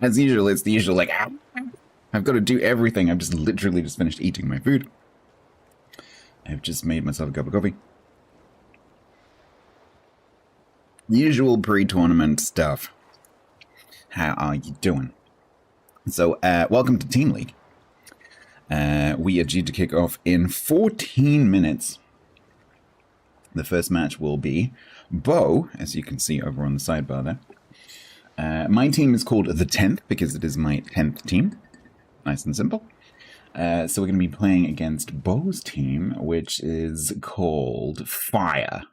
As usual, it's the usual, like, "Ah, I've got to do everything. I've just literally just finished eating my food. I've just made myself a cup of coffee. Usual pre-tournament stuff. How are you doing? So, welcome to Team League. We are due to kick off in 14 minutes. The first match will be Bo, as you can see over on the sidebar there. My team is called the 10th because it is my 10th team. Nice and simple. So we're going to be playing against Bo's team, which is called Fire.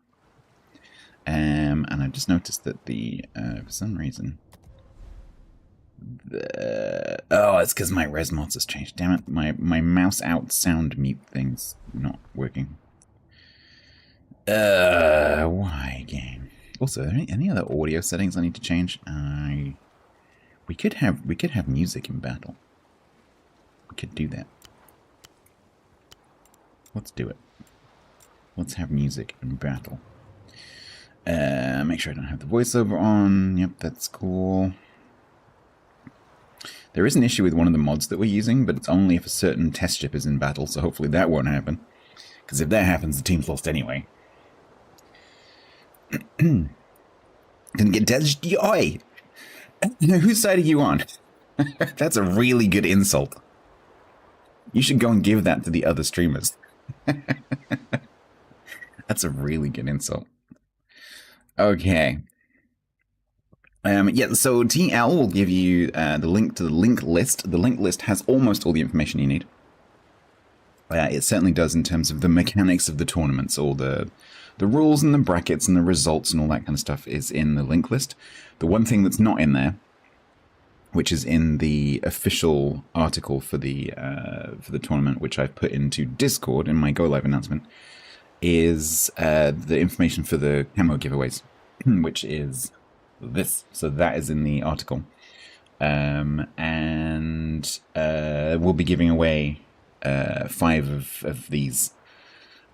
And I've just noticed that for some reason... Oh, it's because my res mods has changed. Damn it, my mouse out sound mute thing's not working. Why game? Also, are there any other audio settings I need to change? We could have music in battle. We could do that. Let's do it. Let's have music in battle. Make sure I don't have the voiceover on. Yep, that's cool. There is an issue with one of the mods that we're using, but it's only if a certain test ship is in battle, so hopefully that won't happen. Because if that happens, the team's lost anyway. Didn't get test. Oi! Whose side are you on? That's a really good insult. You should go and give that to the other streamers. That's a really good insult. Okay. Yeah, so TL will give you the link to the link list. The link list has almost all the information you need. It certainly does in terms of the mechanics of the tournaments. All the rules and the brackets and the results and all that kind of stuff is in the link list. The one thing that's not in there, which is in the official article for the tournament, which I've put into Discord in my Go Live announcement, is the information for the camo giveaways, which is this. So that is in the article. And we'll be giving away 5 of these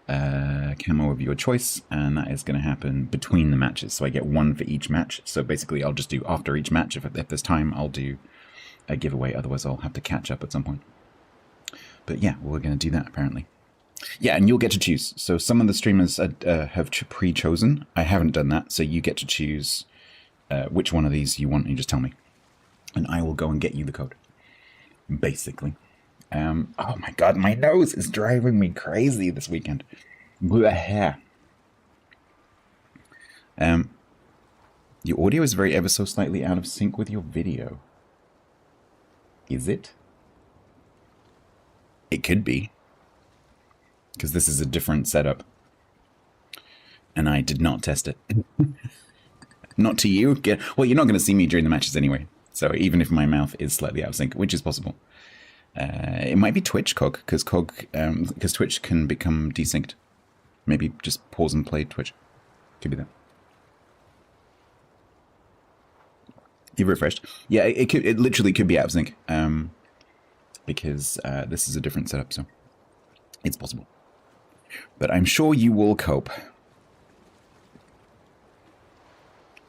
camo of your choice, and that is going to happen between the matches. So I get 1 for each match. So basically I'll just do after each match. If there's time, I'll do a giveaway. Otherwise I'll have to catch up at some point. But yeah, we're going to do that apparently. Yeah, and you'll get to choose. So some of the streamers have pre-chosen. I haven't done that, so you get to choose which one of these you want. You just tell me, and I will go and get you the code. Basically. Oh my god, my nose is driving me crazy this weekend. Your audio is very ever so slightly out of sync with your video. Is it? It could be. Because this is a different setup. And I did not test it. Not to you. Well, you're not going to see me during the matches anyway. So even if my mouth is slightly out of sync, which is possible. It might be Twitch, Cog, because Twitch can become desynced. Maybe just pause and play Twitch. Could be that. You've refreshed. Yeah, it literally could be out of sync. Because this is a different setup, so it's possible. But I'm sure you will cope.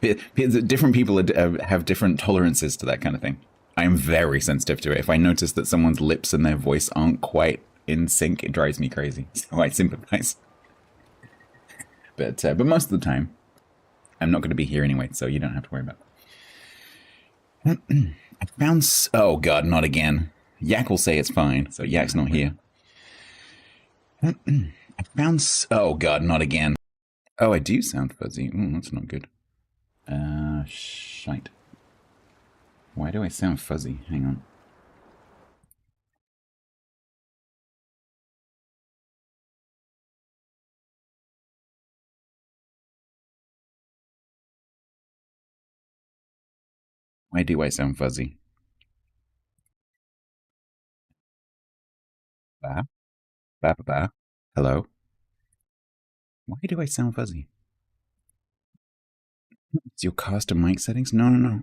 Different people have different tolerances to that kind of thing. I am very sensitive to it. If I notice that someone's lips and their voice aren't quite in sync, it drives me crazy. So I sympathize. But most of the time, I'm not going to be here anyway, so you don't have to worry about it. I found... Oh god, not again. Yak will say it's fine, so Yak's not here. I found... Oh god, not again. Oh, I do sound fuzzy. Ooh, that's not good. Shite. Why do I sound fuzzy? Hang on. Why do I sound fuzzy? Ba? Ba ba ba? Hello? Why do I sound fuzzy? It's your custom mic settings? No.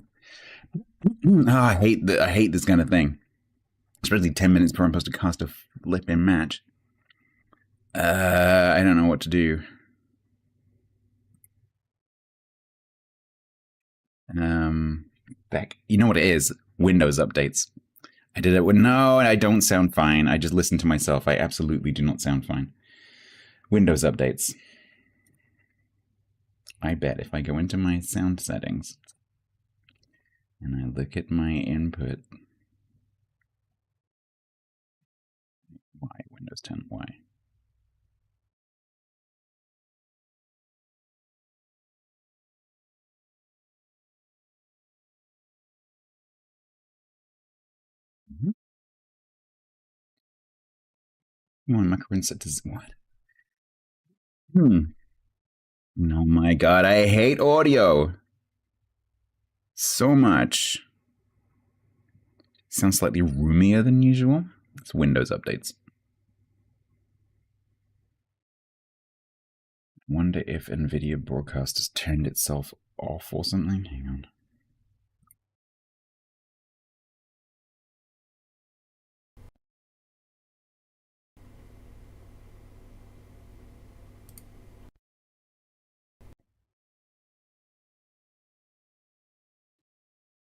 Oh, I hate this kind of thing. Especially 10 minutes before I'm supposed to cast a flipping match. I don't know what to do. Back. You know what it is? Windows updates. I did it with no, I don't sound fine. I just listened to myself. I absolutely do not sound fine. Windows updates. I bet if I go into my sound settings and I look at my input. Why? Windows 10. Why? You want macaron set to what? Oh my god, I hate audio so much. Sounds slightly roomier than usual. It's Windows updates. Wonder if NVIDIA Broadcast has turned itself off or something. Hang on.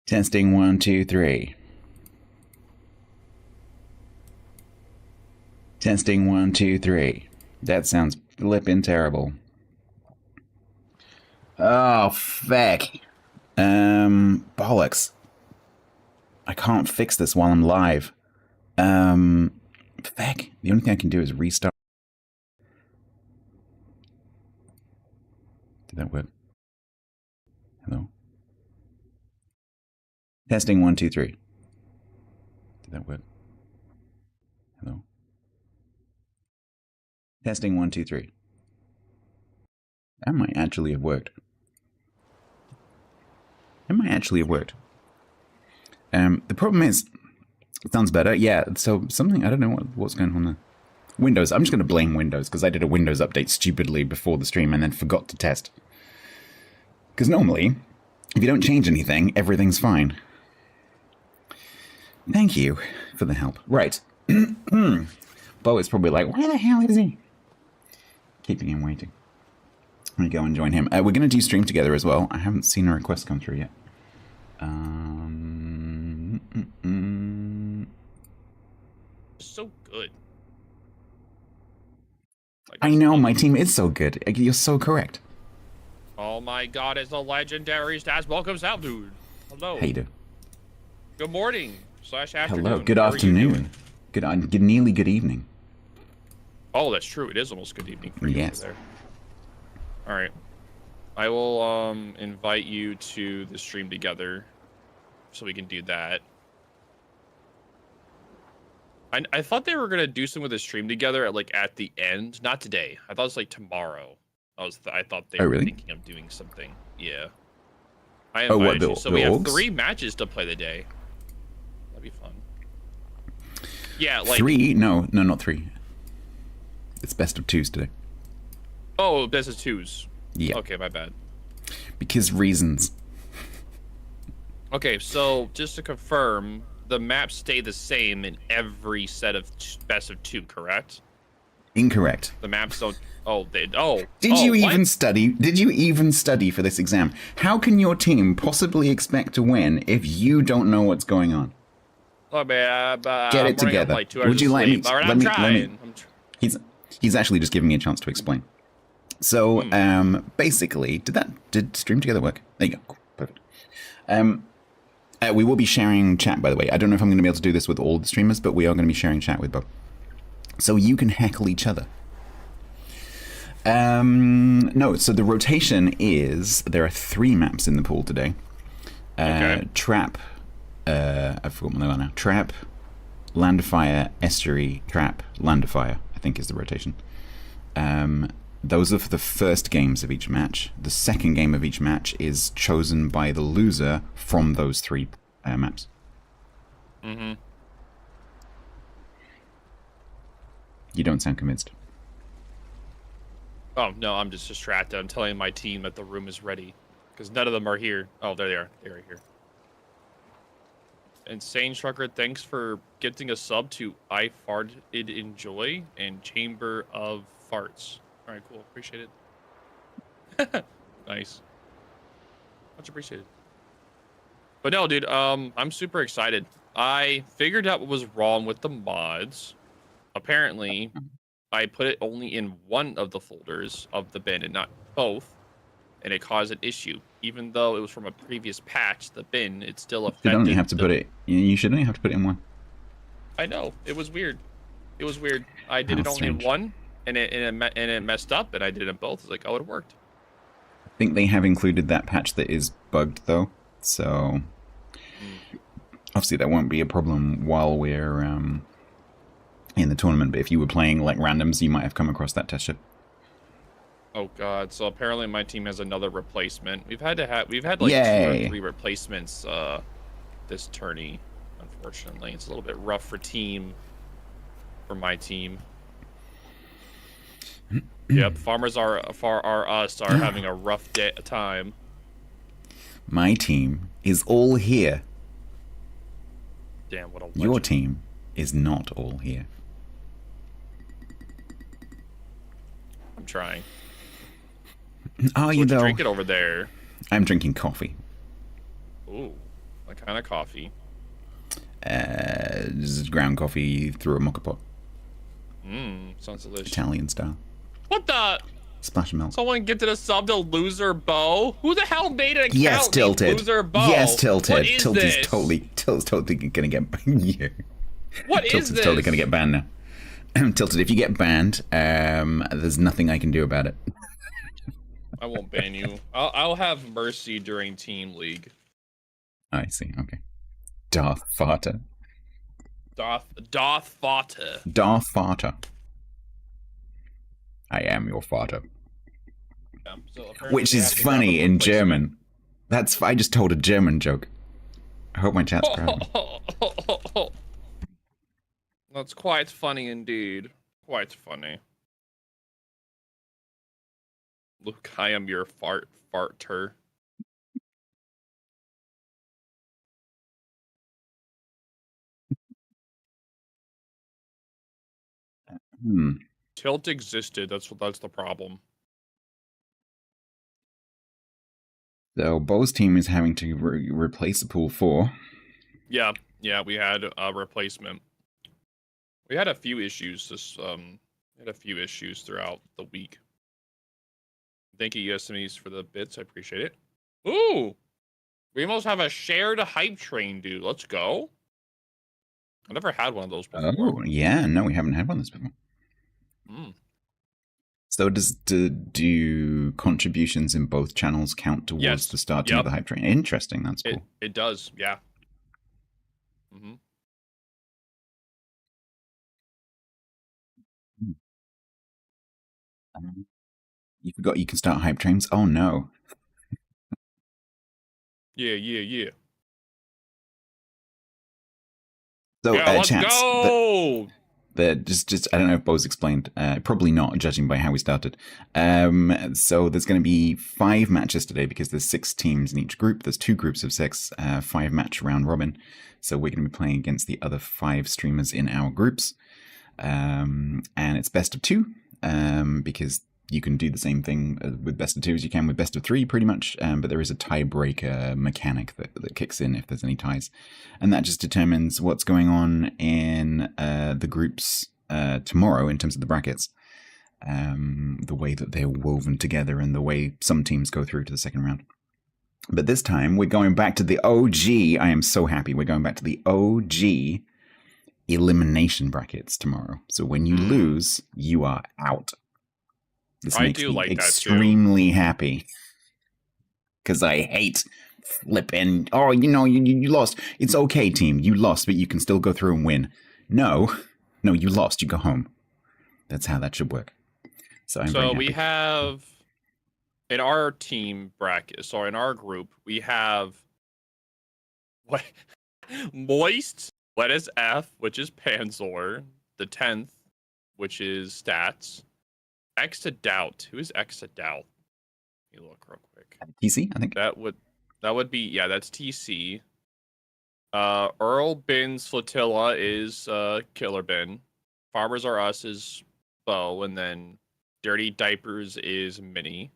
Testing 1, 2, 3. Testing 1, 2, 3. That sounds flippin' terrible. Oh, feck. Bollocks. I can't fix this while I'm live. Feck. The only thing I can do is restart. Did that work? Hello? Testing 1, 2, 3. Did that work? Hello? Testing 1, 2, 3. That might actually have worked. It might actually have worked. The problem is, it sounds better. Yeah, so something, I don't know what's going on there. Windows. I'm just going to blame Windows because I did a Windows update stupidly before the stream and then forgot to test. Because normally, if you don't change anything, everything's fine. Thank you for the help. Right. Bo is probably like, where the hell is he? Keeping him waiting. Let me go and join him. We're going to do stream together as well. I haven't seen a request come through yet. So good. Like, I know, my team is so good. You're so correct. Oh my god, it's the legendary StatsBloke himself, dude. Hello. How you doing? Good morning / afternoon. Hello, good afternoon. Good nearly good evening. Oh, that's true. It is almost good evening for you. Yes. There. All right. I will invite you to the stream together so we can do that. I thought they were gonna do some with the stream together at the end, not today. I thought it was like tomorrow. I thought they were thinking of doing something. Yeah. I invited you. So we have 3 matches to play today. That'd be fun. Yeah, like 3? No, not 3. It's best of 2s today. Oh, best of 2s. Yeah. Okay, my bad. Because reasons. Okay, so just to confirm, the maps stay the same in every set of best of 2, correct? Incorrect. The maps don't. Oh, they. Oh. Did you even study? Did you even study for this exam? How can your team possibly expect to win if you don't know what's going on? Oh, man, get it together. Like 2 hours Would you let me? Right, let me. He's actually just giving me a chance to explain. So, basically, did stream together work? There you go. Cool. Perfect. We will be sharing chat, by the way. I don't know if I'm going to be able to do this with all the streamers, but we are going to be sharing chat with Bo. So you can heckle each other. No, so the rotation is, there are 3 maps in the pool today. Okay. Trap, I forgot what they are now. Trap, Land of Fire, Estuary, Trap, Land of Fire, I think is the rotation. Those are for the first games of each match. The second game of each match is chosen by the loser from those 3 maps. Mm-hmm. You don't sound convinced. Oh, no, I'm just distracted. I'm telling my team that the room is ready. Because none of them are here. Oh, there they are. They're right here. Insane Trucker, thanks for gifting a sub to I Farted Enjoy and Chamber of Farts. All right, cool. Appreciate it. Nice. Much appreciated. But no, dude, I'm super excited. I figured out what was wrong with the mods. Apparently, I put it only in one of the folders of the bin and not both, and it caused an issue. Even though it was from a previous patch, the bin, it still You should only affected have to the... put it. You should only have to put it in one. I know, it was weird. It was weird. I did How it only in strange. one, and it messed up, and I did it in both. It's like, oh, it worked. I think they have included that patch that is bugged though, so obviously that won't be a problem while we're in the tournament. But if you were playing like randoms, you might have come across that test ship. Oh god! So apparently my team has another replacement. We've had like Yay. 2 or 3 replacements this tourney. Unfortunately, it's a little bit rough for my team. Yep, farmers are having a rough time. My team is all here. Damn, what a legend. Your team is not all here. I'm trying. Are you though? Drink it over there. I'm drinking coffee. Ooh, what kind of coffee? Just ground coffee through a mocha pot. Sounds delicious. Italian style. What the? Splash of milk. Someone get to the sub to Loser Bow? Who the hell made an account? Yes, Tilted. Loser Bow? Yes, Tilted. What is Tilted's this? totally gonna get yeah. What is Tilted's this? totally gonna get banned now. Tilted, if you get banned, there's nothing I can do about it. I won't ban you. I'll have mercy during Team League. I see. Okay. Darth Farter. Darth Farter. Darth Farter. I am your father. Yeah, so which is funny in German. I just told a German joke. I hope my chat's proud. That's quite funny indeed. Quite funny. Luke, I am your farter. Tilt existed. That's the problem. So Bo's team is having to replace a pool 4. Yeah, we had a replacement. We had a few issues throughout the week. Thank you, USMEs, for the bits. I appreciate it. Ooh, we almost have a shared hype train, dude. Let's go. I never had one of those before. Oh, yeah, no, we haven't had one of those before. So do contributions in both channels count towards the starting of the hype train? Interesting, that's cool. It does, yeah. You forgot you can start hype trains? Oh no. Yeah. So, let's chats, go! Just I don't know if Bo's explained. Probably not, judging by how we started. So there's going to be 5 matches today because there's 6 teams in each group. There's 2 groups of 6, 5 match round robin. So we're going to be playing against the other 5 streamers in our groups. And it's best of 2, because you can do the same thing with best of 2 as you can with best of 3, pretty much. But there is a tiebreaker mechanic that kicks in if there's any ties. And that just determines what's going on in the groups tomorrow in terms of the brackets. The way that they're woven together and the way some teams go through to the second round. But this time, we're going back to the OG. I am so happy. We're going back to the OG elimination brackets tomorrow. So when you lose, you are out. This makes me extremely happy. Because I hate flipping, you lost. It's okay, team. You lost, but you can still go through and win. No, you lost. You go home. That's how that should work. So we have, in our team bracket, so in our group, we have Moist, Lettuce F, which is Panzor, the 10th, which is Stats, X to Doubt. Who is X to Doubt? Let me look real quick. TC, I think. That would be, that's TC. Earl Bin's Flotilla is Killer Bin. Farmers Are Us is Bo, and then Dirty Diapers is Mini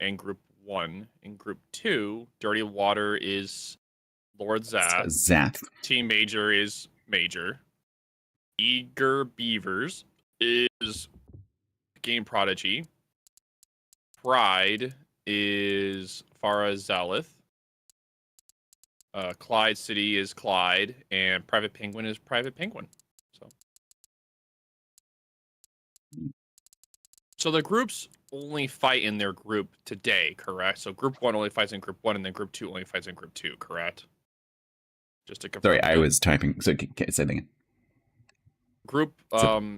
in group 1. In group 2, Dirty Water is Lord Zath. Zath. Team Major is Major. Eager Beavers is Game Prodigy. Pride is Farah Zalith. Clyde City is Clyde, and Private Penguin is Private Penguin. So the groups only fight in their group today, correct? So Group 1 only fights in Group 1, and then Group 2 only fights in Group 2, correct? Just to confirm. Sorry, I was typing. So say that again. Group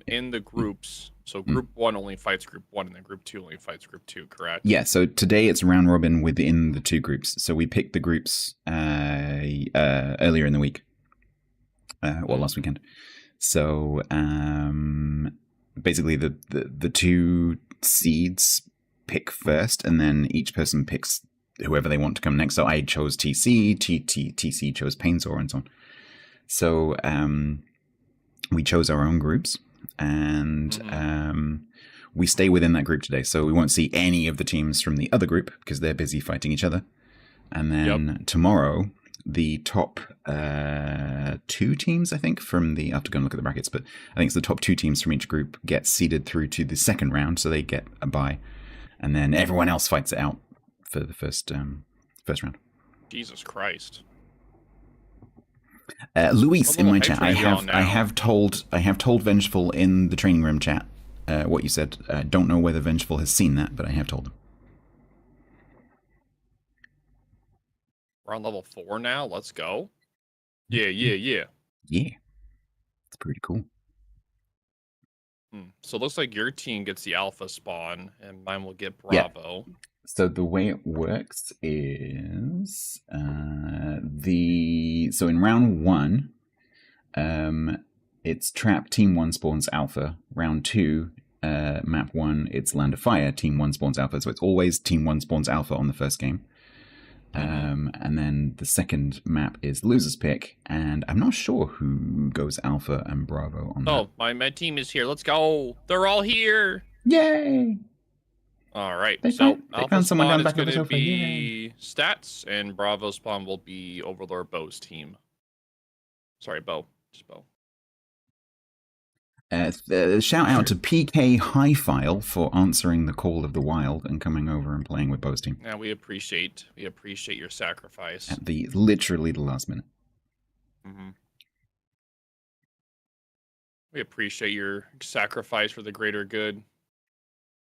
in the groups. So Group 1 only fights Group 1, and then Group 2 only fights Group 2, correct? Yeah. So today it's round robin within the two groups. So we picked the groups earlier in the week, last weekend. So basically the two seeds pick first, and then each person picks whoever they want to come next. So I chose TC, TC chose Painsaw, and so on. So we chose our own groups, and we stay within that group today. So we won't see any of the teams from the other group because they're busy fighting each other. And then tomorrow, the top two teams, I think, from the... I have to go and look at the brackets, but I think it's the top two teams from each group get seeded through to the second round, so they get a bye. And then everyone else fights it out for the first round. Jesus Christ. Luis in my chat, I have told Vengeful in the training room chat what you said. Don't know whether Vengeful has seen that, but I have told him. We're on level 4 now. Let's go. Yeah. Yeah, it's pretty cool. So it looks like your team gets the alpha spawn, and mine will get Bravo. Yeah. So the way it works is so in round 1, it's Trap, Team 1 spawns Alpha. Round 2, map 1, it's Land of Fire, Team 1 spawns Alpha. So it's always Team 1 spawns Alpha on the first game. And then the second map is Loser's Pick, and I'm not sure who goes Alpha and Bravo on that. Oh, my team is here. Let's go. They're all here. Yay! All right. They found someone down back of the sofa. Be Stats, and Bravo spawn will be Overlord Bo's team. Sorry, Bo. Just Bo. Shout out to PK Highfile for answering the call of the wild and coming over and playing with Bo's team. Yeah, we appreciate your sacrifice. At literally the last minute. We appreciate your sacrifice for the greater good.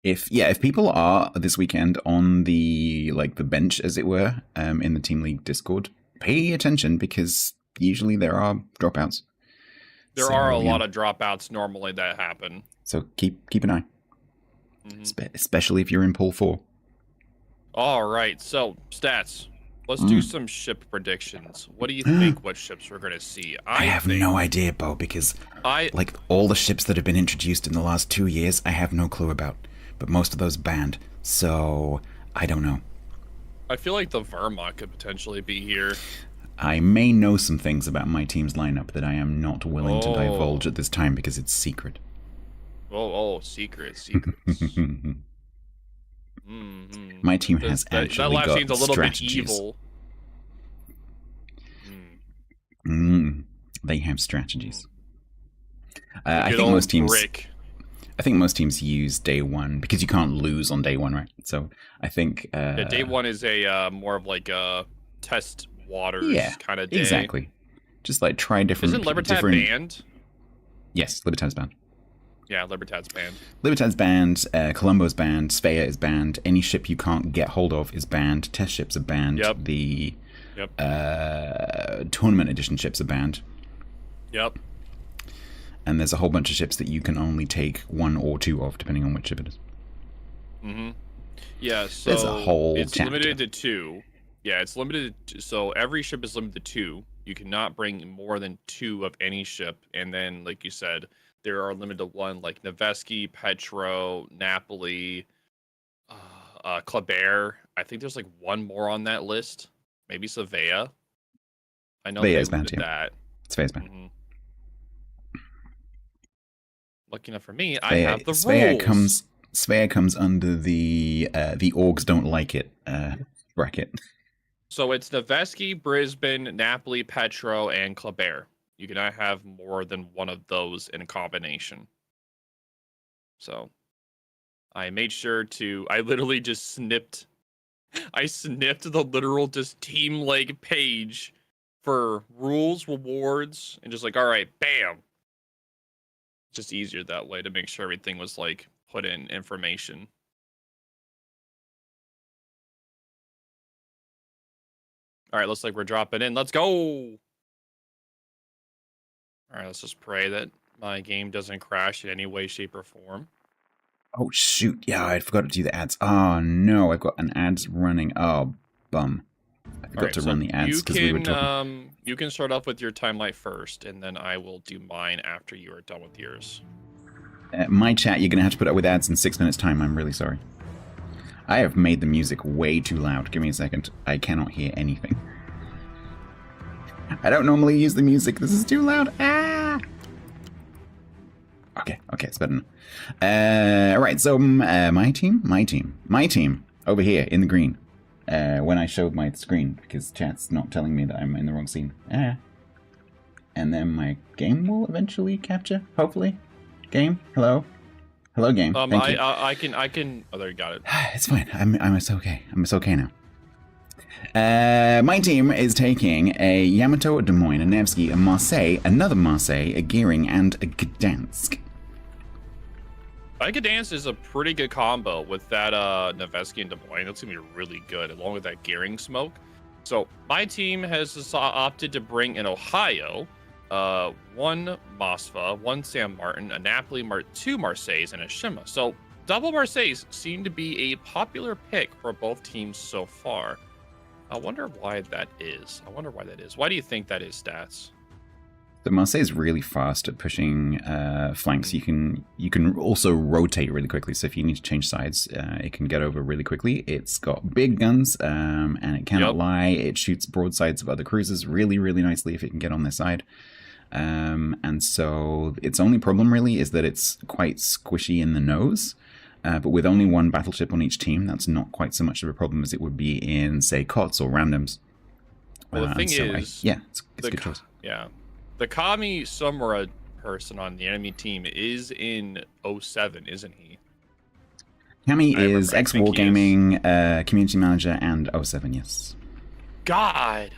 If people are this weekend on the bench, as it were, in the Team League Discord, pay attention because usually there are dropouts. There are a lot of dropouts normally that happen. So keep an eye, especially if you're in pool 4. All right, so Stats. Let's do some ship predictions. What do you think? What ships we're gonna see? I have no idea, Bo, because all the ships that have been introduced in the last 2 years, I have no clue about. But most of those banned, so I don't know. I feel like the Vermont could potentially be here. I may know some things about my team's lineup that I am not willing to divulge at this time because it's secret. Secrets. My team has actually got strategies. That last scene's a little bit evil. They have strategies. I think most teams. I think most teams use day 1 because you can't lose on day 1, right? So I think day 1 is a more of like a test waters kind of day. Exactly. Just try different. Isn't Libertad banned? Yes, Libertad's banned. Yeah, Libertad's banned. Libertad's banned. Colombo's banned. Svea is banned. Any ship you can't get hold of is banned. Test ships are banned. Yep. The tournament edition ships are banned. Yep. And there's a whole bunch of ships that you can only take 1 or 2 of, depending on which ship it is. Yeah, so there's a whole it's limited to 2. Yeah, it's limited to, so every ship is limited to 2. You cannot bring more than 2 of any ship. And then, like you said, there are limited to 1, like Noveski, Petro, Napoli, Kleber. I think there's 1 more on that list. Maybe Svea. I know they limited that. Svea's banned. Lucky enough for me, I have the rules. Svea comes under the orgs don't like it bracket. So it's Noveski, Brisbane, Napoli, Petro, and Kleber. You cannot have more than one of those in a combination. So I made sure to, I literally just snipped the literal just team leg page for rules, rewards, and just like, all right, bam. Just easier that way to make sure everything was like put in information. All right, looks like we're dropping in. Let's go. All right, let's just pray that my game doesn't crash in any way, shape, or form. Oh, shoot. Yeah, I forgot to do the ads. Oh, no. I've got an ads running. Oh, bum. I forgot to run the ads because we were talking. You can start off with your timeline first, and then I will do mine after you are done with yours. My chat, you're going to have to put up with ads in 6 minutes' time. I'm really sorry. I have made the music way too loud. Give me a second. I cannot hear anything. I don't normally use the music. This is too loud. Ah! Okay, it's better now. Alright, so my team, over here in the green. When I showed my screen, because chat's not telling me that I'm in the wrong scene. And then my game will eventually capture, hopefully. Game, hello? Hello, game. Thank you. I can. Oh, there you got it. It's fine. I'm okay. I'm okay now. My team is taking a Yamato, a Des Moines, a Nevsky, a Marseille, another Marseille, a Gearing, and a Gdansk. I think Gdansk is a pretty good combo with that Noveski and Des Moines. That's gonna be really good, along with that Gearing smoke. So my team has opted to bring in Ohio, one Mosfa, one San Martin, a Napoli, two Marseilles, and a Shima. So double Marseilles seem to be a popular pick for both teams so far. I wonder why that is. Why do you think that is, Stats? The Marseille is really fast at pushing flanks. You can also rotate really quickly. So if you need to change sides, it can get over really quickly. It's got big guns, and it cannot lie. It shoots broadsides of other cruisers really, really nicely if it can get on their side. And so its only problem really is that it's quite squishy in the nose. But with only one battleship on each team, that's not quite so much of a problem as it would be in, say, COTS or randoms. Well, the thing is... it's a good choice. Yeah. The Kami Sumura person on the enemy team is in 07, isn't he? Kami is ex-Wargaming, community manager, and 07, yes. God!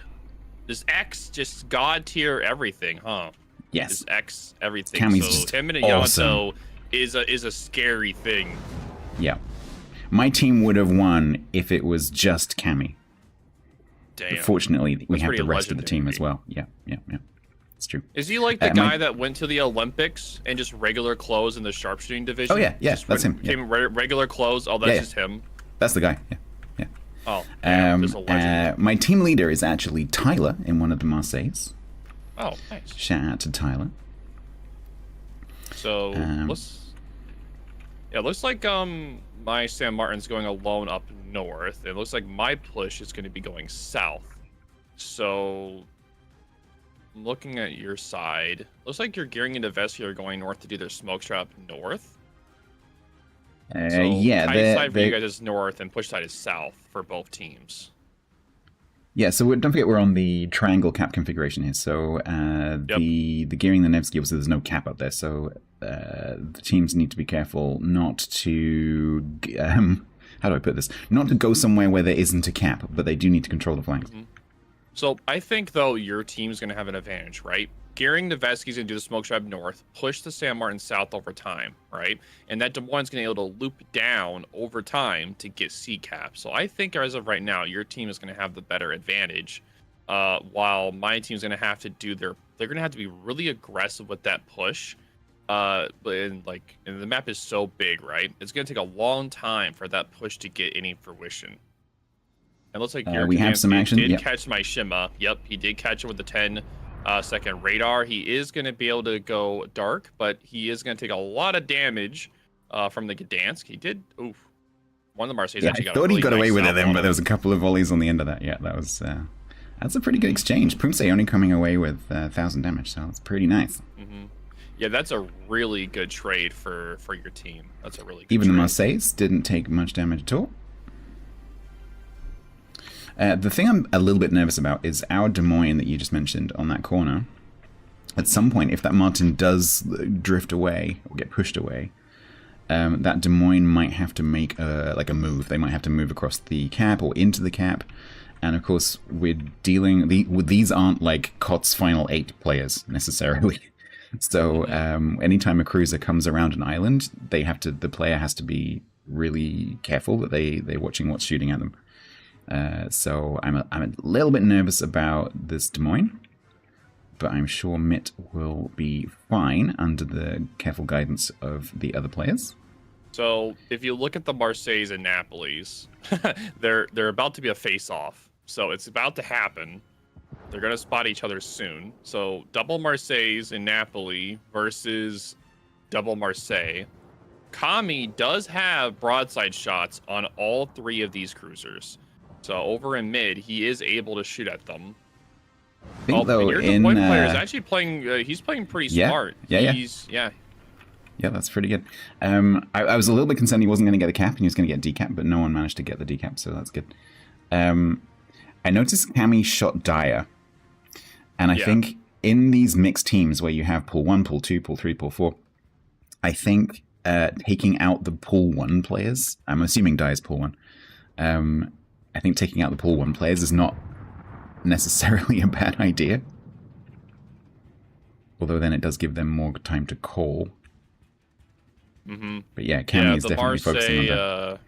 This X just god tier everything, huh? Yes. This X everything. Kami's so just him and awesome. Yamato is a scary thing. Yeah. My team would have won if it was just Kami. Damn. But fortunately, we have the rest of the team as well. Yeah. It's true. Is he like the guy that went to the Olympics and just regular clothes in the sharpshooting division? Oh, yeah, that's him. Came regular clothes. Oh, that's just him. That's the guy. Yeah. Oh, just a legend. My team leader is actually Tyler in one of the Marseilles. Oh, nice. Shout out to Tyler. So it looks like my San Martin's going alone up north. It looks like my push is going to be going south. So I'm looking at your side. Looks like you're gearing into Vestia are going north to do their smoke trap north. So kite side for you guys is north and push side is south for both teams. Yeah, so don't forget we're on the triangle cap configuration here. So the gearing, the Nevsky, obviously there's no cap up there. So the teams need to be careful not to, how do I put this? Not to go somewhere where there isn't a cap, but they do need to control the flanks. Mm-hmm. So I think, though, your team's going to have an advantage, right? Gearing Noveski's going to do the smoke trap north, push the San Martin south over time, right? And that Des Moines is going to be able to loop down over time to get C-cap. So I think as of right now, your team is going to have the better advantage, while my team's going to have to do they're going to have to be really aggressive with that push. And the map is so big, right? It's going to take a long time for that push to get any fruition. It looks like we have some action. Did catch my Shima. Yep, he did catch it with the 10-second radar. He is going to be able to go dark, but he is going to take a lot of damage from the Gdansk. He did. Oof. One of the Marseilles actually got. I thought he got away with it then, but there was a couple of volleys on the end of that. Yeah, that was. That's a pretty good exchange. Pumse only coming away with 1,000 damage, so it's pretty nice. Mm-hmm. Yeah, that's a really good trade for your team. That's a really good Even trade. the Marseilles didn't take much damage at all. The thing I'm a little bit nervous about is our Des Moines that you just mentioned on that corner. At some point, if that Martin does drift away or get pushed away, that Des Moines might have to make like a move. They might have to move across the cap or into the cap. And of course, we're dealing with these aren't like COTS Final 8 players necessarily. So anytime a cruiser comes around an island, the player has to be really careful that they're watching what's shooting at them. So I'm a little bit nervous about this Des Moines, but I'm sure Mitt will be fine under the careful guidance of the other players. So if you look at the Marseilles and Napolis, they're about to be a face-off. So it's about to happen. They're going to spot each other soon. So double Marseilles and Napoli versus double Marseille. Kami does have broadside shots on all 3 of these cruisers. So over in mid, he is able to shoot at them. I think though your Des Moines player is actually playing. He's playing pretty smart. Yeah. Yeah, that's pretty good. I was a little bit concerned he wasn't going to get the cap and he was going to get decap, but no one managed to get the decap, so that's good. I noticed Kami shot Dyer, and I think in these mixed teams where you have pool 1, pool 2, pool 3, pool 4, I think taking out the pool 1 players, I'm assuming Dyer's pool 1, I think taking out the pool 1 players is not necessarily a bad idea. Although then it does give them more time to call. But yeah, Kami is definitely focusing on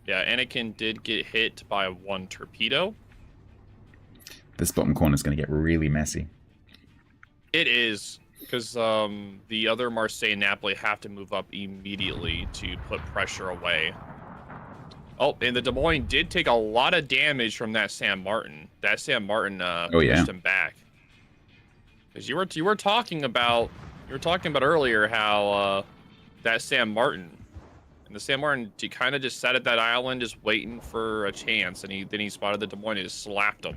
that. Anakin did get hit by 1 torpedo. This bottom corner is going to get really messy. It is, because the other Marseille and Napoli have to move up immediately to put pressure away. Oh, and the Des Moines did take a lot of damage from that San Martin. That San Martin pushed him back. Because you were talking about earlier how that San Martin, and the San Martin kind of just sat at that island just waiting for a chance, and then he spotted the Des Moines and just slapped him.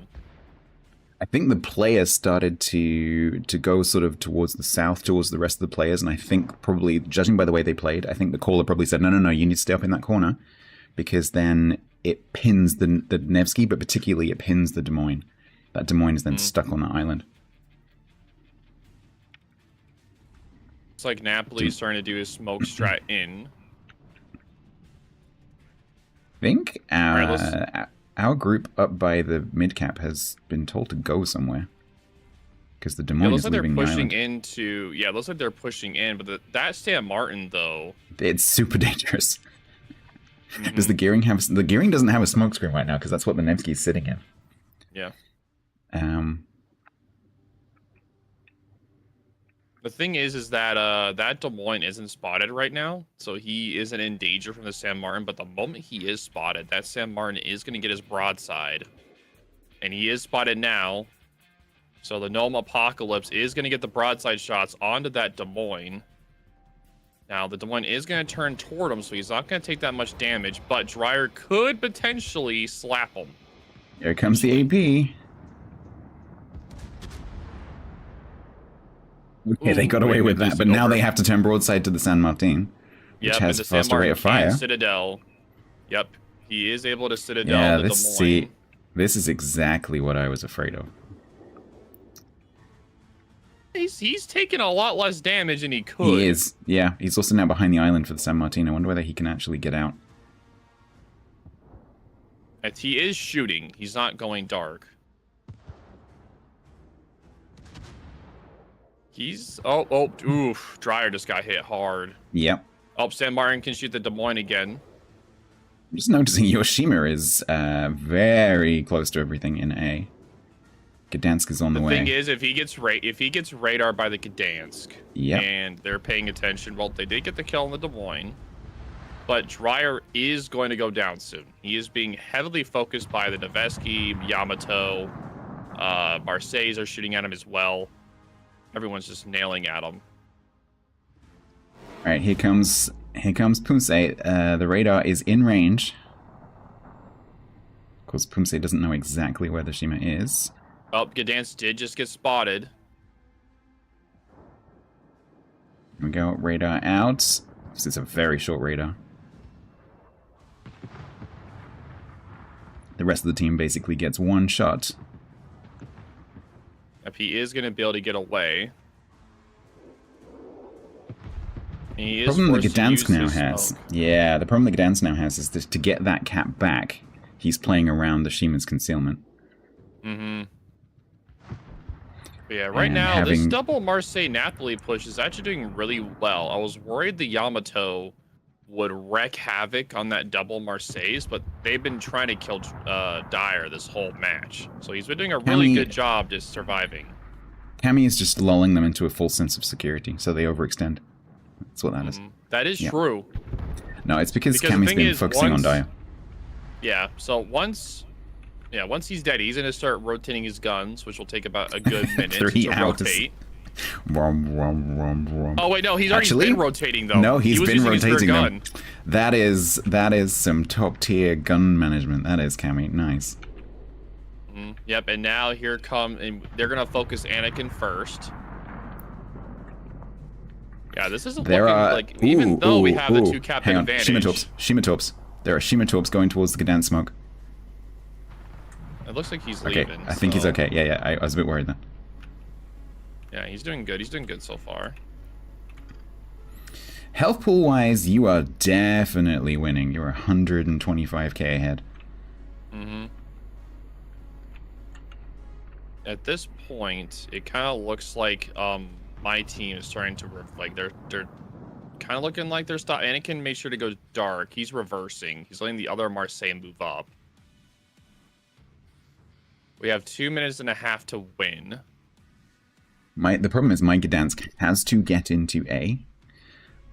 I think the players started to go sort of towards the south, towards the rest of the players, and I think probably, judging by the way they played, I think the caller probably said, no, you need to stay up in that corner, because then it pins the Nevsky, but particularly it pins the Des Moines. That Des Moines is then stuck on that island. It's like Napoli's starting to do his smoke strat in. I think our group up by the mid cap has been told to go somewhere. Because the Des Moines is leaving the island. Looks like they're pushing in, but that San Martin, though... It's super dangerous. Does the gearing have... The gearing doesn't have a smoke screen right now, because that's what the Nevsky is sitting in. Yeah. The thing is that that Des Moines isn't spotted right now, so he isn't in danger from the San Martin, but the moment he is spotted, that San Martin is going to get his broadside. And he is spotted now, so the Gnome Apocalypse is going to get the broadside shots onto that Des Moines. Now, the Des Moines is going to turn toward him, so he's not going to take that much damage, but Dreyer could potentially slap him. Here comes the AP. Okay, they got away with that, but now they have to turn broadside to the San Martin, which has faster rate of fire. Citadel. Yep, he is able to Citadel the Des Moines. See, this is exactly what I was afraid of. He's taking a lot less damage than he could. He is, yeah. He's also now behind the island for the San Martin. I wonder whether he can actually get out. He is shooting. He's not going dark. Oof. Dreyer just got hit hard. Yep. San Martin can shoot the Des Moines again. I'm just noticing Yoshima is very close to everything in A. Gdansk is on the way. The thing is, if he gets radar by the Gdansk, and they're paying attention, well, they did get the kill on the Des Moines, but Dreyer is going to go down soon. He is being heavily focused by the Nevesky, Yamato, Marseilles are shooting at him as well. Everyone's just nailing at him. All right, here comes Pumse. The radar is in range. Of course, Pumse doesn't know exactly where the Shima is. Oh, Gdansk did just get spotted. Here we go, radar out. This is a very short radar. The rest of the team basically gets one shot. If he is going to be able to get away. He is the problem that forced to Gdansk use now his has, smoke. yeah, the problem that Gdansk now has is that to get that cap back, he's playing around the Shima's concealment. Mm-hmm. But yeah, right now, this double Marseille-Napoli push is actually doing really well. I was worried the Yamato would wreak havoc on that double Marseilles, but they've been trying to kill Dyer this whole match. So he's been doing a really good job just surviving. Cammy is just lulling them into a false sense of security, so they overextend. That's what that is. That is true. No, it's because Cammy's been focusing on Dyer. Yeah, so once he's dead, he's going to start rotating his guns, which will take about a good minute to rotate. Oh, wait, no, he's already been rotating, though. No, he's been rotating them. That is some top-tier gun management. That is, Cammy. Nice. Yep, and now here and they're going to focus Anakin first. Yeah, this isn't looking like, even though we have the two captain advantage. Shima Torps. There are Shima Torps going towards the Gdansk smoke. It looks like he's leaving. I think he's okay. Yeah, I was a bit worried then. Yeah, he's doing good. He's doing good so far. Health pool wise, you are definitely winning. You're 125k ahead. At this point, it kind of looks like my team is starting to they're kind of looking like they're stopping. Anakin made sure to go dark. He's reversing. He's letting the other Marseille move up. We have 2.5 minutes to win. The problem is my Gdansk has to get into A.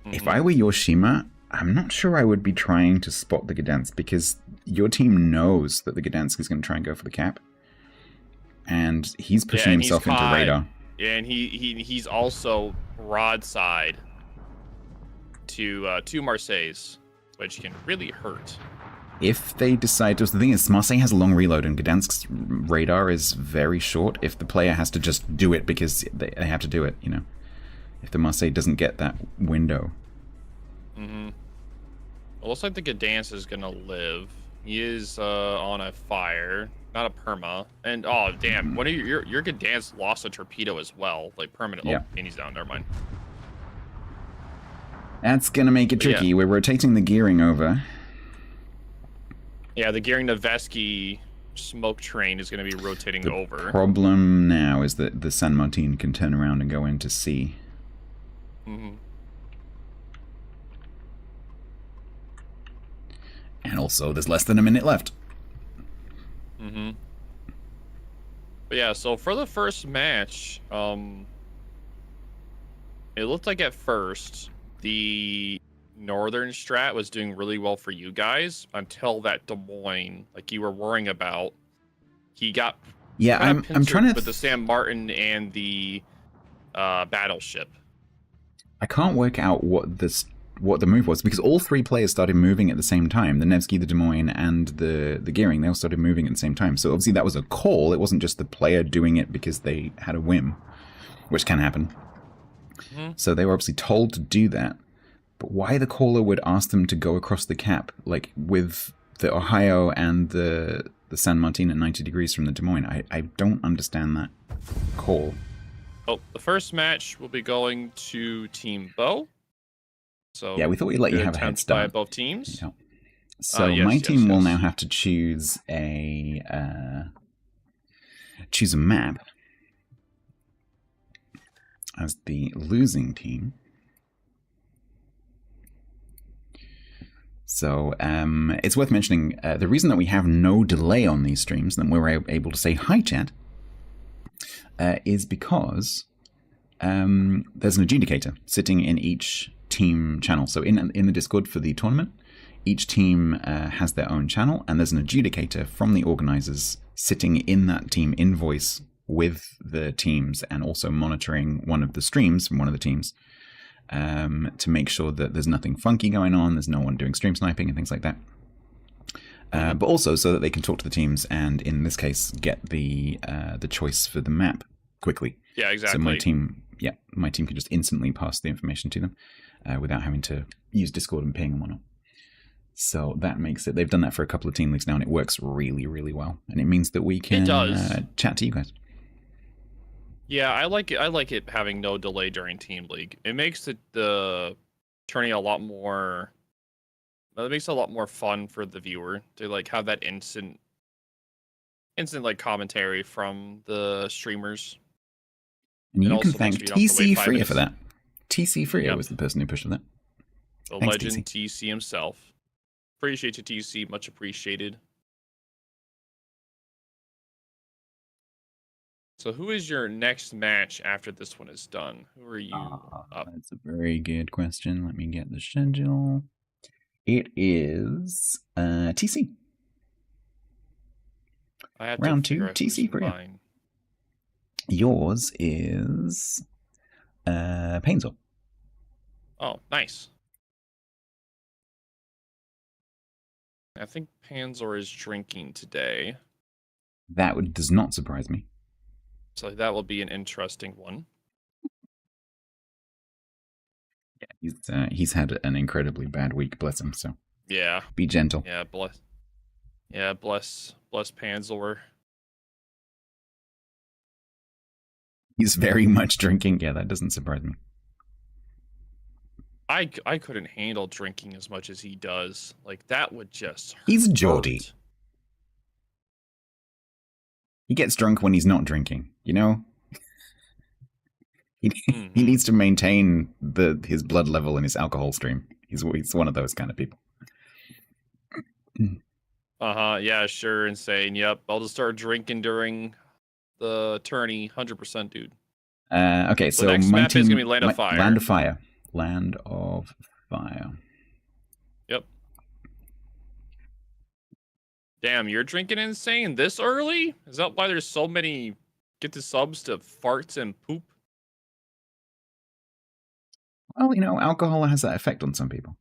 If I were your Shima, I'm not sure I would be trying to spot the Gdansk because your team knows that the Gdansk is going to try and go for the cap. And he's pushing himself into radar. Yeah, and he's also broadside to two Marseilles, which can really hurt. If they decide to... The thing is, Marseille has a long reload and Gdansk's radar is very short if the player has to just do it because they have to do it, you know. If the Marseille doesn't get that window. It looks like the Gdansk is going to live. He is on a fire, not a perma. And, oh, damn, one of your Gdansk lost a torpedo as well, like permanent. Yeah. Oh, and he's down, never mind. That's going to make it tricky. Yeah. We're rotating the gearing over. Yeah, the gearing Nevesky smoke train is going to be rotating over. The problem now is that the San Martin can turn around and go into C. And also, there's less than a minute left. But yeah, so for the first match, it looked like at first the northern strat was doing really well for you guys until that Des Moines, like you were worrying about, he got I'm trying to with the San Martin and the battleship. I can't work out what the move was because all three players started moving at the same time. The Nevsky, the Des Moines, and the Gearing, they all started moving at the same time. So obviously that was a call. It wasn't just the player doing it because they had a whim, which can happen. So they were obviously told to do that. But why the caller would ask them to go across the cap, like with the Ohio and the San Martin at 90 degrees from the Des Moines? I don't understand that call. Oh, the first match will be going to Team Bo. So yeah, we thought we'd let you have a head start. By both teams. Yeah. So my team will now have to choose a map as the losing team. So it's worth mentioning the reason that we have no delay on these streams, and we're able to say hi, chat, is because there's an adjudicator sitting in each team channel. So in the Discord for the tournament, each team has their own channel, and there's an adjudicator from the organizers sitting in that team invoice with the teams and also monitoring one of the streams from one of the teams to make sure that there's nothing funky going on, there's no one doing stream sniping and things like that. But also so that they can talk to the teams and, in this case, get the choice for the map quickly. Yeah, exactly. So my team can just instantly pass the information to them without having to use Discord and ping and whatnot. So that makes it. They've done that for a couple of team leagues now, and it works really, really well. And it means that we can chat to you guys. Yeah, I like it. I like it having no delay during team league. It makes the tourney a lot more. It makes it a lot more fun for the viewer to like have that instant like commentary from the streamers. And you can thank TC Freer for that. TC Freer was the person who pushed for that. The legend TC himself. Appreciate you, TC. Much appreciated. So who is your next match after this one is done? Who are you up? That's a very good question. Let me get the schedule. It is TC. Round 2, TC Freer. Yours is Painzel. Oh, nice. I think Panzer is drinking today. That does not surprise me. So that will be an interesting one. Yeah, he's had an incredibly bad week, bless him. So yeah, be gentle. Yeah, bless Panzer. He's very much drinking. Yeah, that doesn't surprise me. I couldn't handle drinking as much as he does. Like that would just hurt. He's Geordie. He gets drunk when he's not drinking, you know? He needs to maintain his blood level and his alcohol stream. He's one of those kind of people. Yeah, sure. Insane. Yep. I'll just start drinking during the tourney. 100%, dude. Okay, so next my map team, is gonna be Land of Fire. Land of Fire. Land of Fire. Yep. Damn, you're drinking insane this early? Is that why there's so many get the subs to farts and poop? Well, you know, alcohol has that effect on some people.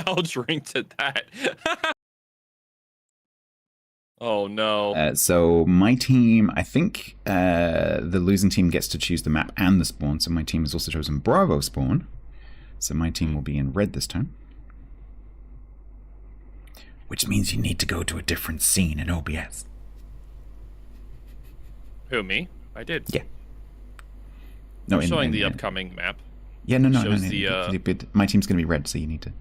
I'll drink to that. Oh, no. So my team, I think the losing team gets to choose the map and the spawn. So my team has also chosen Bravo spawn. So my team will be in red this time. Which means you need to go to a different scene in OBS. Who, me? I did. Yeah. No, I'm showing the upcoming map. Yeah, no. My team's going to be red, so you need to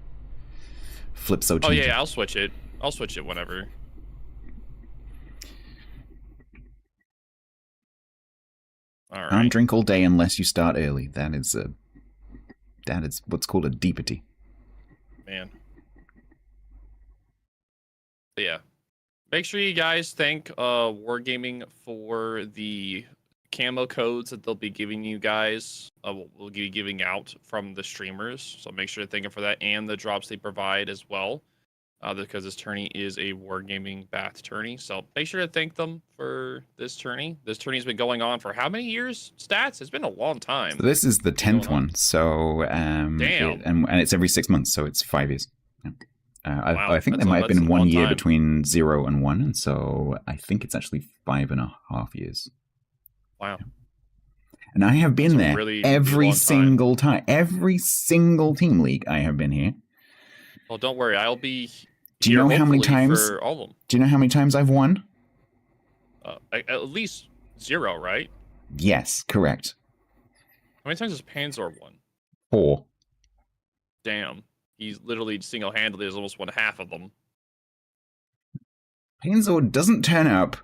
flip so change. Oh, yeah, I'll switch it. I'll switch it whenever. All right. Can't drink all day unless you start early. That is what's called a deepity. Man. But yeah. Make sure you guys thank Wargaming for the camo codes that they'll be giving you guys. We'll be giving out from the streamers. So make sure to thank them for that and the drops they provide as well. Because this tourney is a Wargaming Bath tourney. So make sure to thank them for this tourney. This tourney's been going on for how many years? Stats? It's been a long time. So this is the 10th one. So damn. And it's every 6 months, so it's 5 years. Yeah. Wow, I think there might have been 1 year between 0 and 1, and so I think it's actually 5.5 years. Wow. Yeah. And I have been there every single time. Every single team league I have been here. Well, don't worry. I'll be Do you know how many times? For all of them. Do you know how many times I've won? At least 0, right? Yes, correct. How many times has Panzer won? 4. Damn. He's literally single-handedly has almost won half of them. Panzer doesn't turn up,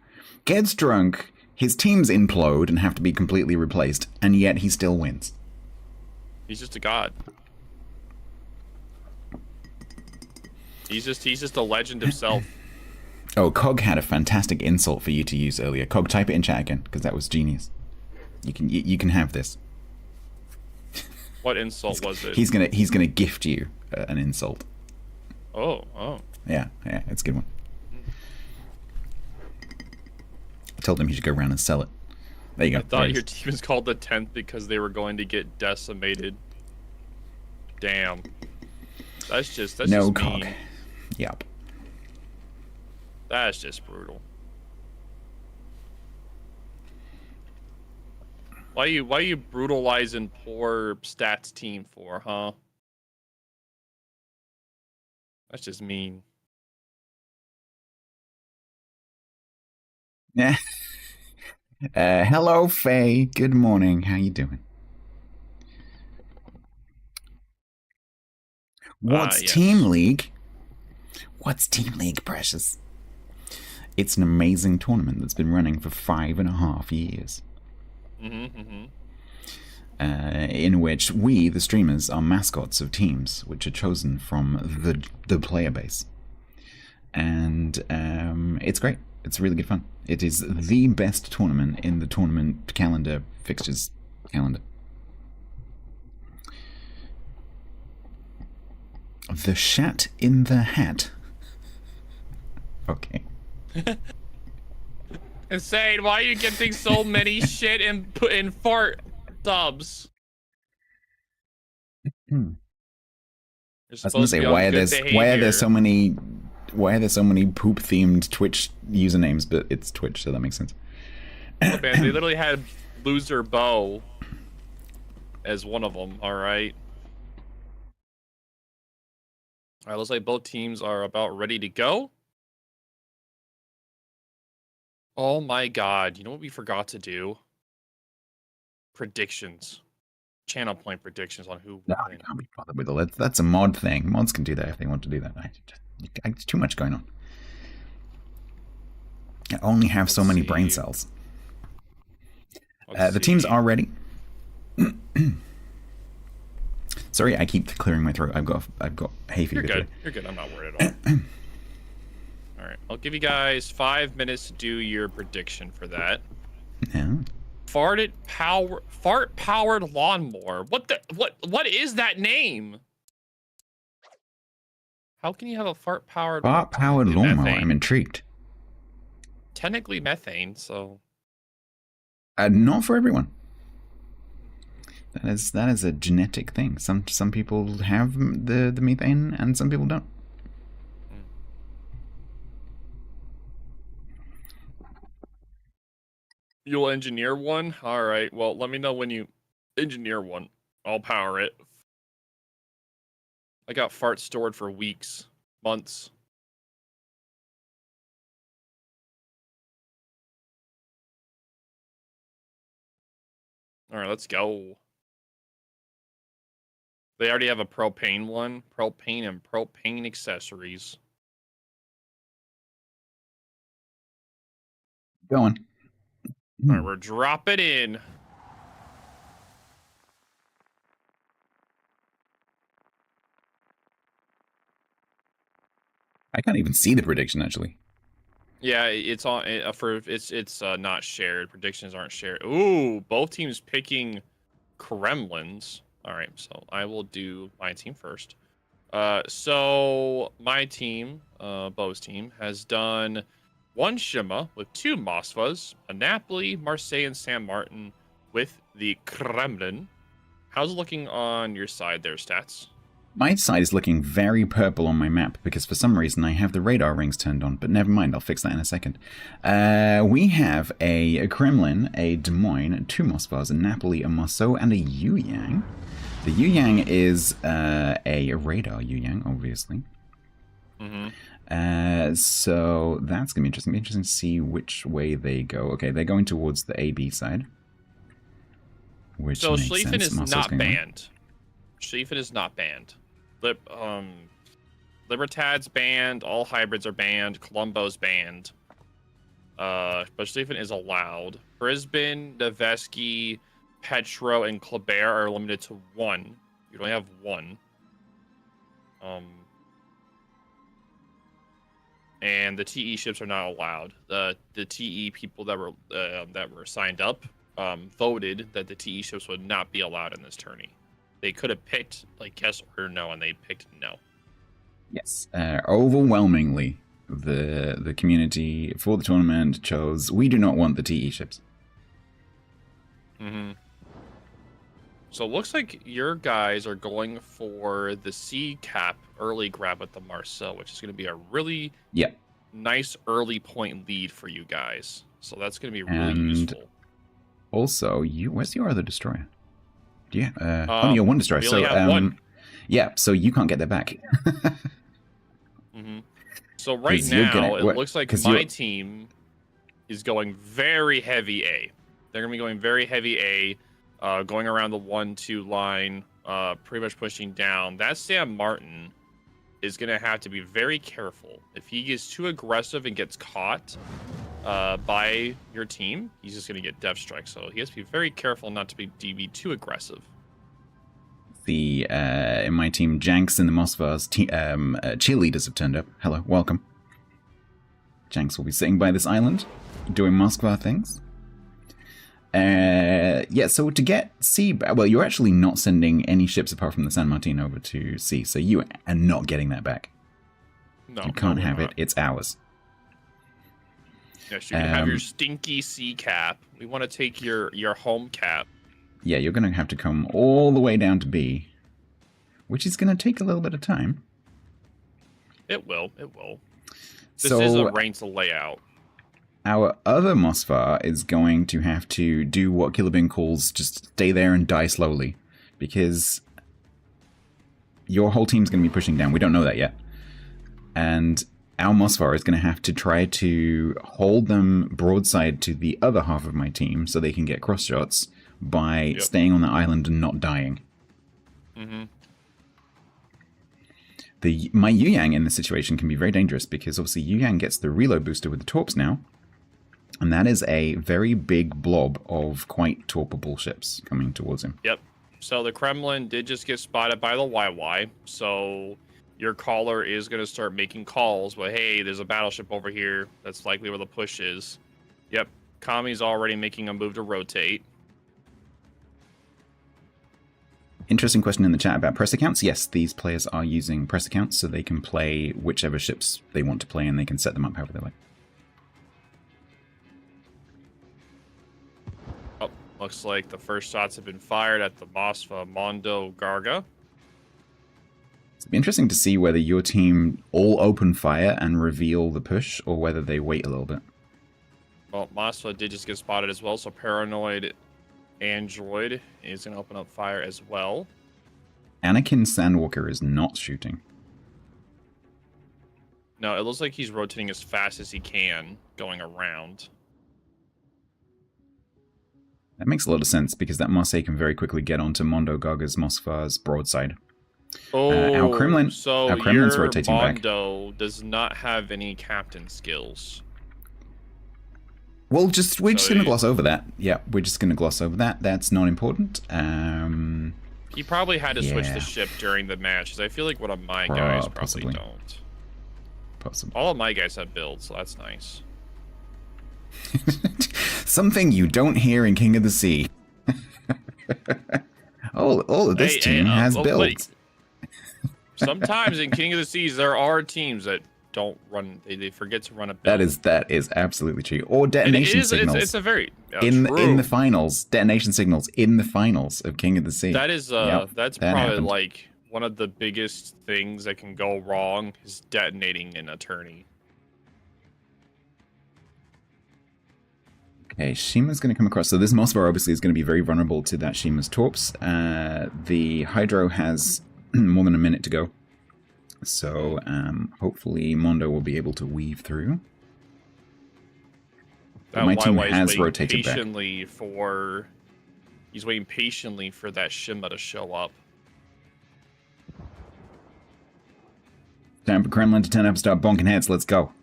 gets drunk, his teams implode and have to be completely replaced, and yet he still wins. He's just a god. He's just a legend himself. Oh, Cog had a fantastic insult for you to use earlier. Cog, type it in chat again, because that was genius. You can have this. What insult was it? He's gonna gift you an insult. Oh. Yeah, it's a good one. I told him he should go around and sell it. There you go. I thought your team was called the 10th because they were going to get decimated. Damn. That's just no just Cog. Mean. Yep. That's just brutal. Why you brutalizing poor Stats team for, huh? That's just mean. Yeah. Hello, Faye. Good morning. How you doing? What's Team Yes. League? What's Team League, precious? It's an amazing tournament that's been running for 5.5 years. In which we, the streamers, are mascots of teams which are chosen from the player base. And it's great. It's really good fun. It is the best tournament in the tournament calendar fixtures calendar. The Shat in the Hat. Okay. Insane. Why are you getting so many shit in fart dubs? I was gonna say, why are there so many poop themed Twitch usernames? But it's Twitch, so that makes sense. Oh, man, they literally had Loser Bo as one of them. All right. All right, looks like both teams are about ready to go. Oh my god, you know what we forgot to do? Predictions. Channel point predictions on who No, I can't be bothered with all that. That's a mod thing. Mods can do that if they want to do that. It's too much going on. I only have so many brain cells. The teams are ready. Sorry, I keep clearing my throat. I've got hay fever. You're good. You're good. I'm not worried at all. All right, I'll give you guys 5 minutes to do your prediction for that. Yeah. Fart powered lawnmower. What is that name? How can you have a fart powered lawnmower? Methane. I'm intrigued. Technically methane, so not for everyone. That is a genetic thing. Some people have the methane and some people don't. You'll engineer one? All right. Well, let me know when you engineer one. I'll power it. I got farts stored for weeks, months. All right, let's go. They already have a propane one. Propane and propane accessories. Going. All right, we're dropping in. I can't even see the prediction actually. Yeah, it's on it's not shared. Predictions aren't shared. Ooh, both teams picking Kremlins. All right, so I will do my team first. So my team, Bo's team, has done 1 Shima with 2 Moskvas, a Napoli, Marseille, and San Martin with the Kremlin. How's it looking on your side there, Stats? My side is looking very purple on my map because for some reason I have the radar rings turned on, but never mind, I'll fix that in a second. We have a Kremlin, a Des Moines, 2 Moskvas, a Napoli, a Marceau, and a Yuyang. The Yuyang is a radar Yuyang, obviously. So that's going to be interesting. Interesting to see which way they go. Okay, they're going towards the AB side. Which so makes Schlieffen sense. is not banned. Schlieffen is not banned. Libertad's banned. All hybrids are banned. Colombo's banned. But Schlieffen is allowed. Brisbane, Nevesky, Petro, and Kleber are limited to 1. You only have 1. And the TE ships are not allowed. The TE people that were signed up voted that the TE ships would not be allowed in this tourney. They could have picked like yes or no, and they picked no. Yes, overwhelmingly, the community for the tournament chose we do not want the TE ships. So it looks like your guys are going for the C cap early grab with the Marceau, which is going to be a really nice early point lead for you guys. So that's going to be really useful. Also, where's your other destroyer? Yeah, only your 1 destroyer. We only have 1. Yeah, so you can't get that back. Mm-hmm. So right now, it looks like my team is going very heavy A. They're going to be going very heavy A, going around the 1-2 line, pretty much pushing down. That Sam Martin is going to have to be very careful. If he gets too aggressive and gets caught by your team, he's just going to get death strike. So he has to be very careful not to be too aggressive. In my team, Janks and the Mosvar's cheerleaders have turned up. Hello, welcome. Janks will be sitting by this island, doing Moskva things. Yeah, so to get C, well, you're actually not sending any ships apart from the San Martin over to C, so you are not getting that back. No, you can't have it. It's ours. Yes, you can have your stinky C cap. We want to take your home cap. Yeah, you're going to have to come all the way down to B, which is going to take a little bit of time. It will. It will. This is a ranked layout. Our other Mosfar is going to have to do what Kilobin calls just stay there and die slowly, because your whole team's going to be pushing down. We don't know that yet. And our Mosfar is going to have to try to hold them broadside to the other half of my team so they can get cross shots by staying on the island and not dying. Mm-hmm. My Yu Yang in this situation can be very dangerous because obviously Yu Yang gets the reload booster with the torps now, and that is a very big blob of quite torpable ships coming towards him. Yep. So the Kremlin did just get spotted by the YY, so your caller is going to start making calls, but hey, there's a battleship over here. That's likely where the push is. Yep. Kami's already making a move to rotate. Interesting question in the chat about press accounts. Yes, these players are using press accounts, so they can play whichever ships they want to play, and they can set them up however they like. Oh, looks like the first shots have been fired at the Moskva Mondo Garga. It'd be interesting to see whether your team all open fire and reveal the push, or whether they wait a little bit. Well, Moskva did just get spotted as well, so Paranoid Android is going to open up fire as well. Anakin Sandwalker is not shooting. No, it looks like he's rotating as fast as he can, going around. That makes a lot of sense, because that Marseille can very quickly get onto Mondo Garga's Moskva's broadside. Oh, our Kremlin's rotating Mondo does not have any captain skills. Well, we're just going to gloss over that. Yeah, we're just going to gloss over that. That's not important. He probably had to switch the ship during the match, because I feel like one of my guys probably don't. Possibly. All of my guys have builds, so that's nice. Something you don't hear in King of the Sea. all of this team has builds. Sometimes in King of the Seas, there are teams that don't run. They forget to run a build. That is absolutely true. Or detonation signals. It's a very in the finals. Detonation signals in the finals of King of the Sea. That is that's probably happened. Like one of the biggest things that can go wrong is detonating an attorney. Okay, Shima's going to come across. So this Moskva obviously is going to be very vulnerable to that Shima's torps. The Hydro has more than a minute to go. So hopefully Mondo will be able to weave through. My team has rotated back. He's waiting patiently for that Shima to show up. Time for Kremlin to turn up and start bonking heads. Let's go.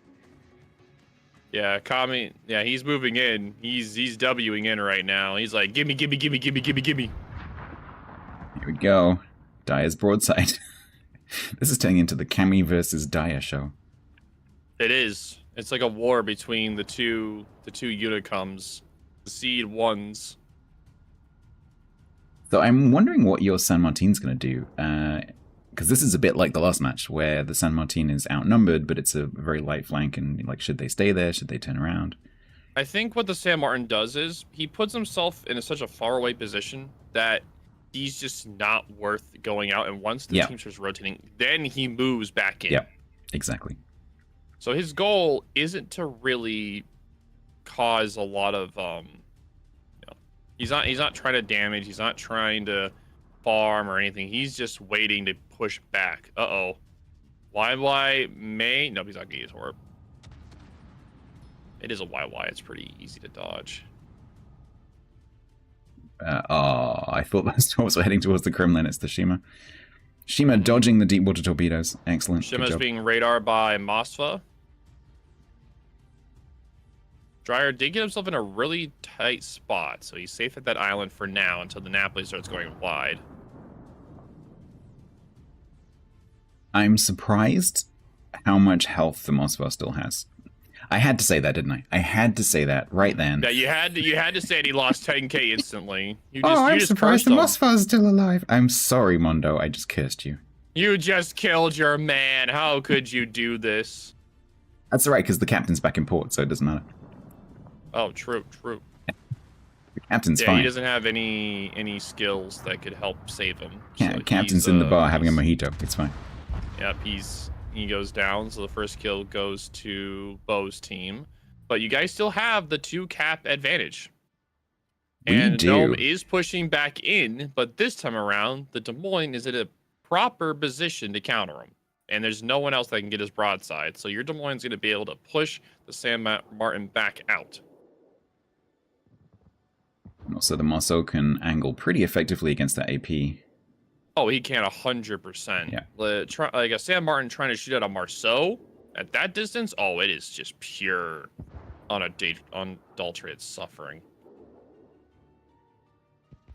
Yeah, Kami. Yeah, he's moving in. He's Wing in right now. He's like, gimme, gimme, gimme, gimme, gimme, gimme. Here we go. Daya's broadside. This is turning into the Kami versus Daya show. It is. It's like a war between the two Unicoms, the Seed Ones. So I'm wondering what your San Martin's going to do. Because this is a bit like the last match, where the San Martin is outnumbered, but it's a very light flank, and like, should they stay there? Should they turn around? I think what the San Martin does is he puts himself in such a faraway position that he's just not worth going out. And once the team starts rotating, then he moves back in. Yeah, exactly. So his goal isn't to really cause a lot of, he's not trying to damage. He's not trying to farm or anything. He's just waiting to push back. Uh-oh. YY may... No, he's not going to use Orb. It is a YY. It's pretty easy to dodge. I thought those torps were heading towards the Kremlin. It's the Shima. Shima dodging the deep water torpedoes. Excellent. Shima's being radar by Moskva. Dreyer did get himself in a really tight spot, so he's safe at that island for now until the Napoli starts going wide. I'm surprised how much health the Moskva still has. I had to say that, didn't I? I had to say that right then. Yeah, you had to say it. He lost 10k instantly. I'm surprised the Moskva is still alive. I'm sorry, Mondo. I just cursed you. You just killed your man. How could you do this? That's all right, because the captain's back in port, so it doesn't matter. Oh, true. The captain's fine. Yeah, he doesn't have any skills that could help save him. Yeah, so captain's in the bar having a mojito. It's fine. Yep, he goes down, so the first kill goes to Bo's team. But you guys still have the 2 cap advantage. And Gnome is pushing back in, but this time around, the Des Moines is in a proper position to counter him. And there's no one else that can get his broadside, so your Des Moines is going to be able to push the San Martin back out. Also, the Mosso can angle pretty effectively against that AP. Oh, he can 100%. Yeah. Like a San Martin trying to shoot at a Marceau at that distance, oh, it is just pure unadulterated suffering.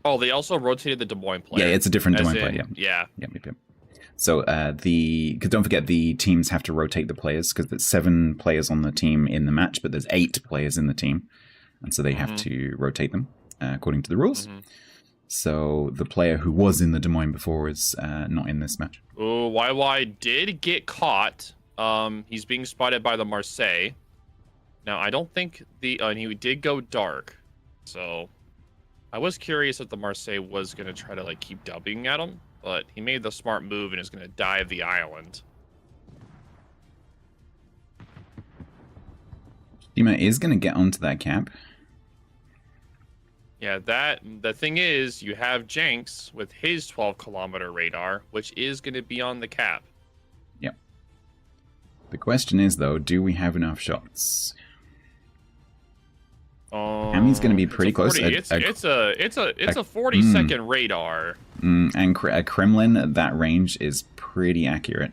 Oh, they also rotated the Des Moines player. Yeah, it's a different Des Moines player. Yeah. Yep. So because don't forget the teams have to rotate the players because there's 7 players on the team in the match, but there's 8 players in the team, and so they have to rotate them according to the rules. So the player who was in the Des Moines before is not in this match. Oh, YY did get caught. He's being spotted by the Marseille. Now I don't think and he did go dark, so I was curious if the Marseille was gonna try to like keep dubbing at him. But he made the smart move and is going to dive the island. Shima is going to get onto that cap. Yeah, the thing is, you have Jenks with his 12-kilometer radar, which is going to be on the cap. Yep. The question is, though, do we have enough shots? Cammy's going to be pretty close. It's a 40-second radar. And a Kremlin at that range is pretty accurate.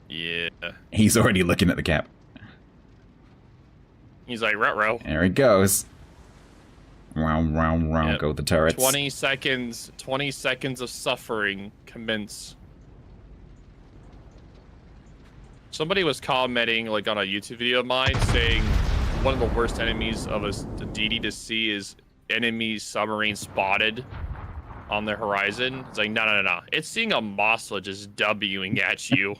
Yeah. He's already looking at the cap. He's like, ruh-roh. There it goes. Round, yep. Go the turrets. 20 seconds of suffering commence. Somebody was commenting like on a YouTube video of mine saying one of the worst enemies of a DD to see is enemy submarine spotted on the horizon. It's like, no. It's seeing a Mossla just Wing at you.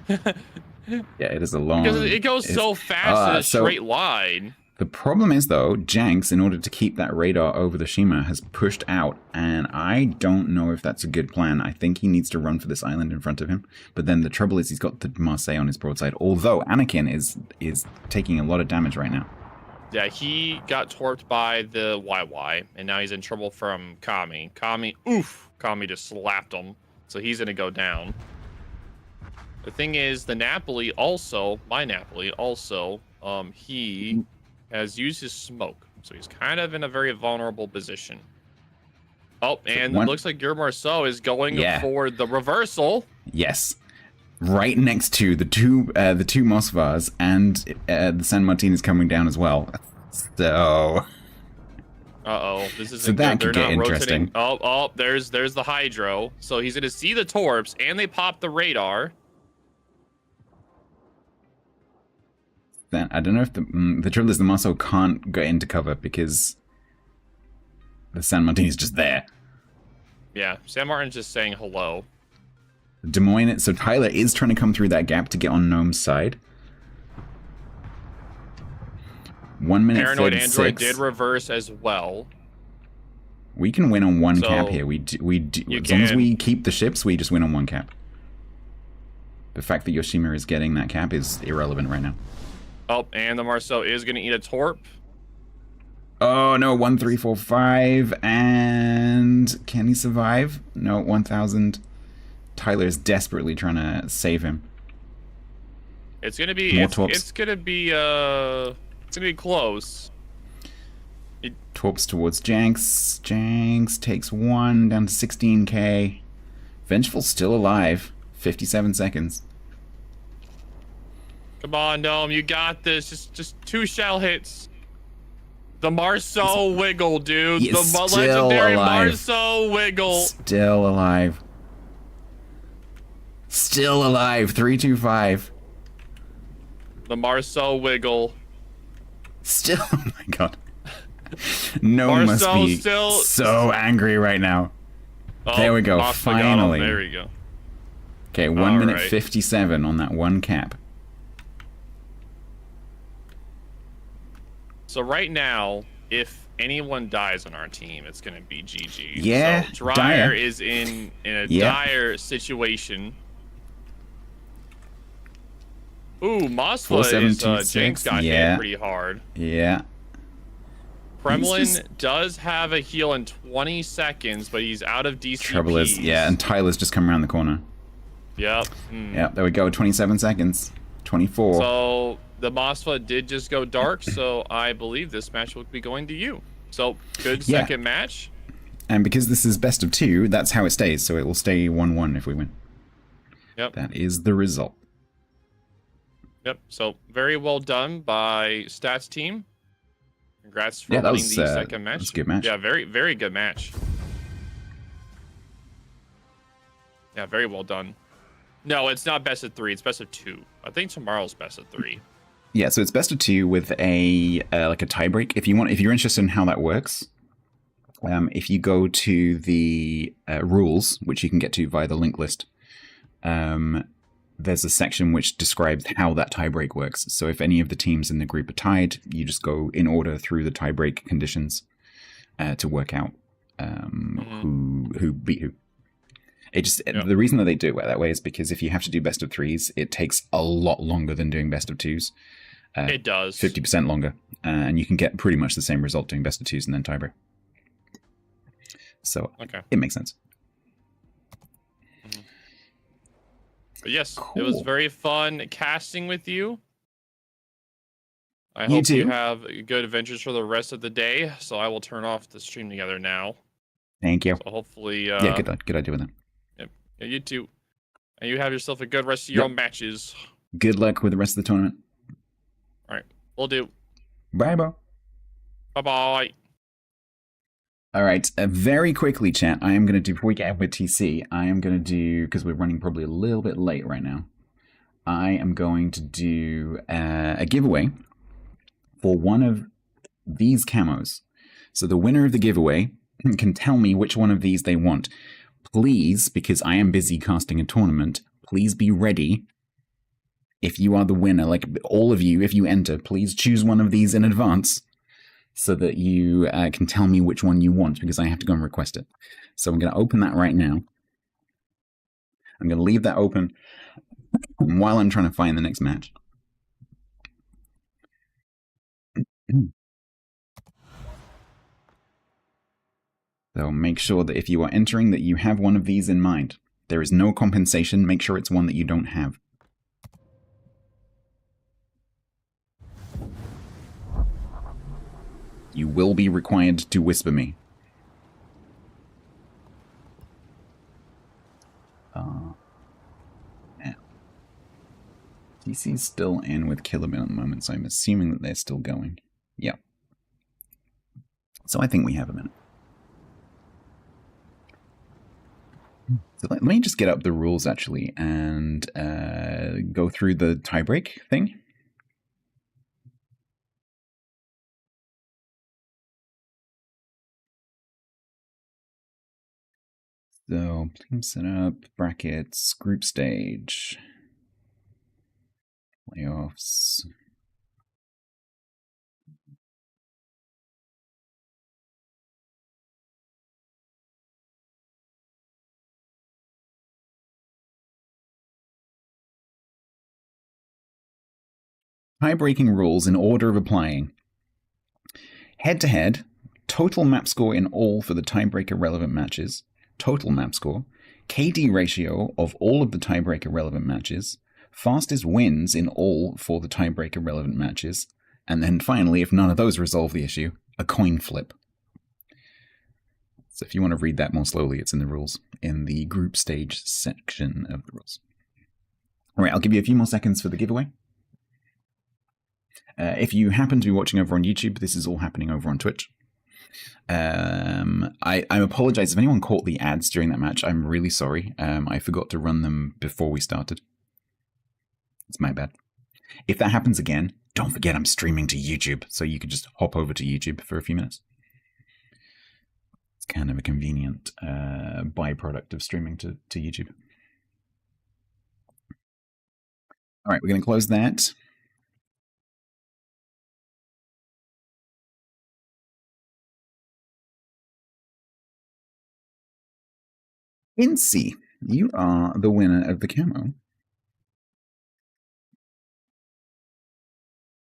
Yeah, it is a long... Because it goes so fast in a straight line. The problem is, though, Jenks, in order to keep that radar over the Shima, has pushed out, and I don't know if that's a good plan. I think he needs to run for this island in front of him, but then the trouble is he's got the Marseille on his broadside, although Anakin is taking a lot of damage right now. Yeah, he got torped by the YY, and now he's in trouble from Kami. Kami just slapped him, so he's going to go down. The thing is, the Napoli also, my Napoli also, he has used his smoke, so he's kind of in a very vulnerable position. Oh, and it looks like your Marceau is going for the reversal. Yes, right next to the two Moskvas, and the San Martin is coming down as well. So, this is so that could get interesting. Oh, there's the Hydro. So he's gonna see the torps, and they pop the radar. Then I don't know if the trouble is the Marceau can't go into cover because the San Martin is just there. Yeah, San Martin's just saying hello. Des Moines, so Tyler is trying to come through that gap to get on Gnome's side. 1 minute Paranoid 36. Android did reverse as well. We can win on one cap here. We as long as we keep the ships, we just win on one cap. The fact that Yoshima is getting that cap is irrelevant right now. Oh, and the Marceau is going to eat a torp. Oh, no, 1,345, and can he survive? No, 1,000. Tyler is desperately trying to save him. It's gonna be it's gonna be close. Torps towards Janks. Janks takes 1 down to 16k. Vengeful still alive. 57 seconds. Come on, Gnome, you got this. Just 2 shell hits. The Marceau wiggle, dude. The legendary Marceau wiggle. Still alive. Still alive. 325. The Marceau wiggle. Still, oh my god. No must be so angry right now. Oh, there we go, finally. There we go. Okay, 1 minute 57 on that one cap. So right now, if anyone dies on our team, it's going to be GG. Yeah, so Dryer is in a dire situation. Ooh, Mosla is, Jinx got hit pretty hard. Yeah. Kremlin does have a heal in 20 seconds, but he's out of DCPs. Trouble is, and Tyler's just come around the corner. Yep. Yep, there we go, 27 seconds. 24. So the Mosfa did just go dark, so I believe this match will be going to you. So good second match. And because this is best of 2, that's how it stays. So it will stay 1-1 if we win. Yep. That is the result. Yep. So very well done by Stats team. Congrats for winning the second match. That was a good match. Yeah, very, very good match. Yeah, very well done. No, it's not best of 3. It's best of 2. I think tomorrow's best of 3. Yeah, so it's best of 2 with a like a tiebreak. If you're interested in how that works, if you go to the rules, which you can get to via the link list, there's a section which describes how that tiebreak works. So if any of the teams in the group are tied, you just go in order through the tiebreak conditions to work out who beat who. The reason that they do it that way is because if you have to do best of 3s, it takes a lot longer than doing best of 2s. It does. 50% longer. And you can get pretty much the same result doing best of 2s and then tiebreak. So it makes sense. But yes, It was very fun casting with you. I hope you have good adventures for the rest of the day. So I will turn off the stream together now. Thank you. So hopefully... good idea with that. Yeah, you too. And you have yourself a good rest of your matches. Good luck with the rest of the tournament. All right, we'll do. Bye-bye. Bye-bye. All right, very quickly, chat, I am going to do, before we get out with TC, I am going to do, because we're running probably a little bit late right now, I am going to do a giveaway for one of these camos. So the winner of the giveaway can tell me which one of these they want. Please, because I am busy casting a tournament, please be ready. If you are the winner, like all of you, if you enter, please choose one of these in advance so that you can tell me which one you want, because I have to go and request it. So I'm going to open that right now. I'm going to leave that open while I'm trying to find the next match. So make sure that if you are entering that you have one of these in mind. There is no compensation. Make sure it's one that you don't have. You will be required to whisper me. Yeah. DC's still in with Killerman at the moment, so I'm assuming that they're still going. Yeah. So I think we have a minute. So let me just get up the rules, actually, and go through the tiebreak thing. So, team setup, brackets, group stage, playoffs. Tie-breaking rules in order of applying. Head-to-head, total map score in all for the tiebreaker relevant matches. Total map score. KD ratio of all of the tiebreaker relevant matches, fastest wins in all for the tiebreaker relevant matches, and then finally, if none of those resolve the issue, a coin flip. So if you want to read that more slowly, it's in the rules, in the group stage section of the rules. All right, I'll give you a few more seconds for the giveaway. If you happen to be watching over on YouTube, this is all happening over on Twitch. I apologize if anyone caught the ads during that match. I'm really sorry. I forgot to run them before we started. It's my bad. If that happens again, don't forget I'm streaming to YouTube, so you could just hop over to YouTube for a few minutes. It's kind of a convenient byproduct of streaming to YouTube. All right, we're going to close that. Incy, you are the winner of the camo.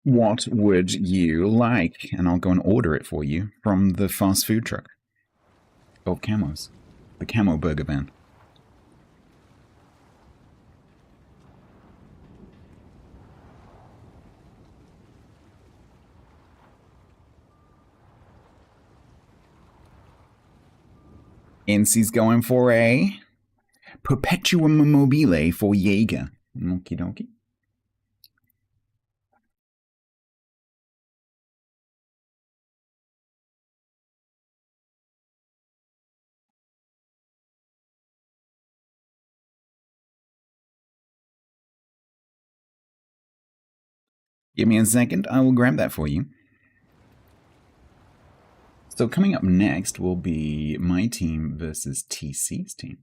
What would you like? And I'll go and order it for you from the fast food truck of camos. The camo burger van. Incy's going for a Perpetuum Mobile for Jaeger. Okie dokie. Give me a second, I will grab that for you. So coming up next will be my team versus TC's team.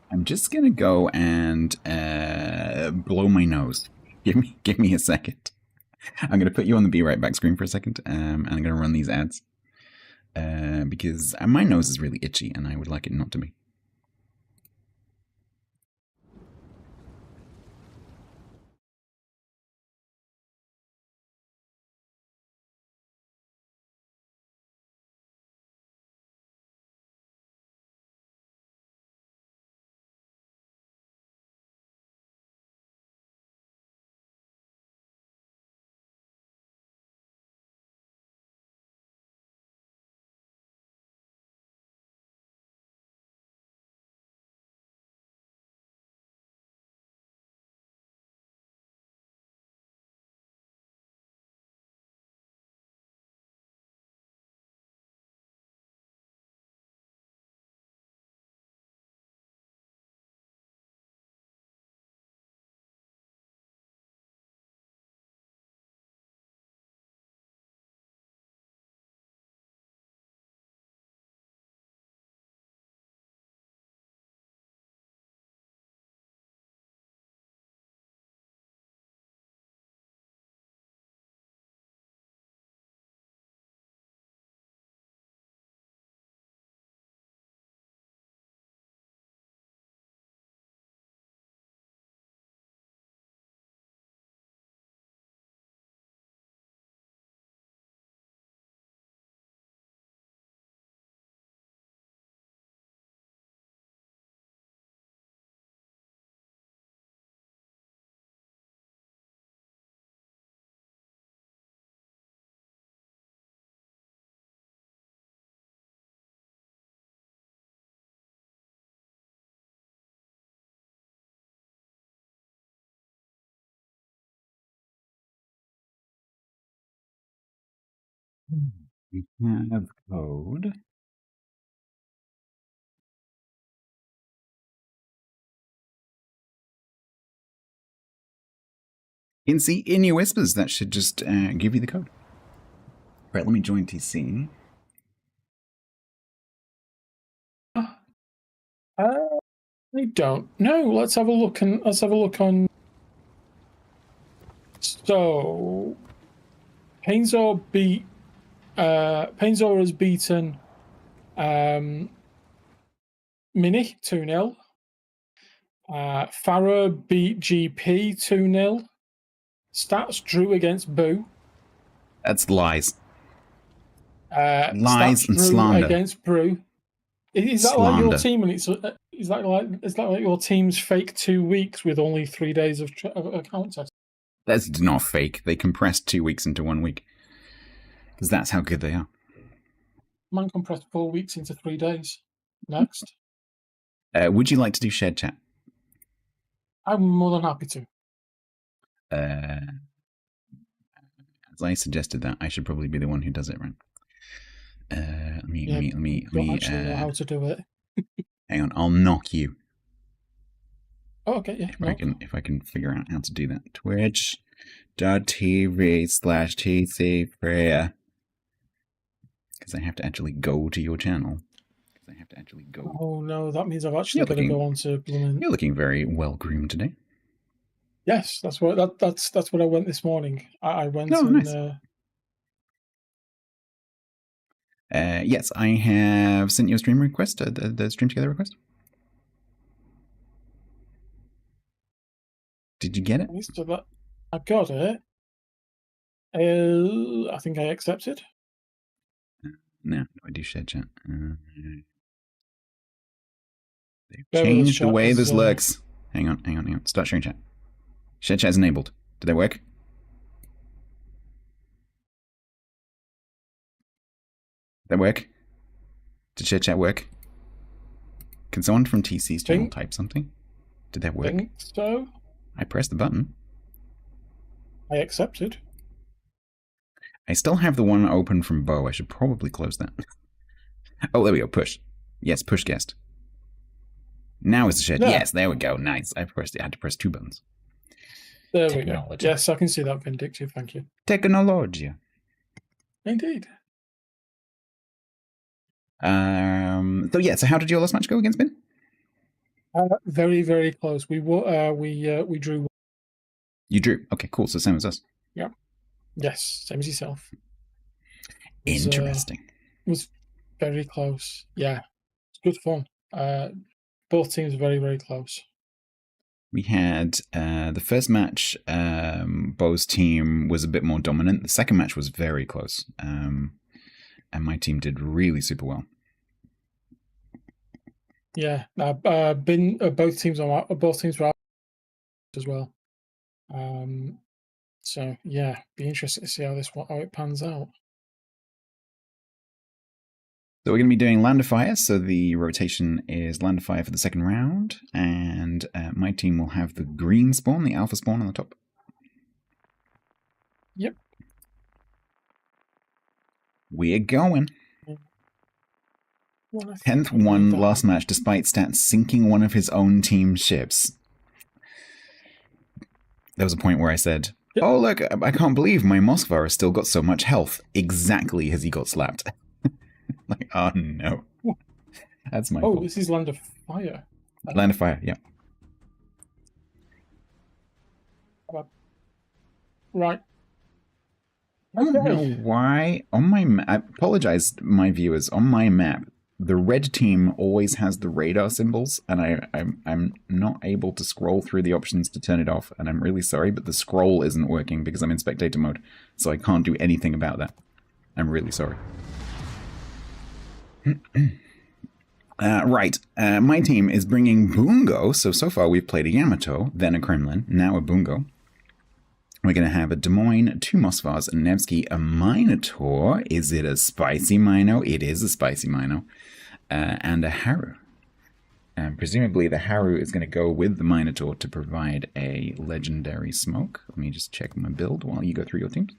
I'm just gonna go and blow my nose. Give me a second. I'm gonna put you on the Be Right Back screen for a second, and I'm gonna run these ads because my nose is really itchy, and I would like it not to be. We have code. Incy, in your whispers, that should just give you the code. Right, let me join TC. I don't know. Let's have a look on. So, Painzor has beaten Mini 2-0. Farah beat GP 2-0. Stats drew against Boo. That's lies. Lies Stats and drew slander against Brew. Is that slander. Like your team? And is that like your team's fake 2 weeks with only 3 days of account test? That's not fake. They compressed 2 weeks into 1 week because that's how good they are. Man compressed 4 weeks into 3 days. Next. Would you like to do shared chat? I'm more than happy to. As I suggested that, I should probably be the one who does it, right? Let me. Don't actually know how to do it. Hang on, I'll knock you. Oh, okay, yeah. If I can figure out how to do that. Twitch.tv/TC Freya. Because I have to actually go to your channel. Oh no, that means I've actually got to go on to blooming. You're looking very well groomed today. Yes, that's what I went this morning. I went nice. Yes, I have sent you a stream request, the stream together request. Did you get it? I got it. I think I accepted. No, I do share chat. They've changed the way this looks. Hang on. Start sharing chat. Share chat is enabled. Did they work? Did that work? Did share chat work? Can someone from TC's channel type something? Did that work? I think so. I pressed the button. I accepted. I still have the one open from Bo. I should probably close that. Oh, there we go. Push. Yes, push guest. Now is the share. Yeah. Yes, there we go. Nice. I had to press 2 buttons. There we go. Yes, I can see that, Vindictive. Thank you. Technology. Indeed. So how did your last match go against Ben? Very, very close. We drew. You drew. Okay, cool. So same as us. Yeah. Yes, same as yourself. Interesting. It was very close. Yeah, it's good fun. Both teams very, very close. We had the first match. Bo's team was a bit more dominant. The second match was very close, and my team did really super well. Yeah, both teams were out as well. So yeah, be interested to see how it pans out. So we're going to be doing Land of Fire. So the rotation is Land of Fire for the second round, and my team will have the green spawn, the alpha spawn on the top. Yep. We're going. 10th won last match despite Stats sinking one of his own team's ships. There was a point where I said, oh, look, I can't believe my Moskva has still got so much health. Exactly as he got slapped. Like, oh no. That's my fault. Oh, this is Land of Fire. Land of Fire, yeah. Right. I don't know why. On my map, I apologize, my viewers. On my map, the red team always has the radar symbols, and I'm not able to scroll through the options to turn it off, and I'm really sorry, but the scroll isn't working because I'm in spectator mode, so I can't do anything about that. I'm really sorry. Right, my team is bringing Bungo, so far we've played a Yamato, then a Kremlin, now a Bungo. We're going to have a Des Moines, 2 Moskvas, a Nevsky, a Minotaur. Is it a spicy Mino? It is a spicy Mino. And a Haru. And presumably the Haru is going to go with the Minotaur to provide a legendary smoke. Let me just check my build while you go through your teams.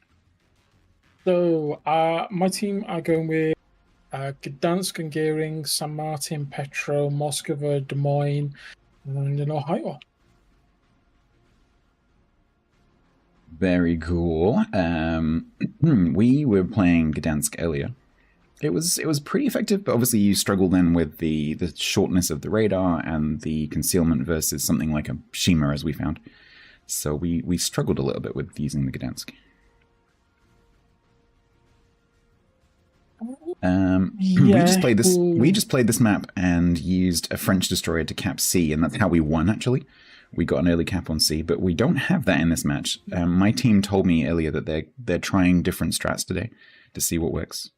So, my team are going with Gdansk and Gearing, San Martin, Petro, Moskva, Des Moines, and in Ohio. Very cool. We were playing Gdansk earlier. It was pretty effective, but obviously you struggle then with the shortness of the radar and the concealment versus something like a Shima, as we found. So we struggled a little bit with using the Gdansk. We just played this. We just played this map and used a French destroyer to cap C, and that's how we won. Actually, we got an early cap on C, but we don't have that in this match. My team told me earlier that they're trying different strats today to see what works.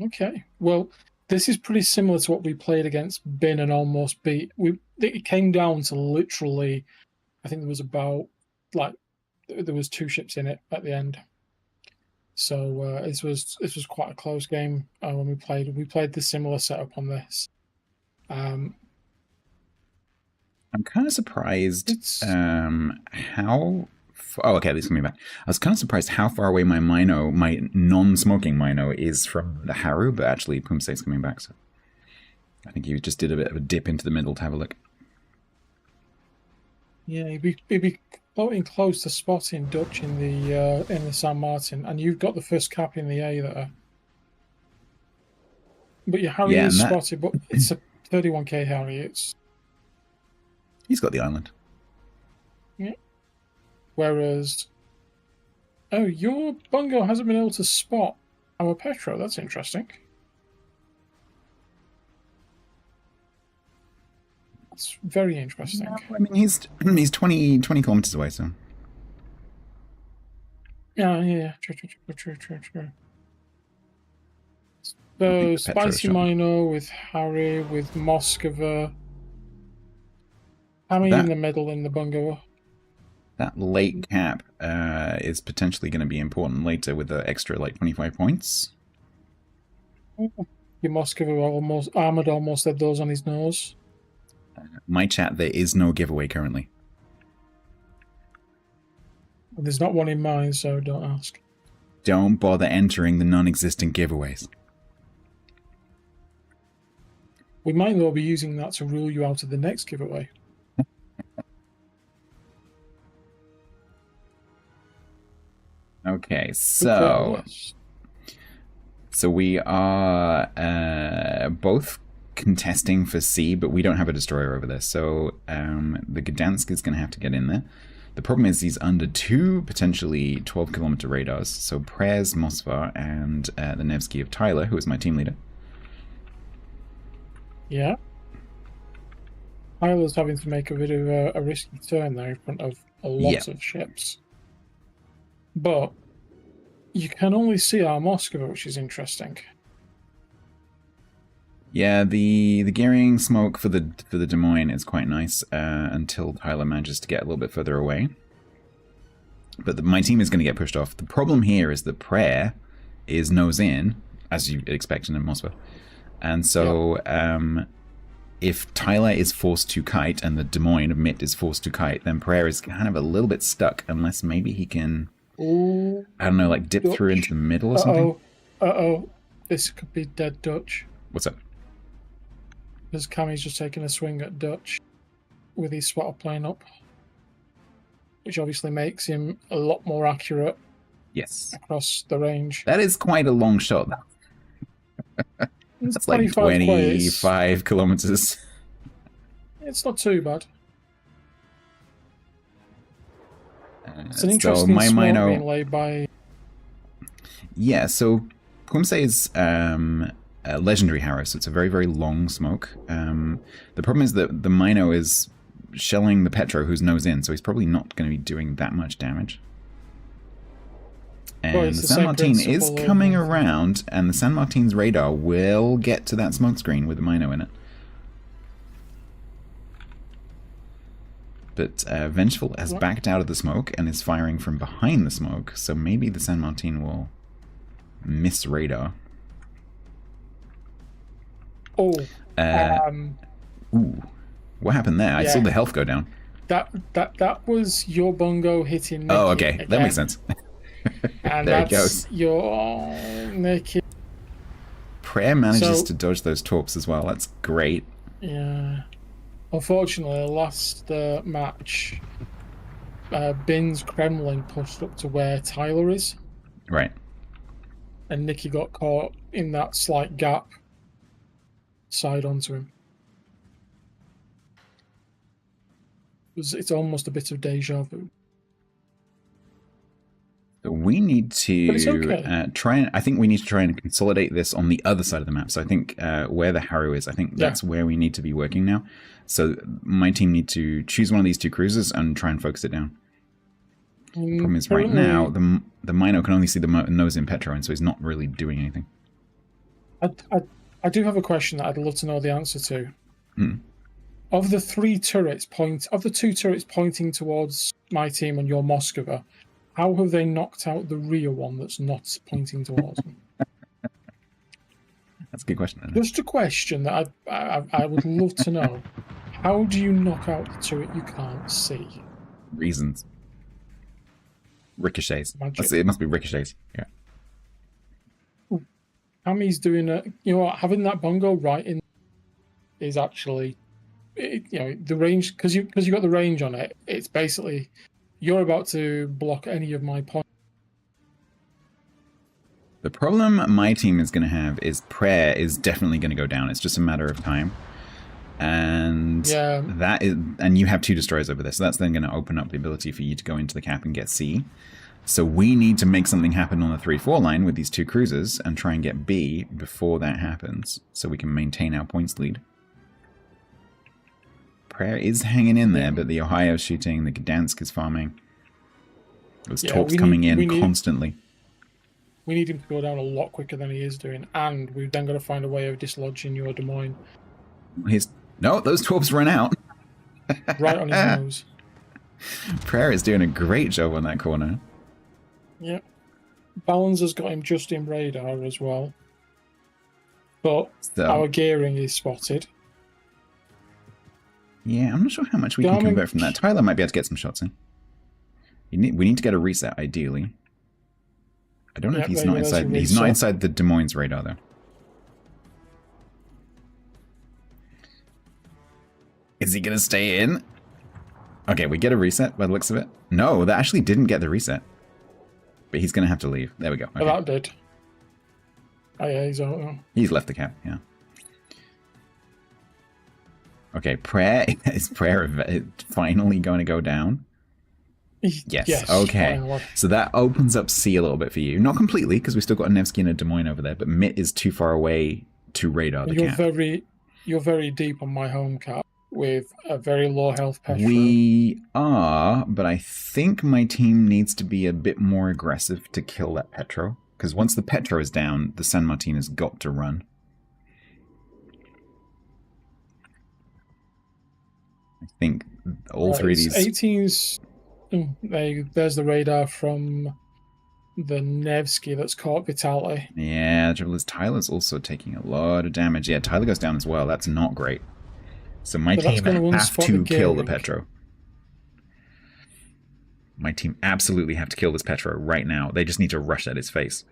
Okay, well, this is pretty similar to what we played against Bin and almost beat. It came down to literally, I think there was about there was 2 ships in it at the end. So this was quite a close game when we played. We played the similar setup on this. I'm kind of surprised how. Oh, okay, this is coming back. I was kind of surprised how far away my non-smoking Mino, is from the Haru, but actually Pumse's coming back, so I think he just did a bit of a dip into the middle to have a look. Yeah, he'd be floating close to spotting Dutch in the San Martin, and you've got the first cap in the A there. But your Harry is spotted, but it's a 31k Harry. He's got the island. Yeah. Whereas, your Bungo hasn't been able to spot our Petro. That's interesting. That's very interesting. No, I mean, he's 20 kilometers away, so. Yeah. True. So, Spicy Mino with Harry, with Moskova. Hammy in the middle in the Bungo. That late cap is potentially going to be important later with the extra, 25 points. Your Moskova almost had those on his nose. My chat, there is no giveaway currently. There's not one in mine, so don't ask. Don't bother entering the non-existent giveaways. We might well be using that to rule you out of the next giveaway. Okay, so we are both contesting for C, but we don't have a destroyer over there, so the Gdansk is going to have to get in there. The problem is he's under 2 potentially 12-kilometer radars, so Prez, Moskva, and the Nevsky of Tyler, who is my team leader. Yeah. Tyler's having to make a bit of a risky turn there in front of a lot of ships. But you can only see our Moskva, which is interesting. Yeah, the gearing smoke for the Des Moines is quite nice until Tyler manages to get a little bit further away. But my team is going to get pushed off. The problem here is that Prayer is nose in, as you'd expect in Moskva. And so if Tyler is forced to kite and the Des Moines of Mitt is forced to kite, then Prayer is kind of a little bit stuck unless maybe he can... Ooh, I don't know, dip through into the middle or something? This could be dead Dutch. What's up? Because Cammy's just taking a swing at Dutch with his spotter plane up. Which obviously makes him a lot more accurate across the range. That is quite a long shot. That's like 25 kilometers. It's not too bad. It's an interesting smoke being laid by... Yeah, so Pumse is a legendary Harrow, so it's a very, very long smoke. The problem is that the Mino is shelling the Petro, who's nose in, so he's probably not going to be doing that much damage. And the San Martin is coming around, and the San Martin's radar will get to that smoke screen with the Mino in it. But Vengeful has backed out of the smoke and is firing from behind the smoke, so maybe the San Martin will miss radar. Oh. Ooh. What happened there? Yeah. I saw the health go down. That was your Bungo hitting Nikki. Oh, okay. Again. That makes sense. And there it goes. Your Nikki. Prayer manages to dodge those torps as well. That's great. Yeah. Unfortunately, last match, Bin's Kremlin pushed up to where Tyler is. Right. And Nikki got caught in that slight gap side onto him. It's almost a bit of deja vu. We need to try and I think we need to try and consolidate this on the other side of the map. So I think where the Harrow is, I think that's where we need to be working now. So my team need to choose one of these two cruisers and try and focus it down. The problem is right now the Mino can only see the nose in Petro, and so he's not really doing anything. I do have a question that I'd love to know the answer to. Hmm. Of the two turrets pointing towards my team and your Moskva, how have they knocked out the rear one that's not pointing towards them? That's a good question. Just a question that I would love to know. How do you knock out the turret you can't see? Reasons. Ricochets. It must be ricochets. Yeah. Hammy's doing it. You know what? Having that bongo right in is actually, the range, because you got the range on it. It's basically you're about to block any of my points. The problem my team is going to have is prayer is definitely going to go down. It's just a matter of time. And and you have 2 destroyers over there, so that's then going to open up the ability for you to go into the cap and get C. So we need to make something happen on the 3-4 line with these 2 cruisers and try and get B before that happens, so we can maintain our points lead. Prayer is hanging in there, but the Ohio's shooting, the Gdansk is farming. There's torps coming in constantly. We need him to go down a lot quicker than he is doing, and we've then got to find a way of dislodging your Des Moines. No, those torps run out. Right on his nose. Prayer is doing a great job on that corner. Yeah. Balance has got him just in radar as well. But our gearing is spotted. Yeah, I'm not sure how much we can convert from that. Tyler might be able to get some shots in. We need to get a reset, ideally. I don't know if he's not inside. He's not inside the Des Moines radar, though. Is he going to stay in? Okay, we get a reset by the looks of it. No, that actually didn't get the reset. But he's going to have to leave. There we go. Okay. Oh, that did. Oh, yeah, he's out now. He's left the cap, yeah. Okay, is prayer finally going to go down? Yes. Okay. Finally. So that opens up C a little bit for you. Not completely, because we've still got a Nevsky and a Des Moines over there, but Mitt is too far away to radar the cap. You're very deep on my home cap with a very low health Petro. We are, but I think my team needs to be a bit more aggressive to kill that Petro. Because once the Petro is down, the San Martin has got to run. I think all 3 of these... 18's... there's the radar from the Nevsky that's caught Vitali. Yeah, the trouble is Tyler's also taking a lot of damage. Yeah, Tyler goes down as well. That's not great. So my team have to kill the Petro. My team absolutely have to kill this Petro right now. They just need to rush at his face.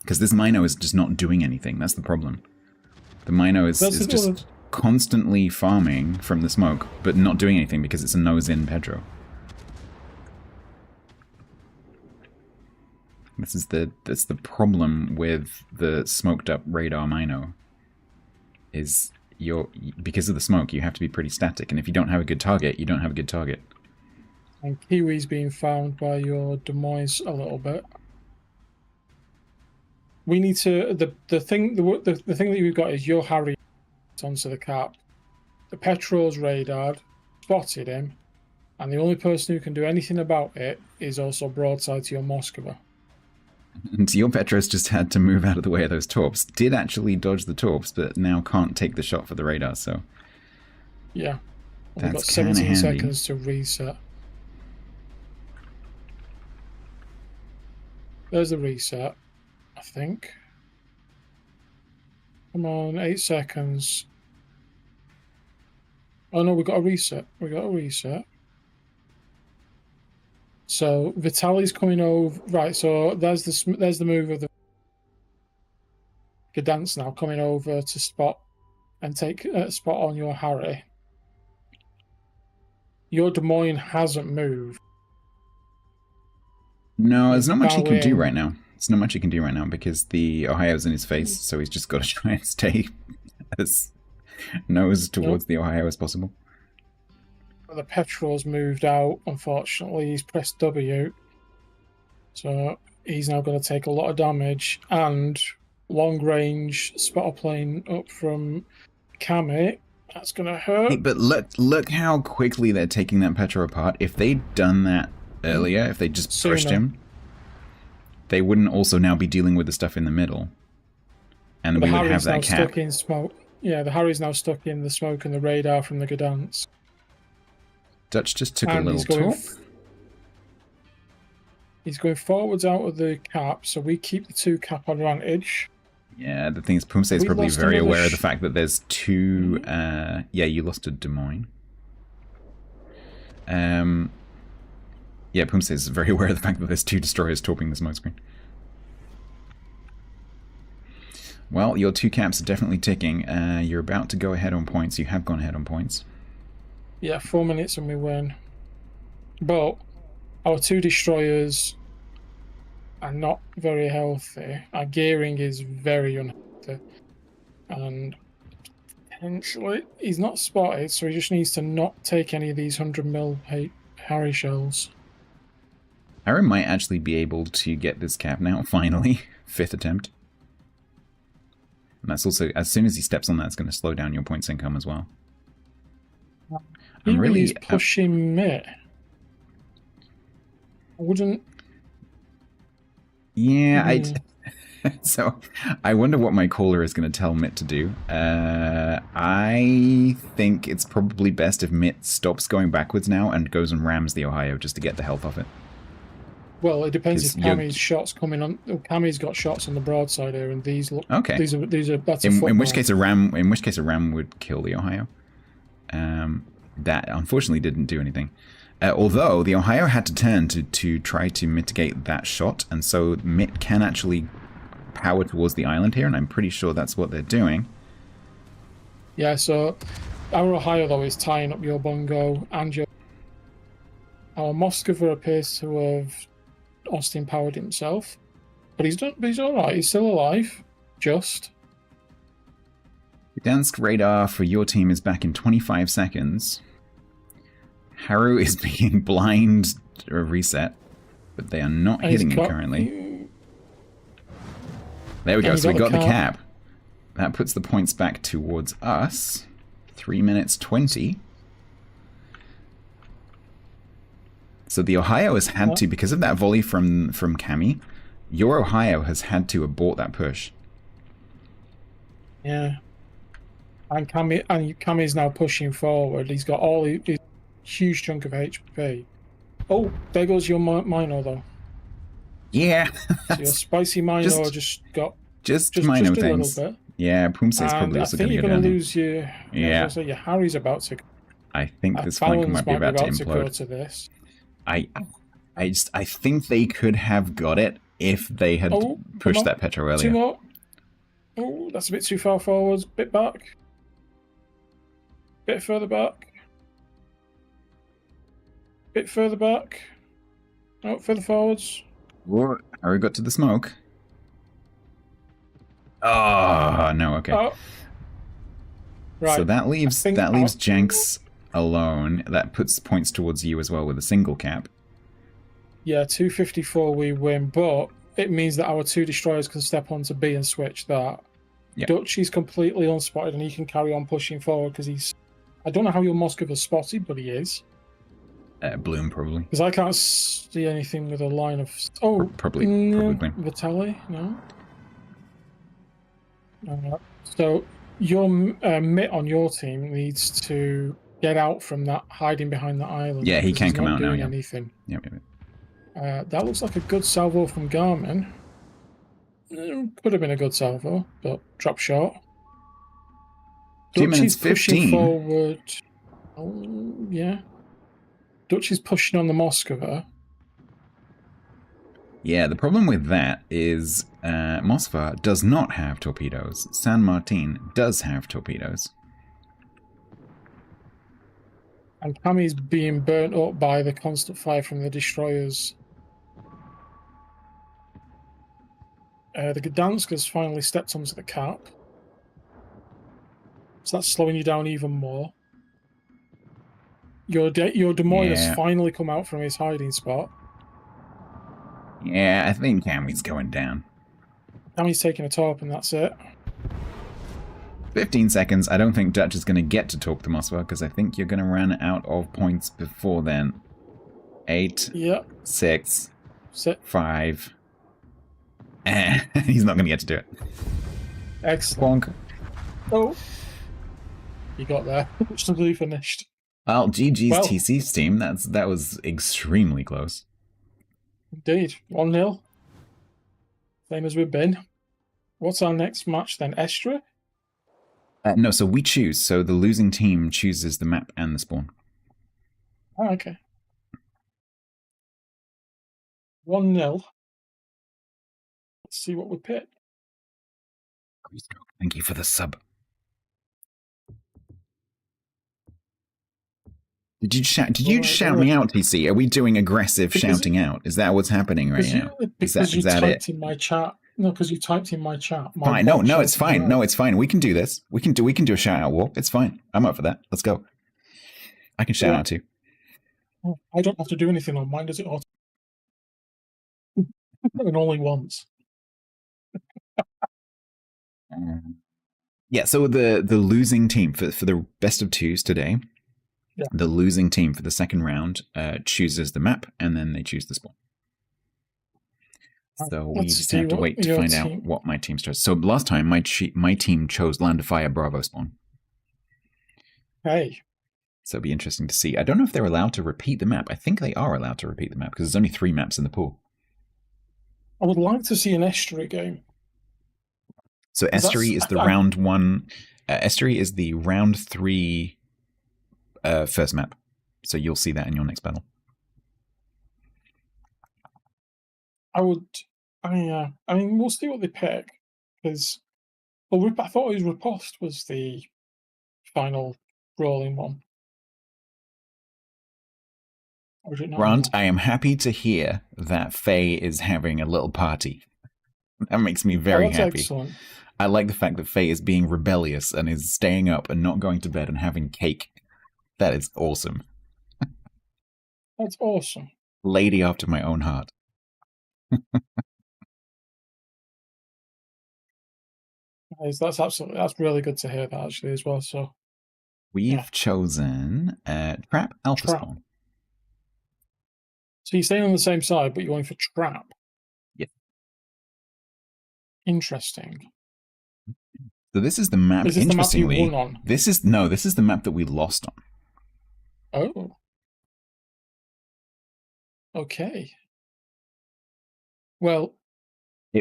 Because this Mino is just not doing anything. That's the problem. The Mino is just constantly farming from the smoke, but not doing anything because it's a nose-in Petro. That's the problem with the smoked-up radar Mino. Is because of the smoke, you have to be pretty static, and if you don't have a good target, you don't have a good target. And Kiwi's being found by your Des Moines a little bit. We need to the thing that you've got is your Harry onto the cap. The Petro's radared, spotted him, and the only person who can do anything about it is also broadside to your Moskva. And your Petros just had to move out of the way of those torps. Did actually dodge the torps, but now can't take the shot for the radar, so... Yeah. We've got 17 seconds to reset. There's the reset, I think. Come on, 8 seconds. Oh no, we got a reset. So Vitali's coming over. Right, so there's the move of the Gdansk now coming over to spot and take a spot on your Harry. Your Des Moines hasn't moved. No, there's not much he can do right now. There's not much he can do right now because the Ohio's in his face, so he's just got to try and stay as nose towards the Ohio as possible. The Petrol's moved out, unfortunately. He's pressed W. So he's now going to take a lot of damage. And long range spotter plane up from Kami. That's going to hurt. Hey, but look how quickly they're taking that Petro apart. If they'd done that earlier, if they just pushed him, they wouldn't also now be dealing with the stuff in the middle. And we would have that cap. Stuck in smoke. Yeah, the Harry's now stuck in the smoke and the radar from the Gdansk. Dutch just took a little talk. He's going forwards out of the cap, so we keep the 2 cap advantage. Yeah, the thing is, Pumse is probably very aware of the fact that there's 2... yeah, you lost to Des Moines. Yeah, Pumse is very aware of the fact that there's 2 destroyers torping the smoke screen. Well, your 2 caps are definitely ticking. You're about to go ahead on points. You have gone ahead on points. Yeah, 4 minutes and we win. But our 2 destroyers are not very healthy. Our gearing is very unhealthy. And potentially, he's not spotted, so he just needs to not take any of these 100mm Harry shells. Harry might actually be able to get this cap now, finally. 5th attempt. And that's also, as soon as he steps on that, it's going to slow down your points income as well. He really is pushing me. I wouldn't... Yeah, so I wonder what my caller is going to tell Mitt to do. I think it's probably best if Mitt stops going backwards now and goes and rams the Ohio just to get the health off it. Well, it depends if Kami's shots coming on. Kami's got shots on the broadside here, and these look. Okay. These are. That's in which case a ram. In which case a ram would kill the Ohio. That unfortunately didn't do anything. Although the Ohio had to turn to try to mitigate that shot, and so Mitt can actually power towards the island here, and I'm pretty sure that's what they're doing. Yeah, so our Ohio, though, is tying up your Bungo and your... Our Moskva appears to have Austin powered himself, but he's alright, he's still alive, just. Gdansk radar for your team is back in 25 seconds. Haru is being blind or reset, but they are not hitting him currently. There we go, so we got the cap. That puts the points back towards us. 3 minutes 20. So the Ohio has had to, because of that volley from Kami, your Ohio has had to abort that push. Yeah. And Kami's now pushing forward. He's got all his huge chunk of HP. Oh, there goes your Mino, though. Yeah. So your spicy Mino just got... Just Mino just things. A little bit. Yeah, Pumse is probably also going to go down. I think you're going to lose your... Yeah. Your Harry's about to... I think this flank might be about to implode. Go to this. I think they could have got it if they had pushed that Petro earlier. 2 more. Oh, that's a bit too far forwards. Bit back. Bit further back. Bit further back. Oh, further forwards. What? Harry got to the smoke. Oh, no, okay. Oh. Right. So that leaves Jenks alone. That puts points towards you as well with a single cap. Yeah, 254 we win, but it means that our 2 destroyers can step onto B and switch that. Yep. Dutch is completely unspotted and he can carry on pushing forward because he's... I don't know how your Moskva is spotted, but he is. Bloom, probably. Because I can't see anything with a line of... Oh, probably Vitali, no. So your Mitt on your team needs to get out from that, hiding behind the island. Yeah, he can come out now. Anything. Yep. That looks like a good salvo from Garmin. Could have been a good salvo, but drop short. 2 minutes 15. Forward. Oh, yeah. Dutch is pushing on the Moskva. Yeah, the problem with that is Moskva does not have torpedoes. San Martin does have torpedoes. And Kami's being burnt up by the constant fire from the destroyers. The Gdansk has finally stepped onto the cap. So that's slowing you down even more. Your Des Moines has finally come out from his hiding spot. Yeah, I think Cammy's going down. Cammy's taking a top, and that's it. 15 seconds. I don't think Dutch is going to get to talk to Moskva because I think you're going to run out of points before then. 8. Yep. 6. 5. He's not going to get to do it. Excellent. Bonk. Oh. You got there. Still finished. Well, GG's TC's team. That was extremely close. Indeed. 1-0. Same as we've been. What's our next match then? Estra? No, so we choose. So the losing team chooses the map and the spawn. Oh, okay. 1-0. Let's see what we pick. Thank you for the sub. Did you shout me out, TC? Are we doing aggressive shouting out? Is that what's happening right now? Because you typed in my chat. No, because you typed in my chat. Fine. No, it's fine. No, it's fine. We can do this. We can do a shout out war. It's fine. I'm up for that. Let's go. I can shout out too. I don't have to do anything on mine, does it? And only once. Yeah. So the losing team for the best of twos today. Yeah. The losing team for the second round chooses the map, and then they choose the spawn. So we just have to wait to find out what my team chose. So last time, my team chose Land of Fire Bravo spawn. Hey. So it'll be interesting to see. I don't know if they're allowed to repeat the map. I think they are allowed to repeat the map because there's only 3 maps in the pool. I would like to see an estuary game. So estuary is the round 1. Estuary is the round 3 first map. So you'll see that in your next battle. I mean, we'll see what they pick. Because, I thought his riposte was the final rolling one. Or is it not? Grant, I am happy to hear that Faye is having a little party. That makes me very happy. Excellent. I like the fact that Faye is being rebellious and is staying up and not going to bed and having cake. That is awesome. That's awesome. Lady after my own heart. That's really good to hear that actually as well. So we've chosen Trap Alpha Spawn. So you're staying on the same side, but you're going for Trap. Yeah. Interesting. So this is the map. This is interestingly, the map you won on. This is the map that we lost on. Oh. Okay. Well,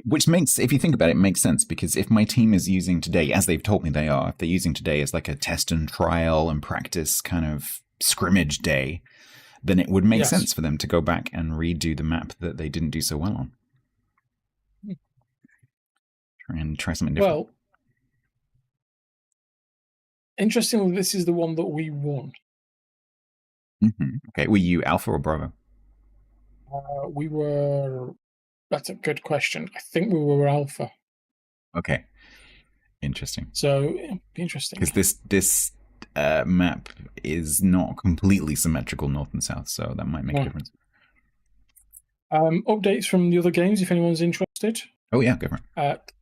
which makes, if you think about it, makes sense because if my team is using today, as they've told me they are, if they're using today as like a test and trial and practice kind of scrimmage day, then it would make sense for them to go back and redo the map that they didn't do so well on. And try something different. Well, interestingly, this is the one that we won. Okay, were you Alpha or Bravo? We were... That's a good question. I think we were Alpha. Okay. Interesting. So, it'll be interesting. Because this map is not completely symmetrical north and south, so that might make a difference. Updates from the other games, if anyone's interested. Oh, yeah, go for it.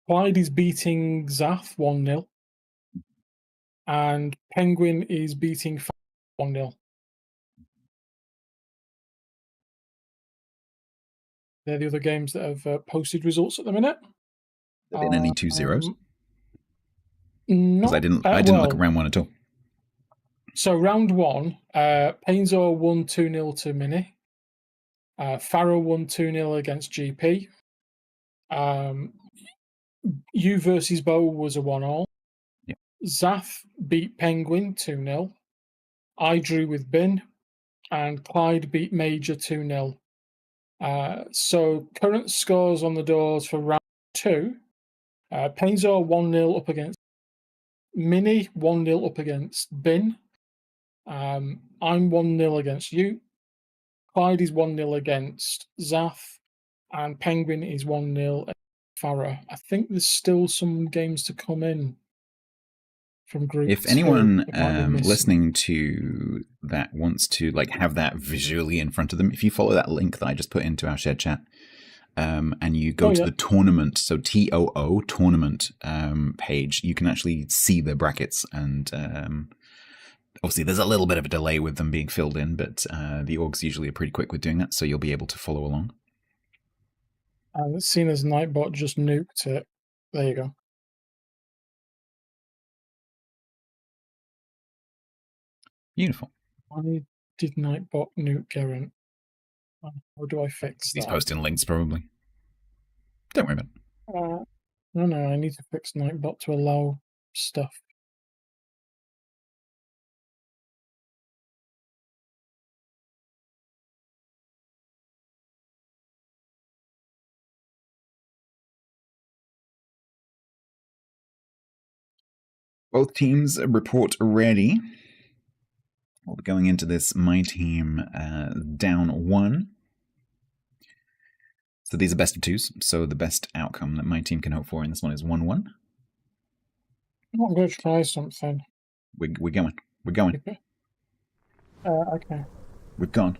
Clyde is beating Zaf 1-0. And Penguin is beating 1-0. They're the other games that have posted results at the minute. Have there been any 2-0s? Because I didn't look at round 1 at all. So round 1, Painzor won 2-0 to Mini. Farrow won 2-0 against GP. You versus Bo was a 1-all. Yeah. Zaf beat Penguin 2-0. I drew with Bin. And Clyde beat Major 2-0. So current scores on the doors for round 2. Painzor 1-0 up against Mini, 1-0 up against Bin. I'm 1-0 against you. Clyde is 1-0 against Zaf. And Penguin is 1-0 against Farah. I think there's still some games to come in from group If 2 anyone that might be missing. listening to that wants to like have that visually in front of them, if you follow that link that I just put into our shared chat, and you go to the tournament, so TOO tournament page, you can actually see the brackets, and obviously there's a little bit of a delay with them being filled in, but the orgs usually are pretty quick with doing that, so you'll be able to follow along. And it's seen as Nightbot just nuked it. There you go. Beautiful. Why did Nightbot nuke Geraint? How do I fix that? He's posting links, probably. Don't worry about it. No, I need to fix Nightbot to allow stuff. Both teams report ready. We'll be going into this, my team down 1. So these are best of 2s. So the best outcome that my team can hope for in this one is 1-1. I'm going to try something. We're going. We're going. Okay. Okay. We've gone.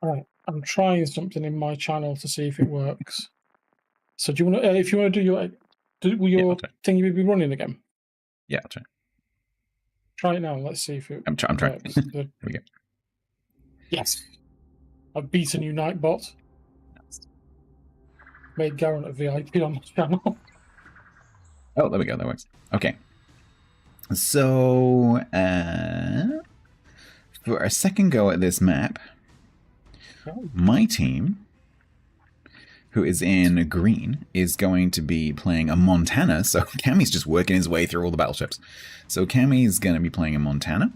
Alright, I'm trying something in my channel to see if it works. So do you want to, if you want to will your thing you be running again? Yeah, I'll try. Try it now. Let's see if it I'm trying. Here we go. Yes. I've beaten you, Nightbot. Made Geraint a VIP on the channel. Oh, there we go. That works. Okay. So, for our second go at this map, my team, who is in green, is going to be playing a Montana. So Cammy's just working his way through all the battleships. So Cammy's going to be playing a Montana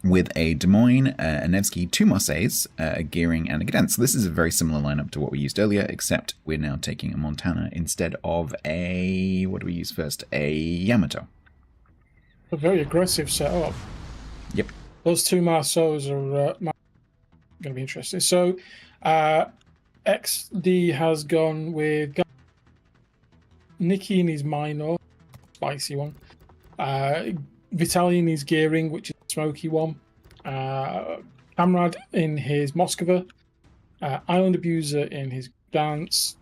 with a Des Moines, a Nevsky, 2 Marseilles, a Gearing, and a Gdansk. So this is a very similar lineup to what we used earlier, except we're now taking a Montana instead of a... What do we use first? A Yamato. A very aggressive setup. Yep. Those 2 Marceaus are going to be interesting. So, XD has gone with Nicky in his minor, spicy one. Vitaly in his Gearing, which is a smoky one. Kamrad in his Moskva. Island Abuser in his Dance.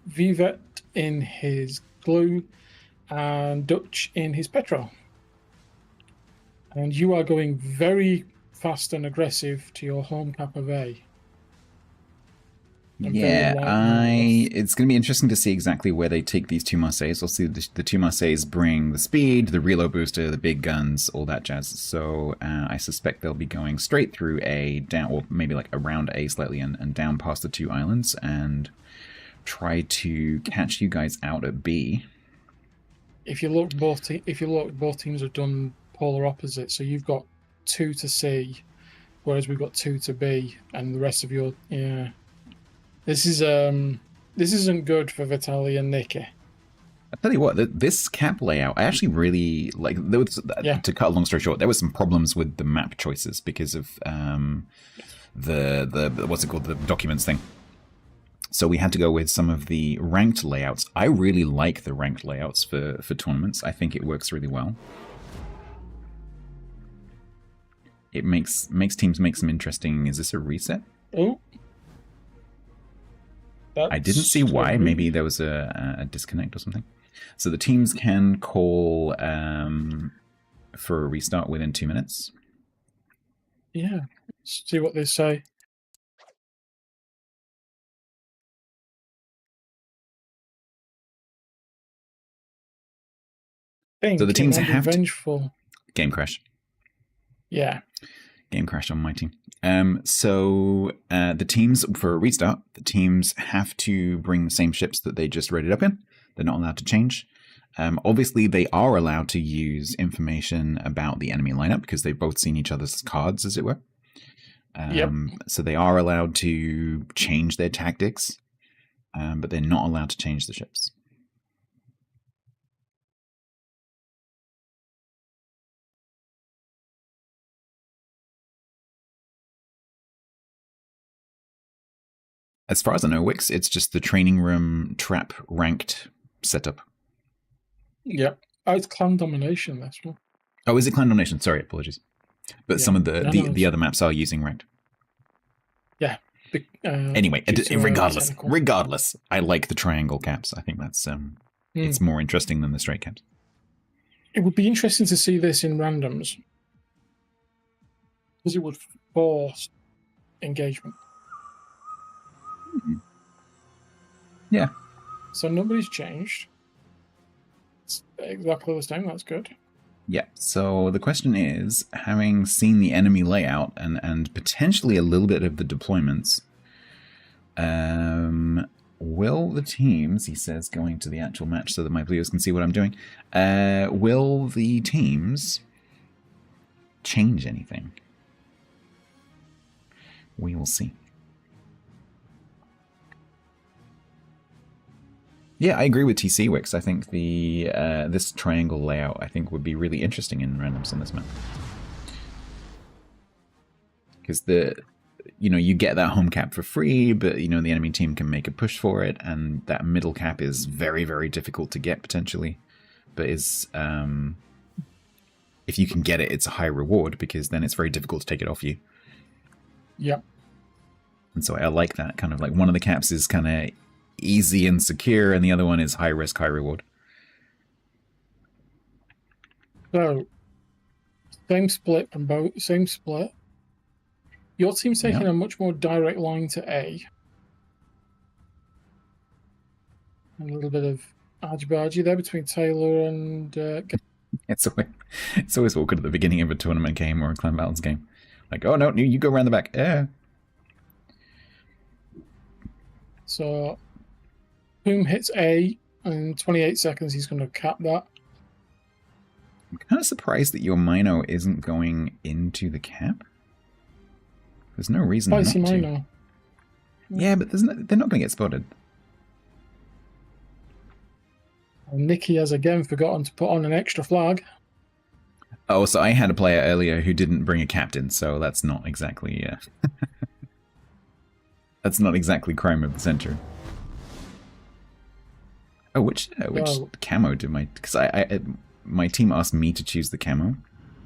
Vivet in his Glue. And Dutch in his Petrol. And you are going very fast and aggressive to your home cap of A. Yeah, it's going to be interesting to see exactly where they take these 2 Marseilles. We'll see the 2 Marseilles bring the speed, the reload booster, the big guns, all that jazz. So I suspect they'll be going straight through A, down, or maybe like around A slightly, and down past the 2 islands, and try to catch you guys out at B. If you look, both teams have done polar opposite. So you've got 2 to C, whereas we've got 2 to B, and the rest of your This isn't good for Vitaly and Nikki. I tell you what, this cap layout, I actually really like. There was, to cut a long story short, there were some problems with the map choices because of the what's it called, the documents thing. So we had to go with some of the ranked layouts. I really like the ranked layouts for tournaments. I think it works really well. It makes teams make some interesting. Is this a reset? Oh. I didn't see why. Maybe there was a disconnect or something. So the teams can call for a restart within 2 minutes. Yeah. Let's see what they say. So the teams have vengeful. Game crash. Yeah. Game crash on my team. So the teams, for a restart, the teams have to bring the same ships that they just rated up in. They're not allowed to change. Obviously, they are allowed to use information about the enemy lineup because they've both seen each other's cards, as it were. So they are allowed to change their tactics, but they're not allowed to change the ships. As far as I know, Wix, it's just the training room trap ranked setup. Yep. Oh, it's clan domination, this one. Oh, is it clan domination? Sorry, apologies. But some of the other maps are using ranked. Yeah. Anyway, regardless, I like the triangle caps. I think that's it's more interesting than the straight caps. It would be interesting to see this in randoms, because it would force engagement. Yeah. So nobody's changed. It's exactly the same. That's good. Yeah. So the question is, having seen the enemy layout and potentially a little bit of the deployments, will the teams, he says, going to the actual match so that my viewers can see what I'm doing, will the teams change anything? We will see. Yeah, I agree with TC Wix. I think the this triangle layout I think would be really interesting in randoms on this map, because you get that home cap for free, but the enemy team can make a push for it, and that middle cap is very, very difficult to get potentially, but is if you can get it, it's a high reward, because then it's very difficult to take it off you. Yeah. And so I like that kind of like one of the caps is kind of easy and secure, and the other one is high risk, high reward. So, same split from both. Same split. Your team's taking a much more direct line to A. A little bit of argy-bargy there between Taylor and... It's always awkward at the beginning of a tournament game or a clan battles game. Like, oh no, you go around the back. Yeah. So, Boom hits A, and in 28 seconds he's going to cap that. I'm kind of surprised that your Mino isn't going into the cap. There's no reason not to. Mino. Yeah, but they're not going to get spotted. And Nikki has again forgotten to put on an extra flag. Oh, so I had a player earlier who didn't bring a captain, so that's not exactly... that's not exactly crime of the century. Oh, which camo did my... Because my team asked me to choose the camo.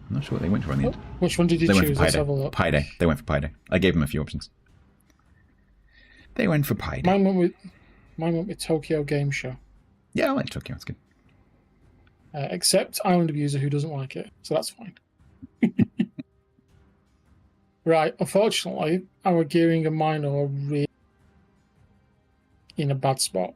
I'm not sure what they went for in the end. Which one did you choose? Let's have a look. Pi Day. They went for Pi Day. I gave them a few options. They went for Pi Day. Mine went with Tokyo Game Show. Yeah, I like Tokyo. It's good. Except Island Abuser, who doesn't like it. So that's fine. Right. Unfortunately, our gearing and mine are really in a bad spot.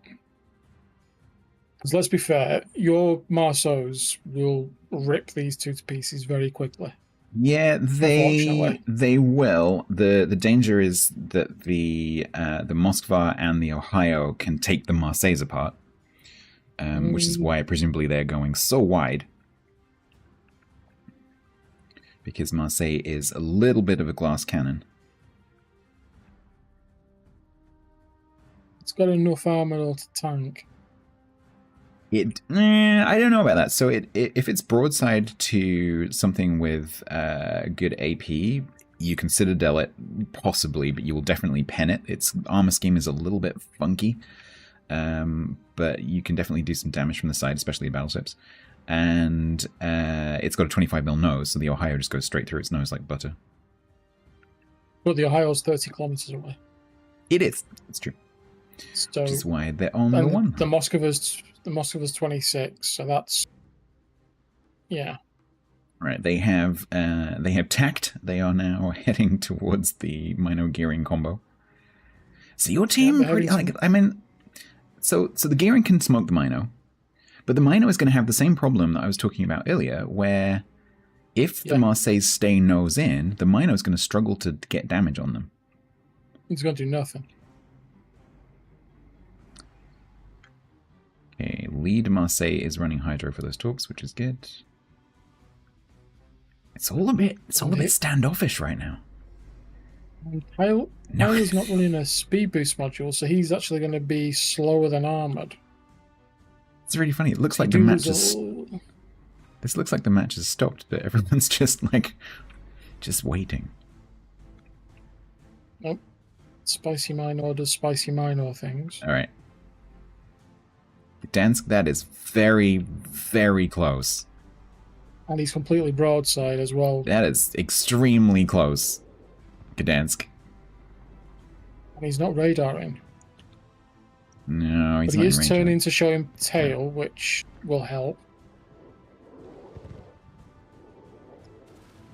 Because let's be fair, your Marceaus will rip these two to pieces very quickly. Yeah, they will. The danger is that the Moskva and the Ohio can take the Marseilles apart, which is why presumably they're going so wide. Because Marseille is a little bit of a glass cannon. It's got enough armor to tank. I don't know about that. So if it's broadside to something with good AP, you can citadel it possibly, but you will definitely pen it. Its armor scheme is a little bit funky, but you can definitely do some damage from the side, especially in battleships. And it's got a 25mm nose, so the Ohio just goes straight through its nose like butter. But the Ohio's 30 kilometers away. It is. It's true. So, which is why they're on the one. The Moskva's 26, so that's Right. They have tact. They are now heading towards the Mino gearing combo. So your team so the gearing can smoke the Mino, but the Mino is going to have the same problem that I was talking about earlier, where if the Marseilles stay nose in, the Mino is going to struggle to get damage on them. It's going to do nothing. Okay, lead Marseille is running Hydro for those talks, which is good. It's all a bit standoffish right now. Tyler's not running a speed boost module, so he's actually going to be slower than armored. It's really funny. It looks like the match is... This looks like the match has stopped, but everyone's just waiting. Nope. Spicy Minor does Spicy Minor things. All right. Gdansk, that is very, very close. And he's completely broadside as well. That is extremely close. Gdansk. And he's not radaring. No, he's but not. He is turning to show him tail, which will help.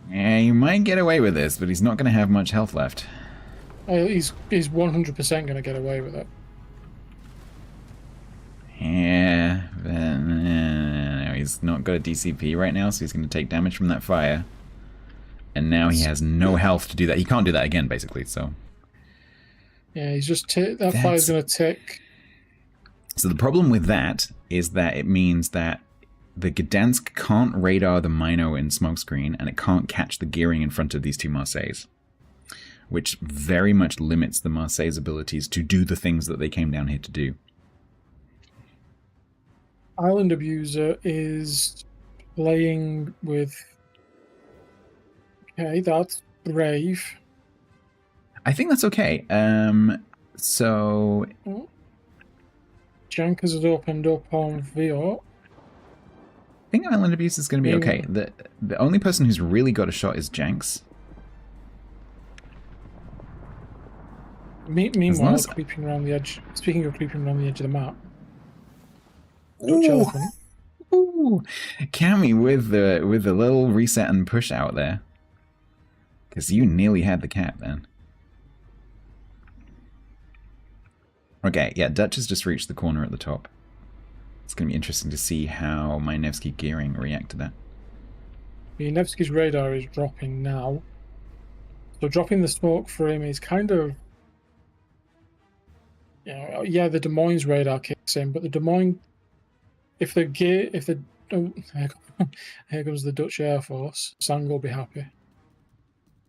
Yeah, you might get away with this, but he's not going to have much health left. He's 100% going to get away with it. Yeah, but no, he's not got a DCP right now, so he's going to take damage from that fire. And now he has no health to do that. He can't do that again, basically, so... Yeah, he's just... that fire's going to tick. So the problem with that is that it means that the Gdansk can't radar the Mino in smokescreen, and it can't catch the gearing in front of these two Marseilles, which very much limits the Marseilles' abilities to do the things that they came down here to do. Island Abuser is playing with... Okay, that's brave. I think that's okay. So... Jankers has opened up on Vio. I think Island Abuse is going to be okay. The only person who's really got a shot is Janks. Meanwhile, creeping around the edge. Speaking of creeping around the edge of the map. Ooh, Cammy with the little reset and push out there. Because you nearly had the cap then. Okay, yeah, Dutch has just reached the corner at the top. It's going to be interesting to see how my Nevsky gearing react to that. The Nevsky's radar is dropping now. So dropping the smoke for him is kind of... yeah, the Des Moines radar kicks in, but the Des Moines... If the oh, here comes the Dutch Air Force. Sang will be happy.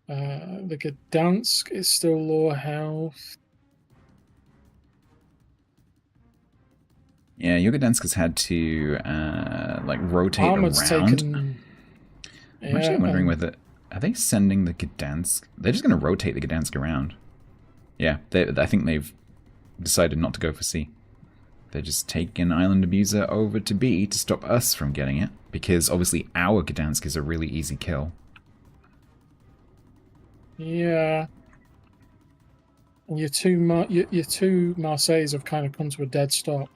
The Gdansk is still lower health. Yeah, your Gdansk has had to like rotate Armored's around. Taken, I'm actually wondering whether are they sending the Gdansk? They're just going to rotate the Gdansk around. Yeah, I think they've decided not to go for C. They're just taking Island Abuser over to B to stop us from getting it, because obviously our Gdansk is a really easy kill. Yeah. And your two Marseilles have kind of come to a dead stop.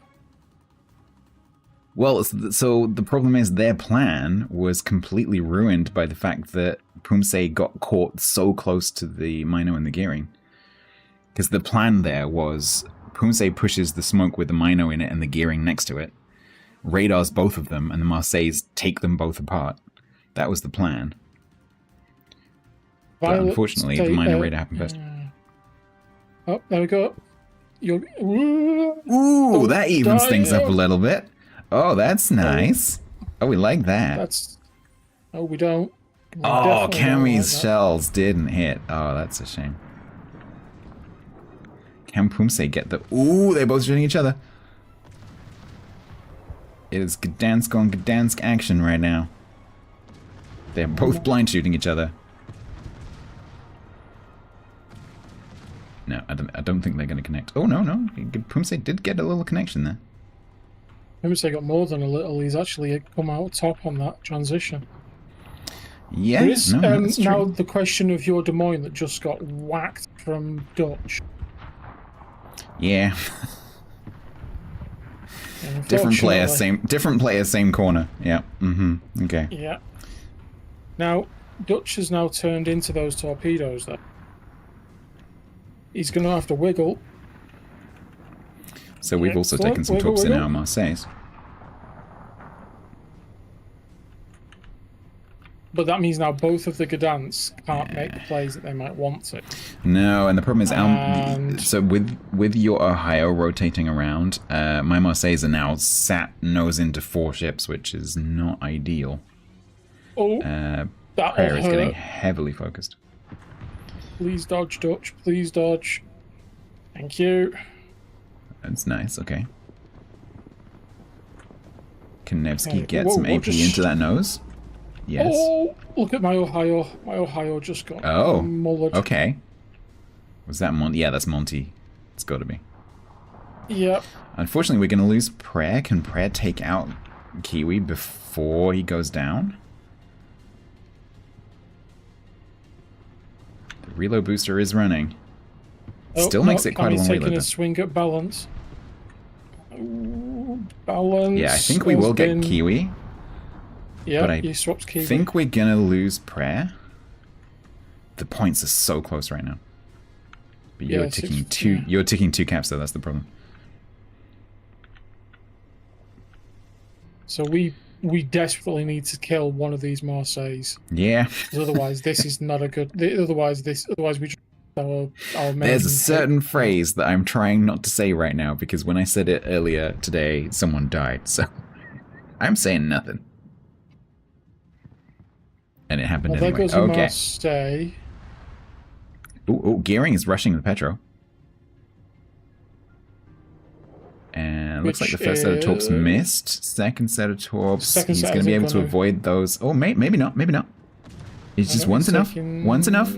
Well, so the problem is their plan was completely ruined by the fact that Pumse got caught so close to the Mino and the gearing. Because the plan there was Pumse pushes the smoke with the Mino in it and the gearing next to it, radars both of them, and the Marseilles take them both apart. That was the plan. But unfortunately, the Mino radar happened first. Oh, there we go. Ooh, that evens things up a little bit. Oh, that's nice. Oh, we like that. Oh, we don't. Oh, Cammy's shells didn't hit. Oh, that's a shame. Can Pumse get the... Ooh, they're both shooting each other. It is Gdansk on Gdansk action right now. They're both blind shooting each other. No, I don't think they're going to connect. Oh, no. Pumse did get a little connection there. Pumse got more than a little. He's actually come out top on that transition. Yeah, there is that's true. Now the question of your Des Moines that just got whacked from Dutch. Yeah. Different player, same corner. Yeah. Okay. Yeah. Now, Dutch has now turned into those torpedoes though. He's going to have to wiggle. So we've also taken some tops in our Marseilles. But that means now both of the Gdansk can't make the plays that they might want to. No, and the problem is, so with your Ohio rotating around, my Marseilles are now sat nose into 4 ships, which is not ideal. Oh, that Prayer is getting heavily focused. Please dodge, Dutch. Please dodge. Thank you. That's nice, okay. Can Nevsky get some AP into that nose? Yes. Oh, look at my Ohio. My Ohio just got mullered. Okay. Was that Monty? Yeah, that's Monty. It's got to be. Yep. Unfortunately, we're going to lose Prayer. Can Prayer take out Kiwi before he goes down? The reload booster is running. Still makes it quite a long reload. He's taking a swing at balance. Ooh, balance. Yeah, I think we will get Kiwi. Yeah, he swaps Kiwi. I think we're going to lose Prayer. The points are so close right now. But you're ticking you're ticking 2 caps though, that's the problem. So we desperately need to kill one of these Marseilles. Yeah. Otherwise this is not a good otherwise we just our There's a certain phrase that I'm trying not to say right now because when I said it earlier today someone died. So I'm saying nothing. And it happened anyway. There goes a Marseille. Oh, Gearing is rushing the Petro. And looks like the first set of torps missed. Second set of torps. He's going to be able to avoid those. Oh, maybe not. Maybe not. It's just one's enough. One's enough.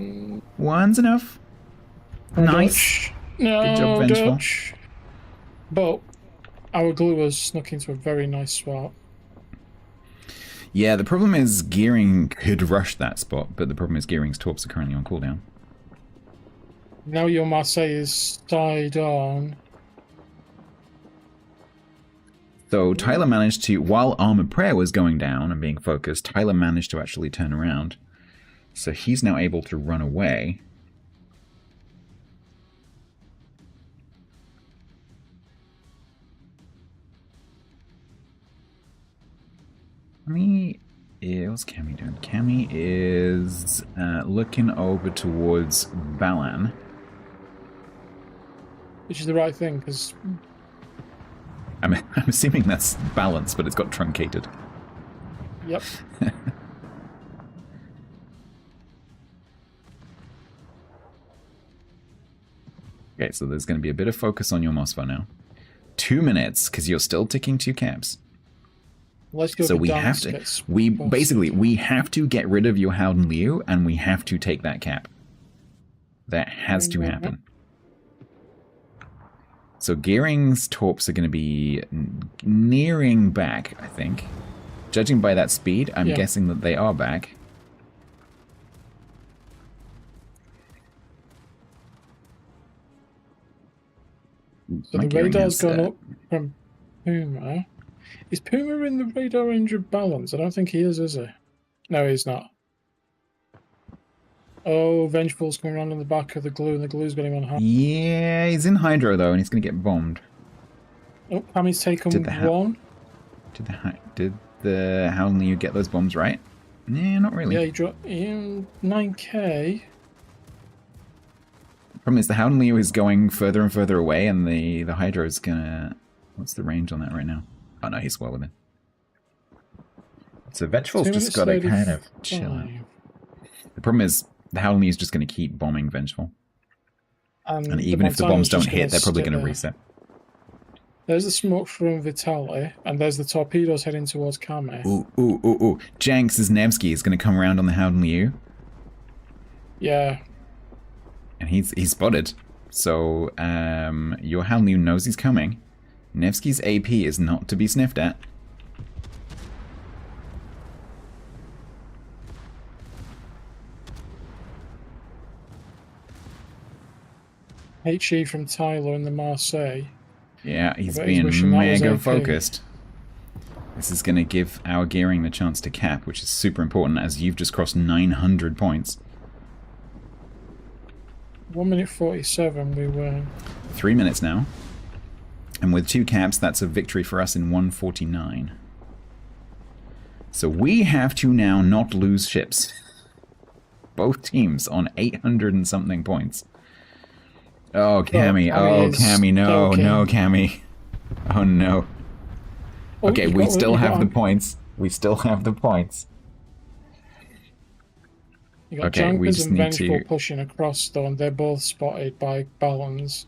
One's enough. Nice. No, good job, Vengeful. Dutch. But our gluers snuck into a very nice spot. Yeah, the problem is Gearing could rush that spot, but the problem is Gearing's torps are currently on cooldown. Now your Marseille is side on. So Tyler managed to, while Armored Prayer was going down and being focused, Tyler managed to actually turn around. So he's now able to run away. What's Cammy doing? Cammy is looking over towards Balan. Which is the right thing, because... I'm assuming that's balanced, but it's got truncated. Yep. Okay, so there's going to be a bit of focus on your Mosfo now. 2 minutes, because you're still ticking 2 caps. Let's go. So we have to. We have to get rid of your Howden Liu, and we have to take that cap. That has to happen. So Gearing's torps are going to be nearing back, I think. Judging by that speed, I'm guessing that they are back. So the radar's gone up from Puma. Is Puma in the radar range of balance? I don't think he is he? No, he's not. Oh, Vengeful's coming around on the back of the glue, and the glue's got him on high. Yeah, he's in Hydro, though, and he's going to get bombed. Oh, Hammy's taken one. Did the Howden Liu get those bombs right? Yeah, not really. Yeah, he dropped 9k. Problem is, the Howden Liu is going further and further away, and the Hydro is going to... What's the range on that right now? Oh, no, he's well within. So Vengeful's just got to kind of chill out. The problem is, the Howden Liu is just going to keep bombing Vengeful. And even if the bombs don't hit, they're probably going to reset. There's the smoke from Vitali, and there's the torpedoes heading towards Kame. Ooh. Janks' Nevsky is going to come around on the Howden Liu. Yeah. And he's spotted. So, your Howden Liu knows he's coming. Nevsky's AP is not to be sniffed at. HE from Tyler and the Marseille. Yeah, he's being mega focused. This is going to give our Gearing the chance to cap, which is super important as you've just crossed 900 points. 1 minute 47 we were. 3 minutes now. And with 2 caps, that's a victory for us in 149. So we have to now not lose ships. Both teams on 800 and something points. Oh, Cammy. Oh, Cammy. No, no, Cammy. Oh, no. Okay, we still have the points. We still have the points. You got Junkers and Vengeful pushing across, though, and they're both spotted by Balance.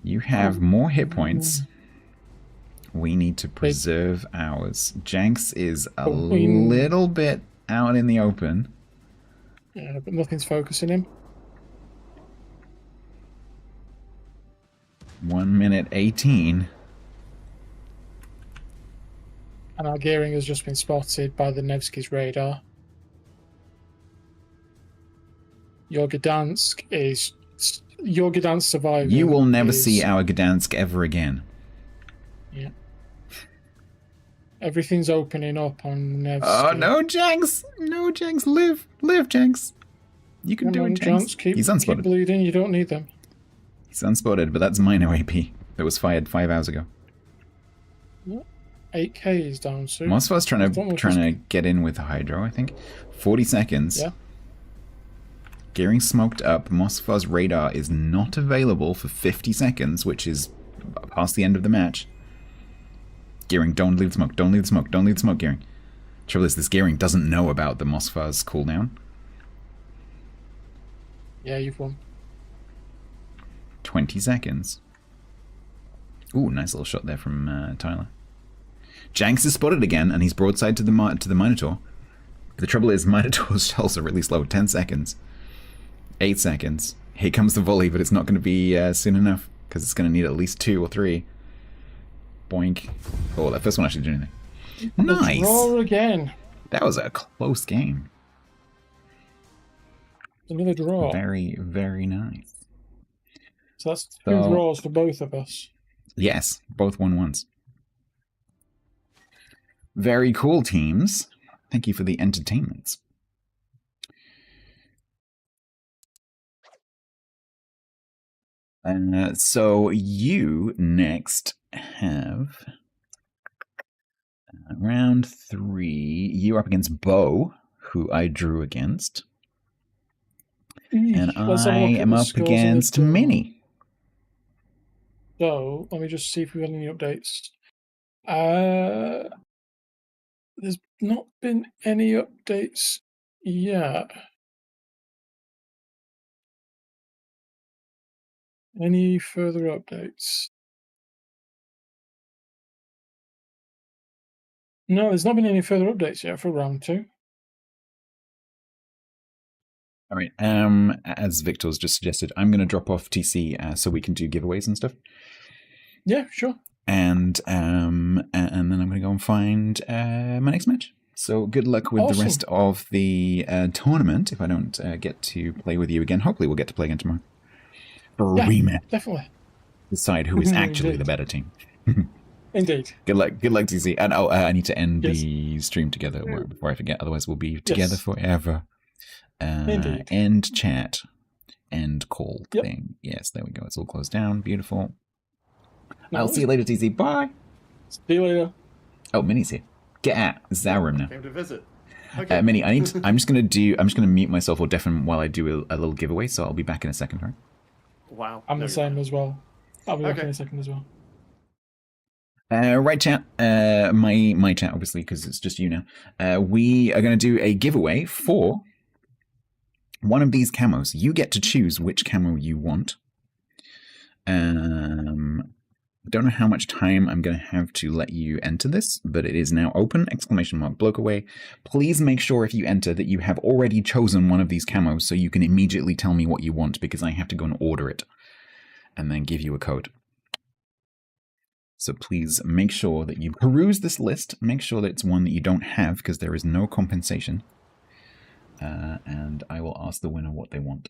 You have more hit points. We need to preserve ours. Janks is a little bit out in the open. Yeah, but nothing's focusing him. 1 minute 18. And our gearing has just been spotted by the Nevsky's radar. Your Gdansk surviving. You will never see our Gdansk ever again. Yeah. Everything's opening up on Nevsky. Oh, no, Jenks! No, Jenks, live! Live, Jenks! You can do it, Jenks. He's unspotted. Keep bleeding, you don't need them. He's unspotted, but that's minor AP that was fired 5 hours ago. 8k is down soon. Moskva's trying to get in with Hydro, I think. 40 seconds. Yeah. Gearing smoked up. Moskva's radar is not available for 50 seconds, which is past the end of the match. Gearing, don't leave the smoke. Don't leave the smoke. Don't leave the smoke, Gearing. Trouble is, this Gearing doesn't know about the Moskva's cooldown. Yeah, you've won. 20 seconds. Ooh, nice little shot there from Tyler. Janks is spotted again, and he's broadside to the Minotaur. The trouble is, Minotaur's shells are really slow. 10 seconds. 8 seconds. Here comes the volley, but it's not going to be soon enough, because it's going to need at least 2 or 3. Boink. Oh, that first one actually did anything. Nice! Draw again. That was a close game. Another draw. Very, very nice. So that's 2 draws for both of us. Yes, both 1-1s. Very cool, teams. Thank you for the entertainment. So you next have round 3. You are up against Bo, who I drew against. And I am up against Minnie. So, let me just see if we've got any updates. There's not been any updates yet. Any further updates? No, there's not been any further updates yet for round 2. All right. As Victor's just suggested, I'm going to drop off TC so we can do giveaways and stuff. Yeah, sure. And then I'm going to go and find my next match. So good luck with the rest of the tournament. If I don't get to play with you again, hopefully we'll get to play again tomorrow. For a rematch. Definitely. Decide who is actually the better team. Indeed. Good luck, TC. And I need to end the stream together before I forget. Otherwise, we'll be together forever. End chat. End call thing. Yes, there we go. It's all closed down. Beautiful. I'll see you later, TC. Bye. See you later. Oh, Minnie's here. Get out. This is our room now. Came to visit. Okay. Minnie, I'm just gonna mute myself or deafen while I do a little giveaway. So I'll be back in a second, right? Wow. I'm the same as well. I'll be back in a second as well. Right, chat. My chat, obviously, because it's just you now. We are going to do a giveaway for one of these camos. You get to choose which camo you want. I don't know how much time I'm going to have to let you enter this, but it is now open! !Bloke away. Please make sure if you enter that you have already chosen one of these camos so you can immediately tell me what you want, because I have to go and order it and then give you a code. So please make sure that you peruse this list. Make sure that it's one that you don't have, because there is no compensation. And I will ask the winner what they want.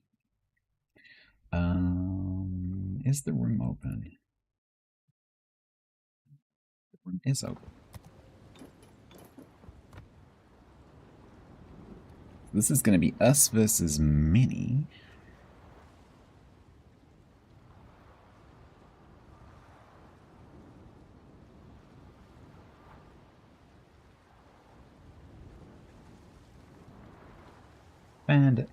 Is the room open? The room is open. This is going to be us versus Minnie. And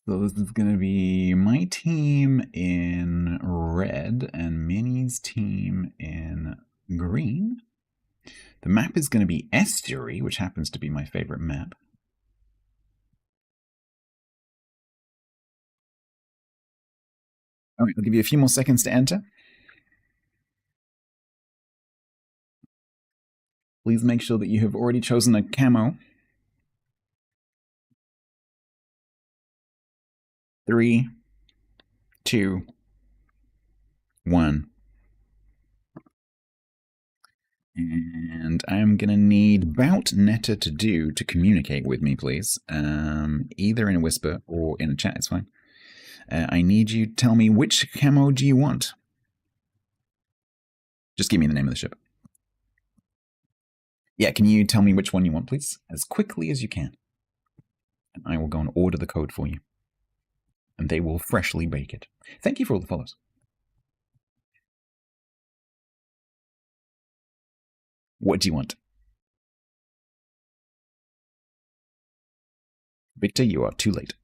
so this is going to be my team in red and Minnie's team in green. The map is going to be Estuary, which happens to be my favorite map. All right, I'll give you a few more seconds to enter. Please make sure that you have already chosen a camo. 3, 2, 1. And I'm going to need Bout Netta to communicate with me, please. Either in a whisper or in a chat, it's fine. I need you to tell me which camo do you want? Just give me the name of the ship. Yeah, can you tell me which one you want, please? As quickly as you can. And I will go and order the code for you. And they will freshly bake it. Thank you for all the follows. What do you want? Victor, you are too late.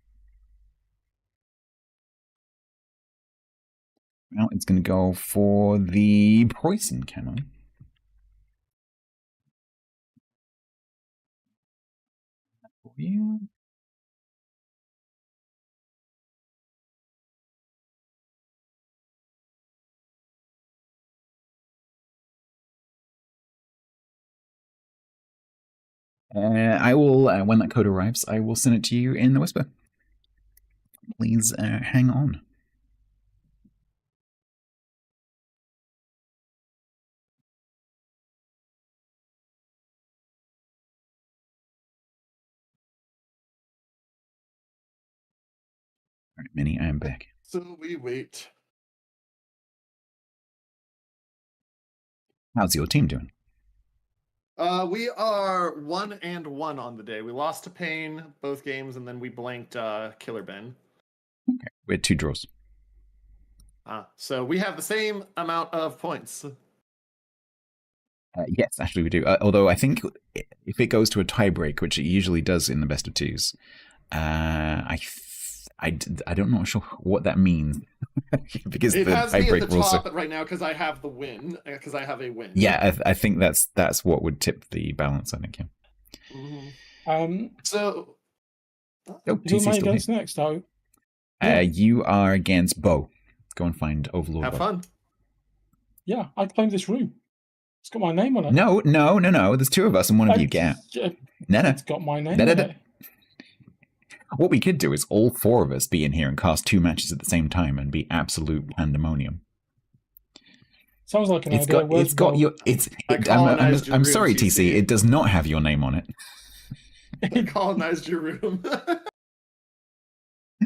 Well, it's going to go for the poison camo. For you. I will, when that code arrives, I will send it to you in the whisper. Please hang on. All right, Minnie, I am back. So we wait. How's your team doing? We are 1-1 on the day. We lost to Pain both games, and then we blanked Killer Ben. Okay, we had 2 draws. So we have the same amount of points. Yes, actually we do. Although I think if it goes to a tiebreak, which it usually does in the best of 2s, I'm not sure what that means. Because it the has me tiebreak at the rules top right now because I have the win. Because I have a win. Yeah, I think that's what would tip the balance, I think. Yeah. Mm-hmm. So oh, who am I against next? You are against Bo. Go and find Overlord. Have fun. Yeah, I claim this room. It's got my name on it. No. There's 2 of us and one of you. Get out. No. It's got my name on it. What we could do is all 4 of us be in here and cast 2 matches at the same time and be absolute pandemonium. Sounds like an idea. I'm sorry, TC. It does not have your name on it. I colonized your room.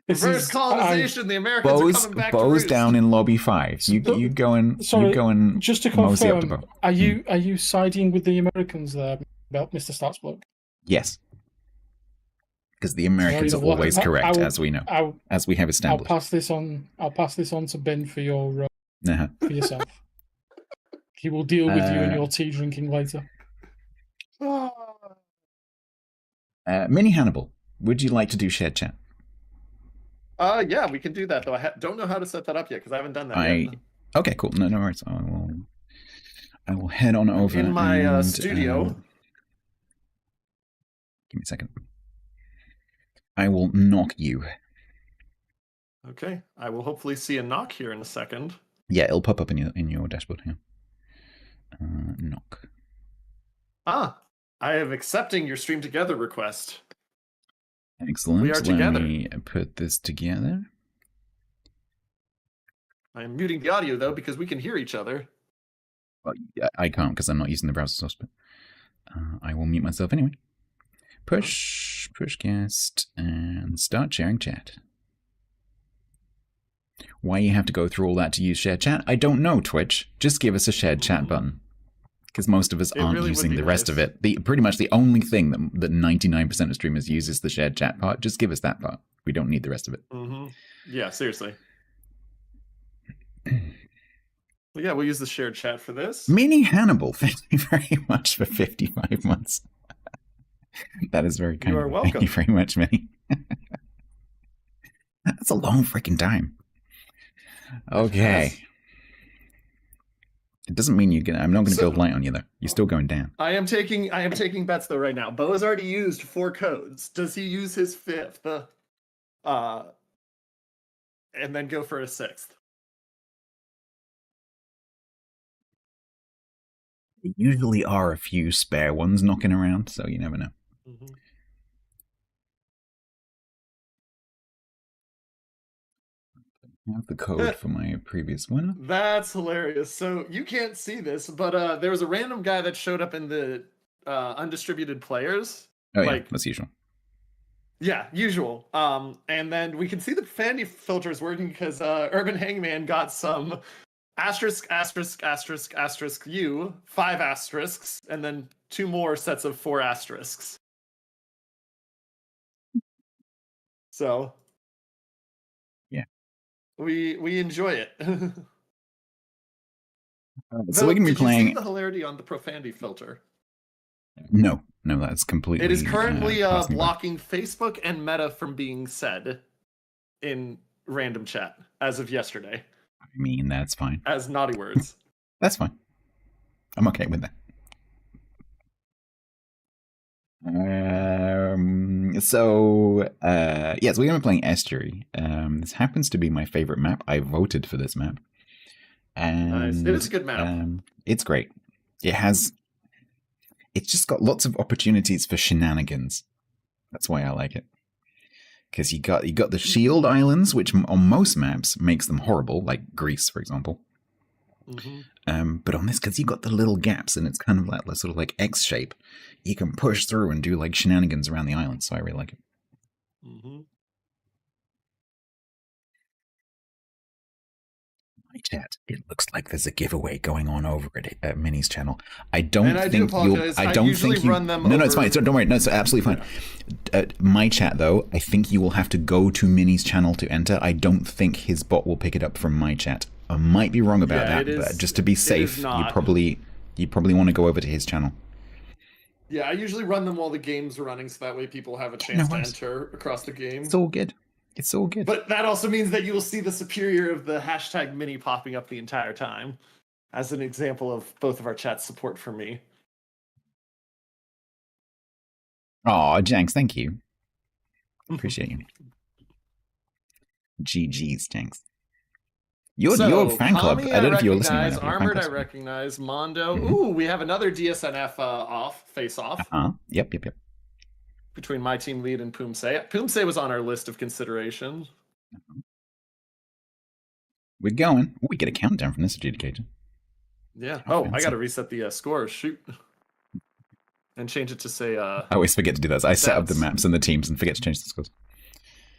Reverse colonization. The Americans are coming back. Bo's down in lobby 5. You go and just to confirm. Are you siding with the Americans there, Mr. StatsBloke? Yes. Because the Americans are always correct, as we know, as we have established. I'll pass this on to Ben for your for yourself. He will deal with you and your tea drinking later. Mini Hannibal, would you like to do shared chat? Yeah, we can do that, though. I don't know how to set that up yet because I haven't done that yet. Okay, cool. No worries. I will head on over in my studio. Give me a second. I will knock you. Okay, I will hopefully see a knock here in a second. Yeah, it'll pop up in your dashboard here. Knock. I am accepting your stream together request. Excellent. We are together. Let me put this together. I am muting the audio though because we can hear each other. Well, I can't because I'm not using the browser source, but I will mute myself anyway. Push guest, and start sharing chat. Why you have to go through all that to use shared chat, I don't know, Twitch. Just give us a shared chat button. Because most of us aren't really using the rest of it. Pretty much the only thing that 99% of streamers use is the shared chat part. Just give us that part. We don't need the rest of it. Mm-hmm. Yeah, seriously. Well, yeah, we'll use the shared chat for this. Mini Hannibal, thank you very much for 55 months. That is very kind. You are welcome. Thank you very much, Minnie. That's a long freaking time. Okay. It doesn't mean you're gonna. I'm not gonna build light on you though. You're still going down. I am taking bets though right now. Bo has already used 4 codes. Does he use his 5th? And then go for a 6th? There usually are a few spare ones knocking around, so you never know. I have the code for my previous winner. That's hilarious. So you can't see this, but there was a random guy that showed up in the undistributed players. Oh yeah, that's usual. Yeah, usual. And then we can see the profanity filter is working because Urban Hangman got some asterisk, asterisk, asterisk, asterisk U, 5 asterisks, and then 2 more sets of 4 asterisks. So yeah, we enjoy it. So we're gonna be playing. Did you see the hilarity on the profanity filter? No, that's completely. It is currently blocking Facebook and Meta from being said in random chat as of yesterday. I mean, that's fine. As naughty words. That's fine. I'm okay with that. So yes, we're gonna be playing Estuary. This happens to be my favorite map. I voted for this map. And nice. It is a good map. It's great. It's just got lots of opportunities for shenanigans. That's why I like it. Because you got the shield islands, which on most maps makes them horrible, like Greece, for example. Mm-hmm. But on this, because you got the little gaps, and it's kind of like sort of like X shape, you can push through and do like shenanigans around the island. So I really like it. Mm-hmm. My chat, it looks like there's a giveaway going on over at Minnie's channel. I don't think you'll. I don't think you. No, it's fine. Don't worry. No, it's absolutely fine. Yeah. My chat though, I think you will have to go to Minnie's channel to enter. I don't think his bot will pick it up from my chat. I might be wrong about that, but just to be safe, you probably want to go over to his channel. Yeah, I usually run them while the game's running, so that way people have a chance to enter across the game. It's all good. It's all good. But that also means that you will see the superior of the hashtag Minnie popping up the entire time, as an example of both of our chat's support for me. Aw, Jenks, thank you. Appreciate you. GG's, Jenks. Your fan club. I don't know if you're listening right now. Armored, I recognize. Mondo. Mm-hmm. Ooh, we have another DSNF face-off. Yep. Between my team lead and Poomsae. Poomsae was on our list of consideration. We're going. We get a countdown from this adjudicator. Yeah. Oh, I got to reset the score. Shoot. And change it to say... I always forget to do that. I set up the maps and the teams and forget to change the scores.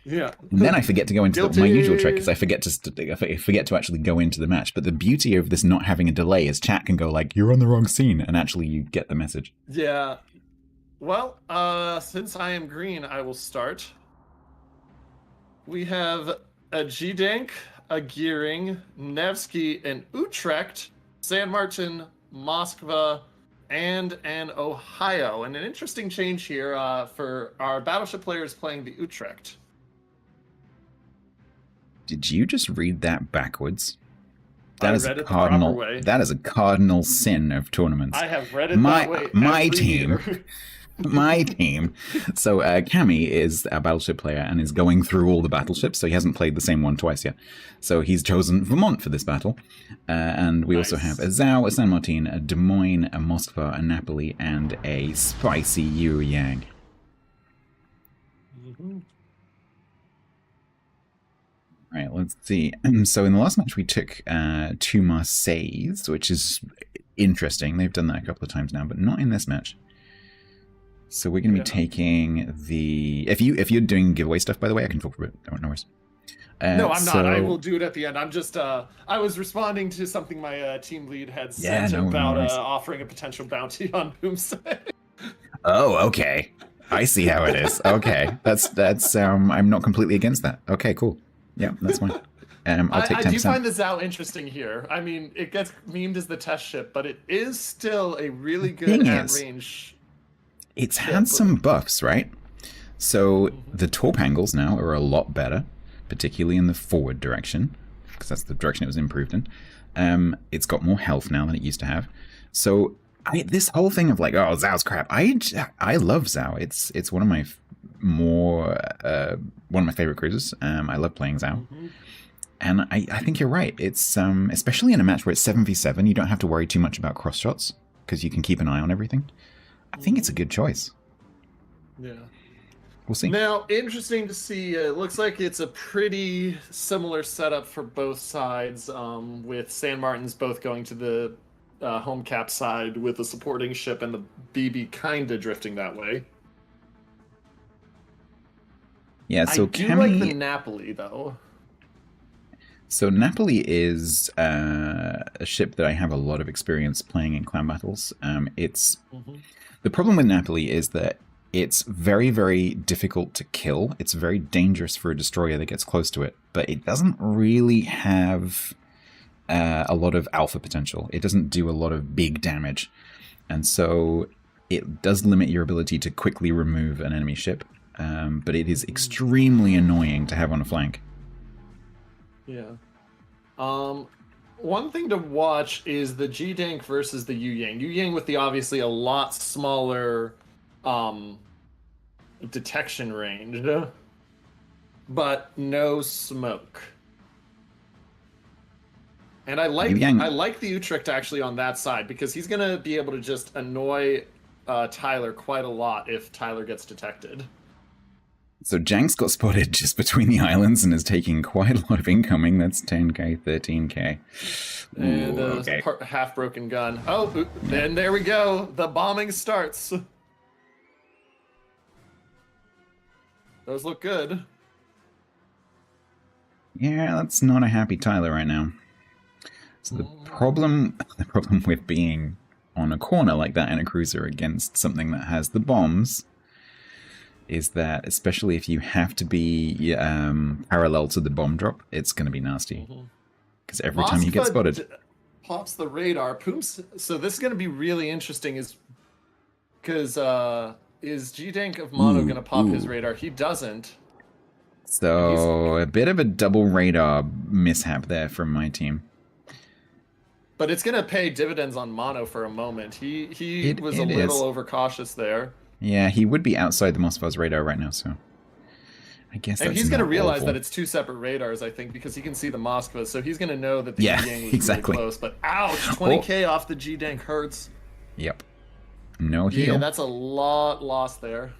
Yeah. And then I forget to go into my usual trick is I forget to actually go into the match. But the beauty of this not having a delay is chat can go like, you're on the wrong scene, and actually you get the message. Yeah. Well, since I am green, I will start. We have a Gdank, a Gearing, Nevsky, an Utrecht, San Martin, Moskva, and an Ohio. And an interesting change here for our Battleship players playing the Utrecht. Did you just read that backwards? That is a cardinal. That is a cardinal sin of tournaments. I have read it that way. My team. My team. So Cami is a battleship player and is going through all the battleships, so he hasn't played the same one twice yet. So he's chosen Vermont for this battle. And we also have a Zhao, a San Martin, a Des Moines, a Moskva, a Napoli, and a spicy Yu Yang. Mm-hmm. All right, let's see. So in the last match, we took 2 Marseilles, which is interesting. They've done that a couple of times now, but not in this match. So we're going to be taking the... If you're doing giveaway stuff, by the way, I can talk for a bit. No worries. No, I'm not. I will do it at the end. I'm just... I was responding to something my team lead had said about offering a potential bounty on Poomsae. Oh, okay. I see how it is. Okay. That's I'm not completely against that. Okay, cool. Yeah, that's fine. I'll take 10%. I do find the Zhao interesting here. I mean, it gets memed as the test ship, but it is still a really good at-range... It's had some buffs, right? So the torp angles now are a lot better, particularly in the forward direction, because that's the direction it was improved in. It's got more health now than it used to have. So this whole thing of like, oh, Zhao's crap. I love Zhao. It's one of my one of my favorite cruisers. I love playing Zhao. Mm-hmm. And I think you're right. It's especially in a match where it's 7v7, you don't have to worry too much about cross shots because you can keep an eye on everything. I think it's a good choice. Yeah. we'll see. Now, interesting to see. It looks like it's a pretty similar setup for both sides, with San Martin's both going to the home cap side with a supporting ship and the BB kind of drifting that way. Yeah, so I do like the Napoli, though. So Napoli is a ship that I have a lot of experience playing in clan battles. The problem with Napoli is that it's very, very difficult to kill. It's very dangerous for a destroyer that gets close to it, but it doesn't really have a lot of alpha potential. It doesn't do a lot of big damage, and so it does limit your ability to quickly remove an enemy ship. But it is extremely annoying to have on a flank. Yeah. One thing to watch is the G-Dank versus the Yu-Yang. Yu-Yang with the obviously a lot smaller detection range, but no smoke. And I like the Utrecht actually on that side because he's gonna be able to just annoy Tyler quite a lot if Tyler gets detected. So Janks got spotted just between the islands and is taking quite a lot of incoming. That's 10k, 13k. And okay. Half-broken gun. Oh, and there we go. The bombing starts. Those look good. Yeah, that's not a happy Tyler right now. So the problem with being on a corner like that in a cruiser against something that has the bombs is that, especially if you have to be parallel to the bomb drop, it's going to be nasty. Because every time you get spotted, pops the radar. So this is going to be really interesting, is because is G-Dank of Mono going to pop his radar? He doesn't. So a bit of a double radar mishap there from my team. But it's going to pay dividends on Mono for a moment. He was a little overcautious there. Yeah, he would be outside the Moskva's radar right now, so I guess that's. And he's going to realize that it's two separate radars, I think, because he can see the Moskva, so he's going to know that the Yang was exactly. really close. But ouch, 20k off the G-Dank hurts. Yep. No heal. Yeah, that's a lot lost there.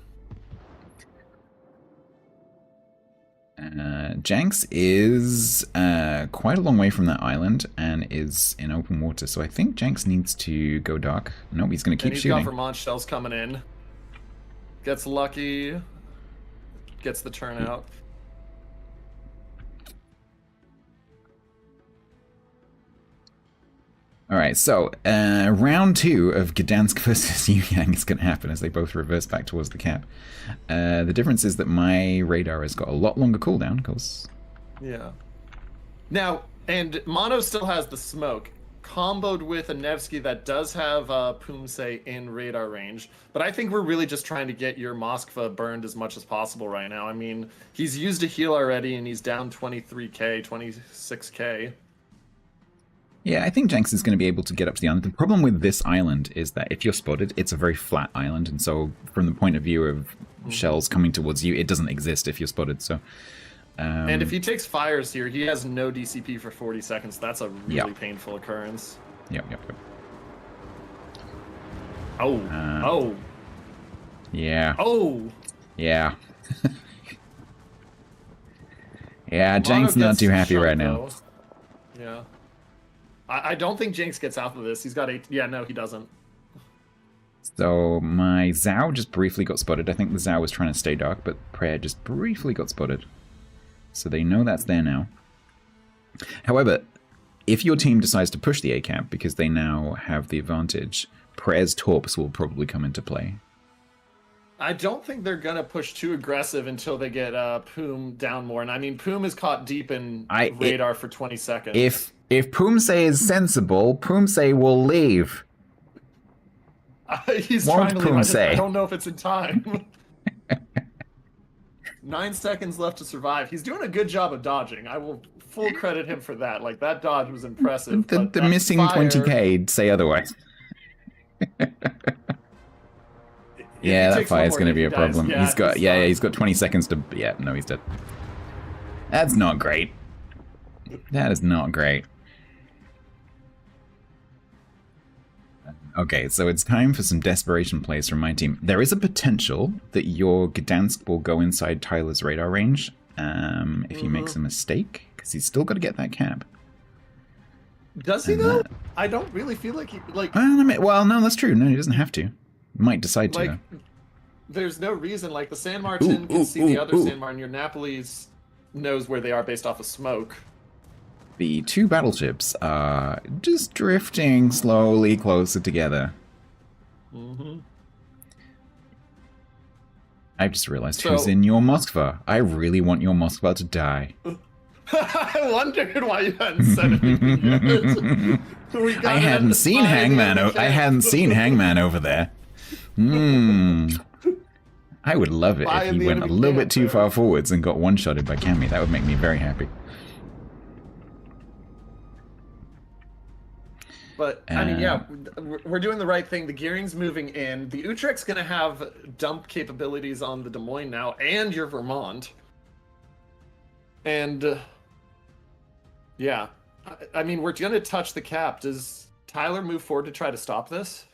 Janks is quite a long way from that island and is in open water, so I think Janks needs to go dark. Nope, he's going to keep shooting. He's got Vermont shells coming in. Gets lucky. Gets the turnout. Alright, so round 2 of Gdansk versus Yu-Yang is going to happen as they both reverse back towards the cap. The difference is that my radar has got a lot longer cooldown, because... Yeah. Now, and Mono still has the smoke, comboed with a Nevsky that does have Pumse in radar range. But I think we're really just trying to get your Moskva burned as much as possible right now. I mean, he's used a heal already, and he's down 23k, 26k. Yeah, I think Janks is going to be able to get up to the island. The problem with this island is that if you're spotted, it's a very flat island, and so from the point of view of shells coming towards you, it doesn't exist if you're spotted. So, and if he takes fires here, he has no DCP for 40 seconds. That's a really painful occurrence. Yep. Oh. Yeah. Oh. Yeah. Yeah, Janks not too happy right now. Yeah. I don't think Jinx gets out of this. He's got 8. Yeah, no, he doesn't. So my Zhao just briefly got spotted. I think the Zhao was trying to stay dark, but Prayer just briefly got spotted. So they know that's there now. However, if your team decides to push the A-cap because they now have the advantage, Prayer's Torps will probably come into play. I don't think they're going to push too aggressive until they get Poom down more. And I mean, Poom is caught deep in radar for 20 seconds. If Pumse is sensible, Pumse will leave. He's trying to leave. I don't know if it's in time. 9 seconds left to survive. He's doing a good job of dodging. I will full credit him for that. Like, that dodge was impressive. The missing 20k say otherwise. Yeah, that fire is going to be a problem. Yeah, he's got 20 seconds to... Yeah, no, he's dead. That's not great. That is not great. Okay, so it's time for some desperation plays from my team. There is a potential that your Gdansk will go inside Tyler's radar range if he makes a mistake, because he's still got to get that cap. Does he though? I don't really feel like he well, no, that's true. No, he doesn't have to. He might decide to. Like, there's no reason. Like the San Martin can see the other San Martin. Your Napoli's knows where they are based off of smoke. The two battleships are just drifting slowly closer together. I've just realized who's in your Moskva. I really want your Moskva to die. I wondered why you hadn't said anything yet. I hadn't seen Hangman. I hadn't seen Hangman over there. I would love it if he went a little bit too far forwards and got one-shotted by Cammy. That would make me very happy. But, I mean, yeah, we're doing the right thing. The gearing's moving in. The Utrecht's going to have dump capabilities on the Des Moines now, and your Vermont. And, yeah. I mean, we're going to touch the cap. Does Tyler move forward to try to stop this?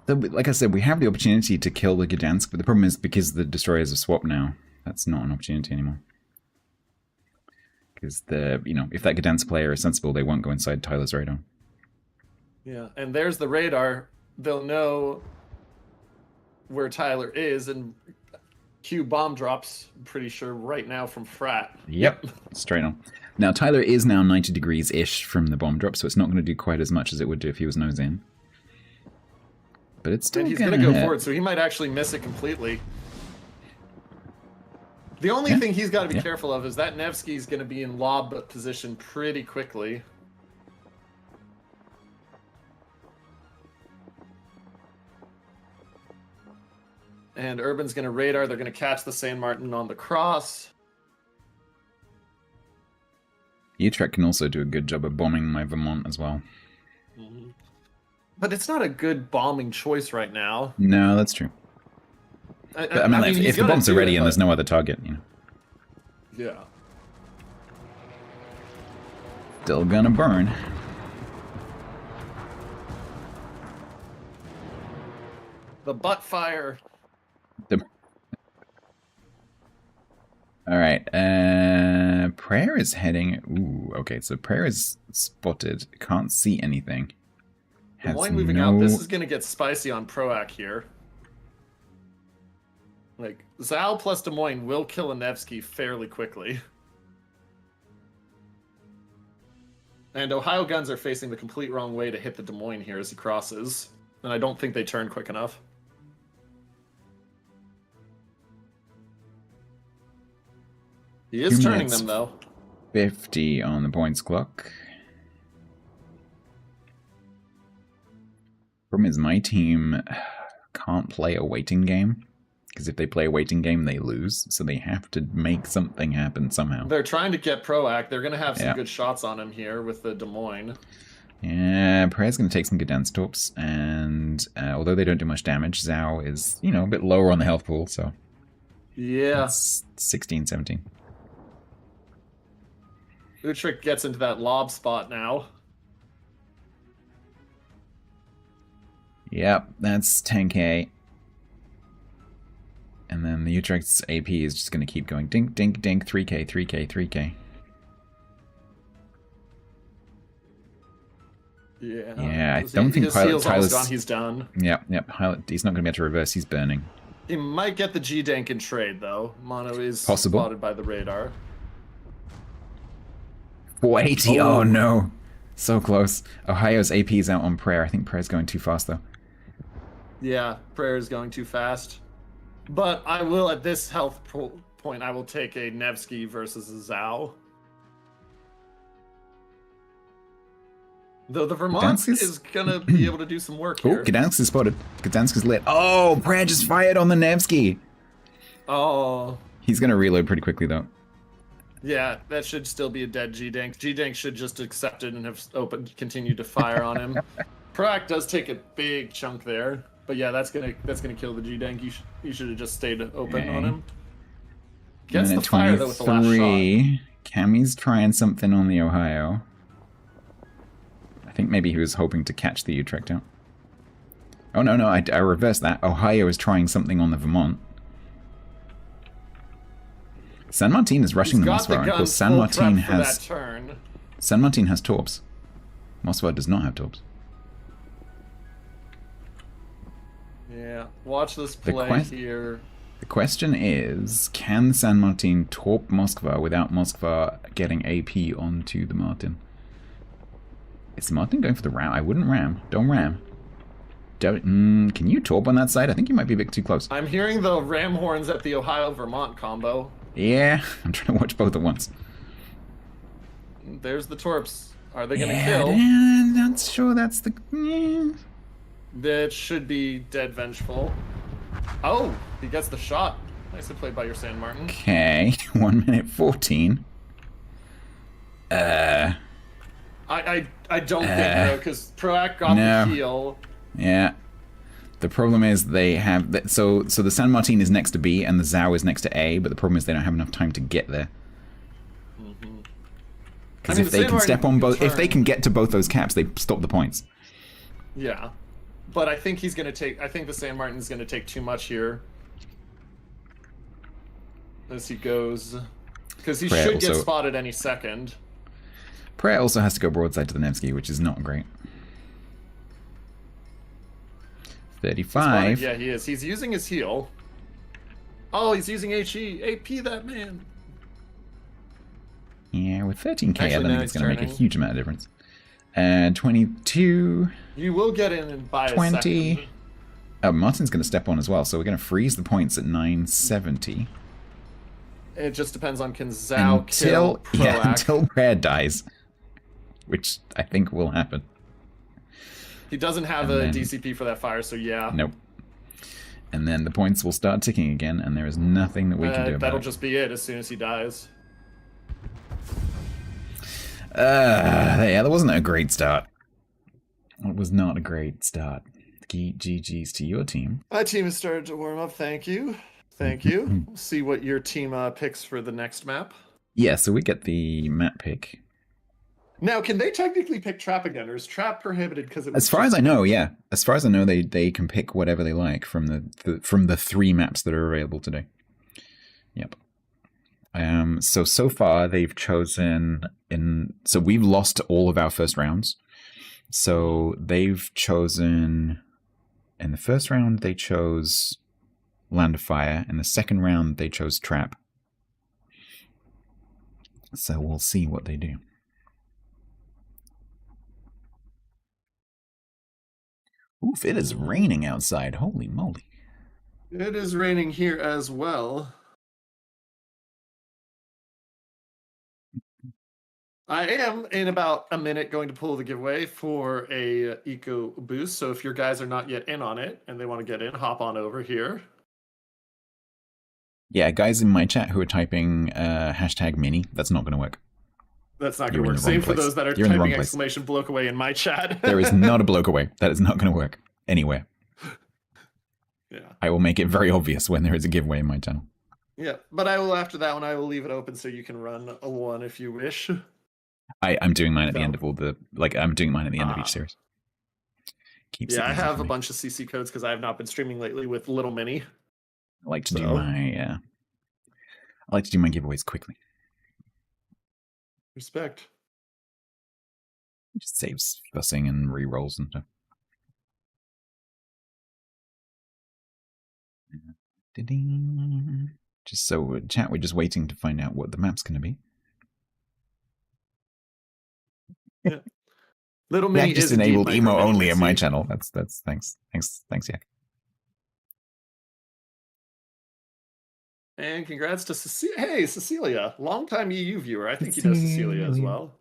Like I said, we have the opportunity to kill the Gdansk, but the problem is because the destroyers are swapped now, that's not an opportunity anymore. Because if that Gdansk player is sensible, they won't go inside Tyler's radar. Yeah, and there's the radar. They'll know where Tyler is and cue bomb drops, I'm pretty sure, right now from Frat. Yep, straight on. Now, Tyler is now 90 degrees-ish from the bomb drop, so it's not going to do quite as much as it would do if he was nose in. But it's still he's going to go forward, so he might actually miss it completely. The only thing he's got to be careful of is that Nevsky's going to be in lob position pretty quickly. And Urban's going to radar. They're going to catch the San Martin on the cross. Utrecht can also do a good job of bombing my Vermont as well. But it's not a good bombing choice right now. No, that's true. I mean, if the bombs are ready and there's no other target, Yeah. Still gonna burn. The butt fire. Alright, Prayer is heading... Ooh, okay, so Prayer is spotted. Can't see anything. Des Moines moving out. This is going to get spicy on Proac here. Like, Zal plus Des Moines will kill a Nevsky fairly quickly. And Ohio guns are facing the complete wrong way to hit the Des Moines here as he crosses. And I don't think they turn quick enough. He is turning them, though. 50 on the points clock. Problem is, my team can't play a waiting game. Because if they play a waiting game, they lose. So they have to make something happen somehow. They're trying to get Proac. They're going to have some good shots on him here with the Des Moines. Yeah, Prayer's going to take some Gdansk torps. And although they don't do much damage, Zhao is, a bit lower on the health pool. So yeah, it's 16, 17. Utrecht gets into that lob spot now. Yep, that's 10k. And then the Utrecht's AP is just going to keep going. Dink, dink, dink, 3k, 3k, 3k. Yeah, I don't think Tyler's gone. He's done. Yep. He's not going to be able to reverse. He's burning. He might get the G-Dank in trade, though. Mono is possible. Spotted by the radar. 480. Oh, no. So close. Ohio's AP is out on Prayer. I think Prayer's going too fast, though. Yeah, Prayer is going too fast. But I will, at this health point, I will take a Nevsky versus a Zhao. Though the Vermont is going to be able to do some work here. Oh, Gdansk is spotted. Gdansk is lit. Oh, Prayer just fired on the Nevsky. Oh. He's going to reload pretty quickly, though. Yeah, that should still be a dead G-Dank. G-Dank should just accept it and have continued to fire on him. Proac does take a big chunk there. But yeah, that's gonna kill the G-Dank. You should have just stayed open on him. Gets the fire, though, with the last shot. Cammy's trying something on the Ohio. think maybe he was hoping to catch the Utrecht out. Oh, no, I reversed that. Ohio is trying something on the Vermont. San Martin is rushing the Moskva, and of course San Martin has torps. Moskva does not have torps. Yeah, watch this play here. The question is, can San Martin torp Moskva without Moskva getting AP onto the Martin? Is the Martin going for the ram? I wouldn't ram. Don't ram. Can you torp on that side? I think you might be a bit too close. I'm hearing the ram horns at the Ohio-Vermont combo. Yeah, I'm trying to watch both at once. There's the torps. Are they going to kill? I'm not sure that's the... That should be dead vengeful. Oh, he gets the shot. Nicely played by your San Martin. Okay, 1 minute 14. I don't think so, because Proac got the heal. Yeah. The problem is they have... So the San Martin is next to B and the Zhao is next to A, but the problem is they don't have enough time to get there. Because if they can step on both... If they can get to both those caps, they stop the points. Yeah. But I think he's going to take... I think the San Martin's going to take too much here. As he goes... Because he should get spotted any second. Prayer also has to go broadside to the Nevsky, which is not great. 35. Yeah, he is. He's using his heal. Oh, he's using HE. AP that man. Yeah, with 13k, I don't think it's going to make a huge amount of difference. 22. You will get in by 20. A second. Oh, Martin's going to step on as well, so we're going to freeze the points at 970. It just depends on can Zhao kill Proac. Yeah, until Prayer dies. Which I think will happen. He doesn't have a DCP for that fire, so yeah. Nope. And then the points will start ticking again, and there is nothing that we can do about it. That'll just be it as soon as he dies. Yeah, that wasn't a great start. It was not a great start. GG's to your team. My team has started to warm up. Thank you. Thank you. We'll see what your team picks for the next map. Yeah, so we get the map pick. Now, can they technically pick Trap again, or is Trap prohibited because it was... As far as I know, yeah. As far as I know, they can pick whatever they like from the 3 maps that are available today. Yep. So far they've chosen so we've lost all of our first rounds. So they've chosen in the first round they chose Land of Fire. In the second round they chose Trap. So we'll see what they do. Oof, it is raining outside. Holy moly. It is raining here as well. I am, in about a minute, going to pull the giveaway for a Eco Boost. So if your guys are not yet in on it and they want to get in, hop on over here. Yeah, guys in my chat who are typing #mini, that's not going to work. That's not going to work. Same for those that are typing exclamation bloke away in my chat. There is not a bloke away. That is not going to work anywhere. Yeah. I will make it very obvious when there is a giveaway in my channel. Yeah, but I will, after that one, I will leave it open so you can run a one if you wish. I'm doing mine at the end of all the, I'm doing mine at the end of each series. I have a bunch of CC codes because I have not been streaming lately with Little Mini. I like to do my, I like to do my giveaways quickly. Respect. It just saves fussing and re-rolls and stuff. Just so chat, we're just waiting to find out what the map's going to be. Yeah. Little Mini just enabled emo only in my channel. That's thanks, Yak. And congrats to Cecilia. Hey, Cecilia, longtime EU viewer. I think he does Cecilia as well.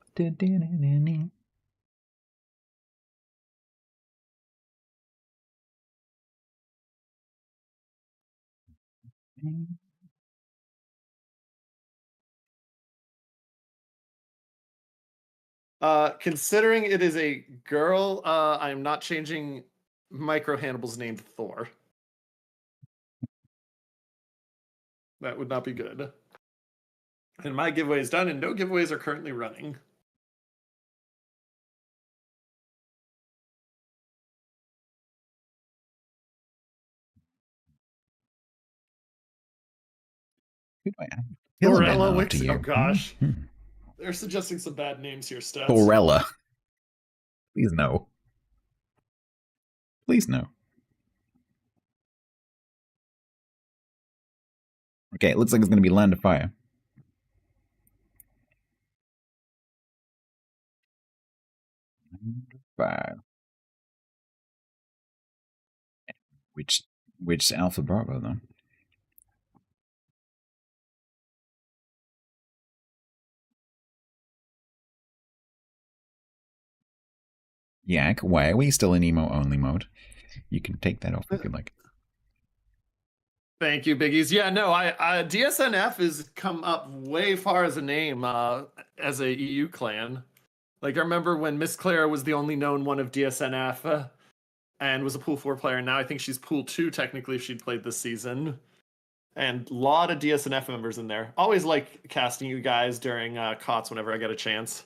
Considering it is a girl, I am not changing Micro Hannibal's name to Thor. That would not be good. And my giveaway is done, and no giveaways are currently running. Borella Wix. Oh gosh. They're suggesting some bad names here, Stats. Borella. Please no. Please no. Okay, it looks like it's going to be Land of Fire. Fire. Which Alpha Bravo though? Yak, why are we still in emo only mode? You can take that off if you like. Thank you, Biggies. Yeah, no, DSNF has come up way far as a name as a EU clan. Like, I remember when Miss Clara was the only known one of DSNF and was a Pool 4 player. Now I think she's Pool 2, technically, if she'd played this season. And a lot of DSNF members in there. Always like casting you guys during COTS whenever I get a chance.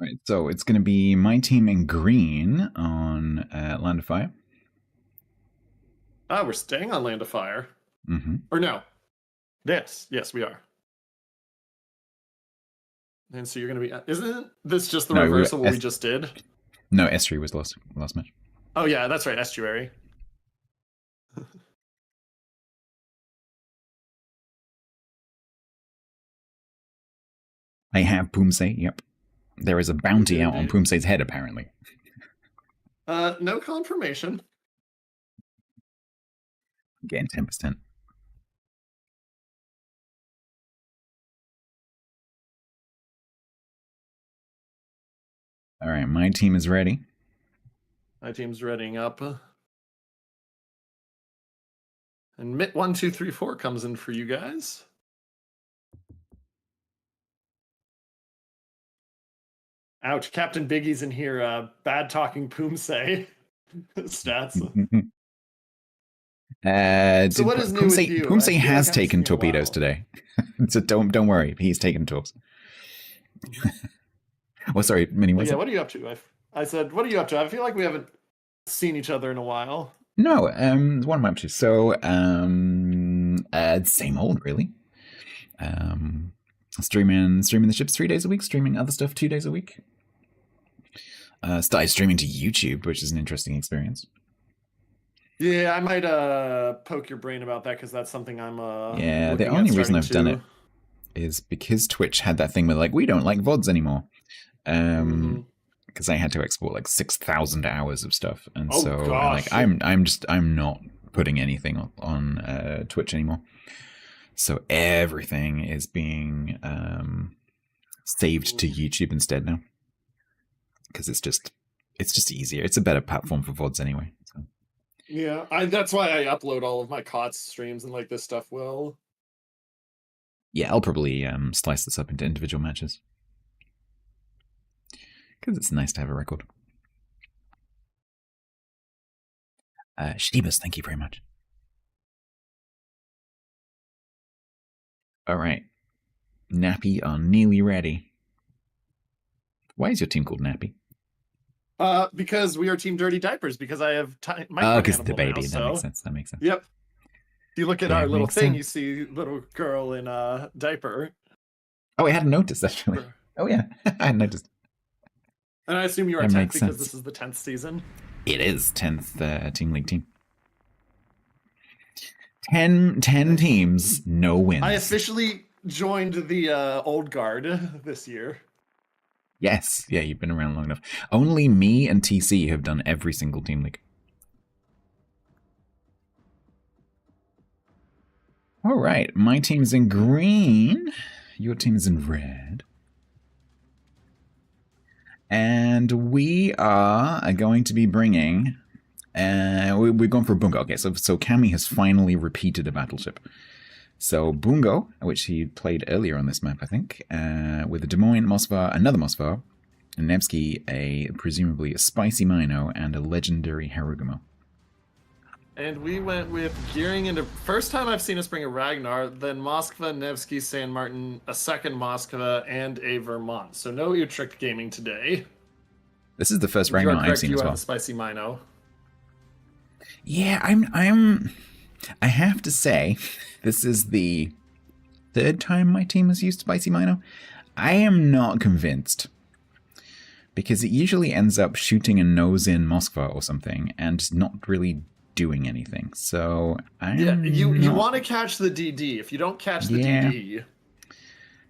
All right, so it's going to be my team in green on Land of Fire. We're staying on Land of Fire. Mm-hmm. Or no. Yes, we are. And so you're going to be... Isn't this just the reverse of what we just did? No, Estuary was the last match. Oh, yeah, that's right, Estuary. I have Poomsae, yep. There is a bounty out on Poomsae's head, apparently. No confirmation. I'm getting 10%. All right, my team is ready. My team's readying up. And MIT 1, 2, 3, 4 comes in for you guys. Ouch, Captain Biggie's in here. Bad talking Poomsae. Stats. So what is new with you? Poomsae has taken torpedoes today. So don't worry, he's taken torps. Well, sorry, Minnie. Yeah, what are you up to? I said, what are you up to? I feel like we haven't seen each other in a while. No, what am I up to? So, same old, really. Streaming the ships 3 days a week, streaming other stuff 2 days a week. Started streaming to YouTube, which is an interesting experience. Yeah, I might poke your brain about that because that's something I'm yeah, the only reason I've done it is because Twitch had that thing where like we don't like VODs anymore. Because I had to export like 6,000 hours of stuff, and I'm not putting anything on Twitch anymore. So everything is being saved to YouTube instead now, because it's just easier. It's a better platform for VODs anyway. So. Yeah, that's why I upload all of my COTS streams and like this stuff. Will. Yeah, I'll probably slice this up into individual matches. Because it's nice to have a record. Shtibus, thank you very much. Alright. Nappy are nearly ready. Why is your team called Nappy? Because we are Team Dirty Diapers, because I have because the baby. Now, that makes sense. Yep. If you look at our little thing, you see little girl in a diaper. Oh, I hadn't noticed, actually. Oh, yeah. I hadn't noticed. And I assume you are 10th because this is the 10th season. It is 10th Team League team. 10 teams, no wins. I officially joined the old guard this year. Yes, yeah, you've been around long enough. Only me and TC have done every single Team League. All right, my team's in green. Your team's in red. And we are going to be bringing... we've gone for Bungo. Okay, so Cammy has finally repeated a battleship. So Bungo, which he played earlier on this map, I think, with a Des Moines, Moskva, another Moskva, and Nevsky, presumably a Spicy Mino, and a legendary Harugumo. And we went with gearing into... First time I've seen us bring a Ragnar, then Moskva, Nevsky, San Martin, a second Moskva, and a Vermont. So no Utrecht gaming today. This is the first Ragnar I've seen as well. The spicy Mino. Yeah, I have to say, this is the third time my team has used spicy Mino. I am not convinced. Because it usually ends up shooting a nose in Moskva or something, and not really doing anything. So you want to catch the DD. If you don't catch the DD,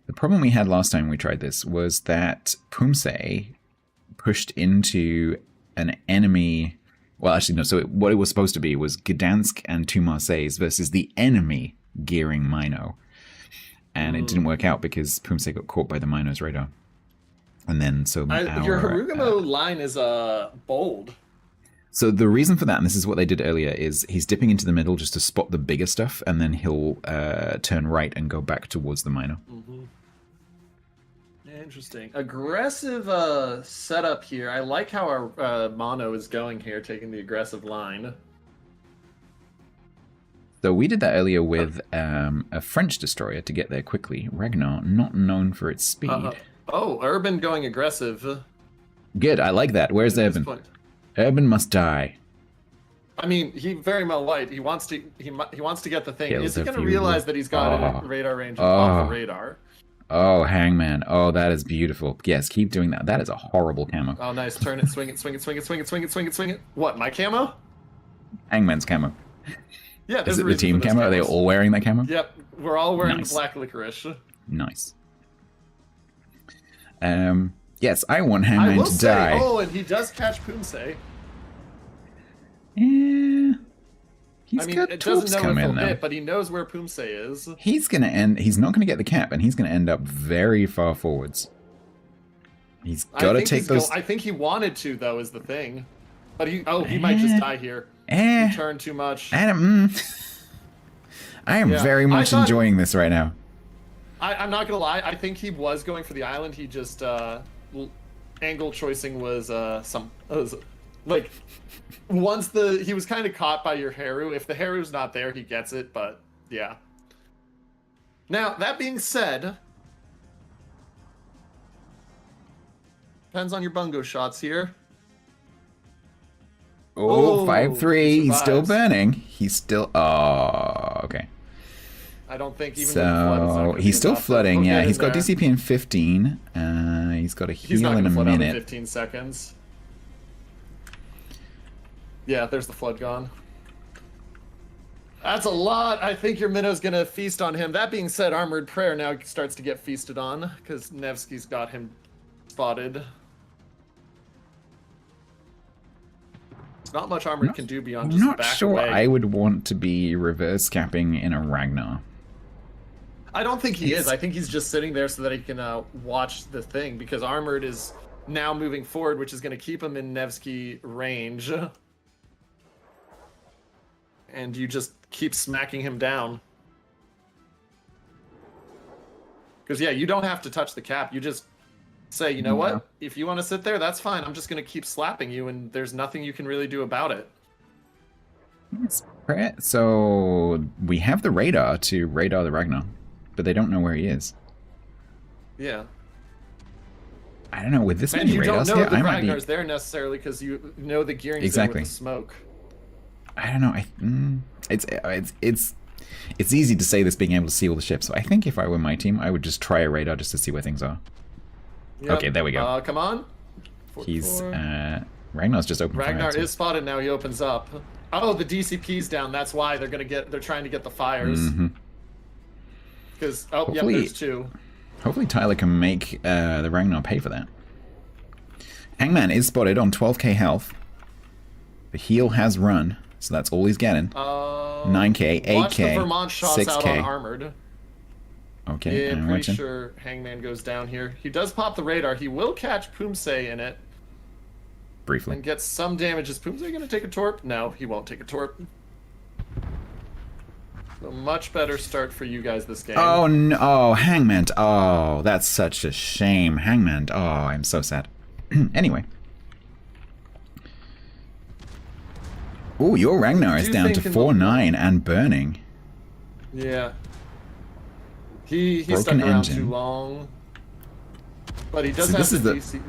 the problem we had last time we tried this was that Pumse pushed into an enemy. Well, actually no. So what it was supposed to be was Gdansk and two Marseilles versus the enemy gearing Mino, and it didn't work out because Pumse got caught by the Mino's radar. And then your Harugamo line is bold. So the reason for that, and this is what they did earlier, is he's dipping into the middle just to spot the bigger stuff, and then he'll turn right and go back towards the Mino. Mm-hmm. Interesting. Aggressive setup here. I like how our mono is going here, taking the aggressive line. So we did that earlier with a French destroyer to get there quickly. Ragnar, not known for its speed. Oh, Urban going aggressive. Good, I like that. Where's Urban? Urban must die. I mean, he very well might. He wants to. He wants to get the thing. Is he going to realize that he's got a radar range off the radar? Oh, Hangman. Oh, that is beautiful. Yes, keep doing that. That is a horrible camo. Oh, nice. Turn it, swing it, swing it, swing it, swing it, swing it, swing it, swing it. What? My camo? Hangman's camo. Yeah. Is it the team camo? Are they all wearing that camo? Yep. We're all wearing black licorice. Nice. Yes, I want Hangman to die. Oh, and he does catch Pumse. Yeah. He's got it Torps doesn't know come if in he'll though. hit, but he knows where Pumse is. He's not going to get the cap, and he's going to end up very far forwards. He's got to take those. I think he wanted to, though, is the thing. But he might just die here. He turned too much. Adam, I am very much enjoying this right now. I'm not gonna lie. I think he was going for the island. He just angle choicing was like once he was kind of caught by your Haru. If the Haru's not there, he gets it. But yeah. Now that being said, depends on your bungo shots here. Oh, 5-3. He's still burning. He's still. Oh, okay. I don't think even so. He's still flooding. Yeah, he's got DCP in 15. He's got a heal in a minute. In 15 seconds. Yeah, there's the flood gone. That's a lot. I think your Minnow's gonna feast on him. That being said, Armored Prayer now starts to get feasted on because Nevsky's got him spotted. It's not much Armored can do beyond just back away. I would want to be reverse capping in a Ragnar. I don't think he is. I think he's just sitting there so that he can watch the thing, because Armored is now moving forward, which is going to keep him in Nevsky range. And you just keep smacking him down. Because, yeah, you don't have to touch the cap. You just say, you know what? If you want to sit there, that's fine. I'm just going to keep slapping you, and there's nothing you can really do about it. So we have the radar to radar the Ragnar, but they don't know where he is. Yeah. I don't know, with this many radars here, I might be... And you don't know the Ragnar's there necessarily because you know the gearing's there with the smoke. I don't know. It's easy to say this being able to see all the ships. So I think if I were my team, I would just try a radar just to see where things are. Yep. Okay, there we go. Come on. 44. He's Ragnar's just open. Ragnar is spotted now. He opens up. Oh, the DCP's down. That's why they're trying to get the fires. Because there's two. Hopefully Tyler can make the Ragnar pay for that. Hangman is spotted on 12k health. The heal has run, so that's all he's getting. 9k, 8k, watch the Vermont shots 6k. Out on Armored. Okay, yeah, I'm pretty sure Hangman goes down here. He does pop the radar. He will catch Pumse in it. Briefly. And get some damage. Is Pumse going to take a torp? No, he won't take a torp. A much better start for you guys this game. Oh, no. Oh, Hangman. Oh, that's such a shame. Hangman. Oh, I'm so sad. Anyway. Oh, your Ragnar is down to 4-9 and burning. Yeah. He stuck around engine. Too long. But he does have the DC.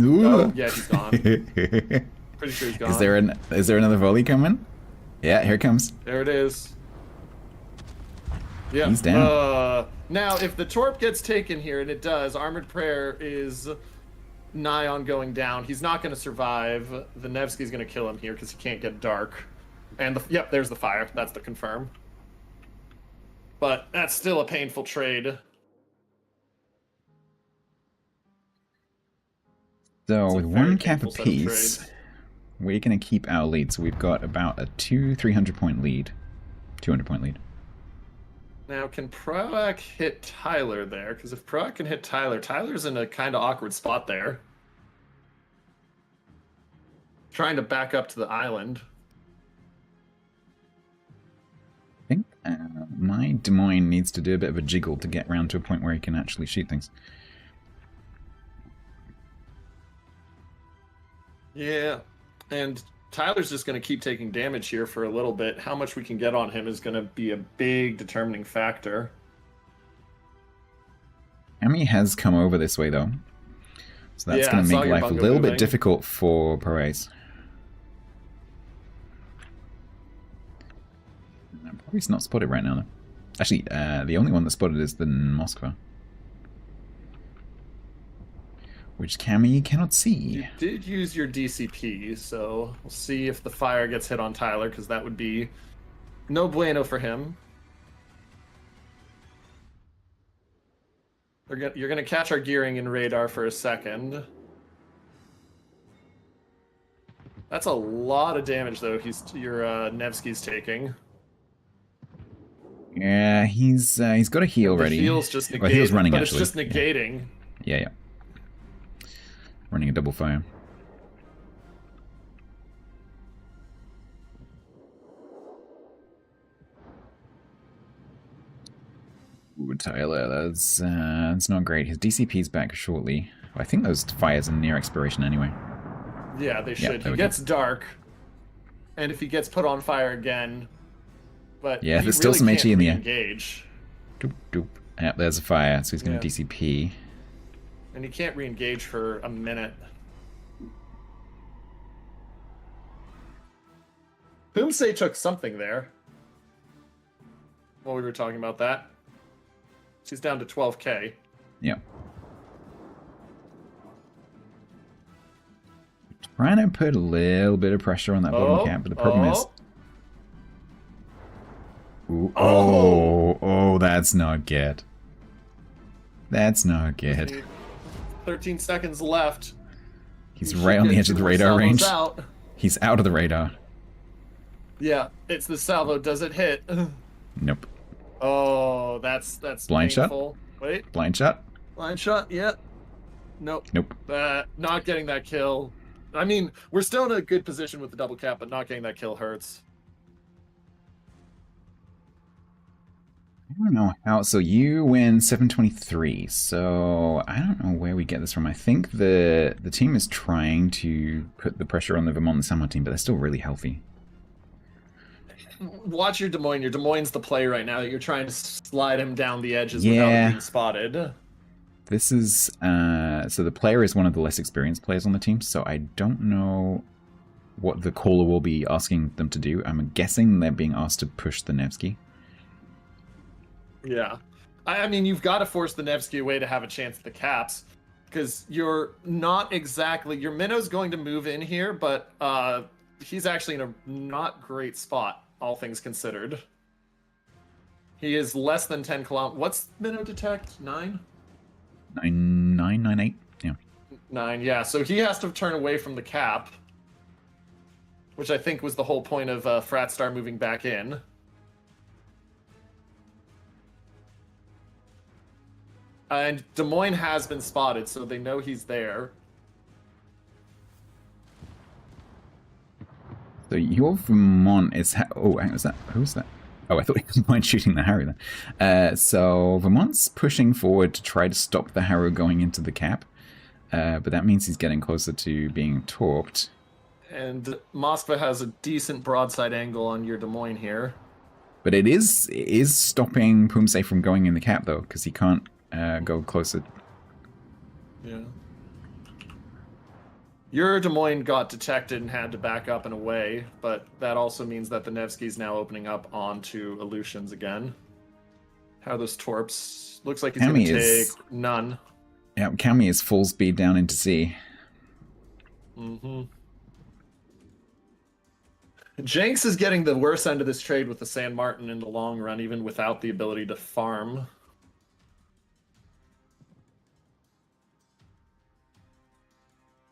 Oh, yeah, he's gone. Pretty sure he's gone. Is there another volley coming? Yeah, here it comes. There it is. Yeah. He's down. Now, if the Torp gets taken here, and it does, Armored Prayer is nigh on going down. He's not going to survive. The Nevsky's going to kill him here because he can't get dark. And yep, there's the fire. That's the confirm. But that's still a painful trade. So with one cap apiece, we're going to keep our lead. So we've got about a 300 point lead. 200 point lead. Now, can Proac hit Tyler there? Because if Proac can hit Tyler, Tyler's in a kind of awkward spot there. Trying to back up to the island. I think my Des Moines needs to do a bit of a jiggle to get around to a point where he can actually shoot things. Yeah, and Tyler's just going to keep taking damage here for a little bit. How much we can get on him is going to be a big determining factor. Ami has come over this way, though. So that's going to make life a little bit difficult for Perez. Probably not spotted right now, though. Actually, the only one that's spotted is the Moskva. Which Cammy cannot see. You did use your DCP, so we'll see if the fire gets hit on Tyler, because that would be no bueno for him. You're going to catch our gearing in radar for a second. That's a lot of damage, though. Your Nevsky's taking. Yeah, he's got a heal ready. The heal's just negating, well, heal's running, but actually. It's just negating. Yeah. Running a double fire. Ooh, Tyler, that's not great. His DCP's back shortly. I think those fires are near expiration anyway. Yeah, they should. He gets dark, and if he gets put on fire again, but yeah, there's still some HE in the air. Engage. Doop doop. Yeah, there's a fire, so he's going to DCP. And he can't re-engage for a minute. Boomsay took something there. While we were talking about that. She's down to 12k. Yeah. Trying to put a little bit of pressure on that bottom cap, but the problem is... Ooh, oh, that's not good. That's not good. 13 seconds left. He's right on the edge of the radar range. He's out of the radar. Yeah, it's the salvo. Does it hit? Nope. Oh, that's blind painful. shot. Wait. Blind shot. Blind shot. Yeah. Nope. Nope. Not getting that kill. I mean, we're still in a good position with the double cap, but not getting that kill hurts. I don't know how. So you win 723. So I don't know where we get this from. I think the team is trying to put the pressure on the Vermont and San Martin, but they're still really healthy. Watch your Des Moines. Your Des Moines the play right now. You're trying to slide him down the edges without being spotted. This is so the player is one of the less experienced players on the team, so I don't know what the caller will be asking them to do. I'm guessing they're being asked to push the Nevsky. Yeah. I mean, you've got to force the Nevsky away to have a chance at the caps, because you're not exactly... Your Minnow's going to move in here, but he's actually in a not great spot, all things considered. He is less than 10 kilometers. What's Minnow detect? 9? 998. Yeah. 9, yeah. So he has to turn away from the cap, which I think was the whole point of Fratstar moving back in. And Des Moines has been spotted, so they know he's there. So your Vermont is... Oh, hang on, was that? Who's that? Oh, I thought he was mind shooting the Harrow then. So Vermont's pushing forward to try to stop the Harrow going into the cap. But that means he's getting closer to being torped. And Moskva has a decent broadside angle on your Des Moines here. But it is stopping Pumse from going in the cap, though, because he can't go closer. Yeah. Your Des Moines got detected and had to back up and away, but that also means that the Nevsky's now opening up onto Aleutians again. How are those torps? Looks like he's going to take none. Yeah, Kami is full speed down into sea. Mm-hmm. Jenks is getting the worst end of this trade with the San Martin in the long run, even without the ability to farm.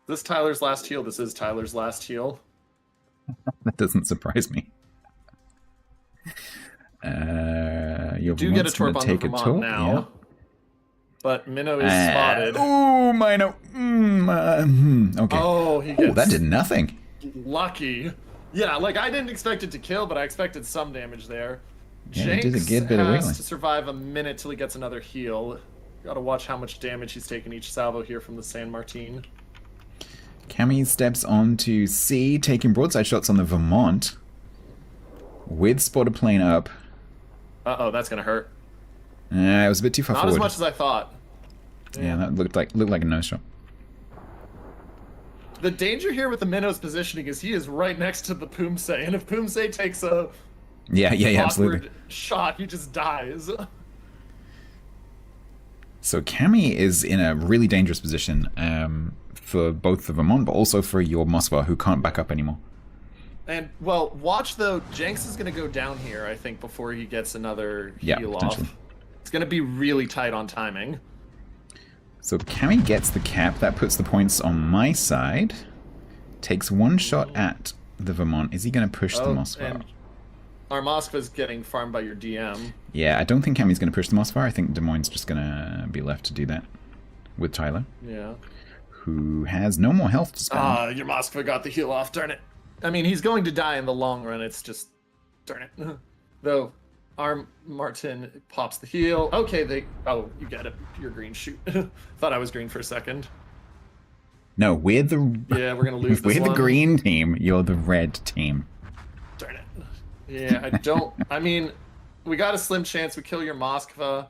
This Tyler's last heal? This is Tyler's last heal. That doesn't surprise me. You do get a torp on the Vermont now. Yeah. But Minnow is spotted. Oh, Minnow. Okay. Oh, he gets that did nothing. Lucky. Yeah, like I didn't expect it to kill, but I expected some damage there. Yeah, Jenks did a good bit of has to survive a minute till he gets another heal. Gotta watch how much damage he's taken each salvo here from the San Martin. Kami steps onto C, taking broadside shots on the Vermont. With spotter plane up. Uh-oh, that's gonna hurt. It was a bit too far forward. Not as much as I thought. Yeah, that looked like a no-shot. The danger here with the Minnow's positioning is he is right next to the Pumse, and if Pumse takes a absolutely shot, he just dies. So Kami is in a really dangerous position for both the Vermont, but also for your Moskva, who can't back up anymore. And, well, watch though, Jenks is going to go down here, I think, before he gets another heal off. It's going to be really tight on timing. So Kami gets the cap. That puts the points on my side. Takes one shot at the Vermont. Is he going to push the Moskva? And our Moskva's getting farmed by your DM. Yeah, I don't think Kami's going to push the Moskva. I think Des Moines' just going to be left to do that with Tyler. Yeah. Who has no more health to spend. Your Moskva got the heal off. Darn it. I mean, he's going to die in the long run. It's just... Darn it. Though... Our Martin pops the heal. Okay, oh, you get it. You're green. Shoot. Thought I was green for a second. No, we're the... Yeah, we're going to lose this We're the green team. You're the red team. Darn it. Yeah, I don't... I mean, we got a slim chance we kill your Moskva.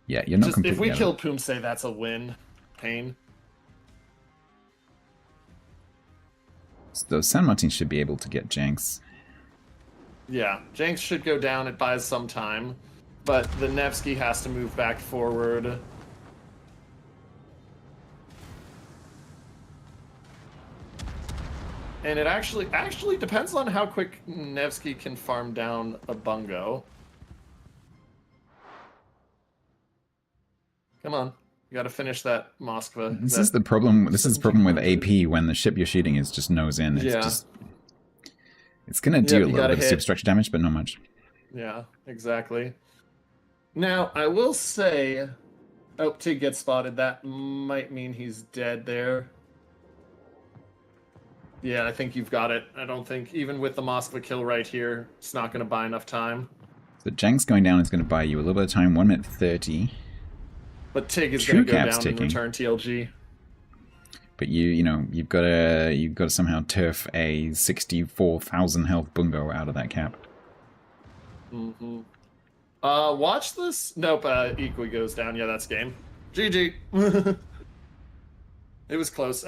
Yeah, you're not completely... If we kill Pumse, that's a win. Pain. So San Martin should be able to get Jenks. Yeah, Jenks should go down. It buys some time, but the Nevsky has to move back forward. And it actually depends on how quick Nevsky can farm down a bungo. Come on, you got to finish that Moskva. This is the problem. This is the problem with AP when the ship you're shooting is just nose in. It's just... It's going to do a little bit of superstructure damage, but not much. Yeah, exactly. Now, I will say... Oh, Tig gets spotted. That might mean he's dead there. Yeah, I think you've got it. I don't think, even with the Moskva kill right here, it's not going to buy enough time. So Jenks going down is going to buy you a little bit of time, 1 minute 30. But Tig is going to go down and return TLG. But you've got to somehow turf a 64,000 health bungo out of that cap. Mm-hmm. Watch this. Nope. Equi goes down. Yeah, that's game. GG. It was close.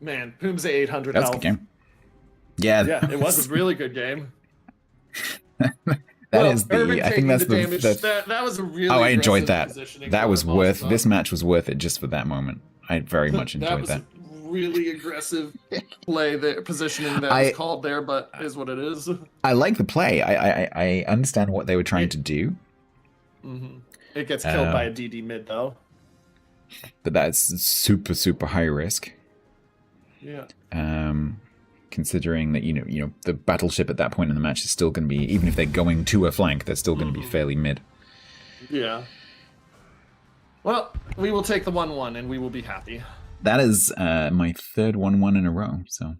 Man, Pumse 800 health. That's a good game. Yeah, it was a really good game. That was a really. Oh, I enjoyed that. That was worth. This match was worth it just for that moment. I very much enjoyed that. Really aggressive play there, positioning that was called there, but is what it is. I like the play. I understand what they were trying to do. Mm-hmm. It gets killed by a DD mid though. But that's super, super high risk. Yeah. Considering that the battleship at that point in the match is still going to be, even if they're going to a flank, they're still going to be fairly mid. Yeah. Well, we will take the 1-1 and we will be happy. That is my third 1-1 in a row. So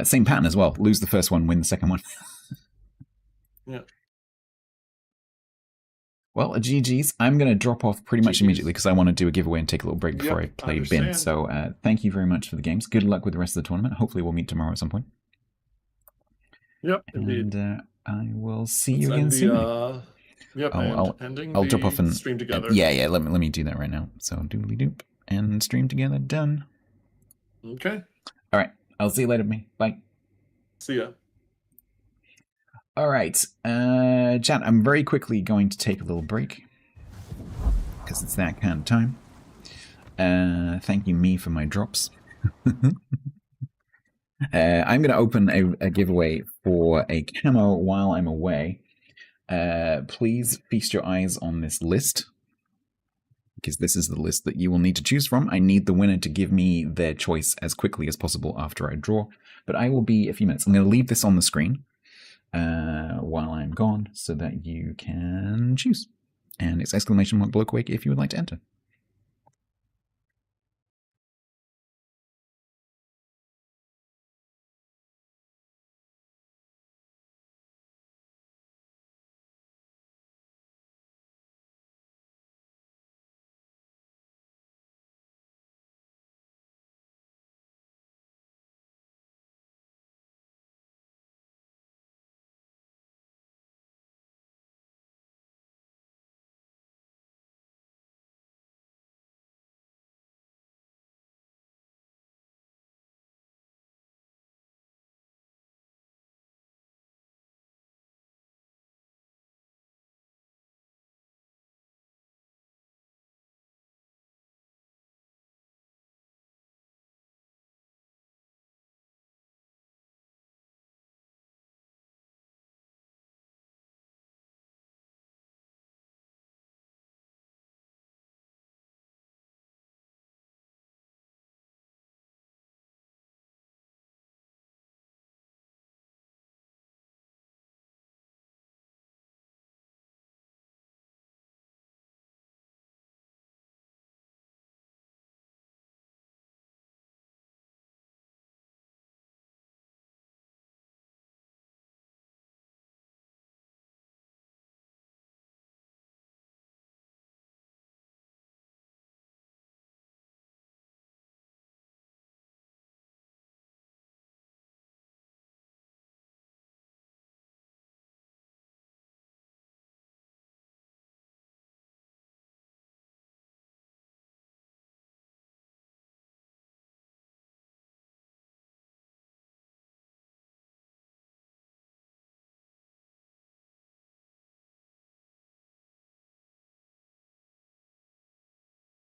same pattern as well. Lose the first one, win the second one. Yeah. Well, GG's. I'm going to drop off pretty much immediately because I want to do a giveaway and take a little break before I play Bin. So thank you very much for the games. Good luck with the rest of the tournament. Hopefully we'll meet tomorrow at some point. Yep, indeed. And I will see you again soon. Yep, I'll drop off and stream together. Yeah. Let me do that right now. So doodly doop and stream together. Done. Okay. All right. I'll see you later, me. Bye. See ya. All right, chat, I'm very quickly going to take a little break because it's that kind of time. Thank you, me, for my drops. I'm going to open a giveaway for a camo while I'm away. Please feast your eyes on this list because this is the list that you will need to choose from. I need the winner to give me their choice as quickly as possible after I draw, but I will be a few minutes. I'm going to leave this on the screen while I'm gone so that you can choose. And it's !bloke wake if you would like to enter.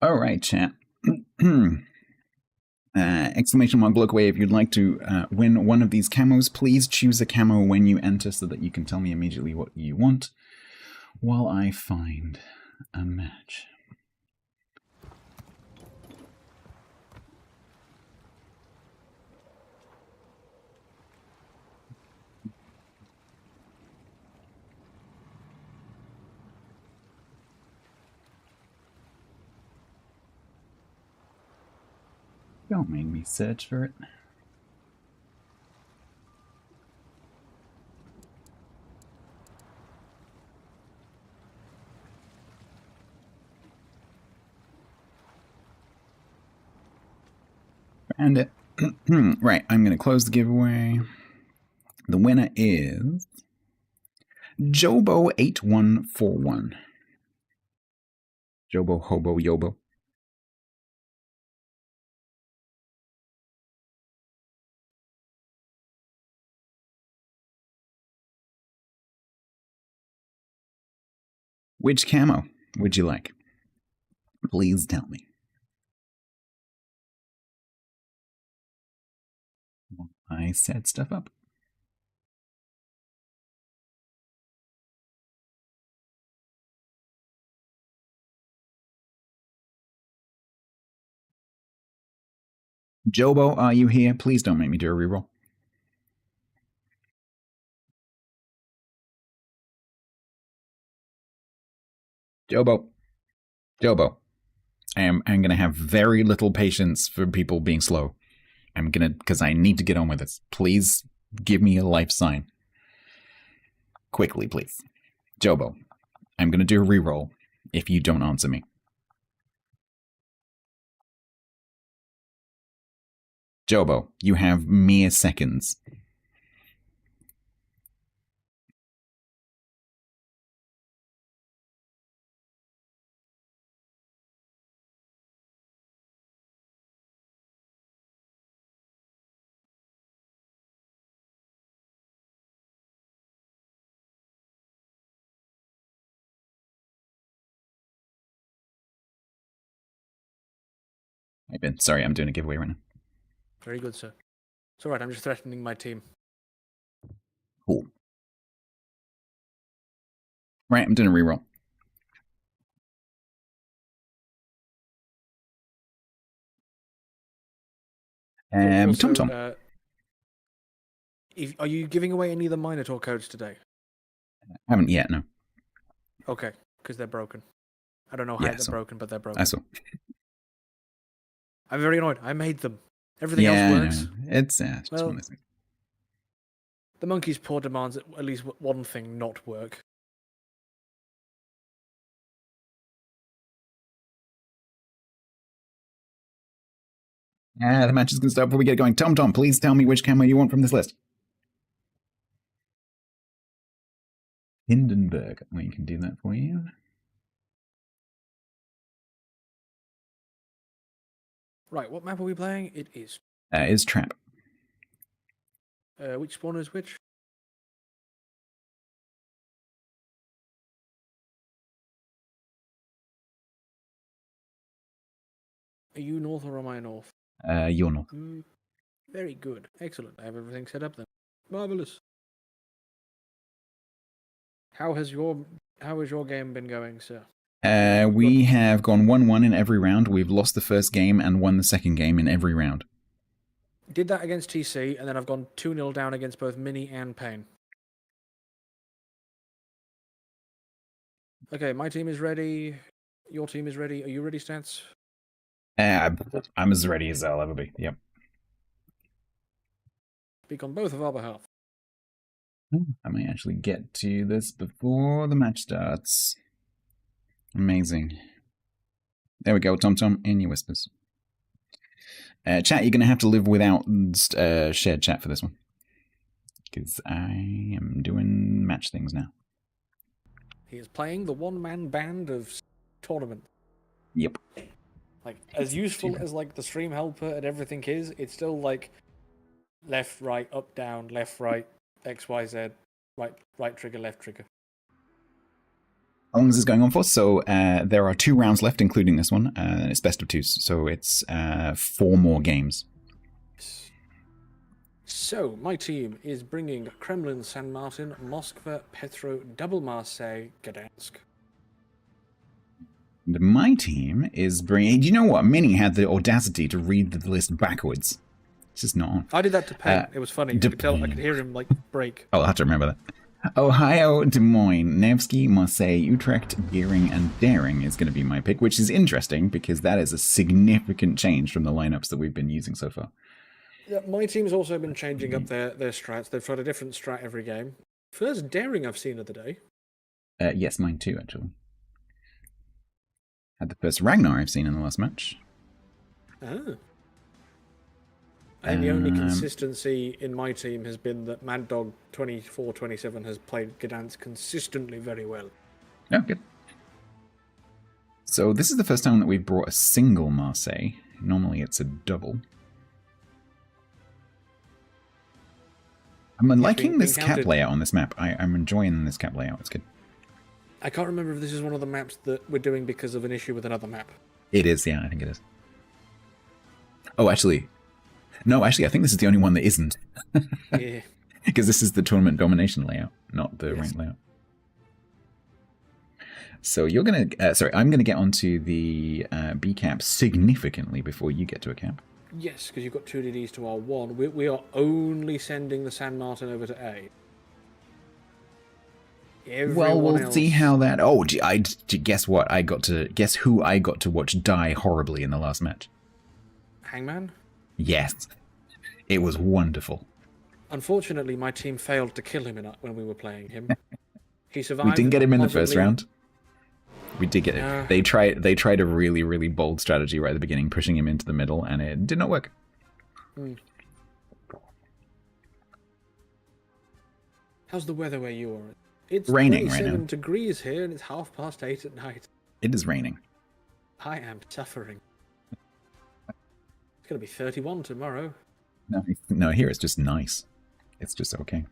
All right, chat. !bloke away if you'd like to win one of these camos. Please choose a camo when you enter so that you can tell me immediately what you want while I find a match. Don't make me search for it. Found it. Right, I'm going to close the giveaway. The winner is Jobo8141. Jobo, Hobo, Yobo. Which camo would you like? Please tell me. I set stuff up. Jobo, are you here? Please don't make me do a reroll. Jobo. I'm gonna have very little patience for people being slow. Because I need to get on with this. Please give me a life sign. Quickly, please. Jobo, I'm going to do a reroll if you don't answer me. Jobo, you have mere seconds. Hey Ben, sorry, I'm doing a giveaway right now. Very good, sir. It's alright, I'm just threatening my team. Cool. Right, I'm doing a reroll. Also, Tom. Are you giving away any of the Minotaur codes today? I haven't yet, no. Okay, because they're broken. I don't know how they're broken, but they're broken. I saw. I'm very annoyed. I made them. Everything else works. No. It's just one of those things. The monkey's paw demands at least one thing not work. The match is going to start before we get going. Tom, please tell me which camo you want from this list. Hindenburg. We can do that for you. Right, what map are we playing? It is. Is Trap. Which one is which? Are you north or am I north? You're north. Very good. Excellent. I have everything set up then. Marvelous. How has your game been going, sir? We have gone 1-1 in every round. We've lost the first game and won the second game in every round. Did that against TC, and then I've gone 2-0 down against both Mini and Pain. Okay, my team is ready. Your team is ready. Are you ready, Stats? I'm as ready as I'll ever be. Yep. Speak on both of our behalf. I may actually get to this before the match starts. Amazing. There we go, Tom, in your whispers. Chat, you're going to have to live without shared chat for this one. Because I am doing match things now. He is playing the one-man band of tournament. Yep. Like, as useful as, like, the stream helper and everything is, it's still, like, left, right, up, down, left, right, X, Y, Z, right trigger, left trigger. How long is this going on for? So there are 2 rounds left, including this one. It's best of 2, so it's 4 more games. So, my team is bringing Kremlin, San Martin, Moskva, Petro, Double Marseille, Gdansk. And my team is bringing... Do you know what? Mini had the audacity to read the list backwards. It's just not on. I did that to Pain. It was funny. I could hear him, like, break. I'll have to remember that. Ohio, Des Moines, Nevsky, Marseille, Utrecht, Gearing, and Daring is going to be my pick, which is interesting because that is a significant change from the lineups that we've been using so far. Yeah, my team's also been changing up their strats. They've tried a different strat every game. First Daring I've seen of the day. Yes, mine too, actually. Had the first Ragnar I've seen in the last match. Ah. And the only consistency in my team has been that Mad Dog 24-27 has played Gdansk consistently very well. Oh, good. So this is the first time that we've brought a single Marseille. Normally it's a double. I'm liking this cap layout on this map. I'm enjoying this cap layout. It's good. I can't remember if this is one of the maps that we're doing because of an issue with another map. It is, yeah, I think it is. Oh, actually... No, actually, I think this is the only one that isn't. Yeah. Because this is the tournament domination layout, not the ranked layout. So you're going to... I'm going to get onto the B cap significantly before you get to a cap. Yes, because you've got 2 DDs to R1. We are only sending the San Martin over to A. Well, we'll see how that... Oh, guess what? Guess who I got to watch die horribly in the last match? Hangman? Yes. It was wonderful. Unfortunately, my team failed to kill him when we were playing him. He survived. We didn't get him in the first round. We did get it. They tried a really, really bold strategy right at the beginning, pushing him into the middle, and it did not work. How's the weather where you are? It's raining 27 right now. degrees here, and it's 8:30 at night. It is raining. I am suffering. It's gonna be 31 tomorrow. No, here it's just nice. It's just okay.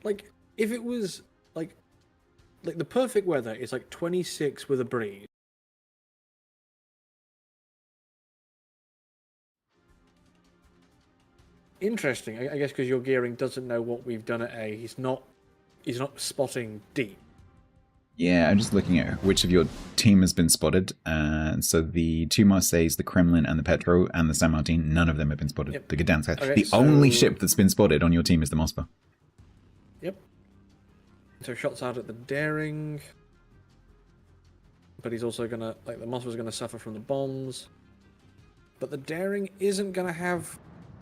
Like, if it was like the perfect weather is like 26 with a breeze. Interesting, I guess, because your gearing doesn't know what we've done at A. He's not spotting D. Yeah, I'm just looking at which of your team has been spotted. So the two Marseilles, the Kremlin, and the Petro, and the San Martin, none of them have been spotted. Yep. The Gdansk. Okay, only ship that's been spotted on your team is the Moskva. Yep. So shots out at the Daring. But he's also gonna, like, the Moskva's gonna suffer from the bombs. But the Daring isn't gonna have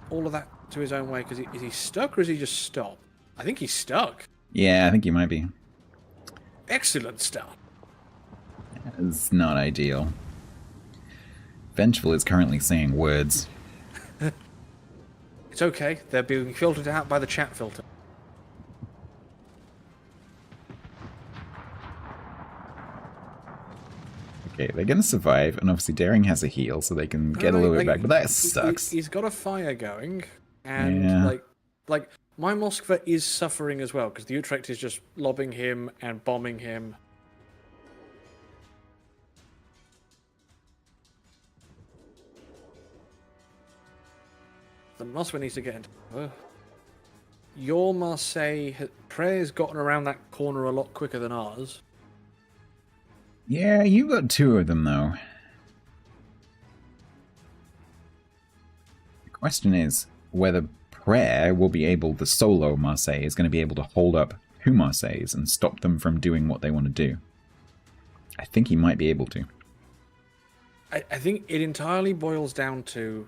all of that to his own way, because is he stuck or is he just stopped? I think he's stuck. Yeah, I think he might be. Excellent start. It's not ideal. Vengeful is currently saying words. It's okay. They're being filtered out by the chat filter. Okay, they're going to survive, and obviously Daring has a heal, so they can get a little bit back, but that sucks. He's got a fire going, and like my Moskva is suffering as well, because the Utrecht is just lobbing him and bombing him. The Moskva needs to get into cover. Your Marseille, Prayer's gotten around that corner a lot quicker than ours. Yeah, you got two of them, though. The question is whether Prayer will be able, the solo Marseille, is going to be able to hold up two Marseilles and stop them from doing what they want to do. I think he might be able to. I think it entirely boils down to,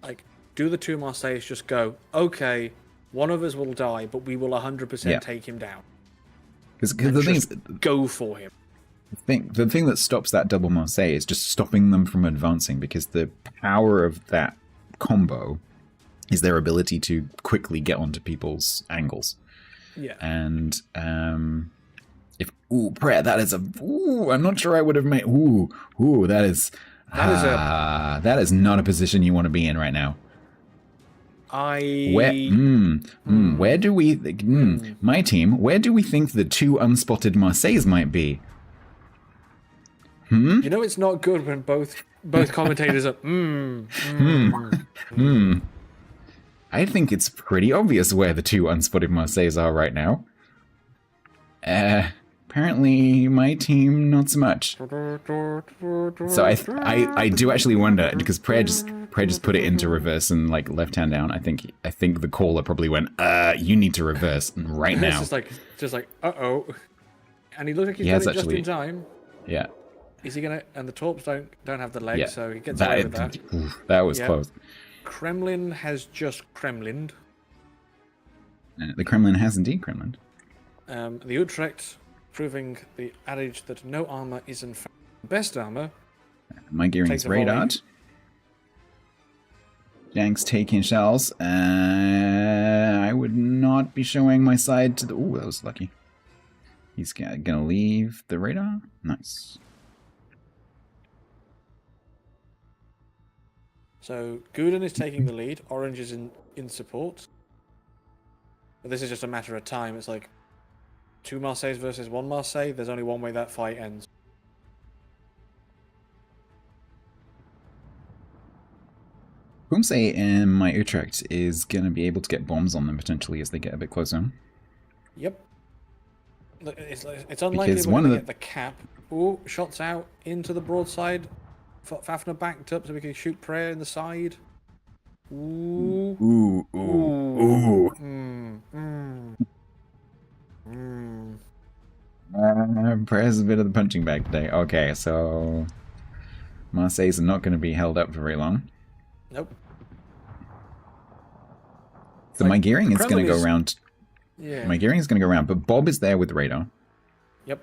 like, do the two Marseilles just go, okay, one of us will die, but we will 100% take him down. Because the thing is, go for him. The thing that stops that double Marseille is just stopping them from advancing, because the power of that combo is their ability to quickly get onto people's angles. Yeah. And if Prayer, that is I'm not sure I would have made that is not a position you want to be in right now. Where do we my team, where do we think the two unspotted Marseilles might be? You know it's not good when both commentators are I think it's pretty obvious where the two unspotted Marseilles are right now. Apparently my team not so much. So I do actually wonder, because Prayer just put it into reverse and like left hand down. I think the caller probably went, you need to reverse right now. It's just like uh-oh. And he looks like he's done it just in time. Yeah. Is he gonna? And the Torps don't have the legs, so he gets away with that. That was close. Kremlin has just Kremlined. The Kremlin has indeed Kremlined. The Utrecht proving the adage that no armor is in fact the best armor. My gearing is radared. Jank's taking shells. I would not be showing my side to the. Ooh, that was lucky. He's gonna leave the radar. Nice. So Guden is taking the lead. Orange is in support. But this is just a matter of time. It's like 2 Marseilles versus 1 Marseille. There's only one way that fight ends. Kumse and my Utrecht is going to be able to get bombs on them potentially as they get a bit closer. Yep. It's unlikely we're going to get the cap. Ooh, shots out into the broadside. Fafner backed up so we can shoot Prayer in the side. Ooh. Ooh. Ooh. Prayer's a bit of the punching bag today. Okay, so Marseilles are not going to be held up for very long. Nope. So my gearing is going to go around. Yeah. My gearing is going to go around, but Bob is there with the radar. Yep.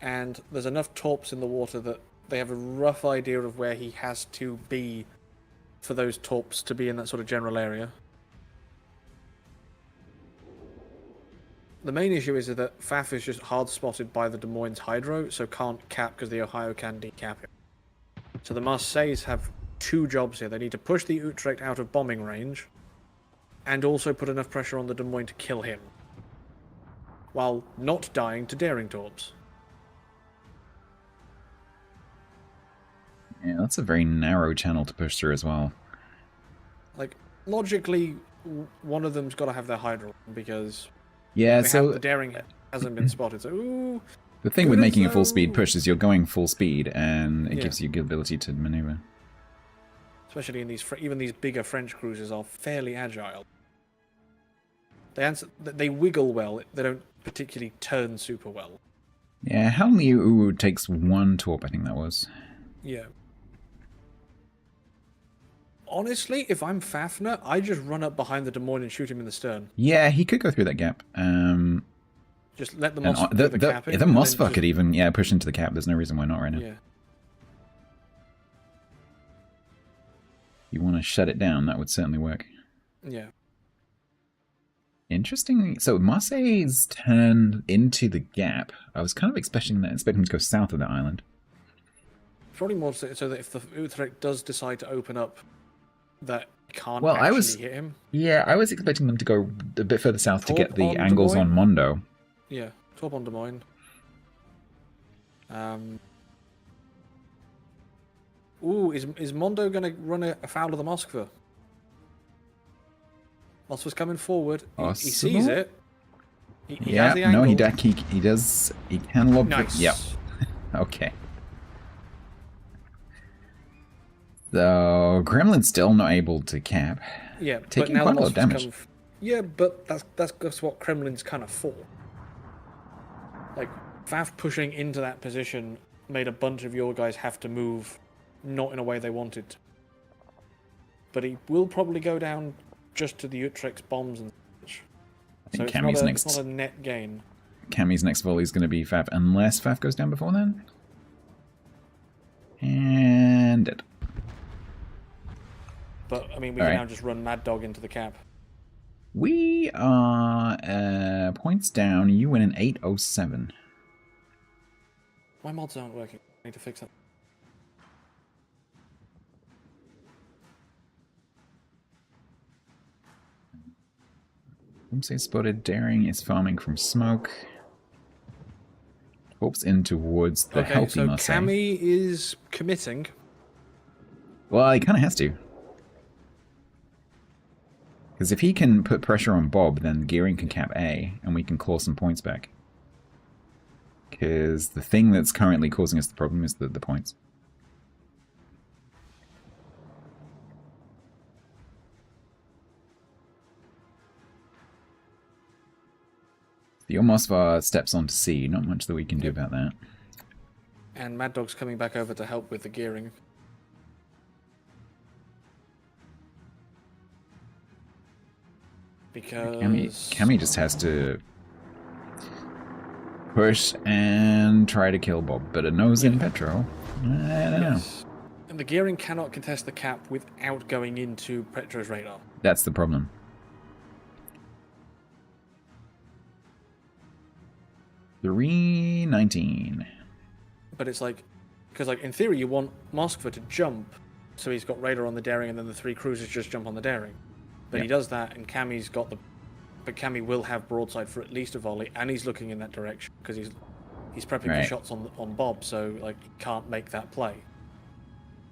and there's enough torps in the water that they have a rough idea of where he has to be for those torps to be in that sort of general area. The main issue is that Faf is just hard spotted by the Des Moines Hydro, so can't cap because the Ohio can decap him. So the Marseilles have two jobs here. They need to push the Utrecht out of bombing range, and also put enough pressure on the Des Moines to kill him, while not dying to daring torps. Yeah, that's a very narrow channel to push through as well. Like, logically, one of them's got to have their Hydro, because the daring hasn't been spotted. So, ooh, the thing with making a full speed push is you're going full speed, and it gives you good ability to maneuver. Especially in these, even these bigger French cruisers are fairly agile. They wiggle well. They don't particularly turn super well. Yeah, Hallyu takes one torp, I think that was. Yeah. Honestly, if I'm Fafner, I just run up behind the Des Moines and shoot him in the stern. Yeah, he could go through that gap. Just let the Moss the cap in. The Mossfuck could even push into the cap. There's no reason why not right now. Yeah. You want to shut it down, that would certainly work. Yeah. Interesting. So Marseille's turned into the gap. I was kind of expecting him to go south of that island. Probably more so that if the Utrecht does decide to open up, that can't hit him. Yeah, I was expecting them to go a bit further south to get the on angles on Mondo. Yeah, torp on Des Moines. Ooh, is Mondo going to run afoul of the Moskva? Moskva's coming forward. He sees it. He has the angle. No, he does. He can lob. Nice. Yep. Okay. So Gremlin's still not able to cap. Yeah, taking but now quite a lot of damage. Yeah, but that's what Kremlin's kind of for. Like, Faf pushing into that position made a bunch of your guys have to move, not in a way they wanted to. But he will probably go down just to the Utrecht's bombs and such. I think so Cammy's it's not a net gain. Cammy's next volley is going to be Faf, unless Faf goes down before then. And dead. But, I mean, we can now just run Mad Dog into the cap. We are points down. You win an 807. My mods aren't working. I need to fix that. Oopsie spotted. Daring is farming from smoke. Hopes in towards the healthy Marseille. So Cammy is committing. Well, he kind of has to. Because if he can put pressure on Bob, then Gearing can cap A, and we can claw some points back. Because the thing that's currently causing us the problem is the points. The Omosvar steps onto C, not much that we can do about that. And Mad Dog's coming back over to help with the gearing. Because Cammy just has to push and try to kill Bob, but a nose in Petro, I don't know. And the gearing cannot contest the cap without going into Petro's radar. That's the problem. $3.19. But it's like, because like in theory you want Moskva to jump, so he's got radar on the daring, and then the three cruisers just jump on the daring. But he does that, and Cammy's got the. But Cammy will have broadside for at least a volley, and he's looking in that direction because he's prepping for shots on Bob, so like he can't make that play.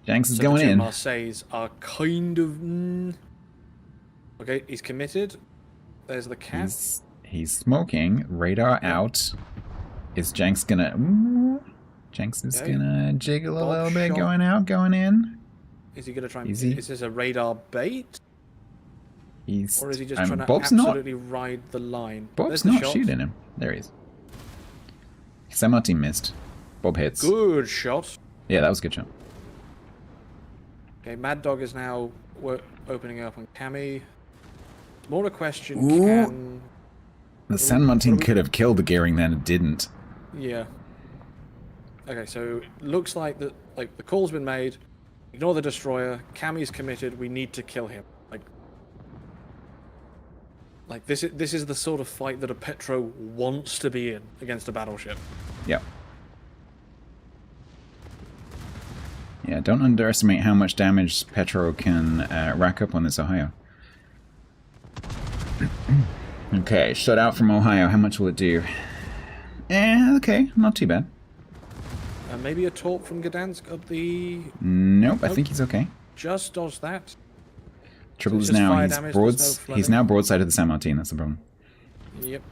Jenks is going in. Marseilles are kind of. Okay, he's committed. There's the cap. He's smoking. Radar out. Is Jenks gonna? Jenks is gonna jiggle a little bit, going out, going in. Is he gonna try? Is this a radar bait? Or is he just trying to absolutely ride the line? Bob's not shooting him. There he is. San Martin missed. Bob hits. Good shot. Yeah, that was a good shot. Okay, Mad Dog is now opening up on Cammy. More a question, The San Martin could have killed the gearing then, it didn't. Yeah. Okay, so looks like the call's been made. Ignore the destroyer. Cammy's committed. We need to kill him. Like this is the sort of fight that a Petro wants to be in against a battleship. Yep. Yeah, don't underestimate how much damage Petro can rack up on this Ohio. Okay, shut out from Ohio. How much will it do? Okay, not too bad. Maybe a torp from Gdansk up the... Nope, I think he's okay. Just dodge that. Trouble is now he's now broadside of the San Martin. That's the problem. Yep.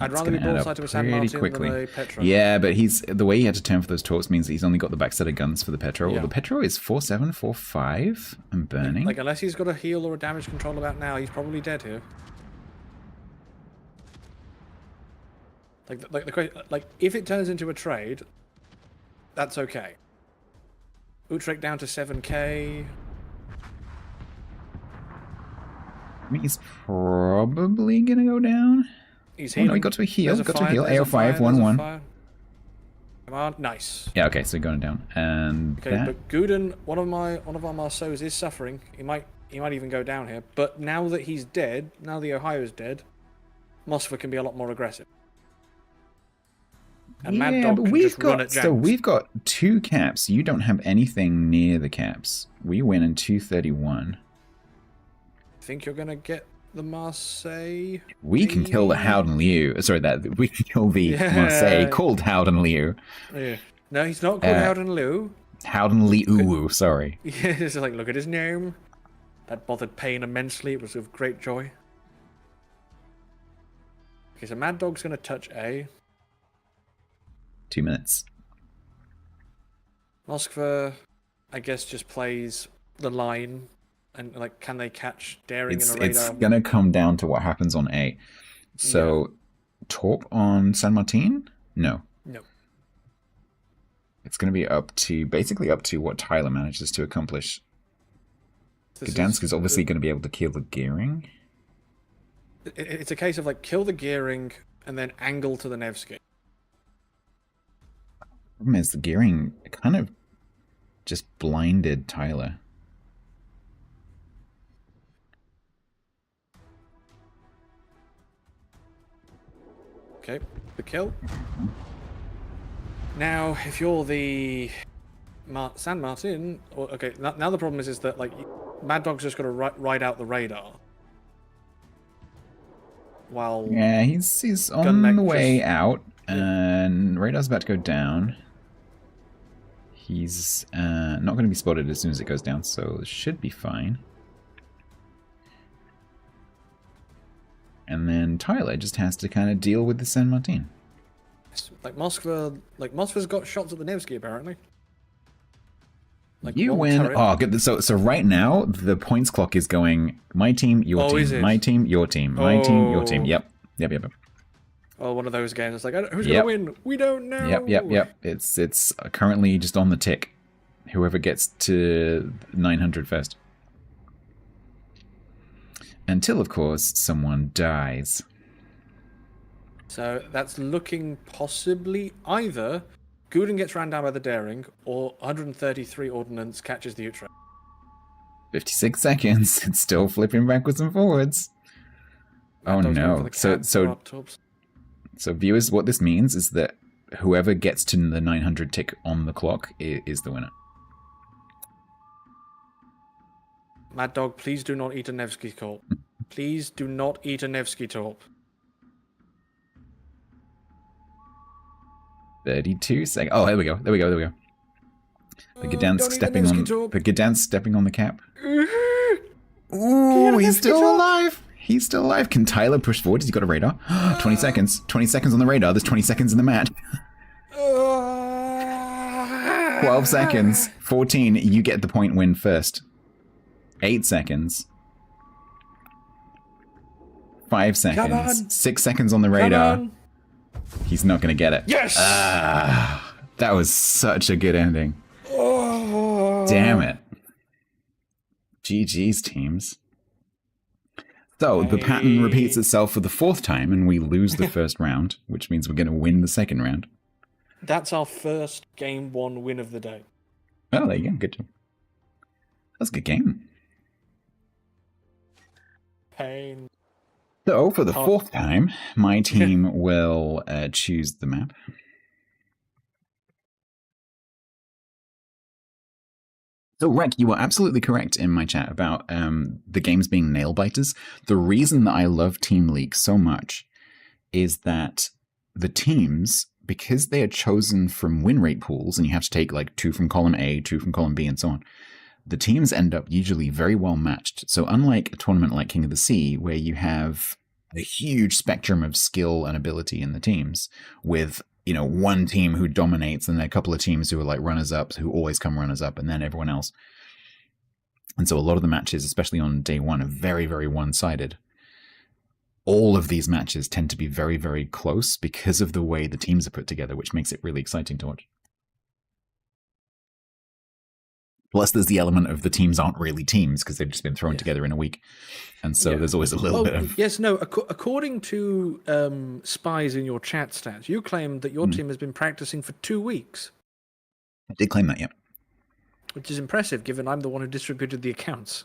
I'd rather be broadside to a San Martin than a Petro. Yeah, but the way he had to turn for those torps means that he's only got the backside of guns for the Petro. Yeah. The Petro is 4.7, 4.5 and burning. Like unless he's got a heal or a damage control about now, he's probably dead here. Like if it turns into a trade, that's okay. Utrecht down to 7k. I mean, he's probably gonna go down. He's healing. No, he got to a heal. Got to a heal. AO5, 1-1. Come on, nice. Yeah, okay, so going down. And okay, but Guden, one of our Marceaus is suffering. He might even go down here. But now that he's dead, now the Ohio's dead, Moskva can be a lot more aggressive. And Mad Dog can just run at Janks. So we've got 2 caps. You don't have anything near the caps. We win in 231. Think you're gonna get the Marseille? We can kill the Howden Liu. Sorry, we can kill the Marseille called Howden Liu. Yeah. No, he's not called Howden Liu. Howden Liu, sorry. Yeah, it's like, look at his name. That bothered Payne immensely. It was of great joy. Okay, so Mad Dog's gonna touch A. 2 minutes. Moskva, I guess, just plays the line. And like, can they catch Daring in a radar? It's gonna come down to what happens on A. So, Torp on San Martin? No. No. It's gonna be basically up to what Tyler manages to accomplish. Gdansk is obviously going to be able to kill the gearing. It's a case of like kill the gearing and then angle to the Nevsky. The problem is the gearing kind of just blinded Tyler. Okay, the kill. Now, if you're the San Martin, okay, now the problem is that like Mad Dog's just got to ride out the radar. While he's on the way out, and radar's about to go down. He's not going to be spotted as soon as it goes down, so it should be fine. And then Tyler just has to kind of deal with the San Martin. Like Moskva's got shots at the Nevsky apparently. Like you win. Turret. Oh, good. So right now the points clock is going my team, your team, my team, your team, my team, your team. Yep. Oh, one of those games. It's like who's gonna win? We don't know. Yep. It's currently just on the tick. Whoever gets to 900 first. Until, of course, someone dies. So that's looking possibly either Guden gets ran down by the Daring or 133 Ordnance catches the Utrecht. 56 seconds. It's still flipping backwards and forwards. Oh no. So viewers, what this means is that whoever gets to the 900 tick on the clock is the winner. Mad Dog, please do not eat a Nevsky Torp. Please do not eat a Nevsky Torp. 32 seconds. Oh, there we go. The Gdansk stepping on the cap. Ooh, he's still alive. He's still alive. Can Tyler push forward? Has he got a radar? 20 seconds. 20 seconds on the radar. There's 20 seconds in the mat. 12 seconds. 14. You get the point win first. 8 seconds. 5 seconds. 6 seconds on the radar. He's not going to get it. Yes! That was such a good ending. Damn it. GG's, teams. So, the pattern repeats itself for the 4th time, and we lose the first round, which means we're going to win the second round. That's our first game 1 win of the day. Oh, there you go. Good job. That's a good game. Pain. So, for the 4th time, my team will choose the map. So, Rek, you were absolutely correct in my chat about the games being nail biters. The reason that I love Team League so much is that the teams, because they are chosen from win rate pools, and you have to take like 2 from column A, 2 from column B, and so on, the teams end up usually very well matched. So, unlike a tournament like King of the Sea, where you have a huge spectrum of skill and ability in the teams, with one team who dominates and then a couple of teams who are like runners-ups who always come runners-up and then everyone else. And so a lot of the matches, especially on day 1, are very, very one-sided. All of these matches tend to be very, very close because of the way the teams are put together, which makes it really exciting to watch. Plus, there's the element of the teams aren't really teams because they've just been thrown together in a week. And so there's always a little bit of... Yes, no, according to spies in your chat stats, you claimed that your team has been practicing for 2 weeks. I did claim that, yeah. Which is impressive, given I'm the one who distributed the accounts.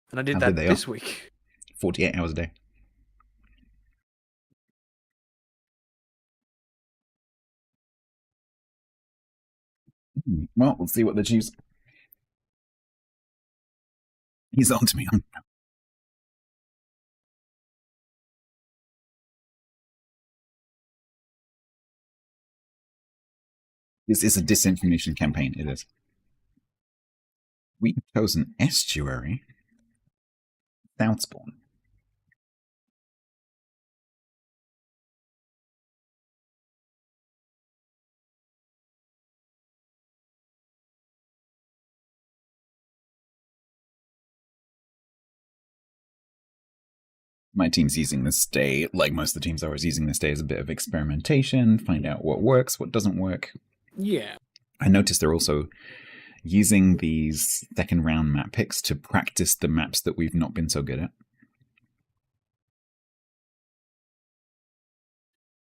And I did that this week. 48 hours a day. Well, let's see what they choose. He's on to me. This is a disinformation campaign, it is. We've chosen Estuary. Southspawn. My team's using this day, like most of the teams I was using this day, as a bit of experimentation, find out what works, what doesn't work. Yeah. I noticed they're also using these second round map picks to practice the maps that we've not been so good at.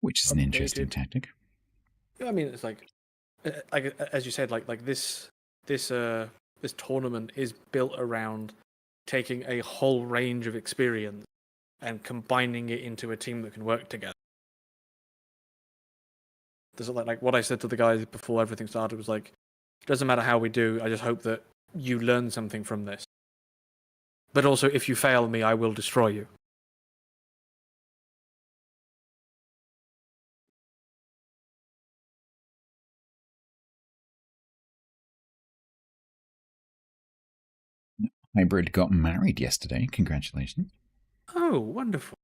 Which is an interesting tactic. I mean, it's like as you said, like this tournament is built around taking a whole range of experience and combining it into a team that can work together. There's like what I said to the guys before everything started was like, it doesn't matter how we do, I just hope that you learn something from this. But also, if you fail me, I will destroy you. Hybrid got married yesterday. Congratulations. Oh, wonderful.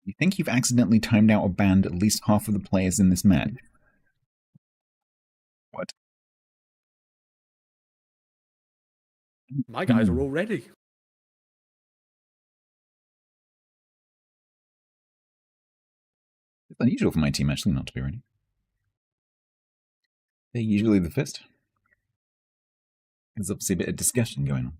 You think you've accidentally timed out or banned at least half of the players in this match? What? My guys are all ready. It's unusual for my team, actually, not to be ready. They're usually the first. There's obviously a bit of discussion going on.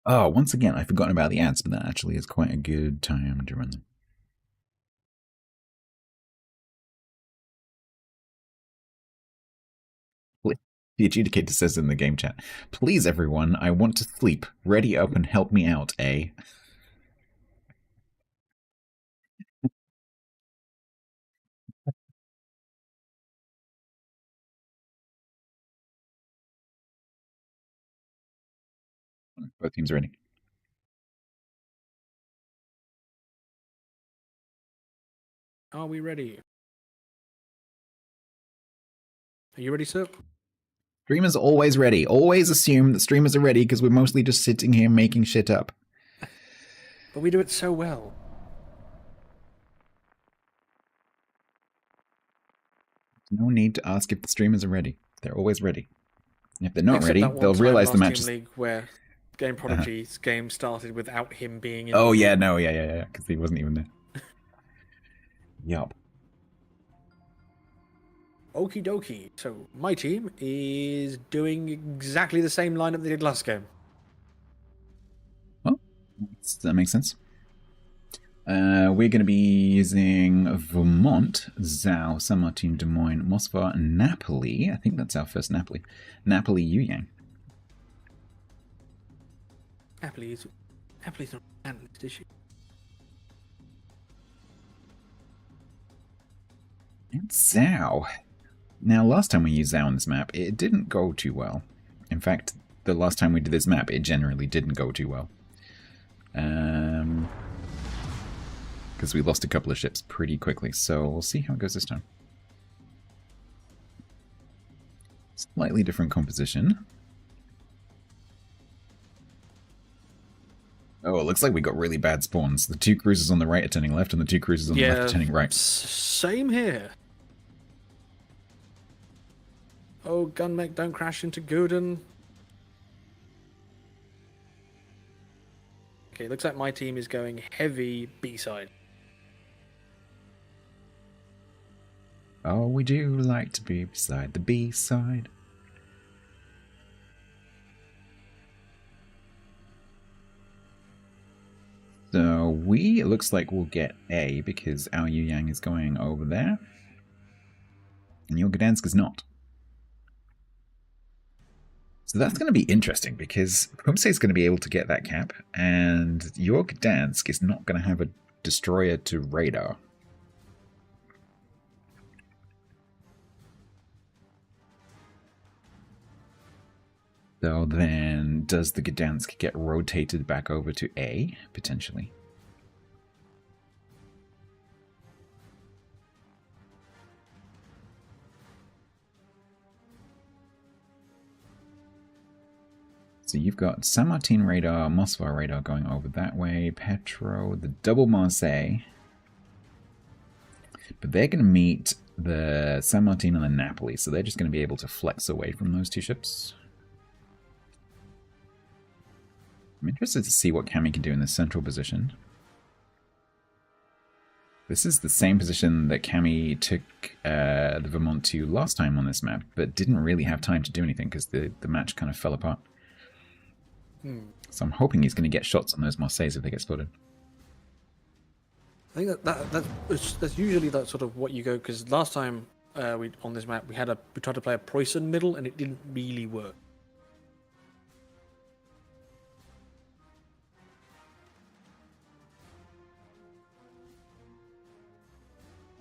Oh, once again, I've forgotten about the ads, but that actually is quite a good time to run them. The adjudicator says in the game chat, "Please, everyone, I want to sleep. Ready up and help me out, eh?" Both teams are ready. Are we ready? Are you ready, sir? Streamers are always ready. Always assume that streamers are ready because we're mostly just sitting here making shit up. But we do it so well. No need to ask if the streamers are ready. They're always ready. If they're not ready, they'll realize the match. League where Game Prodigy's game started without him being in. Oh yeah, no, yeah, because he wasn't even there. Yup. Okie dokie. So my team is doing exactly the same lineup they did last game. That makes sense. We're going to be using Vermont, Zhao, San Martin, Des Moines, Moscow, Napoli. I think that's our first Napoli. Napoli, Yuyang. Napoli's not a analyst, is she? And Zhao. Now, last time we used Zhao on this map, it didn't go too well. In fact, the last time we did this map, it generally didn't go too well. Because we lost a couple of ships pretty quickly, so we'll see how it goes this time. Slightly different composition. Oh, it looks like we got really bad spawns. The 2 cruisers on the right are turning left, and the 2 cruisers on the left are turning right. Same here. Oh, gunmech, don't crash into Guden. Okay, looks like my team is going heavy B-side. Oh, we do like to be beside the B-side. So it looks like we'll get A because our Yuyang is going over there. And your Gdansk is not. So that's going to be interesting because Pumse is going to be able to get that cap, and your Gdansk is not going to have a destroyer to radar. So then, does the Gdansk get rotated back over to A, potentially? So you've got San Martin radar, Moscow radar going over that way, Petro, the double Marseille. But they're going to meet the San Martin and the Napoli, so they're just going to be able to flex away from those 2 ships. I'm interested to see what Cami can do in the central position. This is the same position that Cami took the Vermont to last time on this map, but didn't really have time to do anything because the match kind of fell apart. So I'm hoping he's going to get shots on those Marseilles if they get spotted. I think that's usually that sort of what you go, because last time on this map we tried to play a Preußen middle and it didn't really work.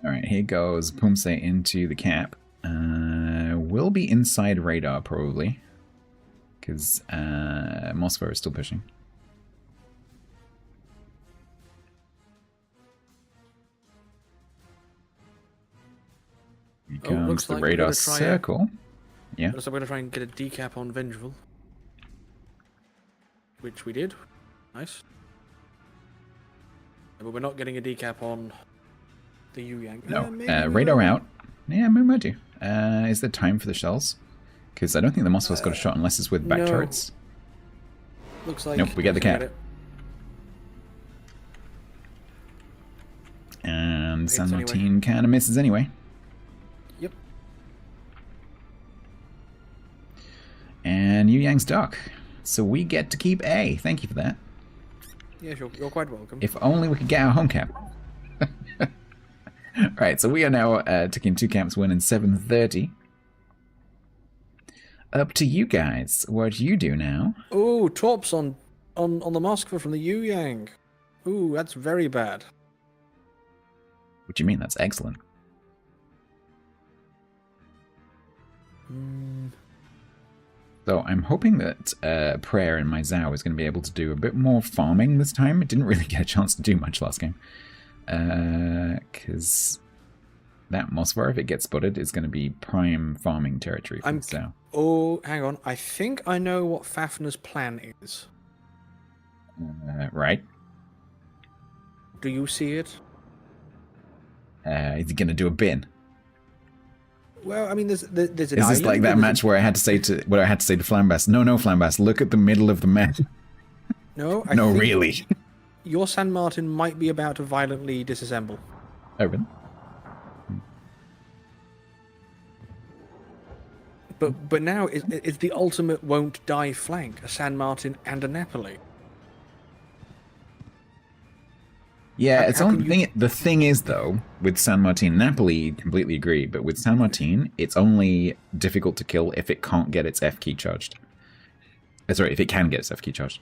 Alright, here goes Pumse into the cap. Will be inside radar, probably. Because Moscow is still pushing. Here comes the radar circle. Yeah. So we're going to try and get a decap on Vengeful. Which we did. Nice. But we're not getting a decap on the Yuyang. No, radar out. Yeah, we might do. Is there time for the shells? Because I don't think the Moscow's got a shot unless it's with back turrets. Looks like... Nope, we get the cap. And San Martin kind of misses anyway. Yep. And Yuyang's dock. So we get to keep A. Thank you for that. Yes, you're quite welcome. If only we could get our home cap. Right, so we are now taking 2 camps, winning 730. Up to you guys. What do you do now? Oh, torps on the Moskva from the Yuyang. Ooh, that's very bad. What do you mean? That's excellent. So I'm hoping that Prayer in my Zhao is going to be able to do a bit more farming this time. It didn't really get a chance to do much last game. Because that Mosvar, if it gets spotted, is going to be prime farming territory for Zhao. Oh, hang on. I think I know what Fafner's plan is. Right. Do you see it? Is he going to do a bin? Well, I mean, there's an Is this like that match where I had to say to Flambas, no, Flambas, look at the middle of the map. No, no, really. Your San Martin might be about to violently disassemble. Oh, really? But now it's the ultimate won't die flank, a San Martin and a Napoli. Yeah, it's only the thing is though, with San Martin, Napoli completely agree, but with San Martin, it's only difficult to kill if it can't get its F key charged. Sorry, if it can get its F key charged.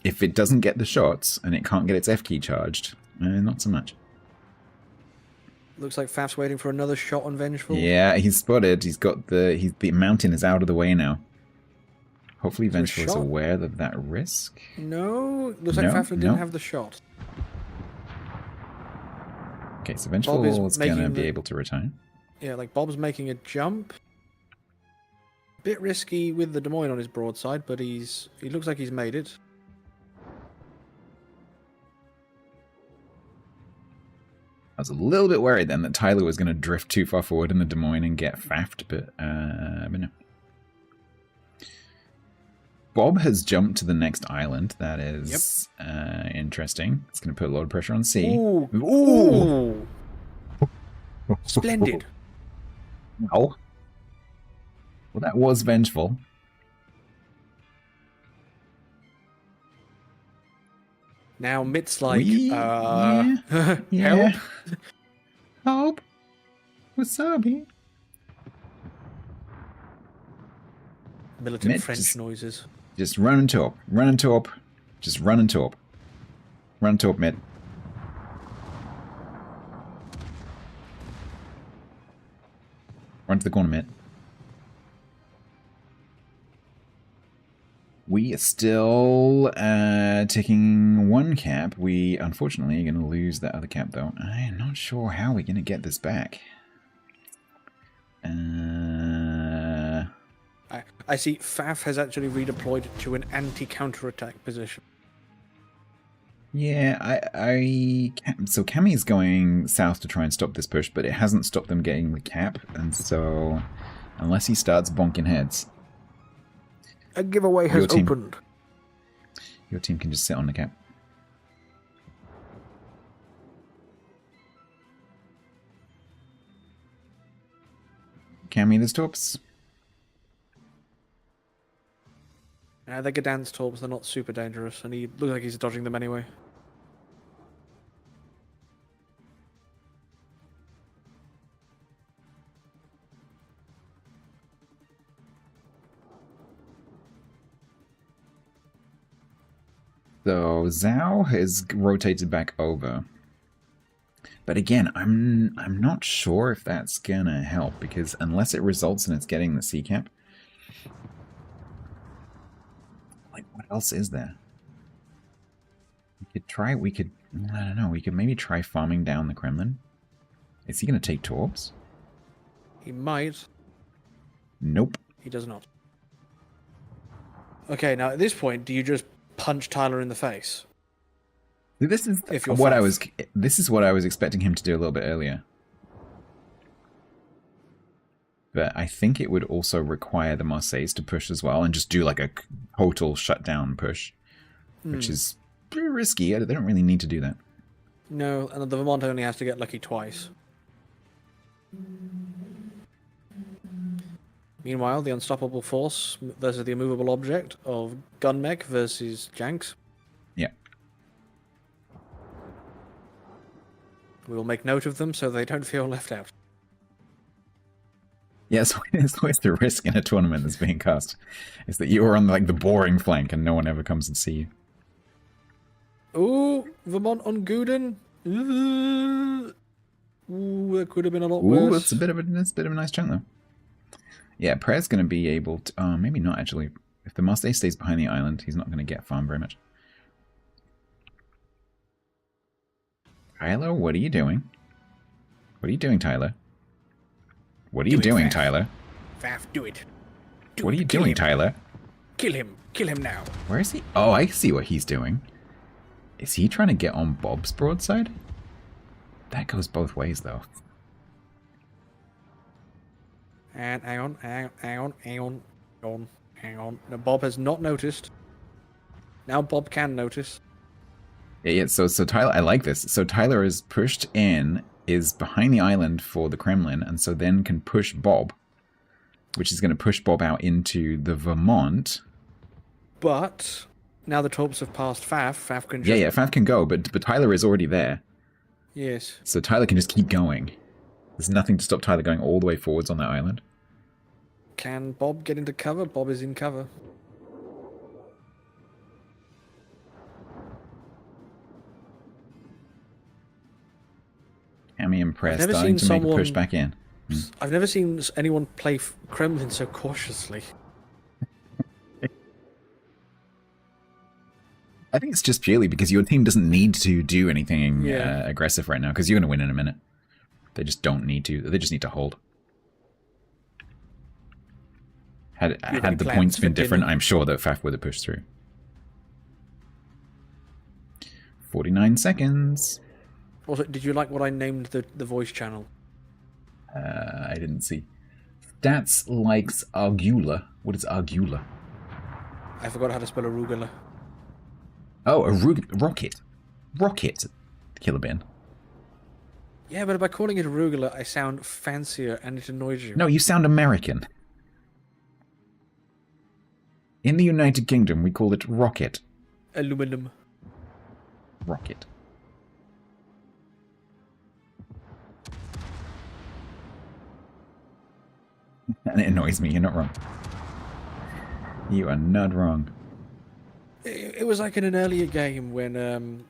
If it doesn't get the shots and it can't get its F key charged, not so much. Looks like Faf's waiting for another shot on Vengeful. Yeah, he's spotted. He's got the mountain is out of the way now. Hopefully Vengeful is aware of that risk. No, looks like Faf didn't have the shot. Okay, so Vengeful is going to be able to return. Yeah, like Bob's making a jump. Bit risky with the Des Moines on his broadside, but he looks like he's made it. I was a little bit worried then that Tyler was going to drift too far forward in the Des Moines and get faffed, but no. Bob has jumped to the next island. That is interesting. It's going to put a lot of pressure on C. Ooh. Ooh. Splendid. Oh. Well, that was Vengeful. Now Mitt's like, help. Help. Wasabi. Militant Mitt, French noises. Just run and top. Run and top. Just run and top. Run and top, Mitt. Run to the corner, Mitt. We are still taking one cap. We, unfortunately, are going to lose that other cap, though. I am not sure how we're going to get this back. I see Faf has actually redeployed to an anti-counterattack position. Yeah, so Cammy's going south to try and stop this push, but it hasn't stopped them getting the cap, and so unless he starts bonking heads... A giveaway has opened. Your team can just sit on the cap. Cammy, there's torps. They're Gdansk torps, they're not super dangerous, and he looks like he's dodging them anyway. So Zhao has rotated back over. But again, I'm not sure if that's gonna help, because unless it results in it's getting the C cap, like what else is there? I don't know, we could maybe try farming down the Kremlin. Is he gonna take torps? He might. Nope. He does not. Okay, now at this point, do you just punch Tyler in the face? This is what I was expecting him to do a little bit earlier. But I think it would also require the Marseilles to push as well and just do like a total shutdown push, which is pretty risky. They don't really need to do that. No, and the Vermont only has to get lucky twice. Meanwhile, the unstoppable force versus the immovable object of Gunmech versus Janks. Yeah. We will make note of them so they don't feel left out. Yeah, so it's always the risk in a tournament that's being cast, is that you are on like the boring flank and no one ever comes and see you. Ooh, Vermont on Guden. Ooh, that could have been a lot worse. That's a bit of a nice chunk though. Yeah, Prayer's going to be able to... maybe not, actually. If the Marseille stays behind the island, he's not going to get farmed very much. Tyler, what are you doing? What are you doing, Tyler? What are you doing, Tyler? Faf, do it. What are you doing, Tyler? Kill him. Kill him now. Where is he? Oh, I see what he's doing. Is he trying to get on Bob's broadside? That goes both ways, though. And hang on. No, Bob has not noticed. Now Bob can notice. Yeah, so Tyler, I like this. So Tyler is pushed in, is behind the island for the Kremlin, and so then can push Bob, which is going to push Bob out into the Vermont. But now the torps have passed Faf. Faf can just... Yeah, Faf can go, but Tyler is already there. Yes. So Tyler can just keep going. There's nothing to stop Tyler going all the way forwards on that island. Can Bob get into cover? Bob is in cover. Cammy and Press starting to make a push back in. I've never seen anyone play Kremlin so cautiously. I think it's just purely because your team doesn't need to do anything aggressive right now, because you're going to win in a minute. They just don't need to. They just need to hold. Had the points been different, I'm sure that Faf would have pushed through. 49 seconds. Also, did you like what I named the voice channel? I didn't see. Stats likes Argula. What is Argula? I forgot how to spell arugula. Oh, rocket. Rocket. Killer Bin. Yeah, but by calling it arugula, I sound fancier and it annoys you. No, you sound American. In the United Kingdom, we call it rocket. Aluminum. Rocket. And it annoys me. You're not wrong. You are not wrong. It was like in an earlier game when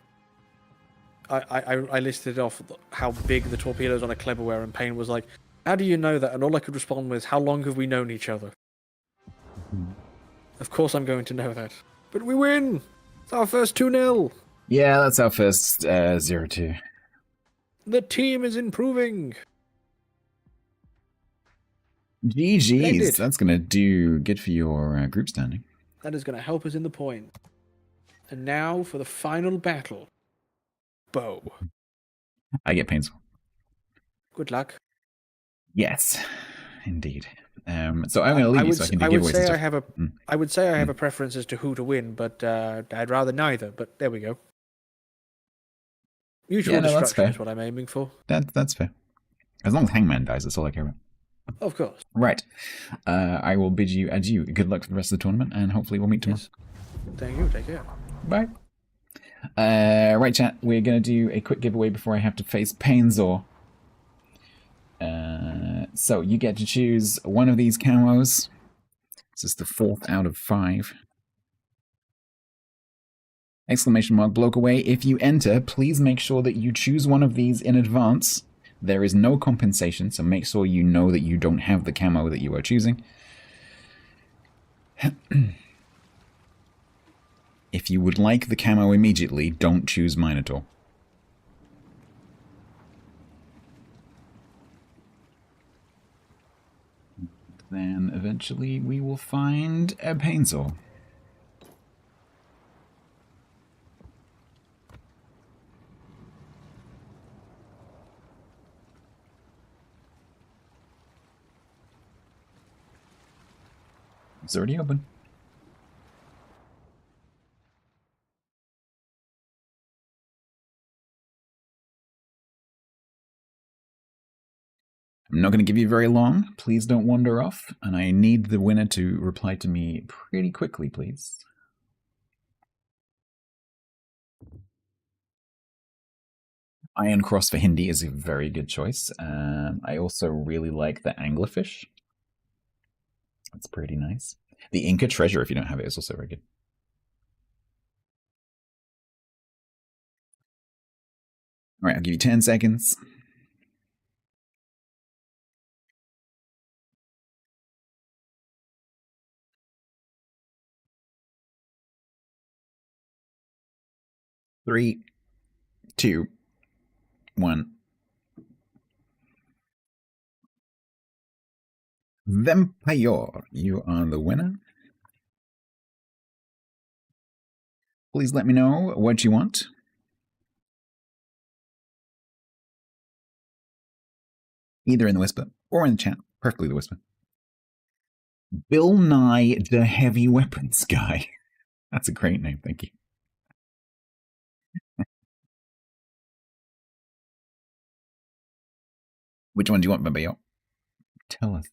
I listed off how big the torpedoes on a Kleber were, and Payne was like, "How do you know that?" And all I could respond was, "How long have we known each other?" Of course I'm going to know that. But we win! It's our first 2-0! Yeah, that's our first 0-2. The team is improving! GG's. That's going to do good for your group standing. That is going to help us in the point. And now for the final battle. Bo. I get painful. Good luck. Yes, indeed. So I'm going to leave you so I can do giveaways and stuff. I would say I have a preference as to who to win, but I'd rather neither. But there we go. Mutual destruction is what I'm aiming for. That's fair. As long as Hangman dies, that's all I care about. Of course. Right. I will bid you adieu. Good luck for the rest of the tournament, and hopefully we'll meet tomorrow. Yes. Thank you. Take care. Bye. Right, chat. We're going to do a quick giveaway before I have to face Painzor. So you get to choose one of these camos. This is the 4th out of 5. Exclamation mark bloke away. If you enter, please make sure that you choose one of these in advance. There is no compensation, so make sure you know that you don't have the camo that you are choosing. If you would like the camo immediately, don't choose Minotaur. Then eventually we will find a Painsaw. It's already open. I'm not going to give you very long. Please don't wander off. And I need the winner to reply to me pretty quickly, please. Iron Cross for Hindi is a very good choice. I also really like the Anglerfish. That's pretty nice. The Inca Treasure, if you don't have it, is also very good. All right, I'll give you 10 seconds. Three, 2, 1. Vampire, you are the winner. Please let me know what you want. Either in the whisper or in the chat. Preferably the whisper. Bill Nye the Heavy Weapons Guy. That's a great name, thank you. Which one do you want, Babayo? Tell us.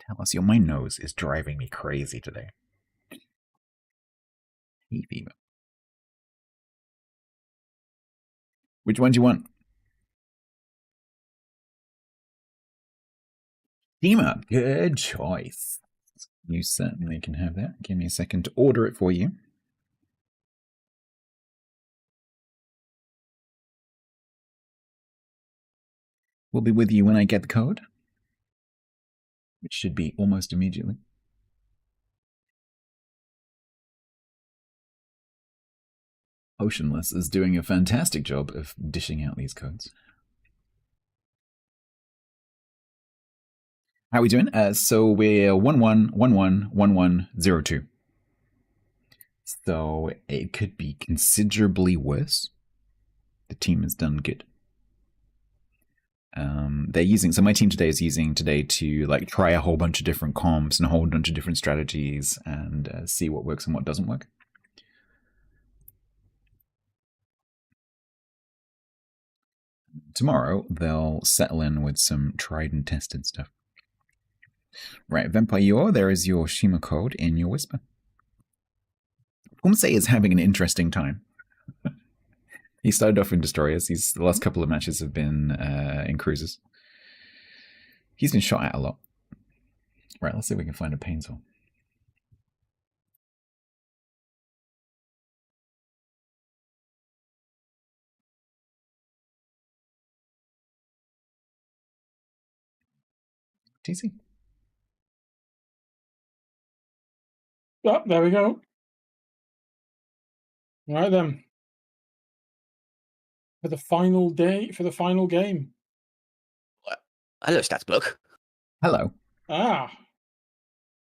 Tell us. My nose is driving me crazy today. Hey, fever. Which one do you want? Team up. Good choice. You certainly can have that. Give me a second to order it for you. We'll be with you when I get the code, which should be almost immediately. Oceanless is doing a fantastic job of dishing out these codes. How are we doing? So we're 11111102. So it could be considerably worse. The team has done good. They're using, so my team today is using today to like try a whole bunch of different comps and a whole bunch of different strategies and see what works and what doesn't work. Tomorrow they'll settle in with some tried and tested stuff. Right, Vampire, there is your Shima code in your Whisper. Umse is having an interesting time. He started off in Destroyers. The last couple of matches have been in Cruisers. He's been shot at a lot. Right, let's see if we can find a pain zone. TC. Oh, there we go. Right then. For the final game. Hello, StatsBloke. Hello. Ah.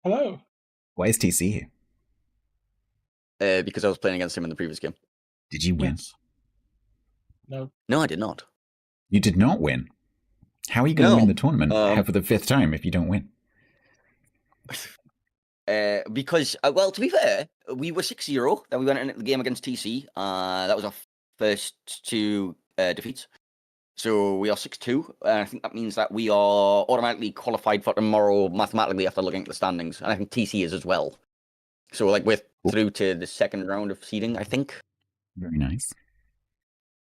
Hello. Why is TC here? Because I was playing against him in the previous game. Did you win? Yes. No. No, I did not. You did not win. How are you going to win the tournament for the 5th time if you don't win? Because, well, to be fair, we were 6-0. Then we went into the game against TC. That was our first 2 defeats. So we are 6-2. I think that means that we are automatically qualified for tomorrow mathematically after looking at the standings. And I think TC is as well. So, like, we're through to the 2nd round of seeding, I think. Very nice.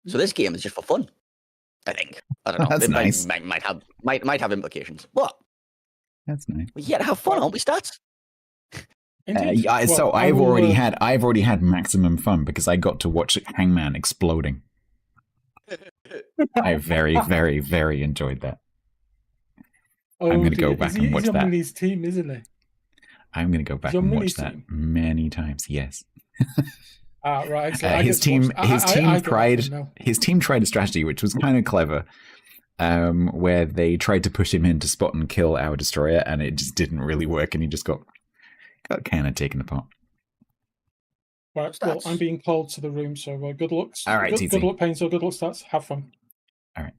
So this game is just for fun, I think. I don't know. That's it nice. might have implications. What? That's nice. We gotta have fun, aren't we, Stats? So I've already had maximum fun because I got to watch Hangman exploding. I very, very, very enjoyed that. I'm going to go back and watch that. He's on Millie's team, isn't he? I'm going to go back and watch that many times. Yes. Right. His team tried a strategy which was kind of clever, where they tried to push him in to spot and kill our destroyer, and it just didn't really work, and he just got kind of taken apart. Right. Well, I'm being called to the room, so good luck. All right, good luck, Painter. Good luck, Stats. Have fun. All right.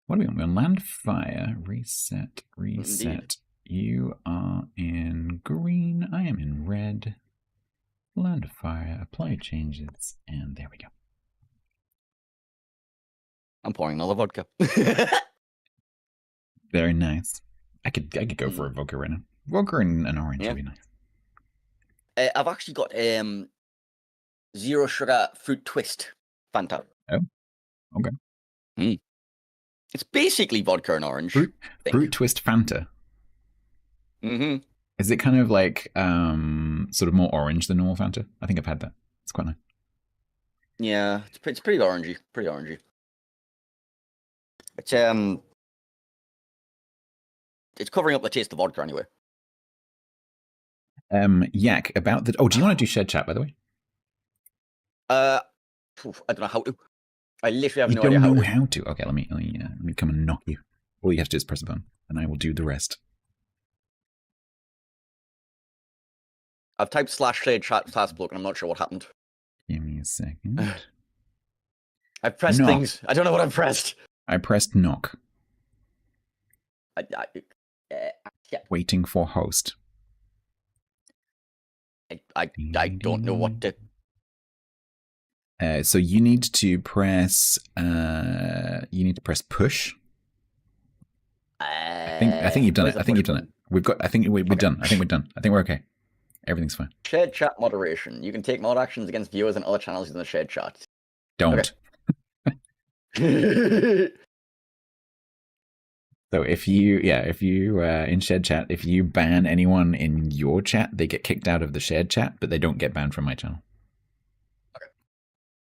What are we on? We're on land, fire, reset. Indeed. You are in green. I am in red. Land of fire, apply changes, and there we go. I'm pouring another vodka. Very nice. I could go for a vodka right now. Vodka and an orange would be nice. I've actually got 0 sugar fruit twist Fanta. Oh, okay. It's basically vodka and orange. Fruit twist Fanta. Mm-hmm. Is it kind of like sort of more orange than normal Fanta? I think I've had that. It's quite nice. Yeah, it's pretty orangey. Pretty orangey. It's covering up the taste of vodka anyway. Yak, about the... Oh, do you want to do shared chat, by the way? I don't know how to. I literally have you no idea how to. You don't know how to? Okay, let me come and knock you. All you have to do is press a button, and I will do the rest. I've typed /trade StatsBloke, and I'm not sure what happened. Give me a second. I've pressed things. I don't know what I've pressed. I pressed knock. Yeah. Waiting for host. I don't know what to... So you need to press push. I think you've done it. I think you've done it. We're done. I think we're done. I think we're okay. Everything's fine. Shared chat moderation. You can take mod actions against viewers and other channels in the shared chat. Don't. Okay. So if you in shared chat, if you ban anyone in your chat, they get kicked out of the shared chat, but they don't get banned from my channel. Okay.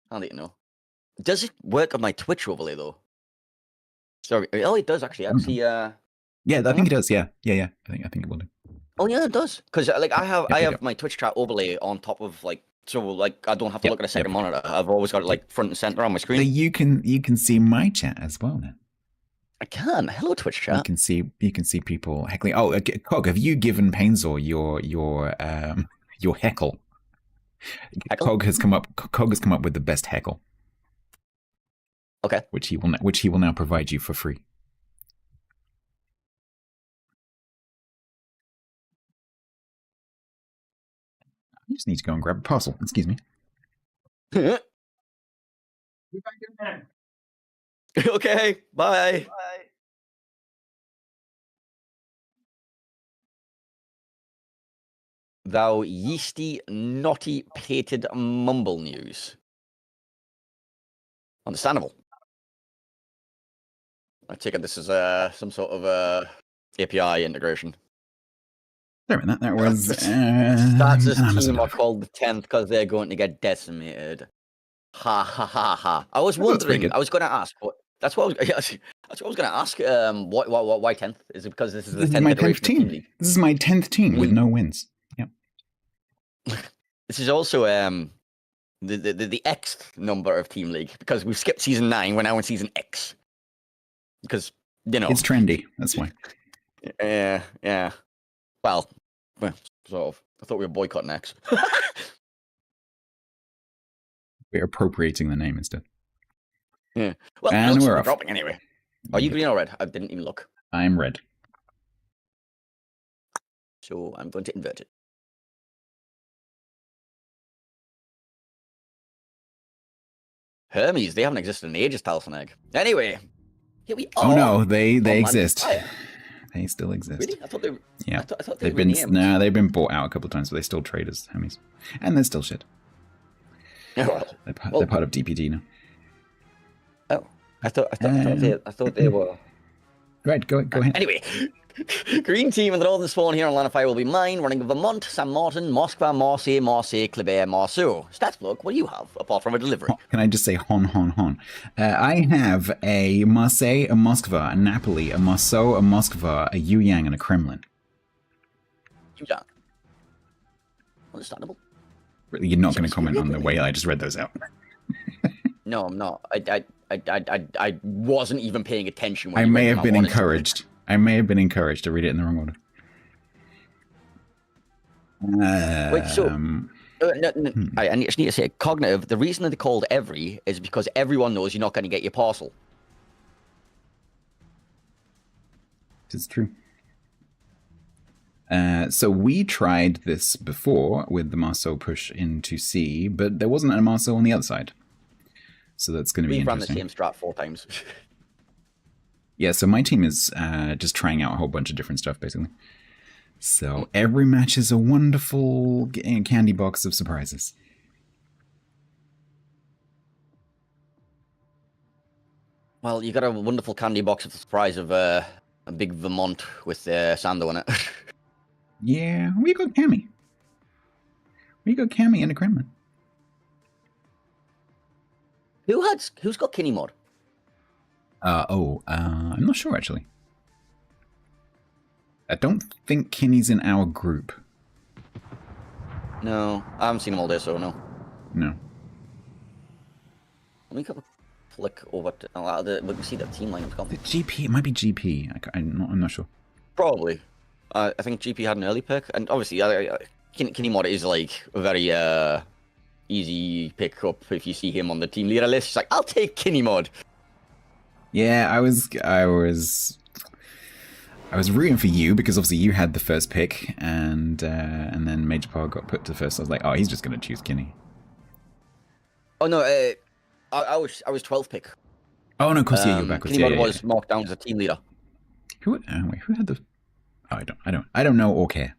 I'll let you know. Does it work on my Twitch overlay though? Sorry. Oh, it does actually. Yeah, I think it does. Yeah. I think it will do. Oh yeah, it does. Because like I have my Twitch chat overlay on top of like, so like I don't have to look at a second monitor. I've always got it like front and center on my screen. So you can see my chat as well then. I can. Hello, Twitch chat. You can see people heckling. Oh, Cog, have you given Painsaw your heckle? Heckle? Cog has come up with the best heckle. Okay. Which he will now provide you for free. You just need to go and grab a parcel. Excuse me. Okay. Bye. Thou yeasty, naughty, plated mumble news. Understandable. I take it this is some sort of API integration. Sorry, that was Stats' team are called the 10th because they're going to get decimated. Ha ha ha ha. I was wondering. I was going to ask, but that's what I was going to ask. Why 10th? Is it because this is the 10th iteration of Team League? This is my 10th team with no wins. Yep. This is also the Xth number of Team League because we've skipped season 9. We're now in season X. Because it's trendy. That's why. Yeah. Well, sort of. I thought we were boycotting X. We're appropriating the name instead. Yeah. Well, and we're off. Dropping anyway. Are you green or red? I didn't even look. I'm red. So I'm going to invert it. Hermes, they haven't existed in ages, Talson Egg. Anyway, here we are. Oh no, they exist. They still exist. Really? I thought they. Yeah. I thought they've been bought out a couple of times, but they still trade as Hermes, and they're still shit. Well, they're part of DPD now. Oh, I thought they were. Right, go ahead. Anyway, green team in the Northern Spawn here on Line of Fire will be mine, running Vermont, San Martin, Moskva, Marseille, Kleber, Marceau. StatsBloke, what do you have, apart from a delivery? Can I just say hon? I have a Marseille, a Moskva, a Napoli, a Marceau, a Moskva, a Yuyang, and a Kremlin. Yuyang. Understandable. Really, you're not going to comment on the way I just read those out. No, I'm not. I wasn't even paying attention when I may have been encouraged. I may have been encouraged to read it in the wrong order. Wait, so I just need to say, cognitive. The reason that they're called every is because everyone knows you're not going to get your parcel. It's true. So we tried this before with the Marceau push into C, but there wasn't a Marceau on the other side. So that's going to be interesting. We've run the same strat 4 times. Yeah, so my team is just trying out a whole bunch of different stuff, basically. So every match is a wonderful candy box of surprises. Well, you got a wonderful candy box of the surprise of a big Vermont with Sando in it. Yeah, we got Cammy. And a Kremlin. Who's got Kinney mod? I'm not sure actually. I don't think Kinney's in our group. No, I haven't seen him all day, so no. No. Let me flick over to we can see that team lineup. The GP, it might be GP. I'm not sure. Probably. I think GP had an early pick, and obviously, Kinney mod is like a very easy pick up if you see him on the team leader list. It's like, I'll take Kinney mod. Yeah, I was rooting for you because obviously you had the first pick, and then Major Power got put to first. I was like, oh, he's just gonna choose Kinney. Oh no, I was 12th pick. Oh no, of course, yeah, you're backwards. Kinney mod was marked down as a team leader. Who had the? Oh, I don't know or care.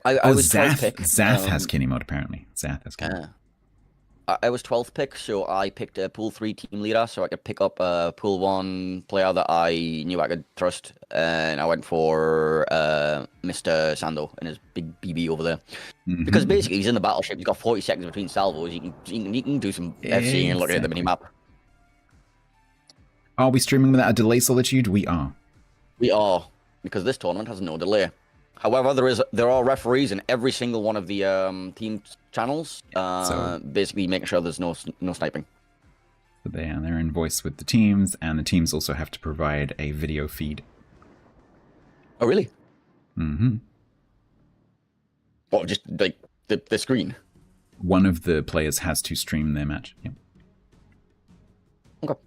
I was Zath. pick. Zath has Kinney mod apparently. Zath has Kinney. I was 12th pick, so I picked a pool 3 team leader, so I could pick up a pool 1 player that I knew I could trust, and I went for Mr. Sando and his big BB over there. Because basically he's in the battleship, he's got 40 seconds between salvos, he can do some FC and look at the minimap. Are we streaming without a delay, Solitude? We are. We are, because this tournament has no delay. However, there are referees in every single one of the team channels, basically making sure there's no sniping. So they're in voice with the teams, and the teams also have to provide a video feed. Oh, really? Mm-hmm. What, just like the screen? One of the players has to stream their match. Yep. Okay.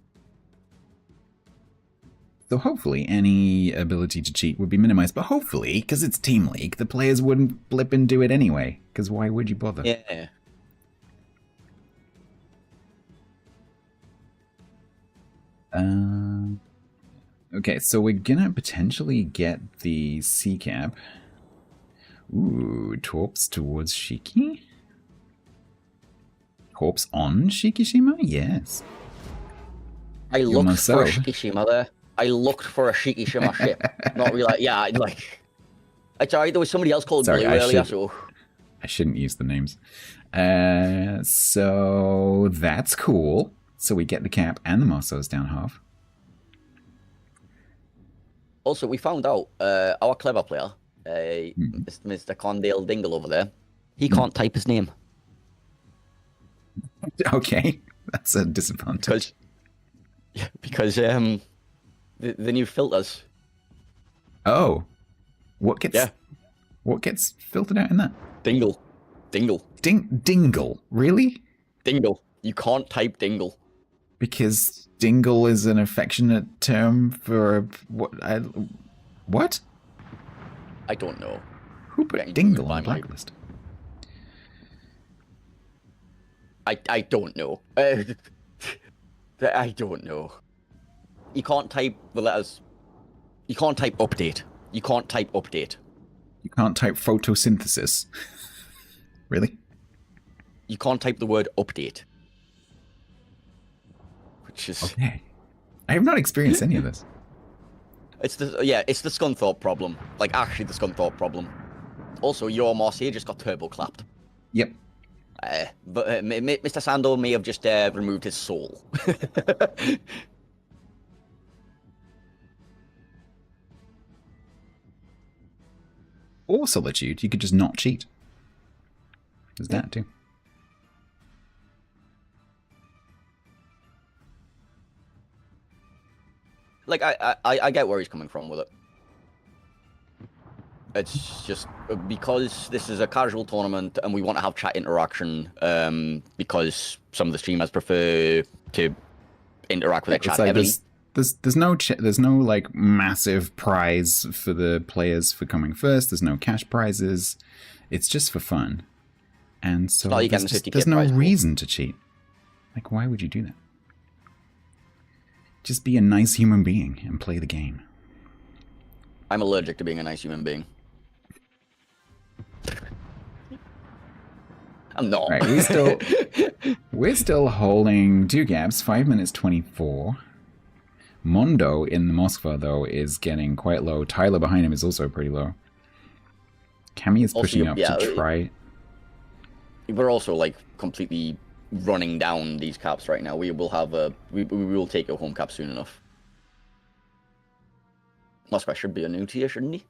So hopefully any ability to cheat would be minimized, but hopefully, because it's Team League, the players wouldn't blip and do it anyway, because why would you bother? Yeah. Okay, so we're gonna potentially get the C cap. Ooh, Torps towards Shiki? Torps on Shikishima? Yes. I looked for a Shikishima there. I looked for a Shikishima ship. Not really. Yeah, like. It's alright, there was somebody else called Blue earlier, so. I shouldn't use the names. So that's cool. So we get the cap and the Mossos down half. Also, we found out our clever player, Mr. Condale Dingle over there, he can't type his name. Okay, that's a disadvantage. Because the new filters. Oh, what gets filtered out in that? Dingle. Dingle, really? Dingle. You can't type dingle. Because dingle is an affectionate term for what? What? I don't know. Who put dingle on the blacklist? I don't know. I don't know. You can't type the letters. You can't type update. You can't type update. You can't type photosynthesis. Really? You can't type the word update. Which is... Okay. I have not experienced any of this. It's the Scunthorpe problem. Like, actually the Scunthorpe problem. Also, your Marseille just got turbo clapped. Yep. But Mr. Sando may have just removed his soul. Or Solitude, you could just not cheat. There's that too. Like, I get where he's coming from with it. It's just because this is a casual tournament and we want to have chat interaction, because some of the streamers prefer to interact with their chat heavily. There's no like massive prize for the players for coming first. There's no cash prizes. It's just for fun. And so there's no reason to cheat. Like, why would you do that? Just be a nice human being and play the game. I'm allergic to being a nice human being. I'm not. Right, we're still holding 2 gaps, 5 minutes 24. Mondo in the Moskva, though, is getting quite low. Tyler behind him is also pretty low. Cami is pushing up to try. We're also like completely running down these caps right now. We will have we will take a home cap soon enough. Moskva should be a new tier, shouldn't he?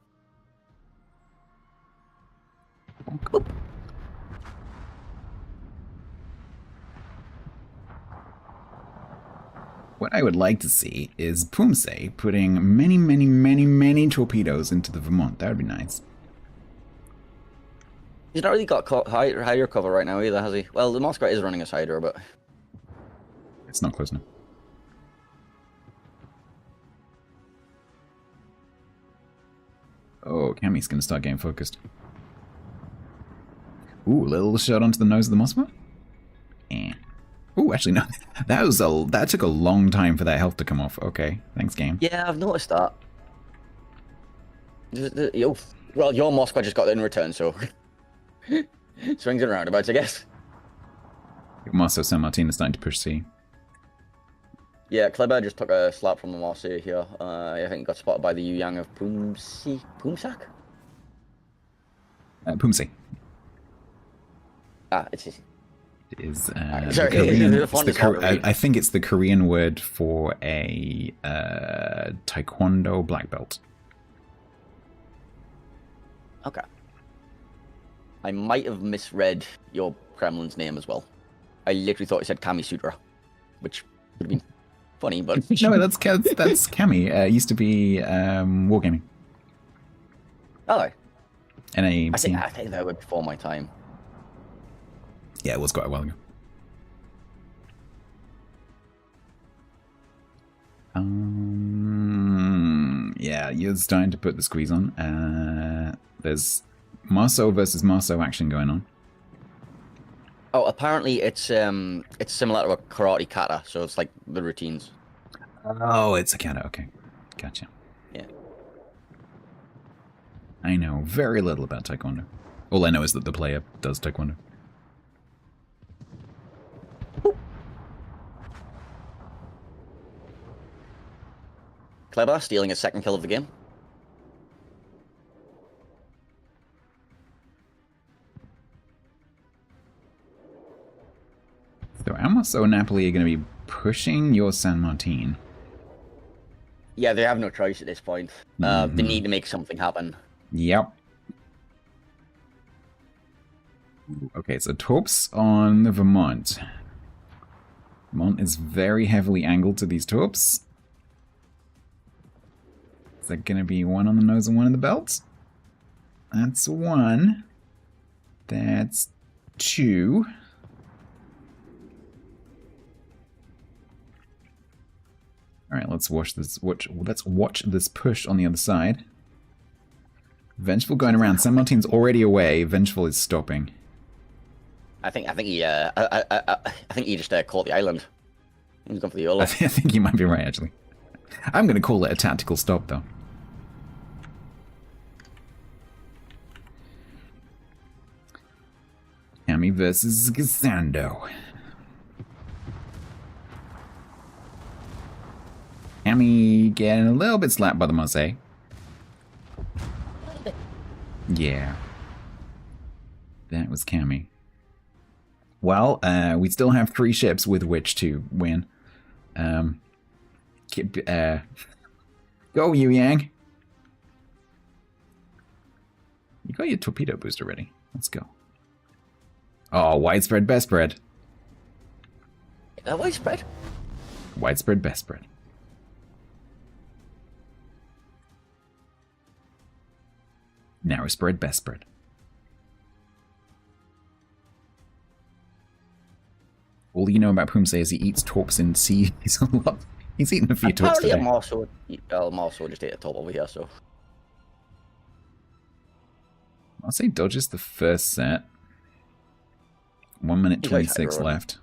Boop. What I would like to see is Pumse putting many torpedoes into the Vermont. That would be nice. He's not really got Hydra cover right now either, has he? Well, the Moskva is running a Hydra, but... It's not close enough. Oh, Cami's going to start getting focused. Ooh, little shot onto the nose of the Moskva? Ooh, actually, no. That took a long time for that health to come off. Okay, thanks, game. Yeah, I've noticed that. Well, your Moskva just got it in return, so... Swings and roundabouts, I guess. Marseille San Martin is starting to push C. Yeah, Kleber just took a slap from the Marseille here. I think he got spotted by the Yu Yang of Poomsac? Poomsae. It's his. It is sorry, Korean, I think it's the Korean word for a taekwondo black belt. Okay. I might have misread your Kremlin's name as well. I literally thought it said Kami Sutra, which would have been funny, but... No, that's Kami. It used to be Wargaming. Oh. I think that was before my time. Yeah, it was quite a while ago. Yeah, you're starting to put the squeeze on. There's Marceau versus Marceau action going on. Oh, apparently it's similar to a karate kata, so it's like the routines. Oh, it's a kata. Okay, gotcha. Yeah. I know very little about taekwondo. All I know is that the player does taekwondo. Kleber stealing his second kill of the game. So Amos or Napoli are going to be pushing your San Martin. Yeah, they have no choice at this point. They need to make something happen. Yep. Okay, so Torps on the Vermont. Vermont is very heavily angled to these Torps. Is that going to be one on the nose and one in the belt? That's one. That's two. All right, let's watch this. Let's watch this push on the other side. Vengeful going around. San Martin's already away. Vengeful is stopping. I think he just caught the island. He's gone for the YOLO. I think you might be right, actually. I'm going to call it a tactical stop, though. Kami versus Gazando. Kami getting a little bit slapped by the Marseille. Yeah. That was Kami. Well, we still have 3 ships with which to win. Go, Yu Yang. You got your torpedo booster ready. Let's go. Oh, widespread, best spread. Widespread? Widespread, best spread. Narrow spread, best spread. All you know about Poomsae is he eats torps in sea. He's eaten a few torps today. I'm also just ate a top over here, so... I'll say dodges the first set. 1 minute 26 left.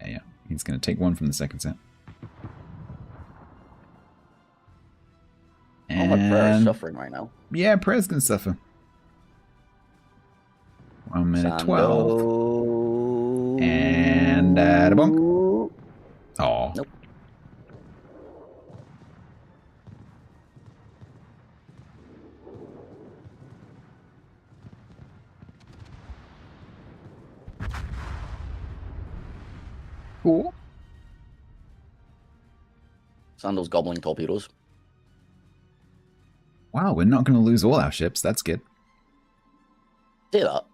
Yeah. He's going to take one from the second set. And my prayer is suffering right now. Yeah, prayer's going to suffer. 1 minute 12. And a bonk. Oh. Nope. Cool. Sandal's gobbling torpedoes. Wow, we're not going to lose all our ships. That's good. Say that.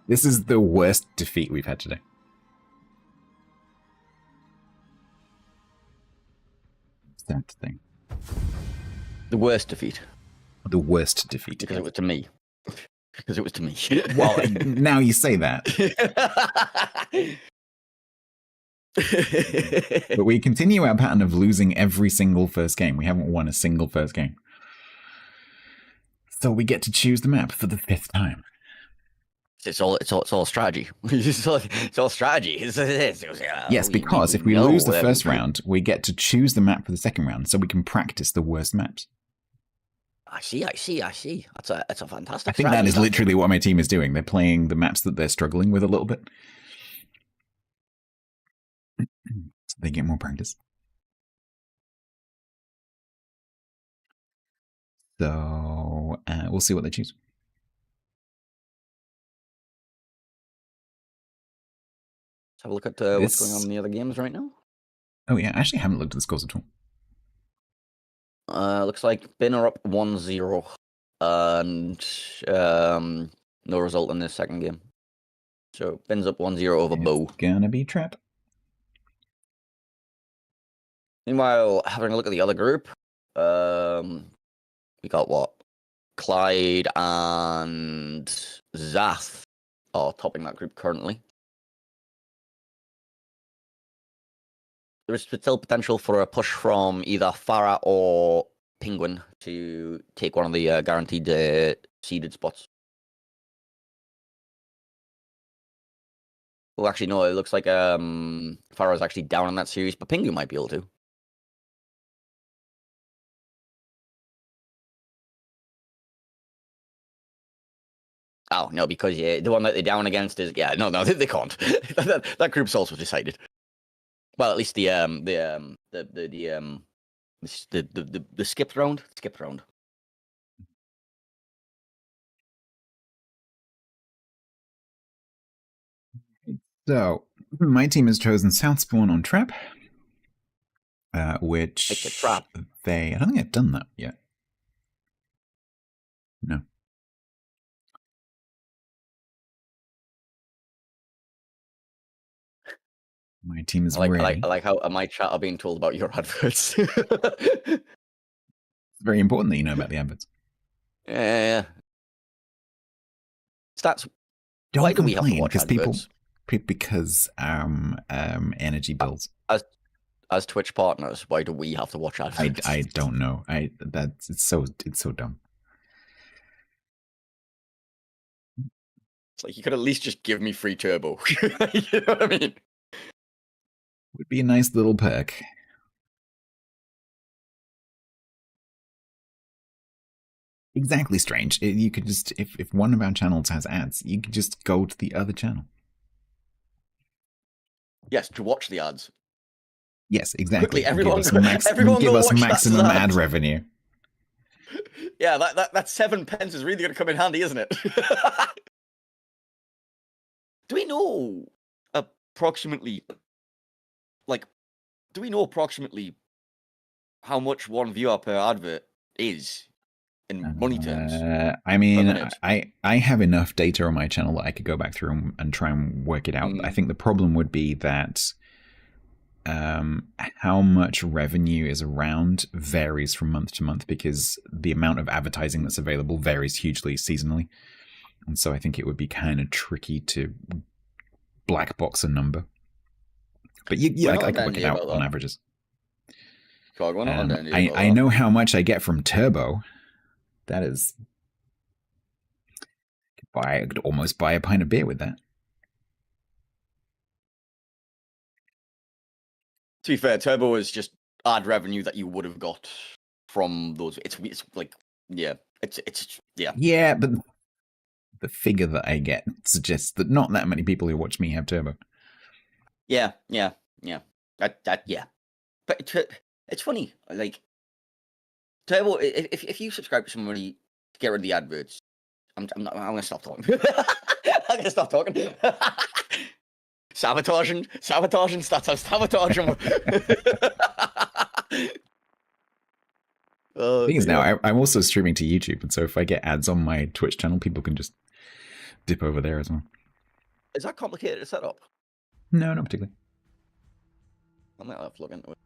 This is the worst defeat we've had today. Sad thing. The worst defeat. The worst defeat. Because it was to me. Because it was to me. Well, now you say that. But we continue our pattern of losing every single first game. We haven't won a single first game. So we get to choose the map for the 5th time. It's all strategy. It's all strategy. Yes, because if we lose the first round, we get to choose the map for the second round, so we can practice the worst maps. I see. That's a fantastic. I think that is literally what my team is doing. They're playing the maps that they're struggling with a little bit, so they get more practice. So we'll see what they choose. Let's have a look at what's going on in the other games right now. Oh yeah, I actually haven't looked at the scores at all. Looks like Bin are up 1-0, and no result in this second game. So Bin's up 1-0 over Bo. Gonna be Trap. Meanwhile, having a look at the other group, we got what? Clyde and Zath are topping that group currently. There is still potential for a push from either Farah or Penguin to take one of the guaranteed seeded spots. Well, actually, no, it looks like Farah's actually down in that series, but Penguin might be able to. Oh, no, because the one that they're down against is... Yeah, no, they can't. that group's also decided. Well, at least the skipped round. So, my team has chosen South Spawn on Trap, which it's a trap. I don't think I've done that yet. No. My team is ready. I like how my chat are being told about your adverts. It's very important that you know about the adverts. Yeah. Stats. Don't why do we have to watch adverts? Because energy bills. As Twitch partners, why do we have to watch adverts? I don't know. It's so dumb. It's like you could at least just give me free turbo. You know what I mean? Would be a nice little perk. Exactly, Strange. You could just, if one of our channels has ads, you could just go to the other channel. Yes, to watch the ads. Yes, exactly. Quickly, everyone give us maximum ad revenue. Yeah, that 7 pence is really going to come in handy, isn't it? Do we know approximately how much one viewer per advert is in money terms? I mean, I have enough data on my channel that I could go back through and try and work it out. I think the problem would be that how much revenue is around varies from month to month because the amount of advertising that's available varies hugely seasonally. And so I think it would be kind of tricky to black box a number. But I could work it out on averages. I know how much I get from Turbo. That is... I could almost buy a pint of beer with that. To be fair, Turbo is just ad revenue that you would have got from those. It's like, yeah. Yeah, but the figure that I get suggests that not that many people who watch me have Turbo. Yeah. Yeah. But it's funny, like Turbo. If you subscribe to somebody to get rid of the adverts, I'm gonna stop talking. I'm gonna stop talking. Sabotaging stats. I'm sabotaging. The thing is now, I'm also streaming to YouTube, and so if I get ads on my Twitch channel, people can just dip over there as well. Is that complicated to set up? No, not particularly. I might have to look into it.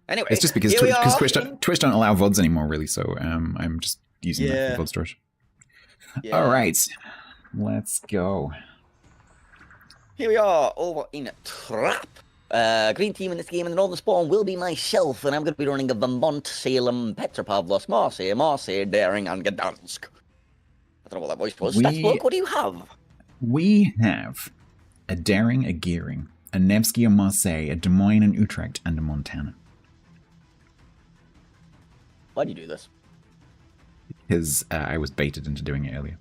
Anyway, it's just because Twitch don't allow VODs anymore, really. So I'm just using that for VOD storage. Yeah. All right, let's go. Here we are over in Trap. Green team in this game in the Northern Spawn will be myself, and I'm going to be running a Vermont, Salem, Petropavlos, Marseille, Daring, and Gdansk. I don't know what that voice was. StatsBloke, what do you have? We have a Daring, a Gearing, a Nevsky, a Marseille, a Des Moines, an Utrecht, and a Montana. Why do you do this? His I was baited into doing it earlier.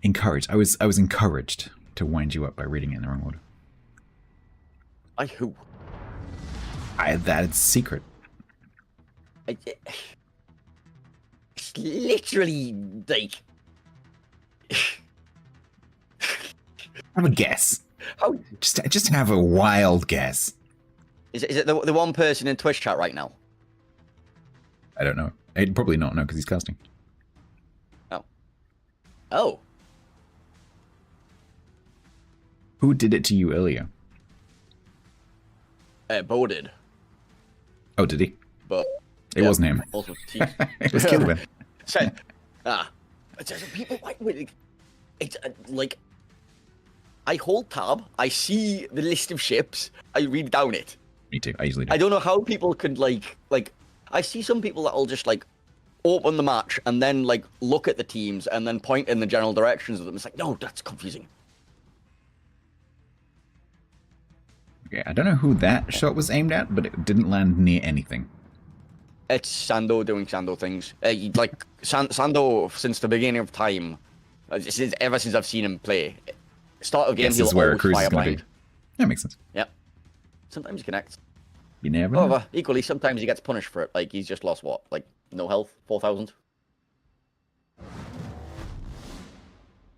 Encouraged. I was encouraged to wind you up by reading it in the wrong order. I who? That's secret. It's literally like. Have a guess. How? Just have a wild guess. Is it the one person in Twitch chat right now? I don't know. I'd probably not know because he's casting. Oh. Oh. Who did it to you earlier? Bo did. Oh, did he? But it wasn't him. Also, it was Kilvin. So, people it's like I hold tab, I see the list of ships, I read down it. Me too. I usually do. I don't know how people could like I see some people that'll just like open the match and then like look at the teams and then point in the general directions of them. It's like, no, that's confusing. Okay, I don't know who that shot was aimed at, but it didn't land near anything. It's Sando doing Sando things. Like Sando, since the beginning of time, ever since I've seen him play, start of game he'll always fire blind. That makes sense. Yep. Sometimes he connects. You never know. However, equally, sometimes he gets punished for it. Like he's just lost what, like no health, 4,000. All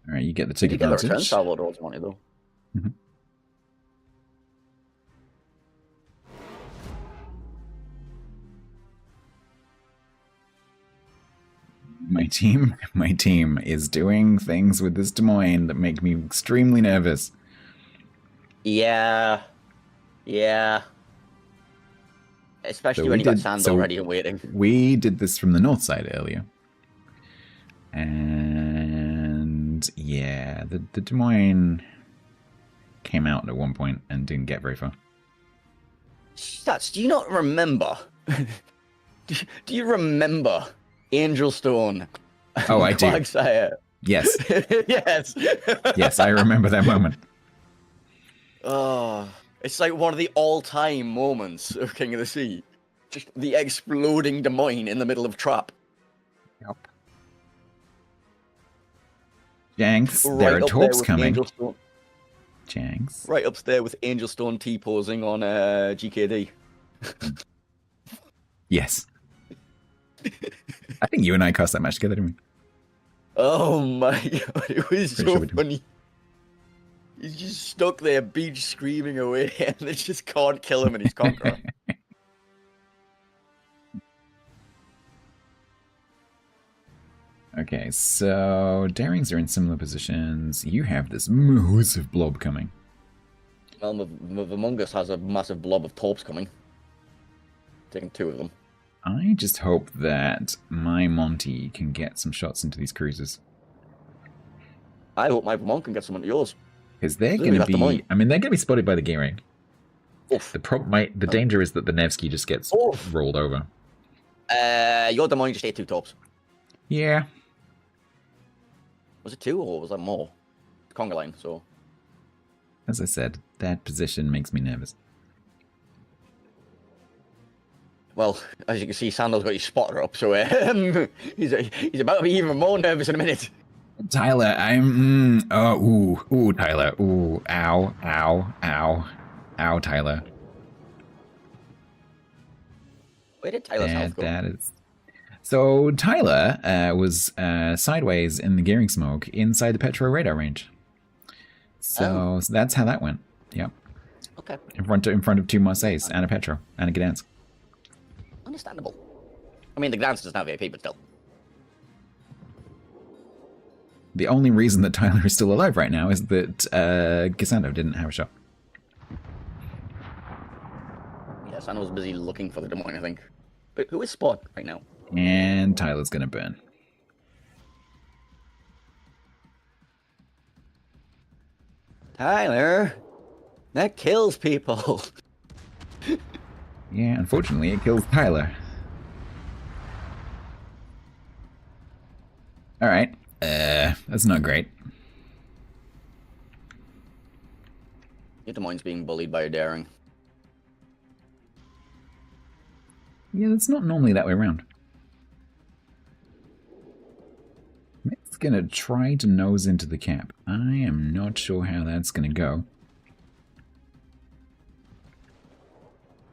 right, you get the ticket advantage. advantage. Salvo rolls money though. Mm-hmm. My team is doing things with this Des Moines that make me extremely nervous. Yeah. Especially when you got Sando already and waiting. We did this from the north side earlier. And yeah, the Des Moines came out at one point and didn't get very far. Stats, do you not remember? do you remember Angelstone? Oh, I do. Quagsire? Yes. Yes. Yes, I remember that moment. Oh, it's like one of the all-time moments of King of the Sea. Just the exploding Des Moines in the middle of Trap. Yep. Janks, there are torps coming. Janks. Right upstairs with Angelstone T-posing on GKD. Yes. I think you and I cast that match together, didn't we? Oh my god, it was so funny. He's just stuck there, beach screaming away, and they just can't kill him and he's Conqueror. Okay, so Darings are in similar positions. You have this massive blob coming. Well, Among Us has a massive blob of torps coming. Taking 2 of them. I just hope that my Monty can get some shots into these cruisers. I hope my Vermont can get some into yours. Because they're going to be... I mean, they're going to be spotted by the gearing. Oof. The danger is that the Nevsky just gets rolled over. Your Des Moines just ate 2 torps. Yeah. Was it 2 or was that more? Conga line, so... As I said, that position makes me nervous. Well, as you can see, Sando's got his spotter up, so he's about to be even more nervous in a minute. Tyler, I'm... Tyler. Ooh, ow, Tyler. Where did Tyler's health go? So Tyler was sideways in the gearing smoke inside the Petro radar range. So that's how that went. Yep. Okay. In front of 2 Marseilles and a Petro and a Gdansk. Understandable. I mean, the Gdansk doesn't have AP, but still. The only reason that Tyler is still alive right now is that Gisando didn't have a shot. Yeah, Sando was busy looking for the Des Moines, I think. But who is Spawn right now? And Tyler's gonna burn. Tyler, that kills people. Yeah, unfortunately, it kills Tyler. All right, that's not great. Des Moines being bullied by a daring. Yeah, that's not normally that way around. going to try to nose into the cap. I am not sure how that's going to go.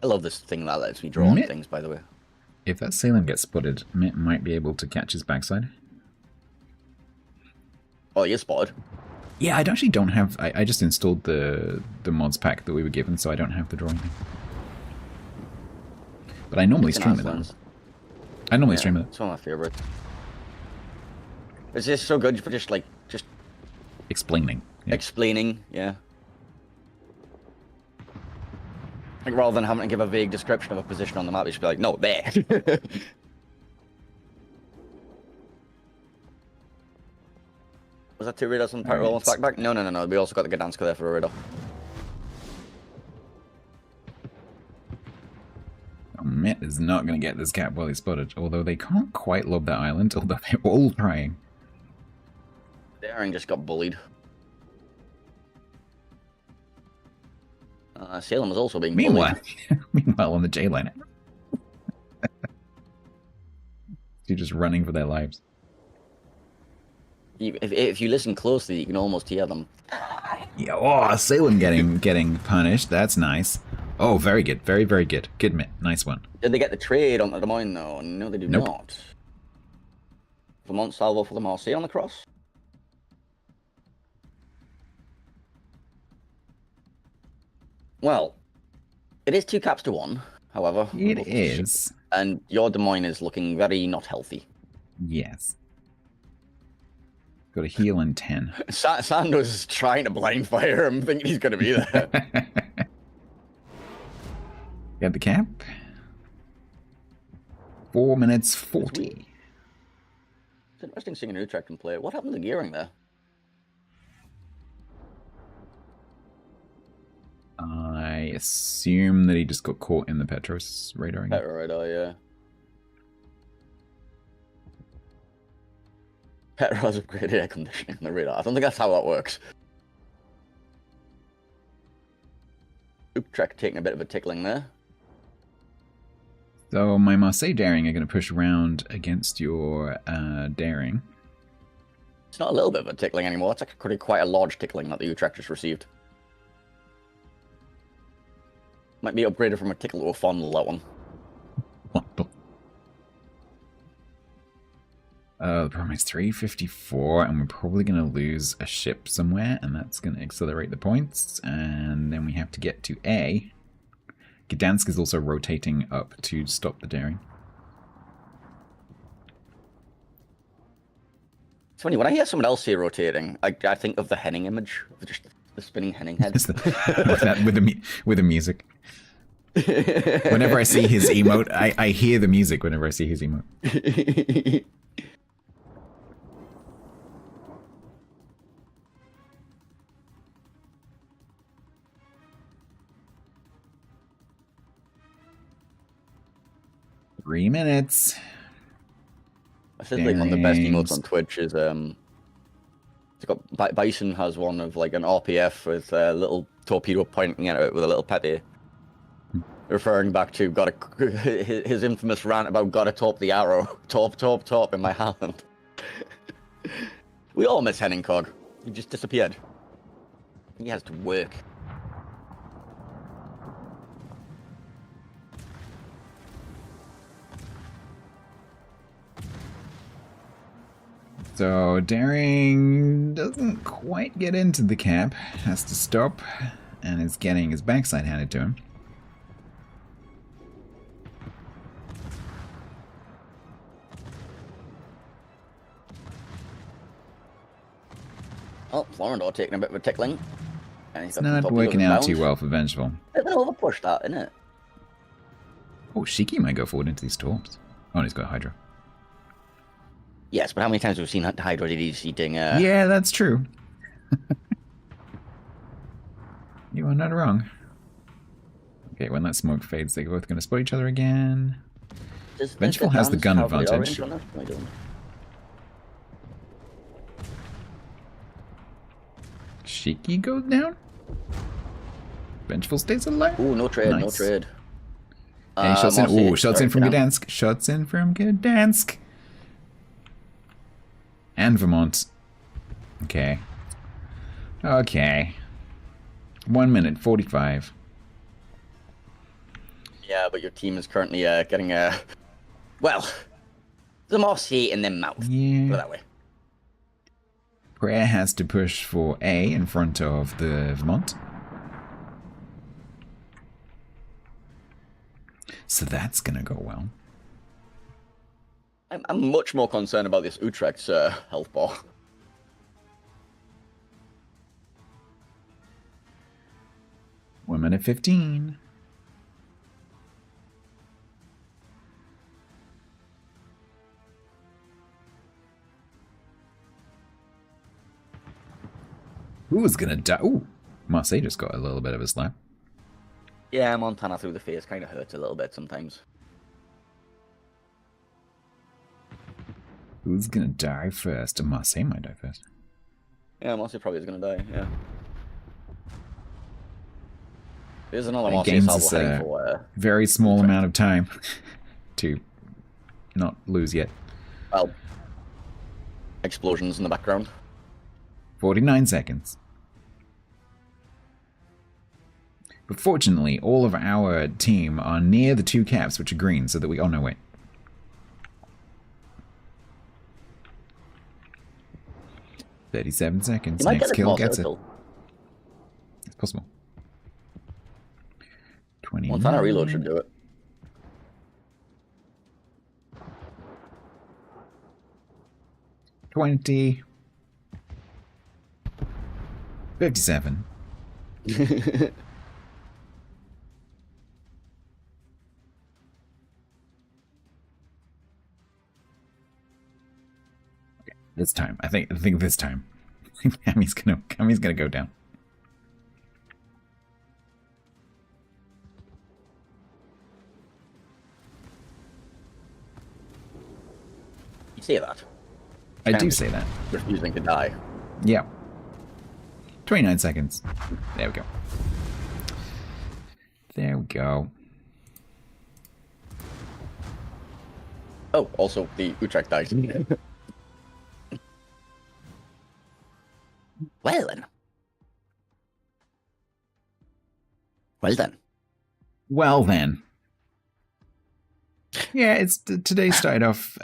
I love this thing that lets me draw on things, by the way. If that Salem gets spotted, Mitt might be able to catch his backside. Oh, you're spotted. Yeah, I actually don't have... I just installed the mods pack that we were given, so I don't have the drawing thing. But I normally stream it, though. I normally stream it. It's one of my favorites. It's just so good for just explaining. Yeah. Explaining, yeah. Like, rather than having to give a vague description of a position on the map, you should be like, no, there. Was that 2 radars on Pirate Roll back? No. We also got the Gdansk there for a radar. Oh, Mitt is not going to get this cap while he's spotted, although they can't quite lob that island, although they're all trying. Daring just got bullied. Salem was also being bullied. Meanwhile, on the J line. They're just running for their lives. If you listen closely, you can almost hear them. Yeah, oh, Salem getting punished. That's nice. Oh, very good. Very, very good. Good, Mitt. Nice one. Did they get the trade on the Des Moines, though? No, they do not. Vermont salvo for the Marseille on the cross. Well, it is 2 caps to 1, however. It is. And your Des Moines is looking very not healthy. Yes. Got a heal in 10. Sando's trying to blind fire him, thinking he's going to be there. Got the cap. 4 minutes 40. It's interesting seeing an Utrecht can play. What happened to the gearing there? I assume that he just got caught in the Petros radar again. Petro radar, yeah. Petro has upgraded air conditioning on the radar. I don't think that's how that works. Utrecht taking a bit of a tickling there. So my Marseille Daring are going to push around against your Daring. It's not a little bit of a tickling anymore. It's actually quite a large tickling that the Utrecht just received. Might be upgraded from a tickle to a fondle, that one. The problem is 354, and we're probably going to lose a ship somewhere, and that's going to accelerate the points. And then we have to get to A. Gdansk is also rotating up to stop the Daring. It's funny, when I hear someone else here rotating, I think of the Henning image, of just the spinning Henning head. with the music. Whenever I see his emote, I hear the music whenever I see his emote. 3 minutes. I said like one of the best emotes on Twitch is it's got Bison has one of like an RPF with a little torpedo pointing at it with a little pepe, referring back to his infamous rant about gotta top the arrow, top in my hand. We all miss Henning Cog. He just disappeared. He has to work. So Daring doesn't quite get into the cap, has to stop, and is getting his backside handed to him. Oh, Florendor taking a bit of a tickling. And he's it's not working out too well for Vengeful. They're going to overpush that, isn't it? Oh, Shiki might go forward into these torps. Oh, and he's got Hydra. Yes, but how many times have we seen Hydra DDs eating? Yeah, that's true. You are not wrong. Okay, when that smoke fades, they're both going to spot each other again. Vengeful has the gun advantage. Shiki goes down. Vengeful stays alive. Ooh, no trade, nice. No trade. And he shots in. Ooh, shots in from Gdansk. Shots in from Gdansk. and Vermont. Okay. Okay. 1 minute 45. Yeah, but your team is currently getting well, the more say in their mouth. Yeah. Put it that way. Prayer has to push for A in front of the Vermont. So that's gonna go well. I'm much more concerned about this Utrecht's health bar. One minute 15. Who's gonna die? Ooh, Marseille just got a little bit of a slap. Yeah, Montana through the face kind of hurts a little bit sometimes. Who's gonna die first? Marseille might die first. Yeah, Marseille probably is gonna die, yeah. There's another Games Marseille is heading a for, very small amount of time to not lose yet. well, explosions in the background. 49 seconds. But fortunately, all of our team are near the 2 caps, which are green, so that we... Oh, no, wait. "37 seconds. Next kill gets it." It's possible. 20. Montana reload should do it. 20. 57. This time. I think this time. Cammy's gonna go down. You say that. I do say that. Refusing to die. Yeah. 29 seconds. There we go. There we go. Oh, also the Utrecht dies. Well then. Well then. Well then. Yeah, it's today started off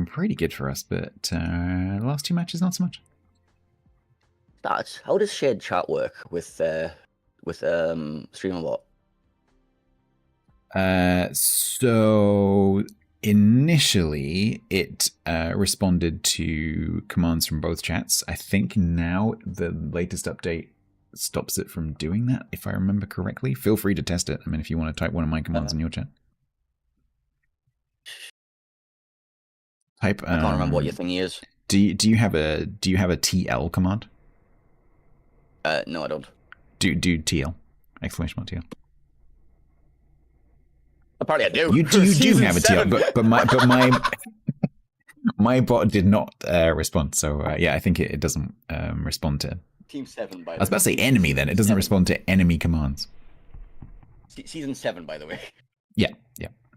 pretty good for us, but the last 2 matches not so much. How does shared chat work with Streamabot? So initially it responded to commands from both chats. I think now the latest update stops it from doing that, if I remember correctly. Feel free to test it. I mean, if you want to type one of my commands in your chat. Type. I can't remember what your thingy is. Do you have a TL command? No, I don't. Do TL exclamation mark TL. Apparently, I do. You do have a TL, but my my bot did not respond. So yeah, I think it doesn't respond to. Team 7, by the way. I was about to say enemy. Then it doesn't respond to enemy commands. Season 7, by the way. Yeah.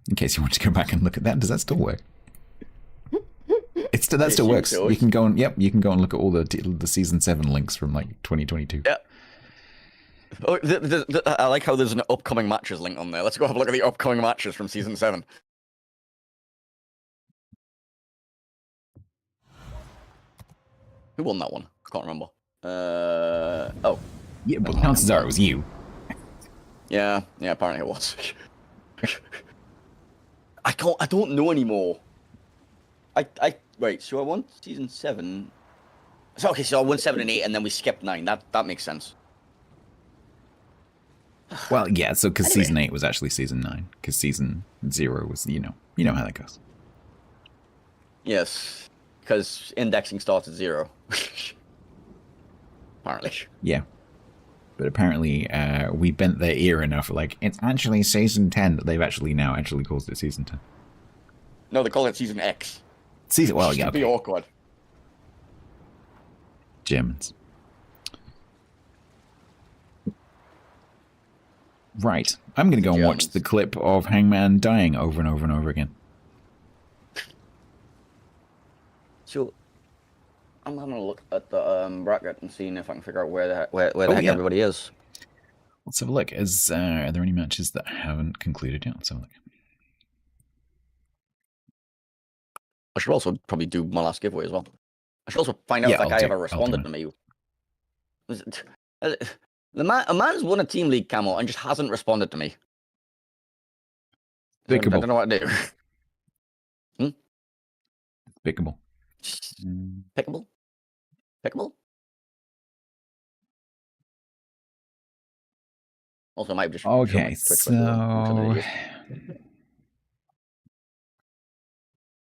In case you want to go back and look at that, does that still work? That still works. You can go and look at all the season 7 links from like 2022. Yeah. Oh, I like how there's an upcoming matches link on there. Let's go have a look at the upcoming matches from season 7. Who won that one? I can't remember. Oh. Yeah, but chances are it was you. Yeah, apparently it was. I don't know anymore. Wait, so I won season 7. So I won 7 and 8 and then we skipped 9. That makes sense. Well, yeah, so because Anyway. season 8 was actually season 9, because season 0 was, you know how that goes. Yes, because indexing starts at 0. Apparently. Yeah. But apparently we bent their ear enough, like, it's actually season 10, that they've actually called it season 10. No, they call it season X. Well, yeah. It'd be awkward. Germans. Right. I'm going to go and watch the clip of Hangman dying over and over and over again. So, I'm having a look at the bracket and seeing if I can figure out where the heck everybody is. Let's have a look. Are there any matches that haven't concluded yet? Let's have a look. I should also probably do my last giveaway as well. I should also find out if that guy ever responded to me. A man's won a team league camo and just hasn't responded to me. Pickable. I don't know what to do. Pickable. Pickable? Pickable? Also, I might just okay. So.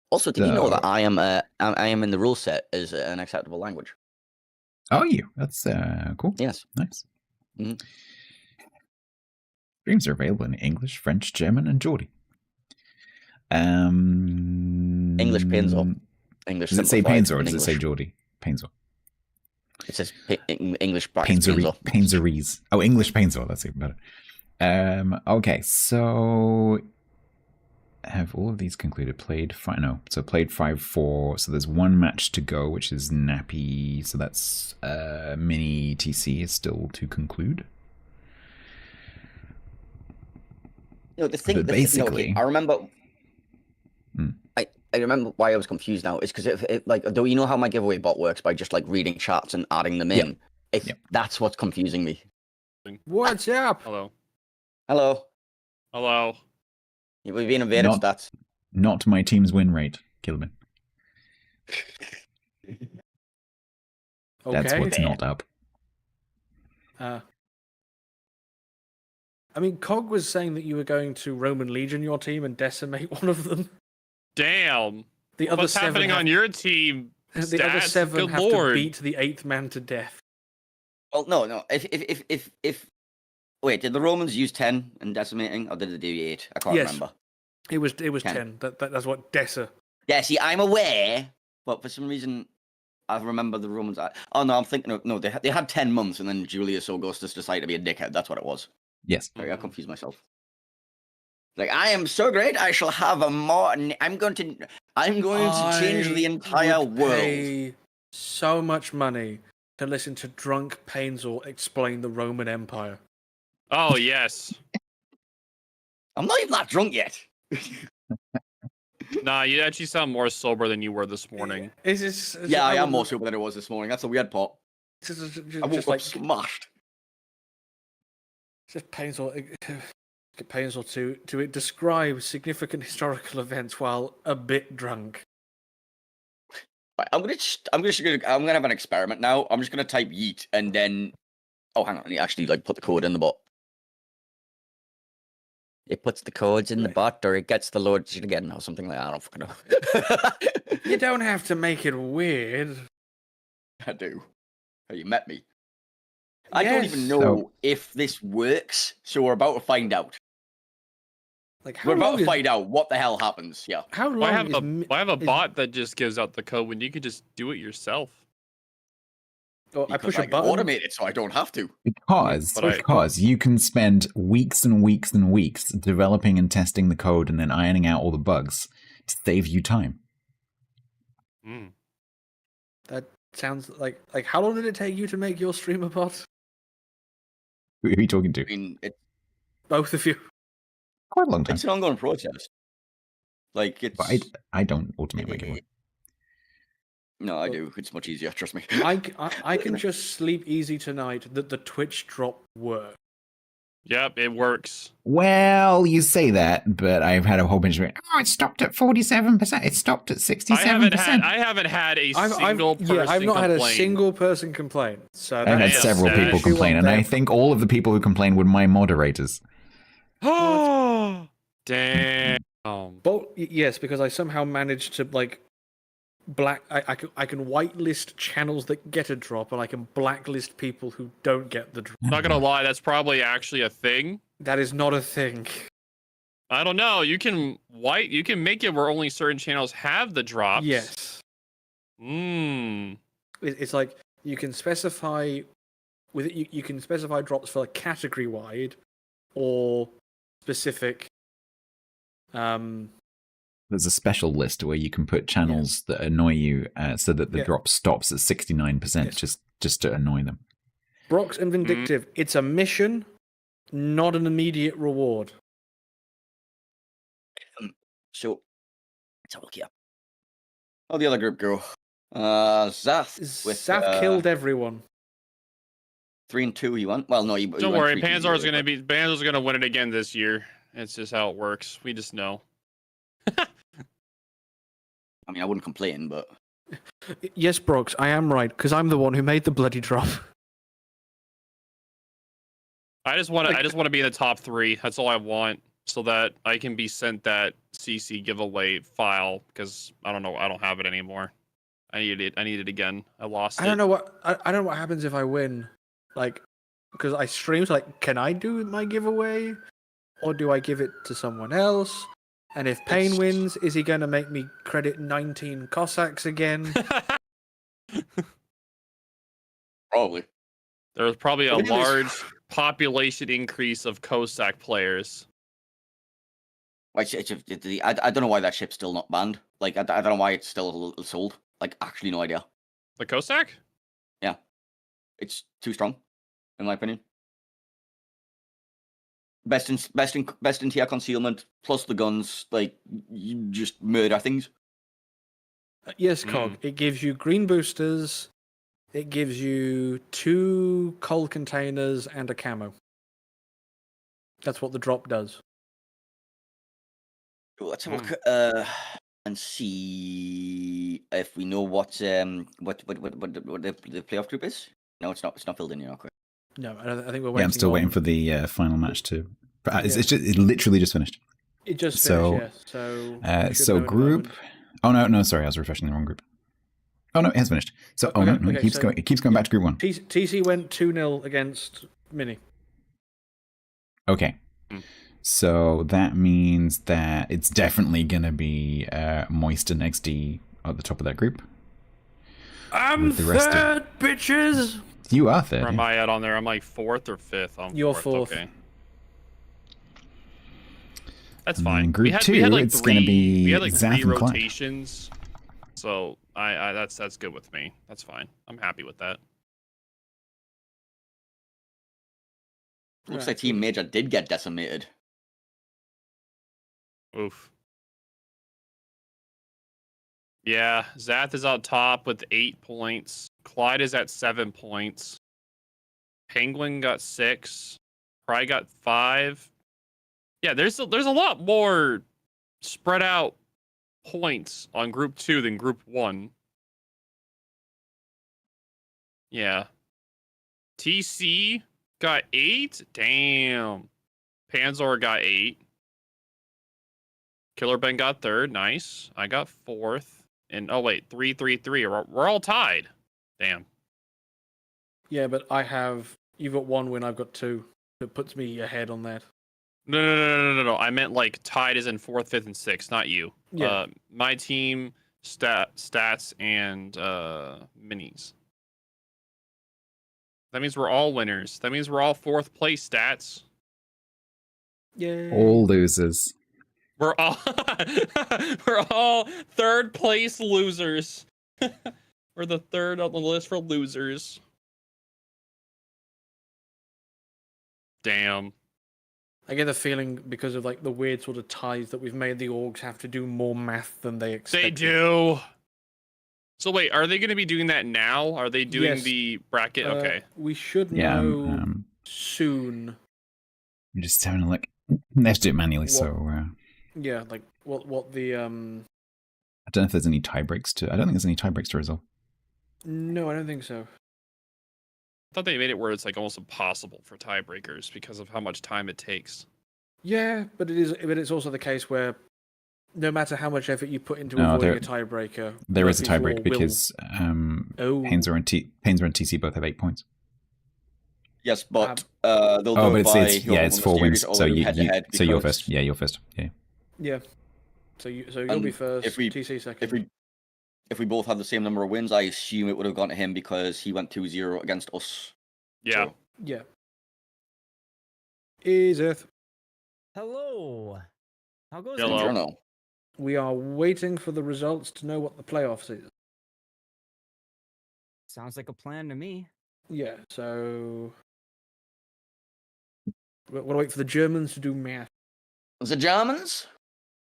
Also, did you know that I am in the rule set as an acceptable language? Oh, you? That's cool. Yes. Nice. Streams are available in English, French, German, and Geordie. English Painzor. English. Does it say Painzor or does it say Geordie? Painzor. It says English Painzorese. Oh, English Painzor. That's even better. Okay, so have all of these concluded? Played 5-4. So there's one match to go, which is Nappy. So that's mini TC is still to conclude. You know, basically, I remember. I remember why I was confused now. Is because though you know how my giveaway bot works by just like reading chats and adding them in. That's what's confusing me. What's up? Hello. Hello. Hello. We've been invaded, Stats. Not my team's win rate, Kilman. That's what's not up. I mean, Cog was saying that you were going to Roman Legion your team and decimate one of them. Damn. What's happening on your team? The other 7 have to beat the 8th man to death. Well, no. If wait, did the Romans use 10 in decimating, or did they do 8? I can't remember. It was 10. That's what Dessa. Yeah, see, I'm aware, but for some reason, I remember the Romans. Oh no, I'm thinking of they had 10 months, and then Julius Augustus decided to be a dickhead. That's what it was. Yes. Sorry, I confused myself. Like, I am so great, I shall have a more. I'm going to change the entire world. Pay so much money to listen to drunk Painzor explain the Roman Empire. Oh yes. I'm not even that drunk yet. Nah, you actually sound more sober than you were this morning. I am more sober than I was this morning. That's a weird part. I woke up smashed. Just Painzor to describe significant historical events while a bit drunk. I'm gonna have an experiment now. I'm just gonna type yeet and then. Oh, hang on. I need to actually put the code in the bot. It puts the codes in the bot, or it gets the loads again, or something like that. I don't fucking know. You don't have to make it weird. I do. Oh, you met me. I don't even know if this works, so we're about to find out. We're about to find out what the hell happens. Yeah. How long why have a bot that just gives out the code when you could just do it yourself? Oh, I push a button. Automate it so I don't have to. Because you can spend weeks and weeks and weeks developing and testing the code and then ironing out all the bugs to save you time. That sounds like how long did it take you to make your streamer bot? Who are you talking to? I mean, both of you. Quite a long time. It's an ongoing process. But I don't automate my giveaway. No, I do. It's much easier. Trust me. I can just sleep easy tonight that the Twitch drop works. Yep, it works. Well, you say that, but I've had a whole bunch of it stopped at 47%. It stopped at 67%. I haven't had a single person complain. I've not had a single person complain. So I've had several people complain, and I think all of the people who complain were my moderators. Oh, damn. Well, yes, because I somehow managed to I can whitelist channels that get a drop, and I can blacklist people who don't get the drop. Not gonna lie, that's probably actually a thing. That is not a thing. I don't know. You can make it where only certain channels have the drops. Yes. It's like you can specify you can specify drops for category wide or specific there's a special list where you can put channels that annoy you, so that the drop stops at 69%, just to annoy them. Brox and Vindictive. It's a mission, not an immediate reward. So let's have a look here. How the other group go? Zath killed everyone. 3-2. He won. Well, no, don't worry. Panzer's gonna win it again this year. It's just how it works. We just know. I mean, I wouldn't complain, but yes, Brox, I am right because I'm the one who made the bloody drop. I just want to be in the top 3. That's all I want, so that I can be sent that CC giveaway file because I don't have it anymore. I need it again. I lost it. I don't know what happens if I win, like, because I stream. So like, can I do my giveaway, or do I give it to someone else? And if Payne wins, is he going to make me credit 19 Cossacks again? Probably. There's probably a large population increase of Cossack players. I don't know why that ship's still not banned. Like, I don't know why it's still sold. Like, actually, no idea. The Cossack? Yeah. It's too strong, in my opinion. Best in tier concealment, plus the guns, like, you just murder things. Yes, Cog. It gives you green boosters. It gives you 2 coal containers and a camo. That's what the drop does. Let's have a look and see if we know what the playoff group is. No, it's not. It's not filled in yet. Okay. No, I think we're waiting. Yeah, I'm still waiting for the final match too. It literally just finished. It just finished. So group. Oh no, sorry, I was refreshing the wrong group. Oh no, it has finished. So it keeps going back to group 1. TC went 2-0 against Mini. Okay. So that means that it's definitely gonna be Moist and XD at the top of that group. I'm third, bitches. You are third. Where am I at on there? I'm like 4th or 5th. You're 4th. Okay. That's fine. Group 2, it's going to be we had like Zath 3 and Clyde. rotations, so that's good with me. That's fine. I'm happy with that. Looks like Team Major did get decimated. Oof. Yeah, Zath is out top with 8 points. Clyde is at 7 points. Penguin got 6. Pry got 5. Yeah, there's a lot more spread out points on Group 2 than Group 1. Yeah. TC got 8? Damn. Panzer got 8. Killer Ben got 3rd. Nice. I got 4th. And, oh, wait. 3-3-3. We're all tied. Damn. Yeah, but you've got 1 win, I've got 2. It puts me ahead on that. No. I meant like tied as in 4th, 5th, and 6th, not you. Yeah. My team, stats, and minis. That means we're all winners. That means we're all 4th place stats. Yeah. All losers. We're all 3rd place losers. We're the 3rd on the list for losers. Damn. I get the feeling because of like the weird sort of ties that we've made, the orgs have to do more math than they expect. They do. So wait, are they going to be doing that now? Are they doing the bracket? Okay. We should know soon. I'm just having a look. They have to do it manually, Yeah, like what the I don't know if there's any tie breaks to. I don't think there's any tie breaks to resolve. No, I don't think so. I thought they made it where it's like almost impossible for tiebreakers because of how much time it takes. Yeah, but it's also the case where no matter how much effort you put into avoiding a tiebreaker, there is a tiebreak because Panzer and TC both have 8 points. Yes, but they'll do it by it's 4 wins. So you're first. Yeah, you're first. Yeah. Yeah. So you'll be first. TC second. If we both have the same number of wins, I assume it would have gone to him because he went 2-0 against us. Yeah. So. Yeah. Ezeth. Hello. How goes Hello. it? Journal. we are waiting for the results to know what the playoffs is. Sounds like a plan to me. Yeah, so we'll wait for the Germans to do math. The Germans?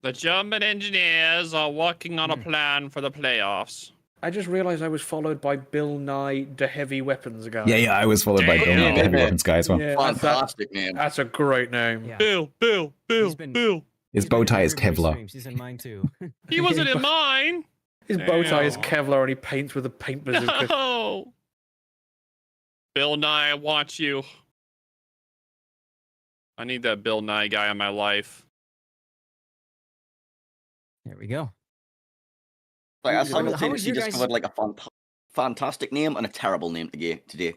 The German engineers are working on a plan for the playoffs. I just realized I was followed by Bill Nye, the heavy weapons guy. Yeah, I was followed by Bill Nye, the heavy weapons guy as well. Yeah, Fantastic name. That's a great name. Yeah. Bill. His bow tie is Kevlar. He's in mine too. He wasn't in mine. His bow tie is Damn. Kevlar and he paints with a paint bazooka. No. Bill Nye, I want you. I need that Bill Nye guy in my life. There we go. Like, I How simultaneously was your guys- discovered like a fantastic name and a terrible name today.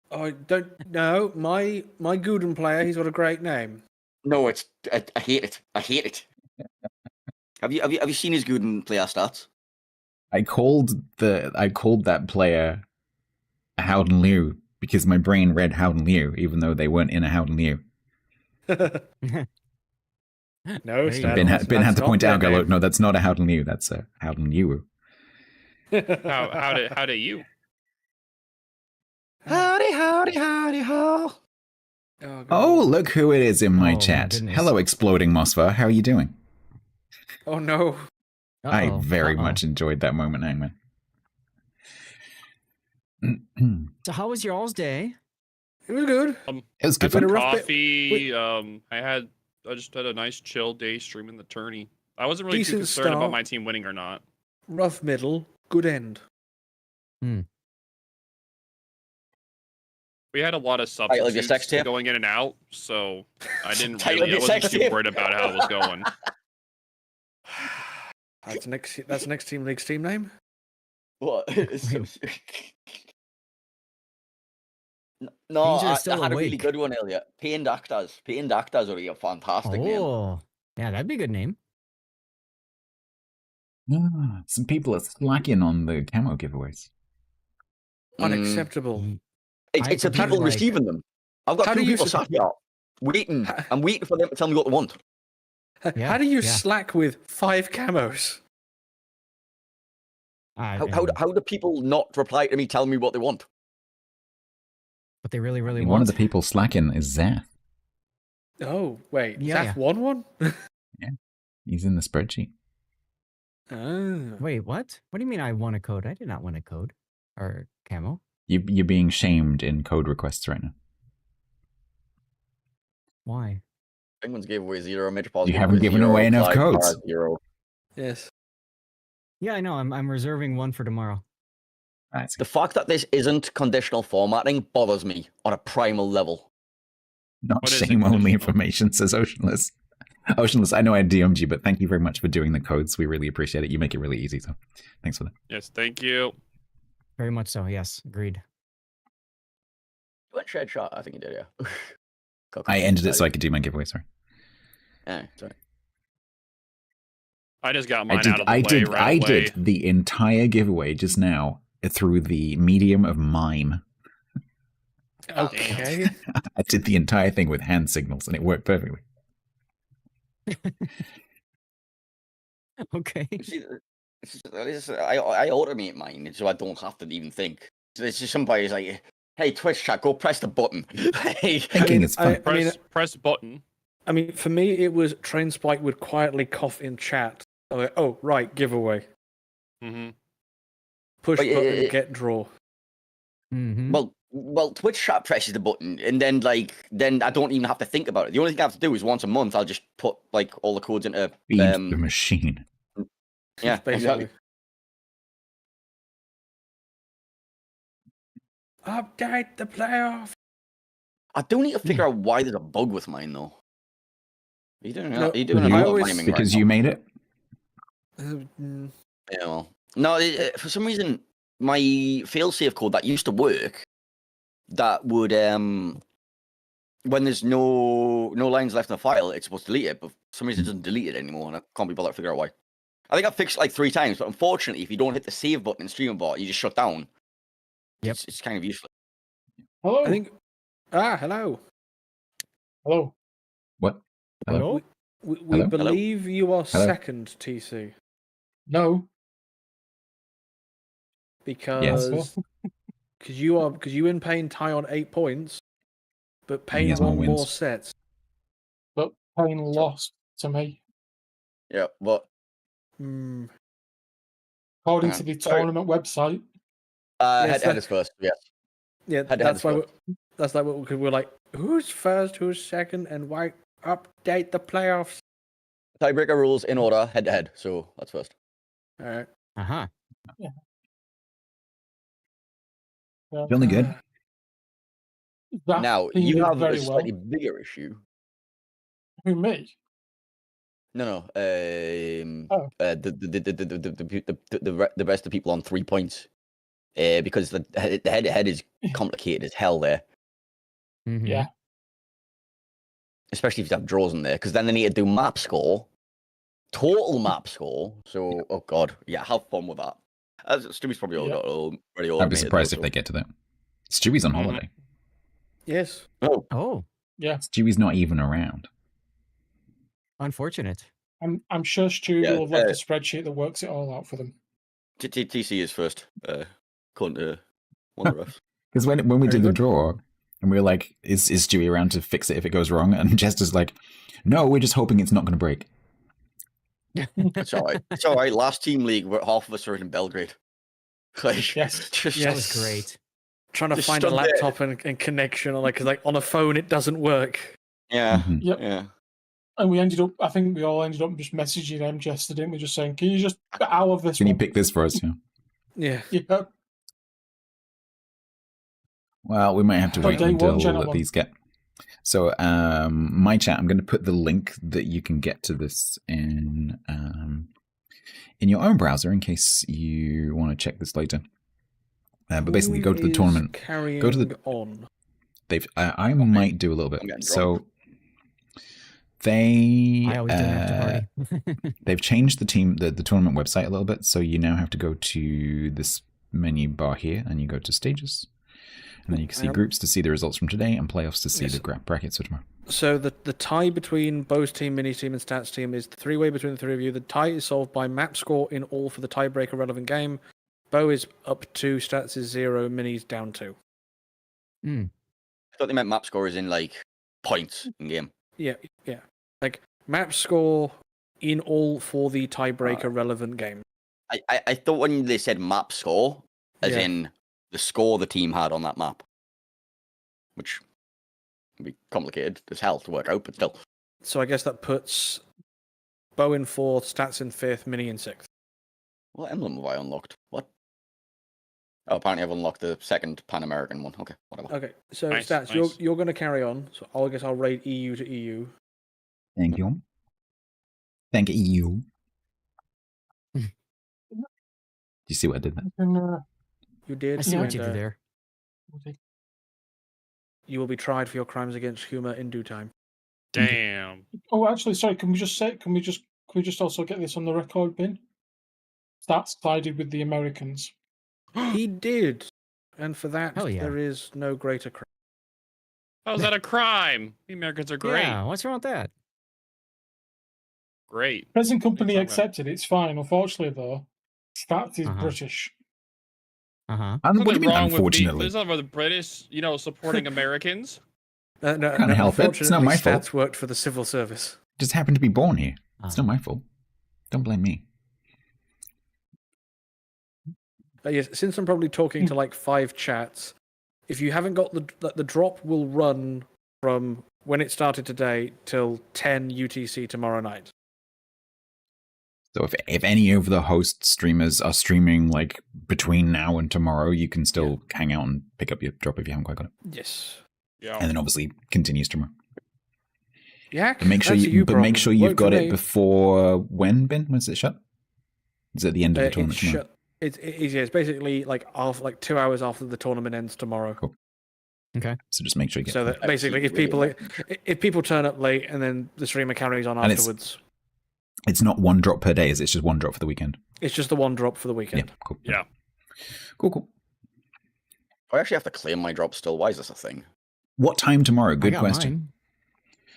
I don't know. My Guden player, he's got a great name. No, I hate it. I hate it. Have you seen his Guden player stats? I called that player Howden Liu because my brain read Howden Liu, even though they weren't in a Howden Liu. No, Ben had to point out, go, look, no, that's not a Howden Liu, that's a Howden Liu. How did you? Howdy, ho. Oh, look who it is in my Oh, my chat. goodness. Hello, Exploding Mosfa. How are you doing? Oh no. I Uh-oh, very uh-oh. much enjoyed that moment, Hangman. So how was your all's day? It was good. It was good I've been fun. a rough bit- Coffee. I just had a nice chill day streaming the tourney. I wasn't really too Decent concerned about start. my team winning or not. Rough middle, good end. We had a lot of Title of your sex substitutes tape? going in and out, so I didn't Title of really. I your wasn't sex too tape? worried about how it was going. That's next team league's team name. What? No, These are I still had a really awake. good one earlier. Pained Actors. Pained Actors would be a fantastic name. Oh, yeah, that'd be a good name. Some people are slacking on the camo giveaways. Unacceptable. It's the prefer, people like- receiving them. I've got How two do you people sat here waiting. I'm waiting for them to tell me what they want. Yeah, How do you yeah. slack with 5 camos? How do people not reply to me telling me what they want? What they really, really And want. one of the people slacking is Zath. Oh, wait. Yeah, That's yeah. one? He's in the spreadsheet. Oh. Wait, what? What do you mean I won a code? I did not win a code. Or camo. You're being shamed in code requests right now. Why? Penguins gave away 0. Metropole You gave haven't given away enough Flag codes. Bar 0. Yes. Yeah, I know. I'm reserving one for tomorrow. That's The fact that this isn't conditional formatting bothers me on a primal level. not What is it, shame-only conditional? information, says Oceanless. Oceanless, I know I DM'd you, but thank you very much for doing the codes. We really appreciate it. You make it really easy, so thanks for that. Yes, thank you. Very much so. Yes, agreed. You went shared shot, I think you did, yeah. I ended it so I could do my giveaway, sorry. Yeah, sorry. I just got mine out of the way right I away. did the entire giveaway just now through the medium of mime. Okay. I did the entire thing with hand signals and it worked perfectly. Okay. See, I automate mine so I don't have to even think. So it's just somebody's like, hey, Twitch chat, go press the button. Hey, Thinking is fun. Press button. I mean, for me, it was Train Spike would quietly cough in chat. I'm like, oh, right, giveaway. Mm-hmm. Push But button, get draw. Mm-hmm. Well, Twitch chat presses the button, and then I don't even have to think about it. The only thing I have to do is once a month, I'll just put like all the codes into Feed the machine. yeah, Basically. exactly. Update the playoff. I do need to figure out why there's a bug with mine though. Are you doing No, are you doing I a lot of always- miming Because right you now? made it? Yeah, well, no. For some reason, my failsafe code that used to work, that would when there's no lines left in the file, it's supposed to delete it, but for some reason it doesn't delete it anymore, and I can't be bothered to figure out why. I think I fixed it like 3 times, but unfortunately, if you don't hit the save button in Streamer you just shut down. Yep. It's kind of useless. Hello. I think. Hello. Hello. What? Hello? Hello? We believe you are second, TC. No. Because you and Payne tie on 8 points, but Payne won more sets. But Payne lost to me. Yeah, but according to the tournament website. Head is first. Yes. Yeah, that's why we're like, who's first, who's second, and why update the playoffs? Tiebreaker rules in order, head to head. So that's first. All right. Yeah. Feeling good. Now you have a slightly bigger issue. Who, me? No. The rest of the people on 3 points. Because the head to head is complicated as hell there. Mm-hmm. Yeah. Especially if you have draws in there, because then they need to do map score, total map score. So, oh god, yeah, have fun with that. Stewie's probably already automated. I'd be surprised if they get to that. Stewie's on holiday. Yes. Oh. Yeah. Stewie's not even around. Unfortunate. I'm sure Stewie will have left a spreadsheet that works it all out for them. TC is first. According to one of the refs. Because when we did the draw, and we were like, is Stewie around to fix it if it goes wrong? And Jester's like, no, we're just hoping it's not going to break. It's all right. It's all right. Last team league, where half of us are in Belgrade. Like, yes, that was great. Trying to find a laptop and connection, because on a phone it doesn't work. Yeah. Mm-hmm. Yep. Yeah. And we ended up, I think we all ended up just messaging them, Jester, didn't we? Just saying, can you just get out of this? Can you pick this for us? Yeah. Yeah. Well, we might have to wait until these get. So, my chat, I'm going to put the link that you can get to this in your own browser in case you want to check this later. But basically, go to the tournament. Go to the. On. I might do a little bit. So I always do after party. They've changed the tournament website a little bit, so you now have to go to this menu bar here, and you go to stages. And then you can see groups to see the results from today, and playoffs to see the brackets for tomorrow. So the tie between Bo's team, Mini's team, and Stats team is the three-way between the three of you. The tie is solved by map score in all for the tiebreaker relevant game. Bo is up 2, Stats is 0, Mini's down 2. I thought they meant map score is in points in game. Yeah. Map score in all for the tiebreaker relevant game. I thought when they said map score, as in the score the team had on that map, which can be complicated as hell to work out, but still. So I guess that puts Bo in 4th, Stats in 5th, Mini in 6th. What emblem have I unlocked? What? Oh, apparently I've unlocked the second Pan-American one. Okay, whatever. Okay, so Stats, you're going to carry on. So I guess I'll rate EU to EU. Thank you. Thank you. Do you see what I did there? You did. I see what you did there. You will be tried for your crimes against humor in due time. Damn. Oh, actually, sorry. Can we just also get this on the record bin? Stats sided with the Americans. He did, and for that, there is no greater crime. How is that a crime? The Americans are great. Yeah, what's wrong with that? Great. Present company accepted. It's fine. Unfortunately, though, Stats is British. What do you mean, unfortunately? There's nothing wrong with the British, supporting Americans. Can't help it. It's not my fault. Stats worked for the civil service. Just happened to be born here. It's not my fault. Don't blame me. Yes, since I'm probably talking to 5 chats, if you haven't got the drop will run from when it started today till 10 UTC tomorrow night. So if any of the host streamers are streaming between now and tomorrow, you can still hang out and pick up your drop if you haven't quite got it. Yes. Yeah. And then obviously continues tomorrow. Yeah. But make sure you've got it before when, Ben? When's it shut? Is it at the end of the tournament tomorrow? It's basically 2 hours after the tournament ends tomorrow. Cool. Okay. So just make sure you get. So that basically, if people turn up late and then the streamer carries on afterwards. It's not one drop per day, is it? It's just one drop for the weekend. It's just the one drop for the weekend. Yeah, cool. Yeah. Cool. I actually have to claim my drop still. Why is this a thing? What time tomorrow? Good question.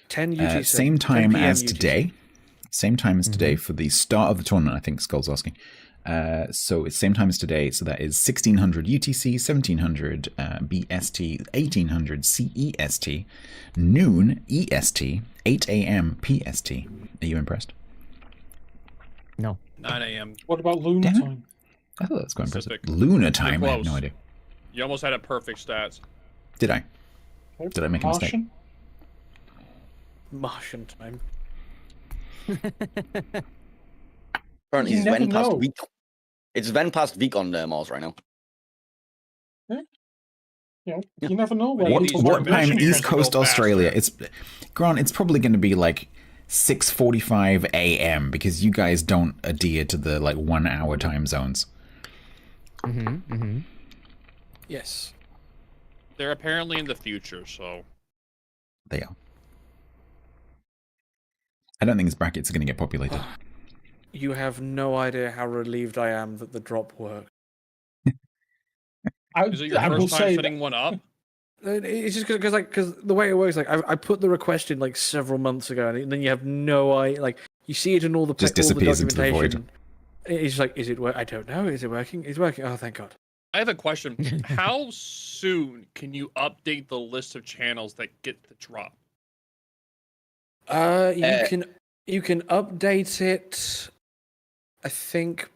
10 UTC. Same time 10 PM as today. Same time as today for the start of the tournament, I think Skull's asking. So it's same time as today, so that is 1600 UTC, 1700 BST, 1800 CEST, noon EST, 8 a.m. PST. Are you impressed? No. 9 a.m. What about lunar Damn it. time? I thought that's quite impressive. Pacific. Lunar time, I have close. no idea. You almost had it perfect stats. Did I? Did I make a mistake? Martian time. Apparently, You it's never Ven past know. week. It's Ven past week on Mars right now. You never know where What- people What might time be. East Go Coast faster. Australia? Grant, it's probably going to be like 6:45 a.m. because you guys don't adhere to the like 1 hour time zones. Yes. They're apparently in the future, so They are. I don't think these brackets are going to get populated. You have no idea how relieved I am that the drop worked. is it your I will first time say setting one up? It's just because the way it works, like I put the request in like several months ago, and then you have no idea. Like you see it in all the Just all the disappears into the documentation. void. It's just like, is it work? I don't know. Is it working? It's working. Oh, thank God. I have a question. How soon can you update the list of channels that get the drop? You can update it. I think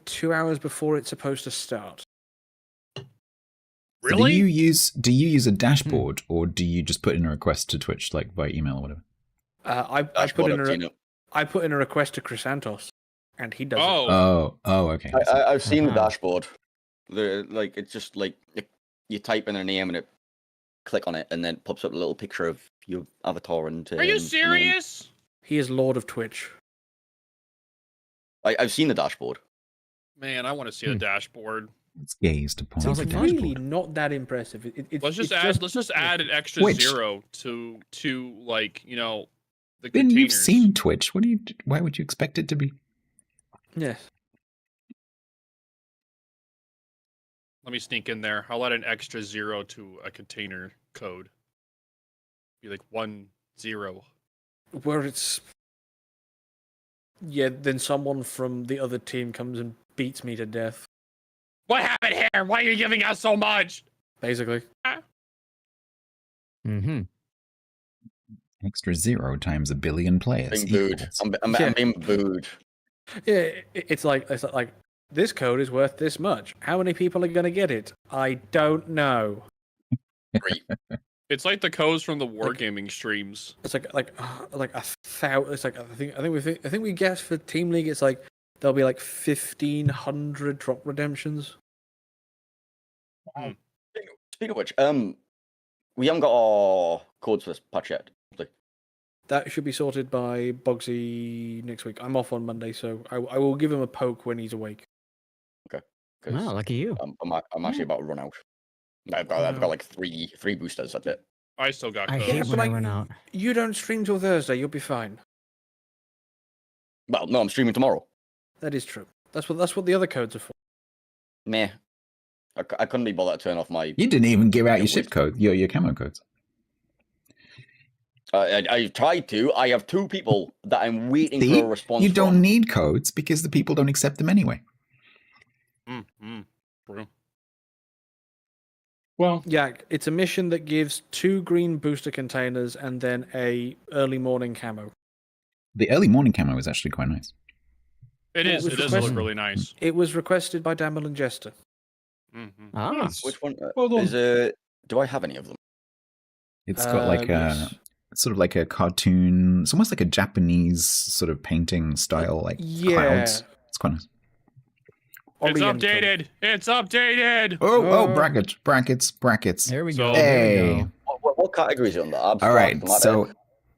2 hours before it's supposed to start. So Really? do you use a dashboard or do you just put in a request to Twitch like by email or whatever? I Dashboard, I've seen it. put in a request to Chrysantos, and he does it. Oh, okay. I've seen the Uh-huh. dashboard. It's just like you type in a name and it click on it, and then it pops up a little picture of your avatar and. Are you name. serious? He is Lord of Twitch. I've seen the dashboard. Man, I want to see the dashboard. It's gazed upon. Sounds the like It's fun. really dashboard. not that impressive. Let's just add an extra Which? 0 to like, you know, the Ben, containers. you've seen Twitch. Why would you expect it to be? Yes. Let me sneak in there. I'll add an extra 0 to a container code. Be like 10. Where it's then someone from the other team comes and beats me to death. What happened here? Why are you giving us so much? Basically. Extra 0 times a billion players. Being booed. equals- I'm being booed. Yeah, it's like this code is worth this much. How many people are going to get it? I don't know. Great. It's like the codes from the wargaming streams. It's like 1,000. It's like I think we guess for Team League it's like there'll be like 1,500 drop redemptions. Speaking of which, we haven't got our codes for this patch yet. That should be sorted by Bogsy next week. I'm off on Monday, so I will give him a poke when he's awake. Okay. Wow, lucky you. I'm actually about to run out. I've got like three boosters. That's it. I still got I codes. hate but when I like- run out. You don't stream till Thursday. You'll be fine. Well, no, I'm streaming tomorrow. That is true. That's what the other codes are for. Meh. I couldn't be bothered to turn off my. You didn't even give out Yeah, your ship code, your camo codes. I tried to. I have 2 people that I'm waiting See? for a response. You don't from. need codes because the people don't accept them anyway. True. Well, Yeah, it's a mission that gives 2 green booster containers and then a early morning camo. The early morning camo is actually quite nice. It Well, is. which It does request- look really nice. It was requested by Damel and Jester. Ah, nice. Which one? Well done. Do I have any of them? It's got like Yes. sort of like a cartoon. It's almost like a Japanese sort of painting style, like Yeah. clouds. It's quite nice. It's Oriental. updated. It's updated. Oh, brackets. there we So- go. There we Hey. go. What category is it on that? All right, so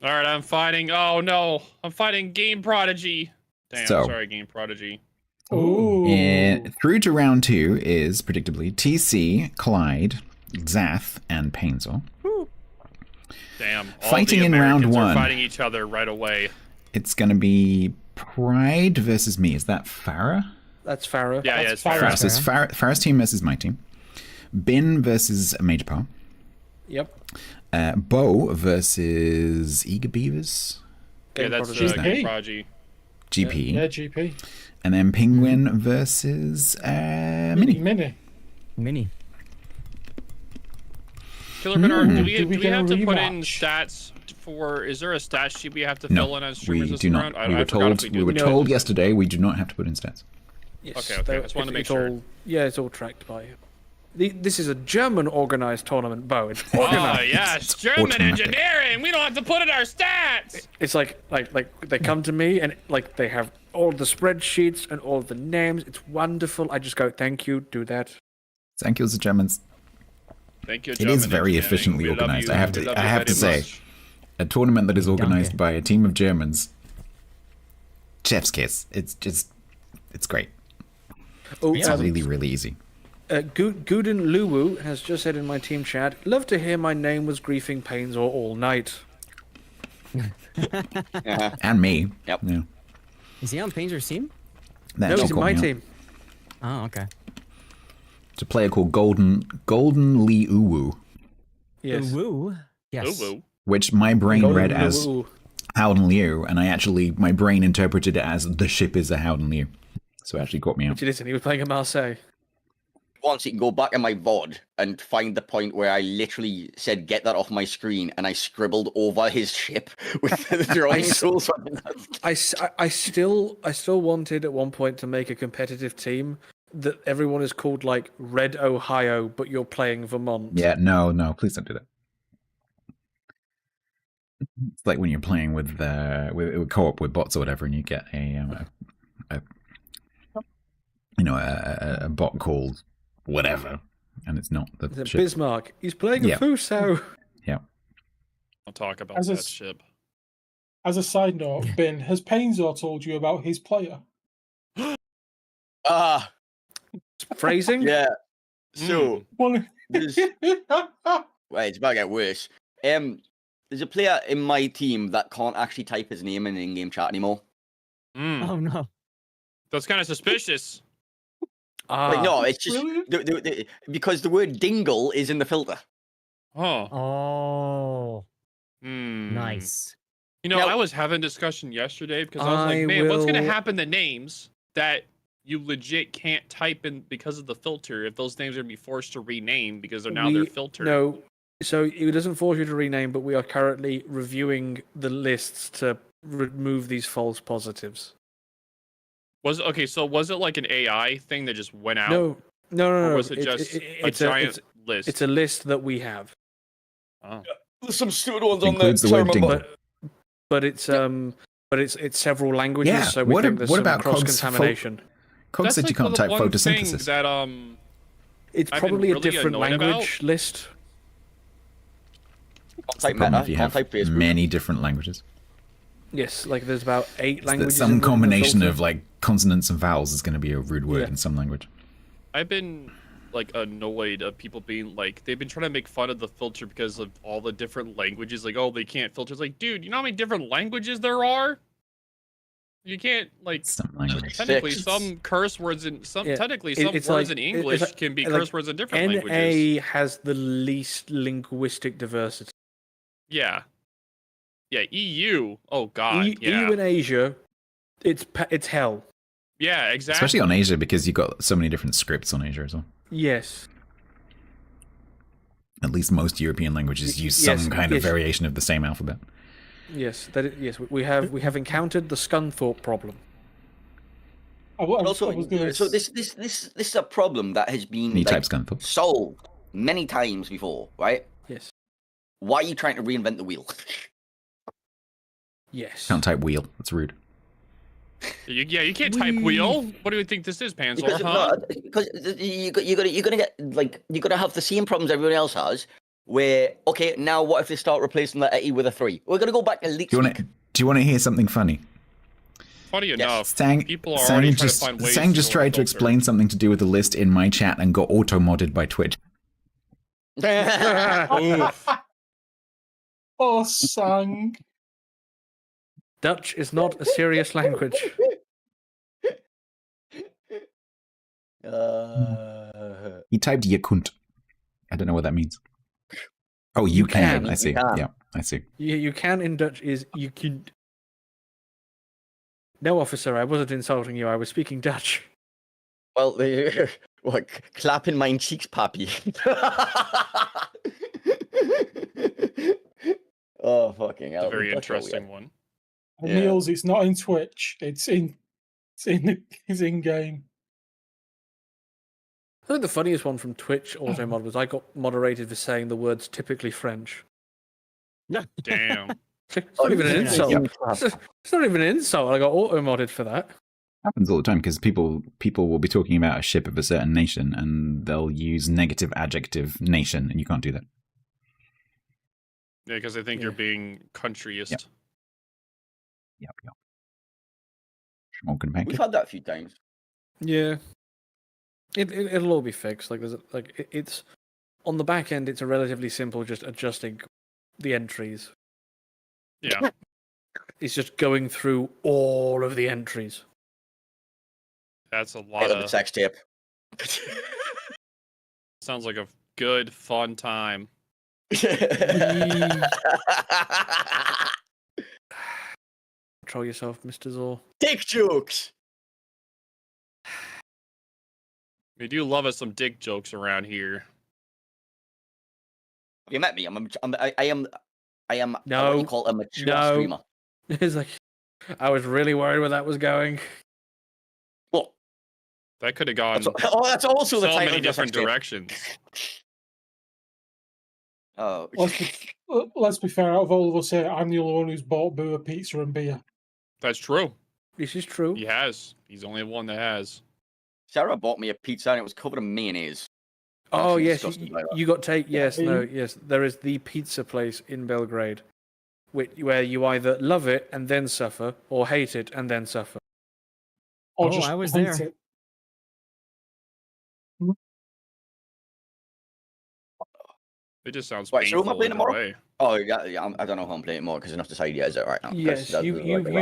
All right, I'm fighting. Oh no, I'm fighting Game Prodigy. Damn, So- sorry, Game Prodigy. ooh. through to round 2 is predictably TC, Clyde, Zath, and Painzel. Damn. All Fighting the in round Americans are 1. fighting each other right away. It's going to be Pride versus me. Is that Farah? That's Farah. Yeah, That's it's Farah. Farah. So it's Farah's team versus my team. Bin versus Major Power. Yep. Bo versus Eager Beavers. Yeah, that's GP. Prodigy. GP. Yeah, GP. And then Penguin versus Mini. Mini. Killer Bernard, do we get a have to put in rematch? stats for? Is there a stat sheet we have to fill in as streamers We this do not. round? We were told yesterday we do not have to put in stats. Yes, Okay. I just wanted to make sure. It's all tracked by. This is a German organized tournament, Bo. It's Oh organized. yes, German automatic. engineering. We don't have to put in our stats. It's like they come to me and like they have all the spreadsheets and all the names. It's wonderful. I just go, thank you, do that. Thank you, the Germans. Thank you. It is very efficiently organized. I have to say, a tournament that is organized by a team of Germans. Chef's kiss. It's great. Oh, It's really, really easy. Guden Luwu has just said in my team chat, love to hear my name was griefing pains or all night. And me. Yep. Yeah. Is he on Painter's team? That No, just he's in caught my me up. team. Oh, okay. It's a player called Golden Lee Uwu, Yes. Woo. Yes. Woo. which my brain Golden read as Luwu. Howden Liu, and my brain interpreted it as the ship is a Howden Liu. So it actually caught me out. Which it isn't. He was playing at Marseille. Once you can go back in my VOD and find the point where I literally said, get that off my screen, and I scribbled over his ship with the drawing tools. I still wanted at one point to make a competitive team that everyone is called like Red Ohio, but you're playing Vermont. Yeah, no, please don't do that. It's like when you're playing with co-op with bots or whatever, and you get a bot called whatever, and it's not the ship. Bismarck. He's playing a Fuso. Yeah. I'll talk about As a- that ship. As a side note, Ben, has Painzor told you about his player? Phrasing? Yeah. So, Well, there's, wait, it's about to get worse. There's a player in my team that can't actually type his name in the in-game chat anymore. Oh no. That's kind of suspicious. Wait, no, it's just Really? because the word dingle is in the filter. Oh. Oh. Hmm. Nice. You know, Now- I was having a discussion yesterday because I was like, man, what's going to happen to names that you legit can't type in because of the filter if those names are going to be forced to rename because they're filtered? No. So it doesn't force you to rename, but we are currently reviewing the lists to remove these false positives. So was it like an AI thing that just went out? No. Or was it just a giant list? It's a list that we have. Oh. There's some stupid ones It includes the word dingle. But it's several languages, Yeah, so we what think there's what some about Cog's cross-contamination. Cog said you can't type photosynthesis. That It's I've been probably a really different annoyed language list. Can't It's the type problem meta, if you can't have type Facebook. many different languages. Yes, like there's about 8 That languages. some in the combination filter. of like consonants and vowels is going to be a rude word Yeah. in some language. I've been like annoyed of people being like they've been trying to make fun of the filter because of all the different languages. Like, oh, they can't filter. It's like, dude, you know how many different languages there are? You can't like Some languages. technically Six. some curse words in some Yeah, technically it- some it's words like- in it's English like- can be like curse words in different languages. NA has the least linguistic diversity. Yeah. Yeah, EU. Oh god. Yeah. EU in Asia, it's hell. Yeah, exactly. Especially on Asia because you've got so many different scripts on Asia as well. Yes. At least most European languages use Yes, some kind of yes. variation of the same alphabet. Yes, yes, we have encountered the Scunthorpe problem. But also, so this is a problem that has been Can you like, type Scunthorpe? solved many times before, right? Yes. Why are you trying to reinvent the wheel? Yes. Can't type wheel. That's rude. You can't type wheel. What do you think this is, Panzer? Because, Huh? because you're gonna get like you're gonna have the same problems everyone else has. Where okay, now what if they start replacing the E with a 3? We're gonna go back to leak. Do you want to hear something funny? Funny enough, Sang people are already trying to find ways to just tried to explain something to do with the list in my chat and got auto-modded by Twitch. Oh, Sang. Dutch is not a serious language. He typed Yakunt. I don't know what that means. Oh, you can. I see. Yeah, I see. You can in Dutch is you can. No, officer, I wasn't insulting you. I was speaking Dutch. Well, what? Clap in my cheeks, papi. Oh, fucking hell. It's a very interesting one. Niels, it's not in Twitch. It's in game. I think the funniest one from Twitch Automod was I got moderated for saying the words typically French. Damn. It's not even an insult. It's not even an insult. I got auto-modded for that. Happens all the time because people will be talking about a ship of a certain nation and they'll use negative adjective nation, and you can't do that. Yeah, because I think you're being countryist. Yep. We've had that a few times. Yeah. It'll all be fixed. It's on the back end. It's a relatively simple, just adjusting the entries. Yeah. It's just going through all of the entries. That's a lot of sex tape. Sounds like a good, fun time. Control yourself, Mr. Zor. Dick jokes. We do love us some dick jokes around here. Have you met me? I am. No. What you call a mature streamer. It's like I was really worried where that was going. What? That could have gone. That's also the so title many of different the directions. Oh. Let's be fair. Out of all of us here, I'm the only one who's bought Boo a pizza and beer. That's true. This is true. He has. He's the only one that has. Sarah bought me a pizza and it was covered in mayonnaise. Oh yes, you got take. Yes, no, yes. There is the pizza place in Belgrade, where you either love it and then suffer, or hate it and then suffer. Or just I was hate there. it. It just sounds Right, so painful am I playing either tomorrow? way. Oh, yeah, I don't know how I'm playing more because there's enough to say yet, is it right now? Yes, you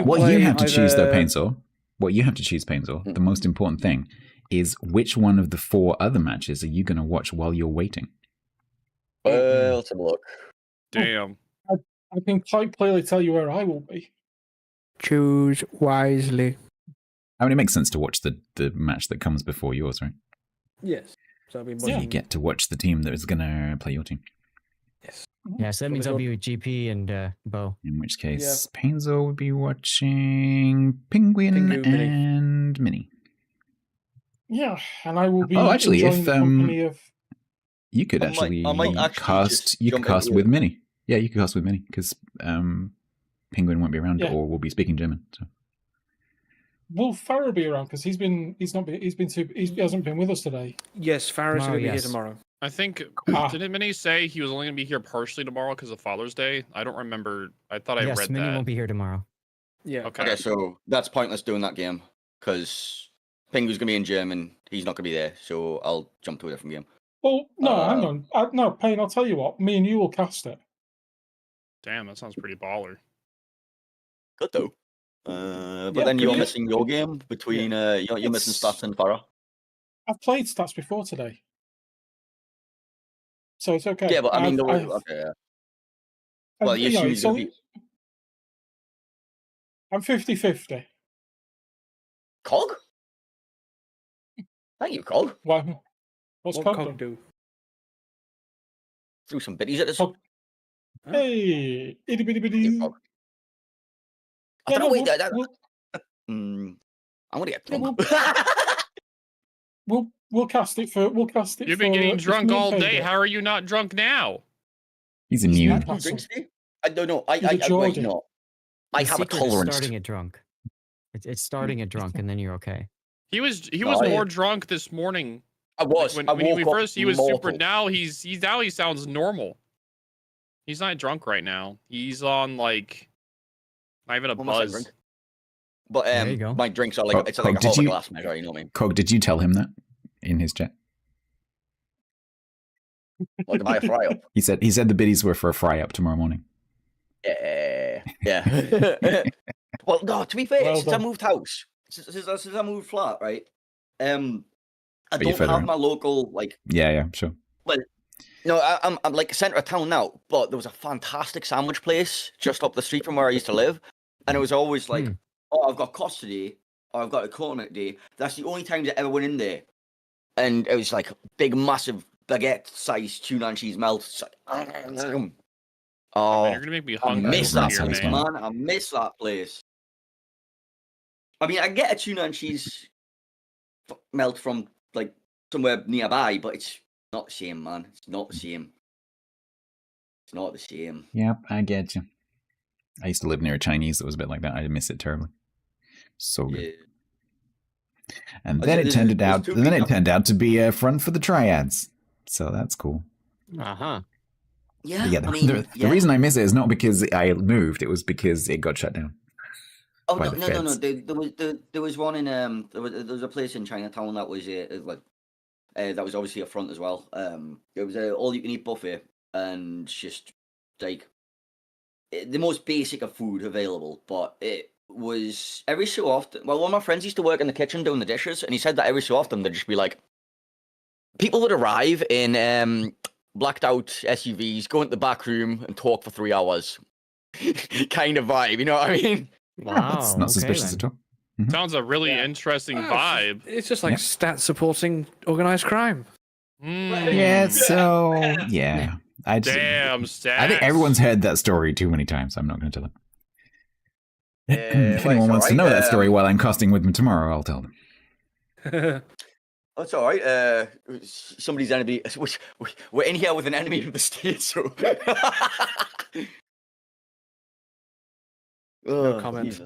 What you have to choose, though, either- Painsaw, the most important thing is which one of the 4 other matches are you going to watch while you're waiting? Well, let's have a look. Damn. I can quite clearly tell you where I will be. Choose wisely. I mean, it makes sense to watch the match that comes before yours, right? Yes. So I've been So watching. you get to watch the team that is going to play your team. Yes. Yeah, so that means I'll be with GP and Bo. In which case, Painsaw will be watching Penguin and Minnie. Yeah, and I will be actually, enjoying if the company of... you could actually cast with Minnie. Yeah, you could cast with Minnie because Penguin won't be around or will be speaking German. So. Will Farah be around? Because he hasn't been with us today. Yes, Farah's going to be here tomorrow. I think didn't Minnie say he was only going to be here partially tomorrow because of Father's Day? I don't remember. I thought I read that. Yes, Minnie won't be here tomorrow. Yeah. Okay, so that's pointless doing that game because Penguin's going to be in German. He's not going to be there, so I'll jump to a different game. Well, no, hang on. No, Payne, I'll tell you what. Me and you will cast it. Damn, that sounds pretty baller. Good though. But then you're missing your game between you're missing Stats and Farah. I've played Stats before today, so it's okay. Yeah, but I mean, well, the issue is going to be. I'm 50-50. Cog? Thank you, Cog. Why? What's What Cog do? Threw some biddies at us. Hey, itty bitty bitty. I don't know. Wait, I'm gonna get drunk. We'll cast it for. You've been getting drunk all day. How are you not drunk now? He's immune. I don't know. I have a tolerance. Starting it drunk. It's starting it drunk, and then you're okay. He was more drunk this morning. I was. Like when he was super. Now he sounds normal. He's not drunk right now. He's on like not even a buzz. But there you go. My drinks are like it's like a half a glass measure. You know what I mean? Cog, did you tell him that in his chat? Like, am I a fry up? He said the biddies were for a fry up tomorrow morning. Yeah. Well, no. To be fair, since I moved house, since I moved flat, right? I don't have my local like. Yeah, sure. Well, No, I'm like centre of town now, but there was a fantastic sandwich place just up the street from where I used to live, and it was always like, oh, I've got cost today, or I've got a tournament today. That's the only times I ever went in there, and it was like big, massive baguette-sized tuna and cheese melt. It's like, Oh, man, you're gonna make me hungry. I miss that here, place, man. I miss that place. I mean, I get a tuna and cheese melt from like somewhere nearby, but it's not the same, man. It's not the same. It's not the same. Yep, I get you. I used to live near a Chinese that was a bit like that. I miss it terribly. So good. Yeah. And then it turned out to be a front for the triads. So that's cool. Yeah. Yeah. The reason I miss it is not because I moved; it was because it got shut down. Oh no! There was one in there was a place in Chinatown that was that was obviously a front as well. It was a all-you-can-eat buffet, and just like the most basic of food available. But it was every so often. Well, one of my friends used to work in the kitchen doing the dishes, and he said that every so often there'd just be like people would arrive in blacked out SUVs, go into the back room, and talk for 3 hours. Kind of vibe, you know what I mean? Wow, it's not suspicious at all. Mm-hmm. Sounds a really interesting vibe. It's just like stats supporting organized crime. Yeah, so yeah. Damn, stats. I think everyone's heard that story too many times. I'm not going to tell it. If anyone wants to know that story while I'm casting with them tomorrow, I'll tell them. That's all right. Somebody's enemy. We're in here with an enemy of the state, so. No comment.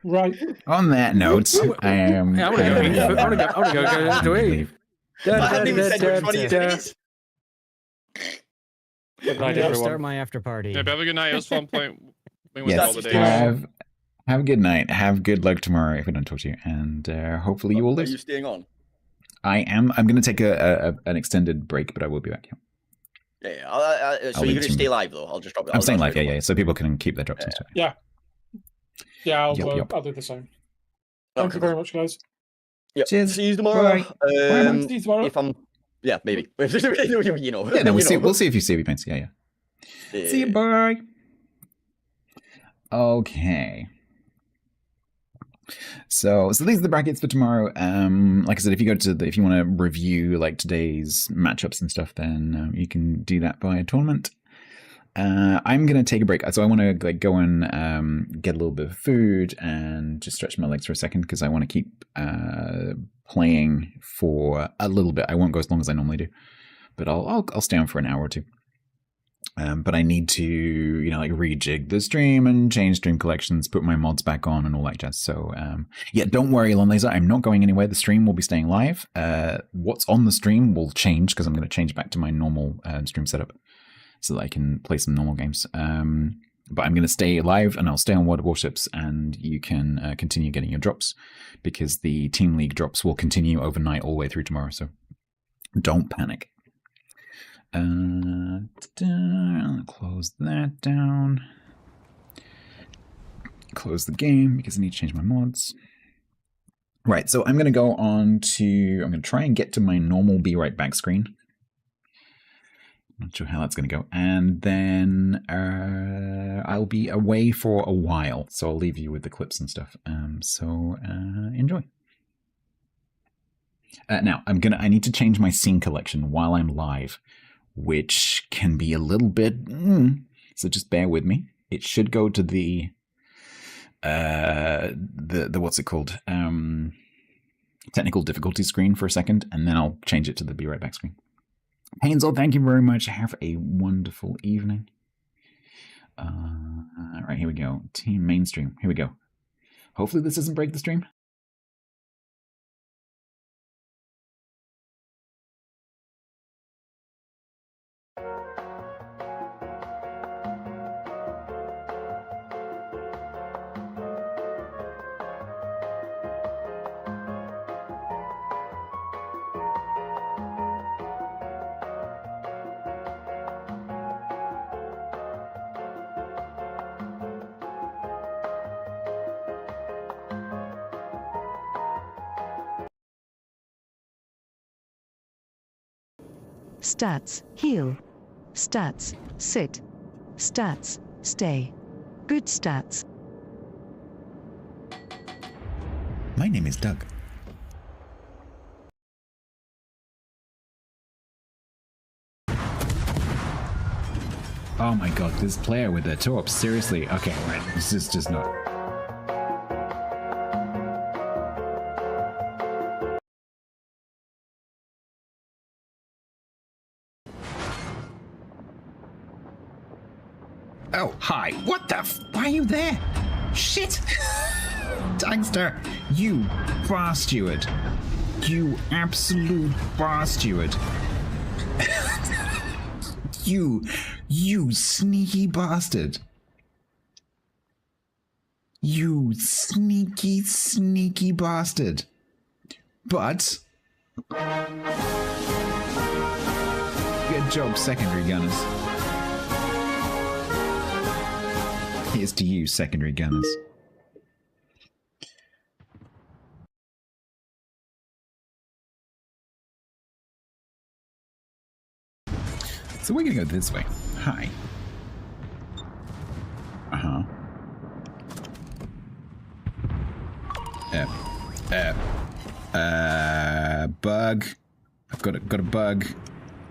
Right. On that note, I am. I want to go eat. Good night, everyone. Start my after party. Yeah, have a good night. It was fun playing with yes, all the days. Have a good night. Have good luck tomorrow if we don't talk to you, and hopefully you will lose. Are you staying on? I am. I'm going to take an extended break, but I will be back. Yeah. So you're going to stay live though? I'll just drop it. I'm staying live. Yeah. So people can keep their drops and stuff. Yeah. I'll do the same. Thank you very much, guys. Yep. Cheers. See you tomorrow. See you tomorrow. If I'm, maybe. You know. Yeah, we'll see if you see me, Pence. Yeah. See you. Bye. Okay. So these are the brackets for tomorrow. Like I said, if you if you want to review like today's matchups and stuff, then you can do that by a tournament. I'm gonna take a break, so I want to like go and get a little bit of food and just stretch my legs for a second because I want to keep playing for a little bit. I won't go as long as I normally do, but I'll stay on for an hour or two. But I need to, like rejig the stream and change stream collections, put my mods back on and all that jazz. So, don't worry, Lon Laser. I'm not going anywhere. The stream will be staying live. What's on the stream will change because I'm going to change back to my normal stream setup so that I can play some normal games. But I'm going to stay live and I'll stay on World of Warships and you can continue getting your drops because the Team League drops will continue overnight all the way through tomorrow. So don't panic. Close that down. Close the game because I need to change my mods. Right, so I'm going to go on to... I'm going to try and get to my normal Be Right Back screen. Not sure how that's going to go. And then I'll be away for a while, so I'll leave you with the clips and stuff. So enjoy. Now, I need to change my scene collection while I'm live, which can be a little bit, so just bear with me. It should go to the what's it called? Technical difficulty screen for a second, and then I'll change it to the Be Right Back screen. Hansel, thank you very much. Have a wonderful evening. All right, here we go. Team mainstream. Here we go. Hopefully this doesn't break the stream. Stats, heal. Stats, sit. Stats, stay. Good stats. My name is Doug. Oh my god, this player with the torps, seriously. Okay, right, this is just not... Oh, hi. What the why are you there? Shit! Dangster, you bar steward. You absolute bar steward. You sneaky bastard. You sneaky, sneaky bastard. But... good job, secondary gunners. Here's to you, secondary gunners. So we're gonna go this way. Hi. Uh-huh. Bug. I've got a bug.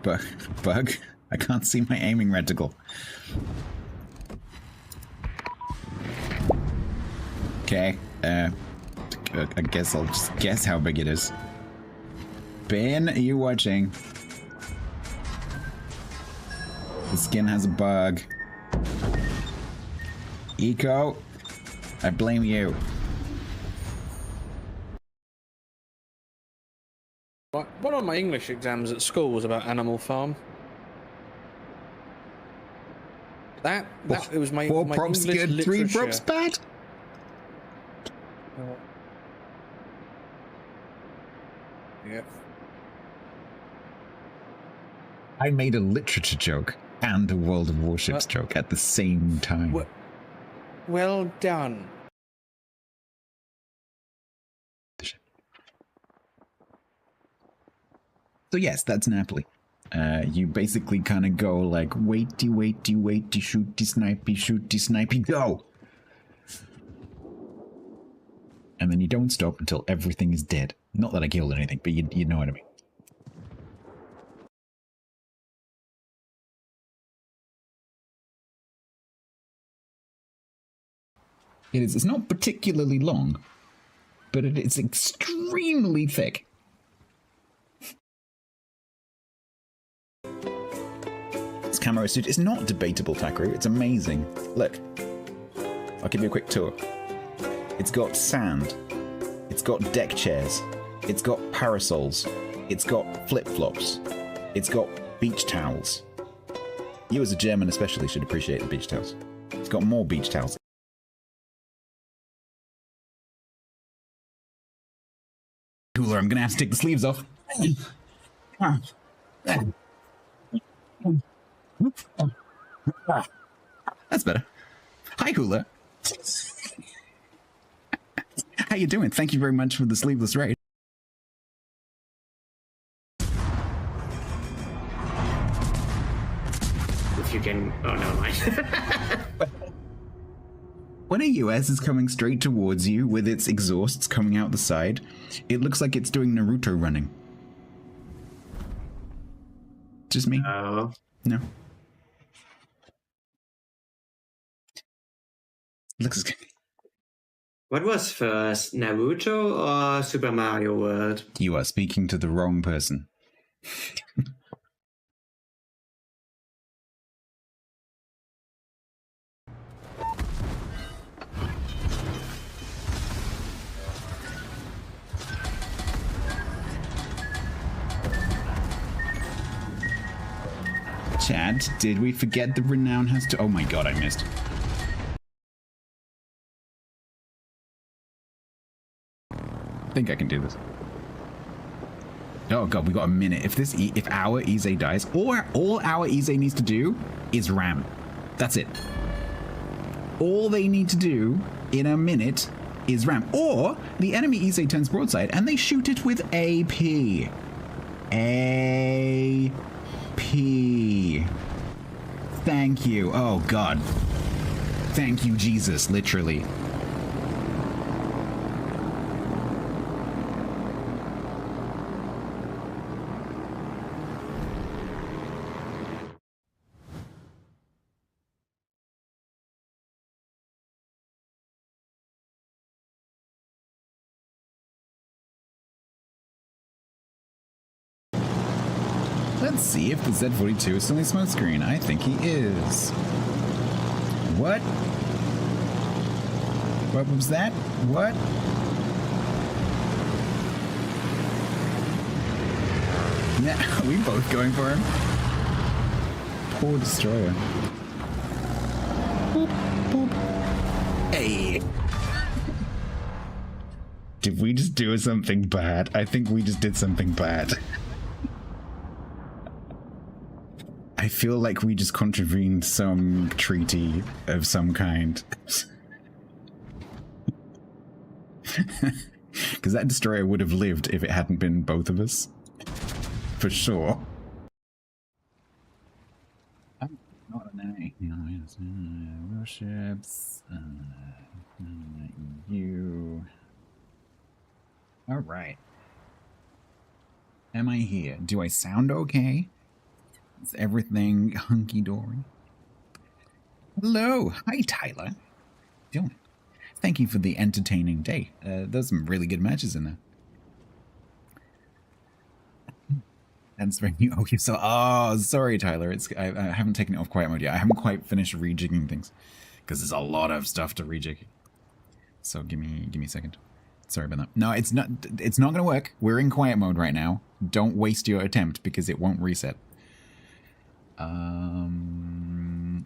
Bug. I can't see my aiming reticle. Okay. I guess I'll just guess how big it is. Ben, are you watching? The skin has a bug. Eco, I blame you. One of my English exams at school was about Animal Farm. It was my 4 my props English good, literature. 3 props bad. Yep. I made a literature joke and a World of Warships joke at the same time. Well done. So yes, that's Napoli. You basically kind of go like, waity, shooty, snipey, go! And then you don't stop until everything is dead. Not that I killed anything, but you know what I mean. It's not particularly long, but it's extremely thick. This camo suit is not debatable, Takaru. It's amazing. Look. I'll give you a quick tour. It's got sand. It's got deck chairs. It's got parasols. It's got flip-flops. It's got beach towels. You as a German especially should appreciate the beach towels. It's got more beach towels. Cooler, I'm gonna have to take the sleeves off. That's better. Hi, Cooler. How you doing? Thank you very much for the sleeveless raid. If you can... oh, never mind. When a US is coming straight towards you with its exhausts coming out the side, it looks like it's doing Naruto running. Just me? Oh. No. Looks good. What was first, Naruto or Super Mario World? You are speaking to the wrong person. Chad, did we forget the renown has to... oh my god, I missed. I think I can do this. Oh god, we got a minute. If our Ize dies, all our Ize needs to do is ram. That's it. All they need to do in a minute is ram. Or the enemy Ize turns broadside and they shoot it with AP. XP. Thank you. Oh, God. Thank you, Jesus, literally. Let's see if the Z42 is still in smoke screen. I think he is. What? What was that? What? Yeah, are we both going for him? Poor destroyer. Boop, boop. Hey. Did we just do something bad? I think we just did something bad. I feel like we just contravened some treaty of some kind. Because that destroyer would have lived if it hadn't been both of us. For sure. Not an A. Warships. EU. Alright. Am I here? Do I sound okay? Is everything hunky-dory? Hello! Hi, Tyler. How you doing? Thank you for the entertaining day. There's some really good matches in there. And oh, you saw. Oh, sorry, Tyler. I haven't taken it off quiet mode yet. I haven't quite finished rejigging things because there's a lot of stuff to rejig. So give me a second. Sorry about that. No, it's not going to work. We're in quiet mode right now. Don't waste your attempt because it won't reset.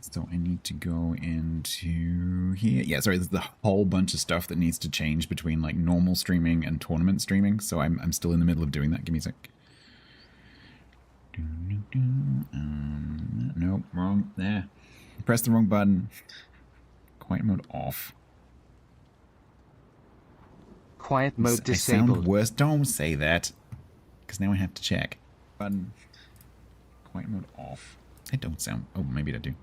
So I need to go into here. Yeah, sorry, there's a whole bunch of stuff that needs to change between like normal streaming and tournament streaming. So I'm still in the middle of doing that. Give me a sec. Nope, wrong. There. Press the wrong button. Quiet mode off. Quiet mode disabled. I sound worse. Don't say that. Because now I have to check. Button. Quiet mode off. I don't sound... Oh, maybe I do.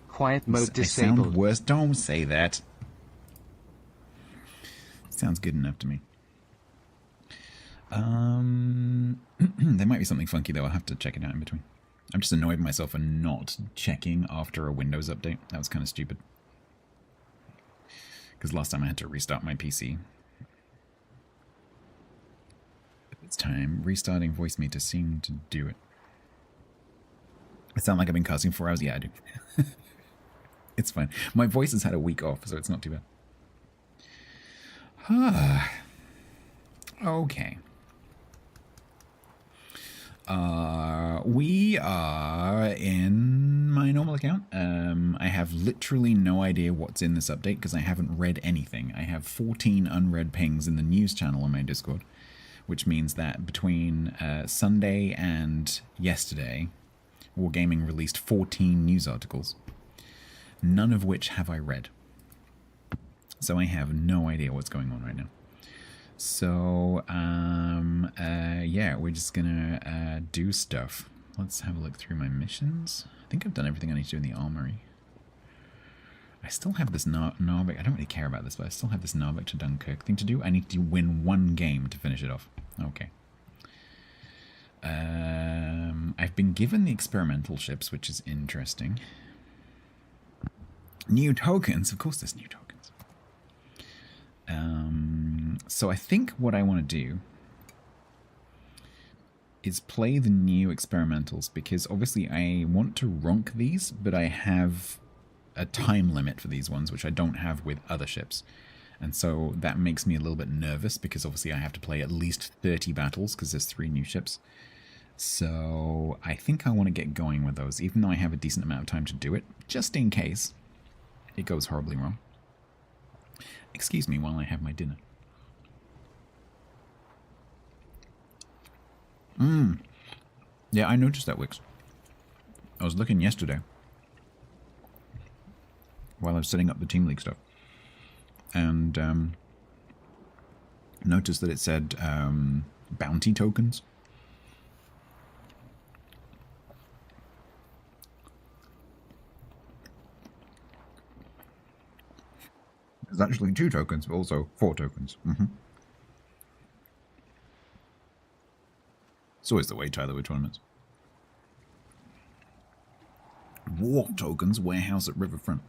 Quiet mode disabled. I sound worse. Don't say that. Sounds good enough to me. There might be something funky though. I'll have to check it out in between. I'm just annoyed with myself for not checking after a Windows update. That was kind of stupid. Because last time I had to restart my PC. This time, restarting voice meter seemed to do it. I sound like I've been casting 4 hours? Yeah, I do. It's fine. My voice has had a week off, so it's not too bad. Okay. We are in my normal account. I have literally no idea what's in this update because I haven't read anything. I have 14 unread pings in the news channel on my Discord, which means that between Sunday and yesterday, Wargaming released 14 news articles, none of which have I read. So I have no idea what's going on right now. So, yeah, we're just gonna do stuff. Let's have a look through my missions. I think I've done everything I need to do in the armory. I still have this Narvik. I don't really care about this, but I still have this Narvik to Dunkirk thing to do. I need to win 1 game to finish it off. Okay. I've been given the experimental ships, which is interesting. New tokens. Of course there's new tokens. So I think what I want to do is play the new experimentals, because obviously I want to ronk these, but I have a time limit for these ones, which I don't have with other ships. And so that makes me a little bit nervous, because obviously I have to play at least 30 battles, because there's 3 new ships. So I think I want to get going with those, even though I have a decent amount of time to do it, just in case it goes horribly wrong. Excuse me while I have my dinner. Yeah, I noticed that, Wix. I was looking yesterday while I was setting up the Team League stuff, and noticed that it said bounty tokens. There's actually 2 tokens, but also 4 tokens. It's always the way, Tyler, with tournaments. War tokens, warehouse at Riverfront.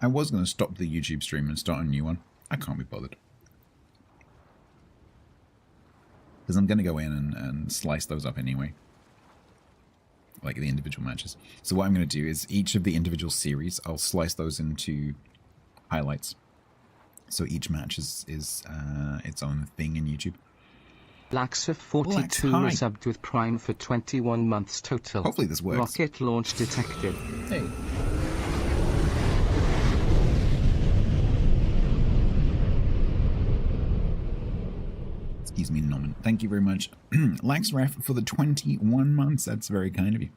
I was going to stop the YouTube stream and start a new one. I can't be bothered. Because I'm going to go in and slice those up anyway. Like the individual matches. So what I'm going to do is each of the individual series, I'll slice those into highlights. So each match is its own thing in YouTube. Laxif42 resubbed with Prime for 21 months total. Hopefully this works. Rocket launch detected. Hey. Excuse me, Norman. Thank you very much, LaxRef, for the 21 months. That's very kind of you.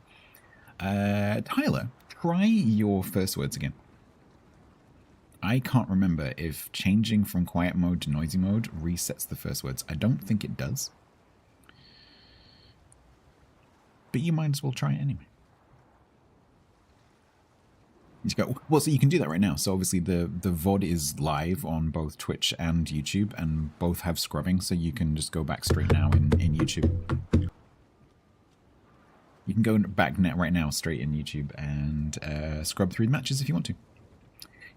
Tyler, try your first words again. I can't remember if changing from quiet mode to noisy mode resets the first words. I don't think it does. But you might as well try it anyway. Well, so you can do that right now. So obviously the VOD is live on both Twitch and YouTube, and both have scrubbing, so you can just go back straight now in YouTube. You can go back right now straight in YouTube and scrub through the matches if you want to.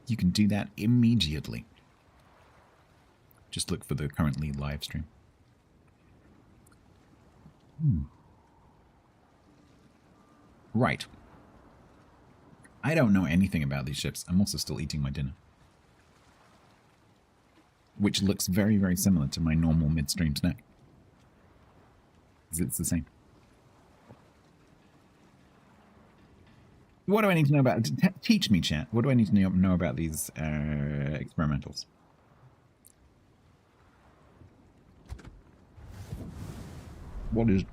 You can do that immediately. Just look for the currently live stream. Right. I don't know anything about these ships. I'm also still eating my dinner. Which looks very, very similar to my normal midstream snack. It's the same. What do I need to know about... Teach me, chat. What do I need to know about these experimentals? What's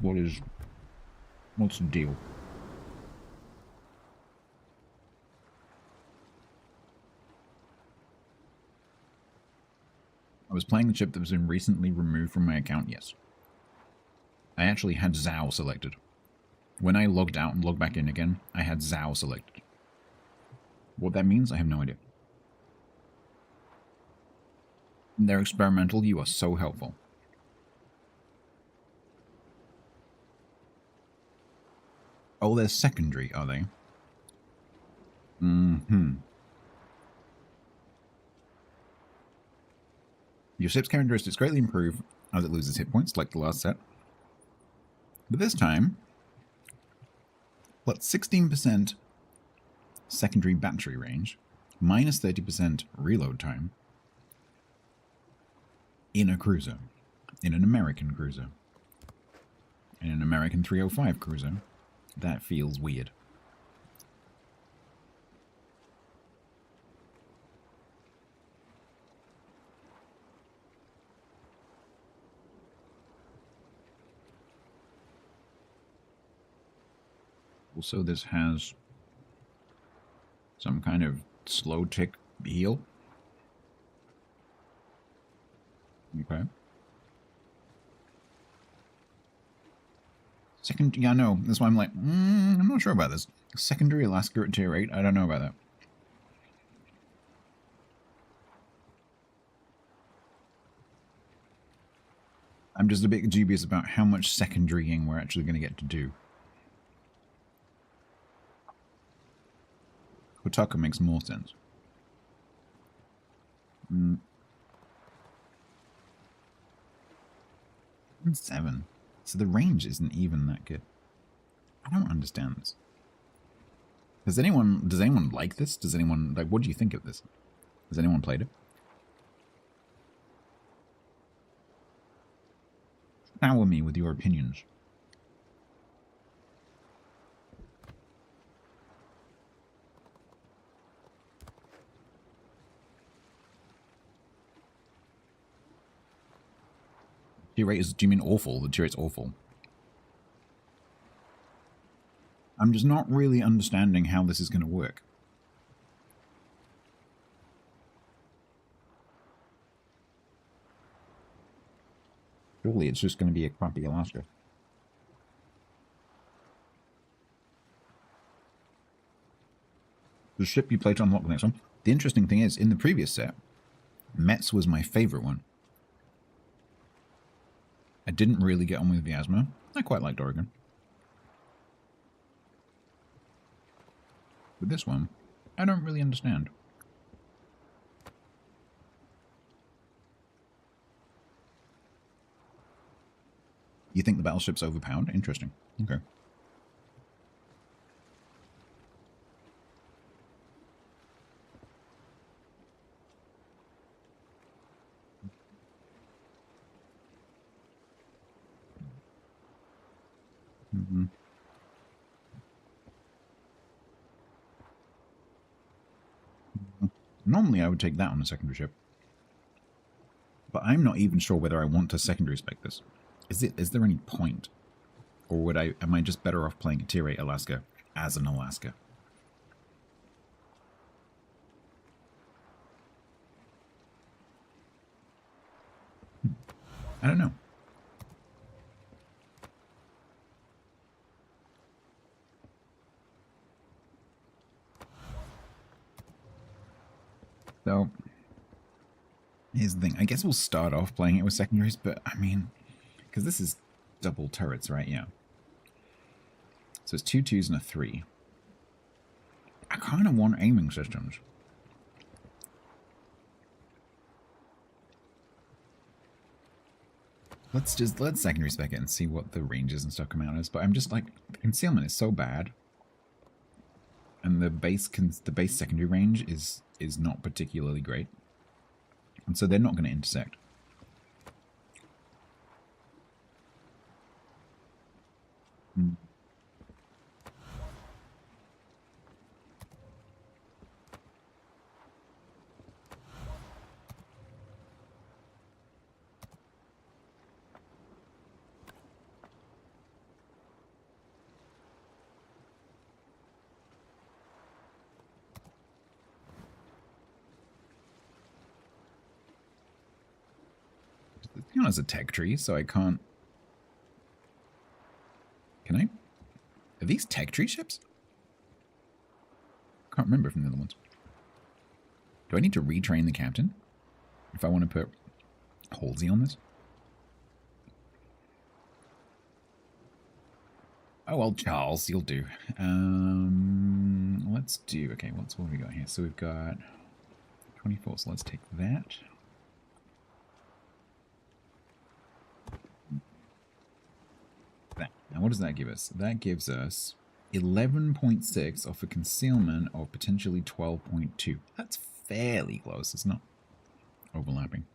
the deal? I was playing the ship that was been recently removed from my account, yes. I actually had Zhao selected. When I logged out and logged back in again, I had Zhao selected. What that means, I have no idea. They're experimental, you are so helpful. Oh, they're secondary, are they? Your ship's characteristics greatly improve as it loses hit points, like the last set. But this time, plus 16% secondary battery range, minus 30% reload time in a cruiser, in an American cruiser, in an American 305 cruiser. That feels weird. Also, this has some kind of slow tick heal. Okay. Second, yeah, no, that's why I'm like, I'm not sure about this. Secondary Alaska at tier 8, I don't know about that. I'm just a bit dubious about how much secondarying we're actually going to get to do. Kotaka makes more sense. 7. So the range isn't even that good. I don't understand this. Does anyone like this? Does anyone, like, what do you think of this? Has anyone played it? Shower me with your opinions. Tier rate is, do you mean awful? The tier rate's awful. I'm just not really understanding how this is going to work. Surely it's just going to be a crappy Alaska. The ship you play to unlock the next one. The interesting thing is, in the previous set, Metz was my favorite one. I didn't really get on with Vyazma. I quite liked Oregon. With this one, I don't really understand. You think the battleship's overpowered? Interesting. Okay. Mm-hmm. Normally I would take that on a secondary ship. But I'm not even sure whether I want to secondary spec this. Is there any point? Or am I just better off playing a tier 8 Alaska as an Alaska? I don't know. So, here's the thing. I guess we'll start off playing it with secondaries, but I mean, because this is double turrets, right? Yeah. So it's 2 2s and a 3. I kind of want aiming systems. Let's secondary spec it and see what the ranges and stuff come out as. But I'm just like, the concealment is so bad, and the base secondary range is not particularly great, and so they're not going to intersect. You know, it's a tech tree, so I can't... Can I? Are these tech tree ships? Can't remember from the other ones. Do I need to retrain the captain if I want to put Halsey on this? Oh, well, Charles, you'll do. Let's do... Okay, what have we got here? So we've got 24, so let's take that. Now, what does that give us? That gives us 11.6 off a concealment of potentially 12.2. That's fairly close. It's not overlapping.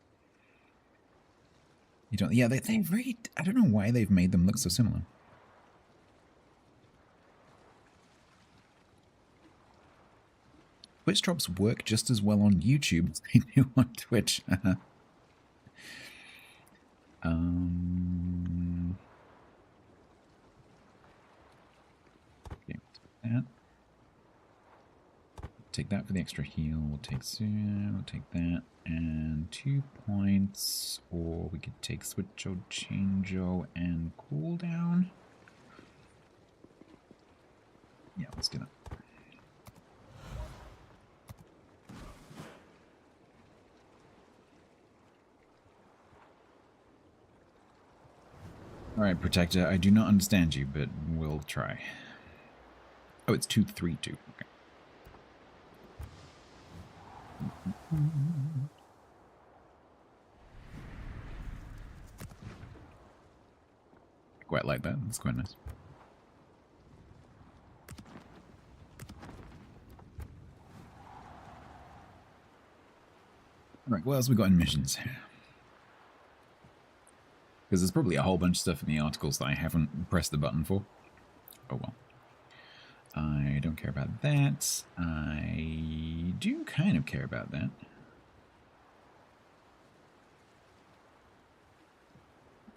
You don't... Yeah, they really... I don't know why they've made them look so similar. Twitch drops work just as well on YouTube as they do on Twitch. Okay, that. Take that for the extra heal. We'll take that, and 2 points, or we could take Switcho, Changeo, and cooldown. Yeah, let's do that. Alright, Protector, I do not understand you, but we'll try. Oh, it's 232. Okay. Quite like that. That's quite nice. Alright, what else have we got in missions? Because there's probably a whole bunch of stuff in the articles that I haven't pressed the button for. Oh well. I don't care about that. I do kind of care about that.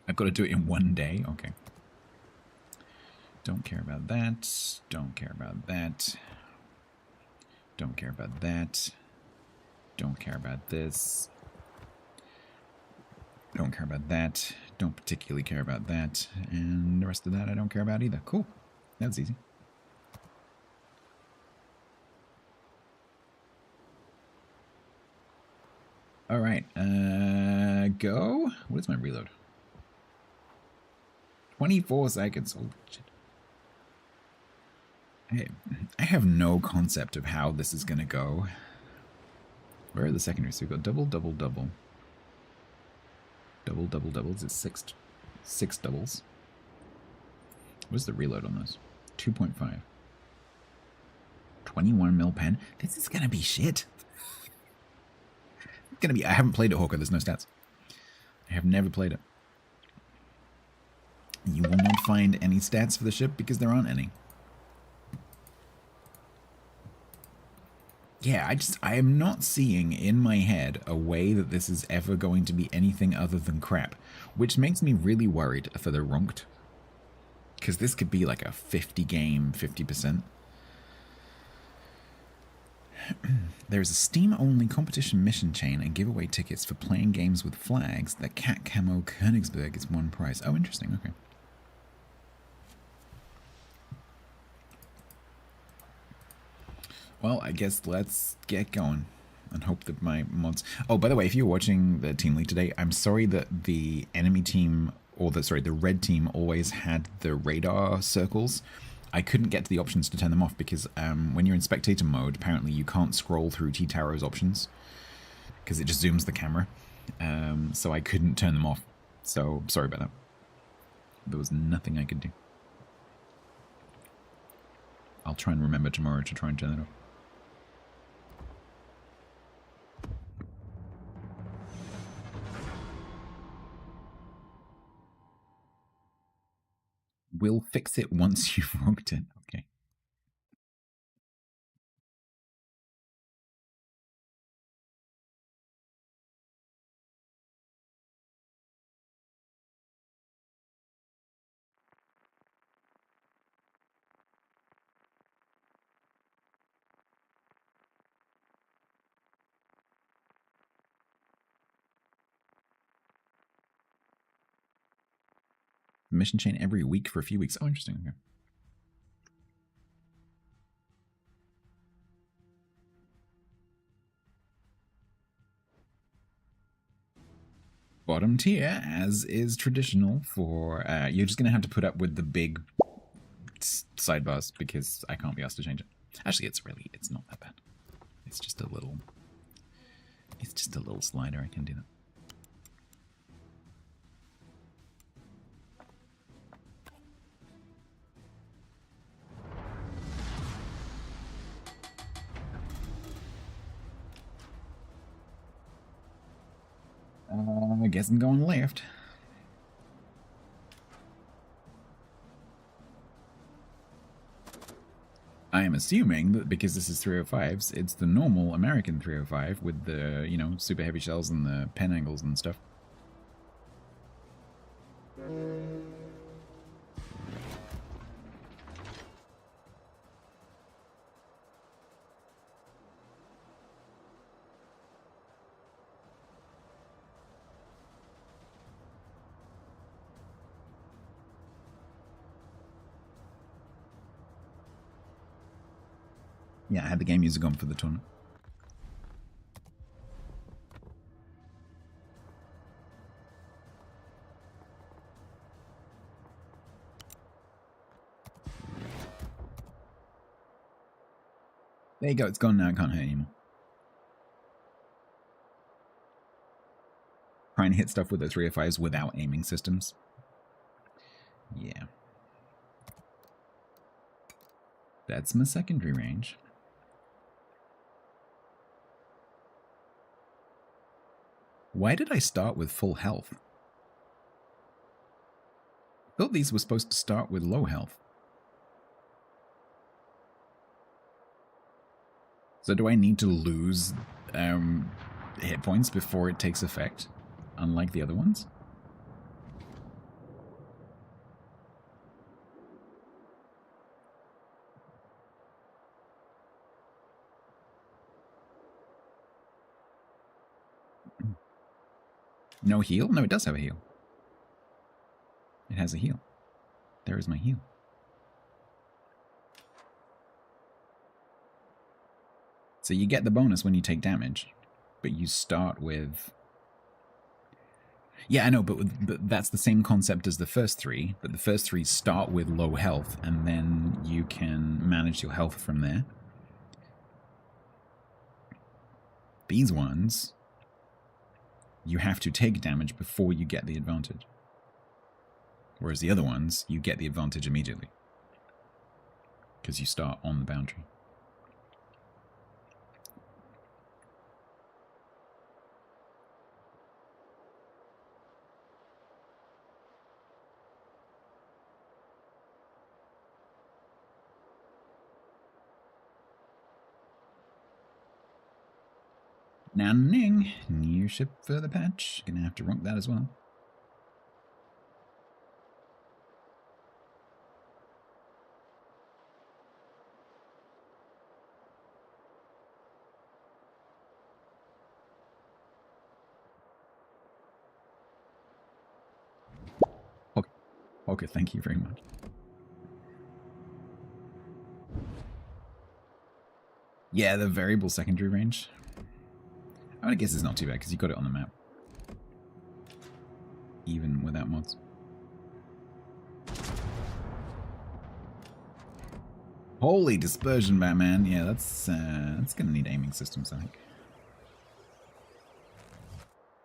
I've got to do it in one day? Okay. Don't care about that. Don't care about that. Don't care about that. Don't care about this. Don't care about that. Don't particularly care about that. And the rest of that I don't care about either. Cool. That's easy. Alright, go. What is my reload? 24 seconds. Oh, shit. I have no concept of how this is going to go. Where are the secondaries? So we got double, double, double. Double, double, doubles is six doubles. What's the reload on those? 2.5. 21 mil pen. This is going to be shit. It's going to be... I haven't played it, Hawker. There's no stats. I have never played it. You will not find any stats for the ship because there aren't any. Yeah, I am not seeing in my head a way that this is ever going to be anything other than crap, which makes me really worried for the Runked. Because this could be like a 50 game, 50%. There's a Steam-only competition mission chain and giveaway tickets for playing games with flags. The Cat Camo Königsberg is one prize. Oh, interesting, okay. Well, I guess let's get going and hope that my mods... Oh, by the way, if you're watching the team league today, I'm sorry that the enemy team, or the red team always had the radar circles. I couldn't get to the options to turn them off because when you're in spectator mode, apparently you can't scroll through T-Taro's options because it just zooms the camera. So I couldn't turn them off. So, sorry about that. There was nothing I could do. I'll try and remember tomorrow to try and turn it off. We'll fix it once you've logged in. Okay. Mission chain every week for a few weeks. Oh, interesting. Okay. Bottom tier, as is traditional for... you're just going to have to put up with the big sidebars because I can't be asked to change it. Actually, it's not that bad. It's just a little... It's just a little slider. I can do that. I guess I'm going left. I am assuming that because this is 305s, it's the normal American 305 with the, you know, super heavy shells and the pen angles and stuff. Yeah, I had the game music on for the tournament. There you go, it's gone now, it can't hurt anymore. Trying to hit stuff with the 305s without aiming systems. Yeah. That's my secondary range. Why did I start with full health? I thought these were supposed to start with low health. So do I need to lose hit points before it takes effect? Unlike the other ones? No heal? No, it does have a heal. It has a heal. There is my heal. So you get the bonus when you take damage, but you start with... Yeah, I know, but that's the same concept as the first three, but the first three start with low health, and then you can manage your health from there. These ones, you have to take damage before you get the advantage. Whereas the other ones, you get the advantage immediately. Because you start on the boundary. Nanning, new ship for the patch. Gonna have to rock that as well. Okay, okay, thank you very much. Yeah, the variable secondary range. I would guess it's not too bad because you got it on the map. Even without mods. Holy dispersion, Batman. Yeah, that's gonna need aiming systems, I think.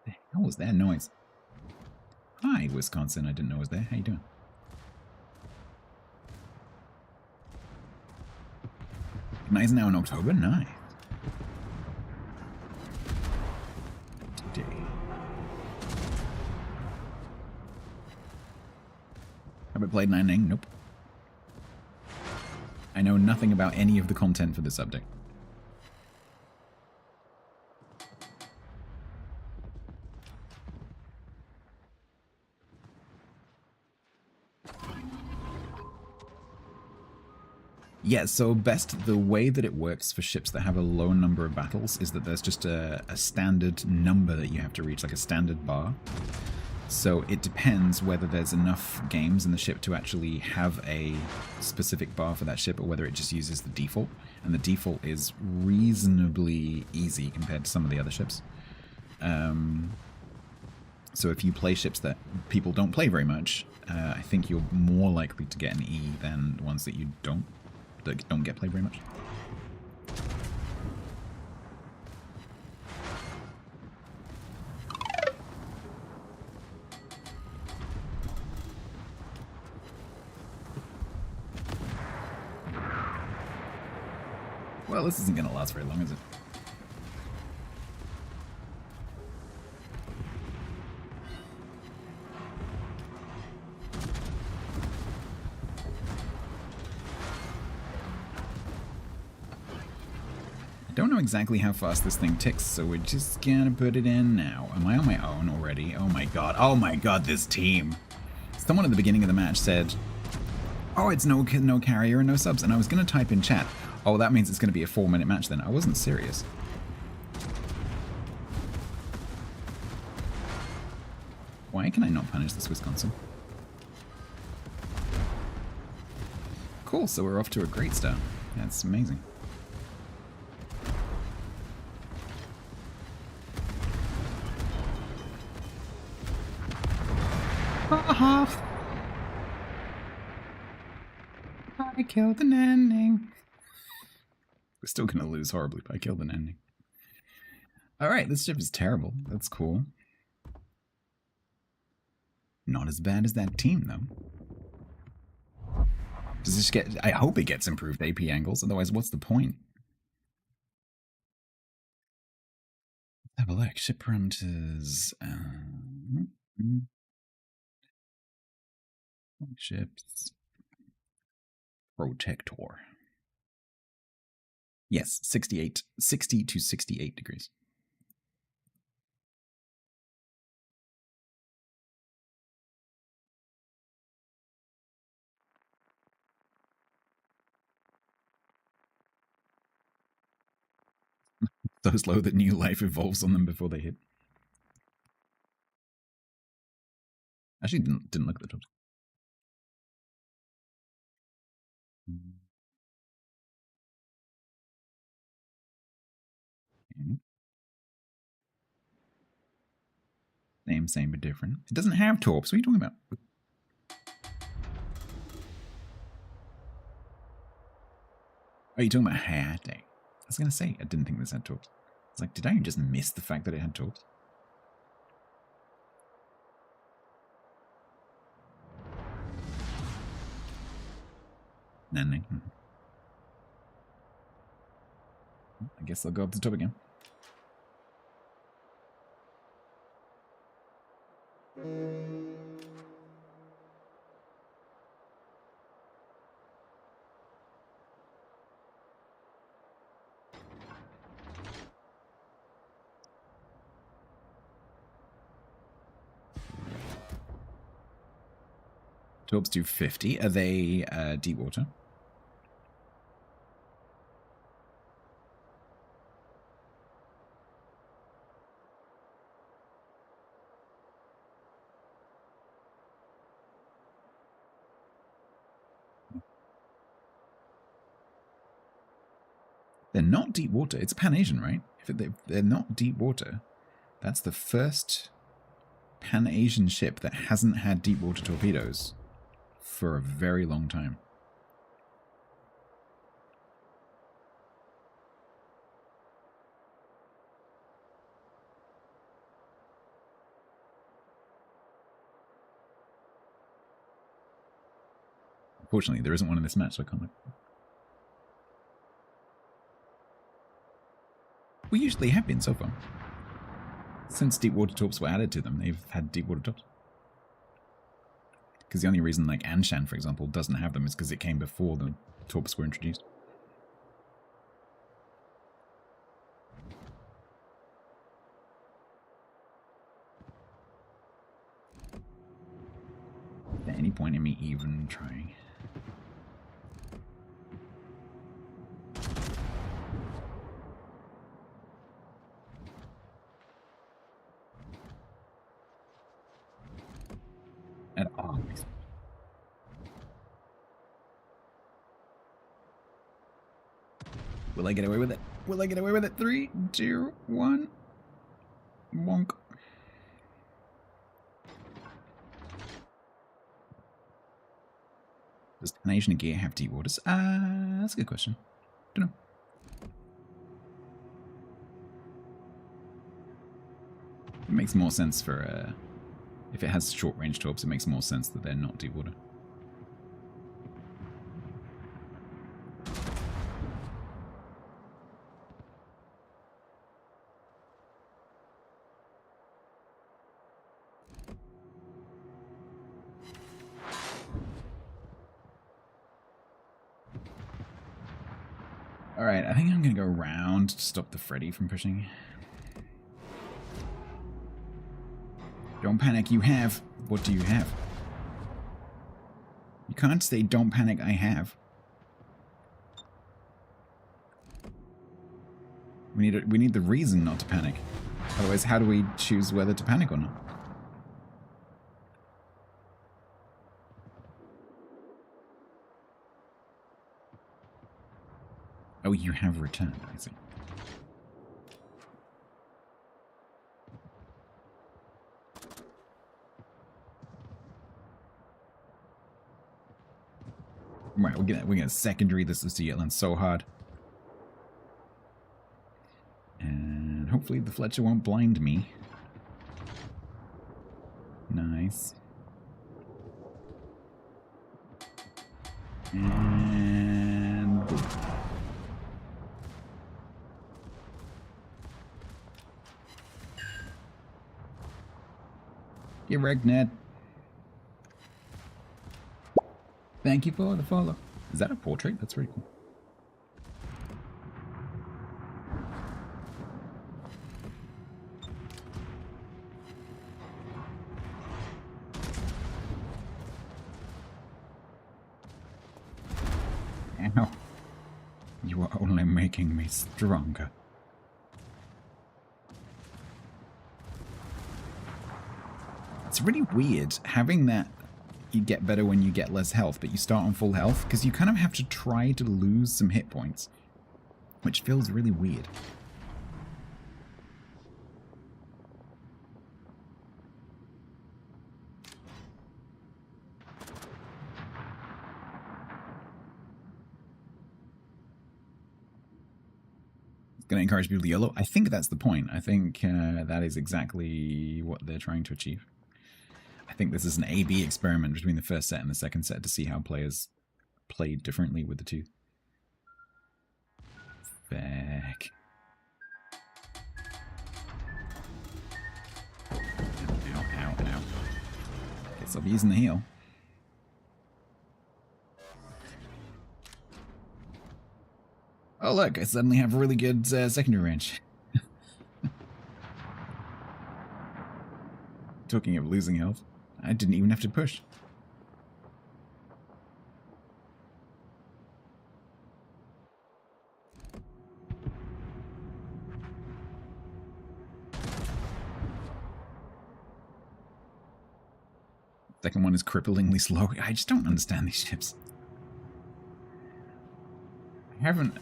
The hell was that noise? Hi, Wisconsin. I didn't know it was there. How you doing? Nice now in October? Nice. Today. Have I played Nanning? Nope. I know nothing about any of the content for this update. Yeah, so the way that it works for ships that have a low number of battles is that there's just a standard number that you have to reach, like a standard bar. So it depends whether there's enough games in the ship to actually have a specific bar for that ship or whether it just uses the default. And the default is reasonably easy compared to some of the other ships. So if you play ships that people don't play very much, I think you're more likely to get an E than ones that don't get played very much. Well, this isn't going to last very long, is it? I don't know exactly how fast this thing ticks, so we're just gonna put it in now. Am I on my own already? Oh my god, this team. Someone at the beginning of the match said, oh, it's no carrier and no subs, and I was gonna type in chat, oh, that means it's gonna be a 4-minute match then. I wasn't serious. Why can I not punish this Wisconsin? Cool, so we're off to a great start. That's amazing. I killed an ending. We're still gonna lose horribly, but I killed an ending. Alright, this ship is terrible. That's cool. Not as bad as that team, though. Does this get... I hope it gets improved AP angles, otherwise what's the point? Let's have a look. Ship parameters... ships... Protector. Yes, 60 to 68 degrees. So slow that new life evolves on them before they hit. Actually, didn't look at the top. Same, but different. It doesn't have torps. What are you talking about? Are you talking about Hayate? I was going to say, I didn't think this had torps. It's like, did I just miss the fact that it had torps? Nanny. I guess I'll go up to the top again. Torps do 50. Are they deep water? They're not deep water. It's Pan-Asian, right? If they're not deep water, that's the first Pan-Asian ship that hasn't had deep water torpedoes for a very long time. Unfortunately, there isn't one in this match, so I can't look. We usually have been so far. Since deep water torps were added to them, they've had deep water torps. Because the only reason, like, Anshan, for example, doesn't have them is because it came before the torps were introduced. At any point in me even trying. At all. Will I get away with it? Will I get away with it? 3, 2, 1. Wonk. Does Pan-Asian gear have deep waters? That's a good question. Don't know. It makes more sense for if it has short range torps, it makes more sense that they're not deep water. Alright, I think I'm going to go around to stop the Freddy from pushing. Don't panic, you have. What do you have? You can't say, don't panic, I have. We need the reason not to panic. Otherwise, how do we choose whether to panic or not? Oh, you have returned, I see. Right, we're gonna secondary this to Yetland so hard. And hopefully the Fletcher won't blind me. Nice. And boom. Get wrecked, Ned. Thank you for the follow. Is that a portrait? That's pretty cool. Ow. You are only making me stronger. It's really weird having that you get better when you get less health, but you start on full health, because you kind of have to try to lose some hit points, which feels really weird. Going to encourage people to YOLO. I think that's the point. I think that is exactly what they're trying to achieve. I think this is an A-B experiment between the first set and the second set to see how players play differently with the two. Back. Ow, ow, ow. Guess I'll be using the heal. Oh look, I suddenly have really good secondary range. Talking of losing health, I didn't even have to push. Second one is cripplingly slow. I just don't understand these ships. I haven't,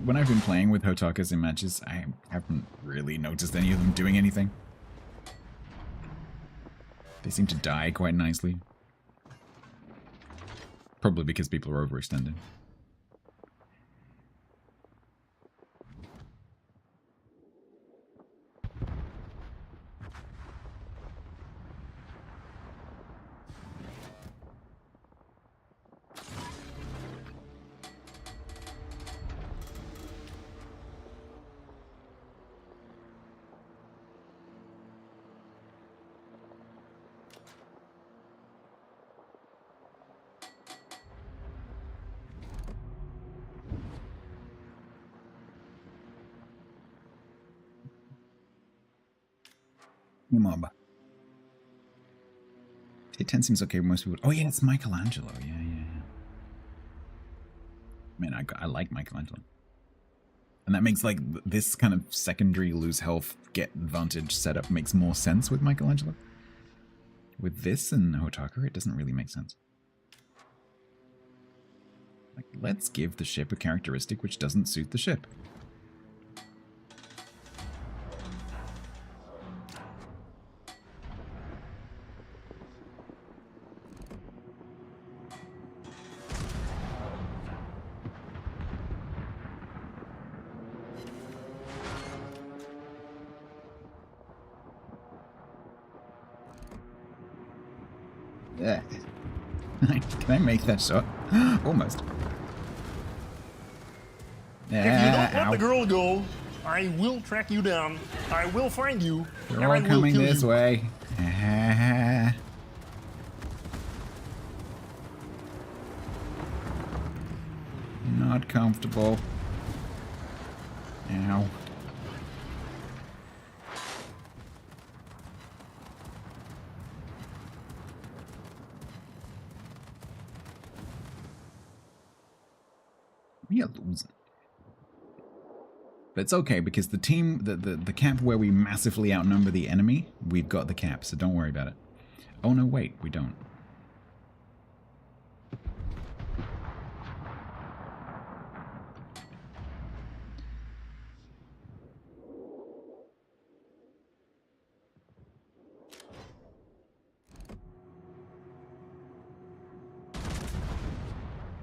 when I've been playing with Hotakas in matches, I haven't really noticed any of them doing anything. They seem to die quite nicely. Probably because people are overextending. Mob. T10 seems okay with most people. Oh yeah, it's Michelangelo. Yeah. Man, I like Michelangelo. And that makes like this kind of secondary lose health, get advantage setup makes more sense with Michelangelo. With this and Hotaka, it doesn't really make sense. Like, let's give the ship a characteristic which doesn't suit the ship. Yeah. Can I make that shot? Almost. If you don't let the girl go, I will track you down. I will find you. They're all coming this way. Not comfortable. Ow. We are losing. But it's okay, because the team, the camp where we massively outnumber the enemy, we've got the cap, so don't worry about it. Oh no, wait, we don't.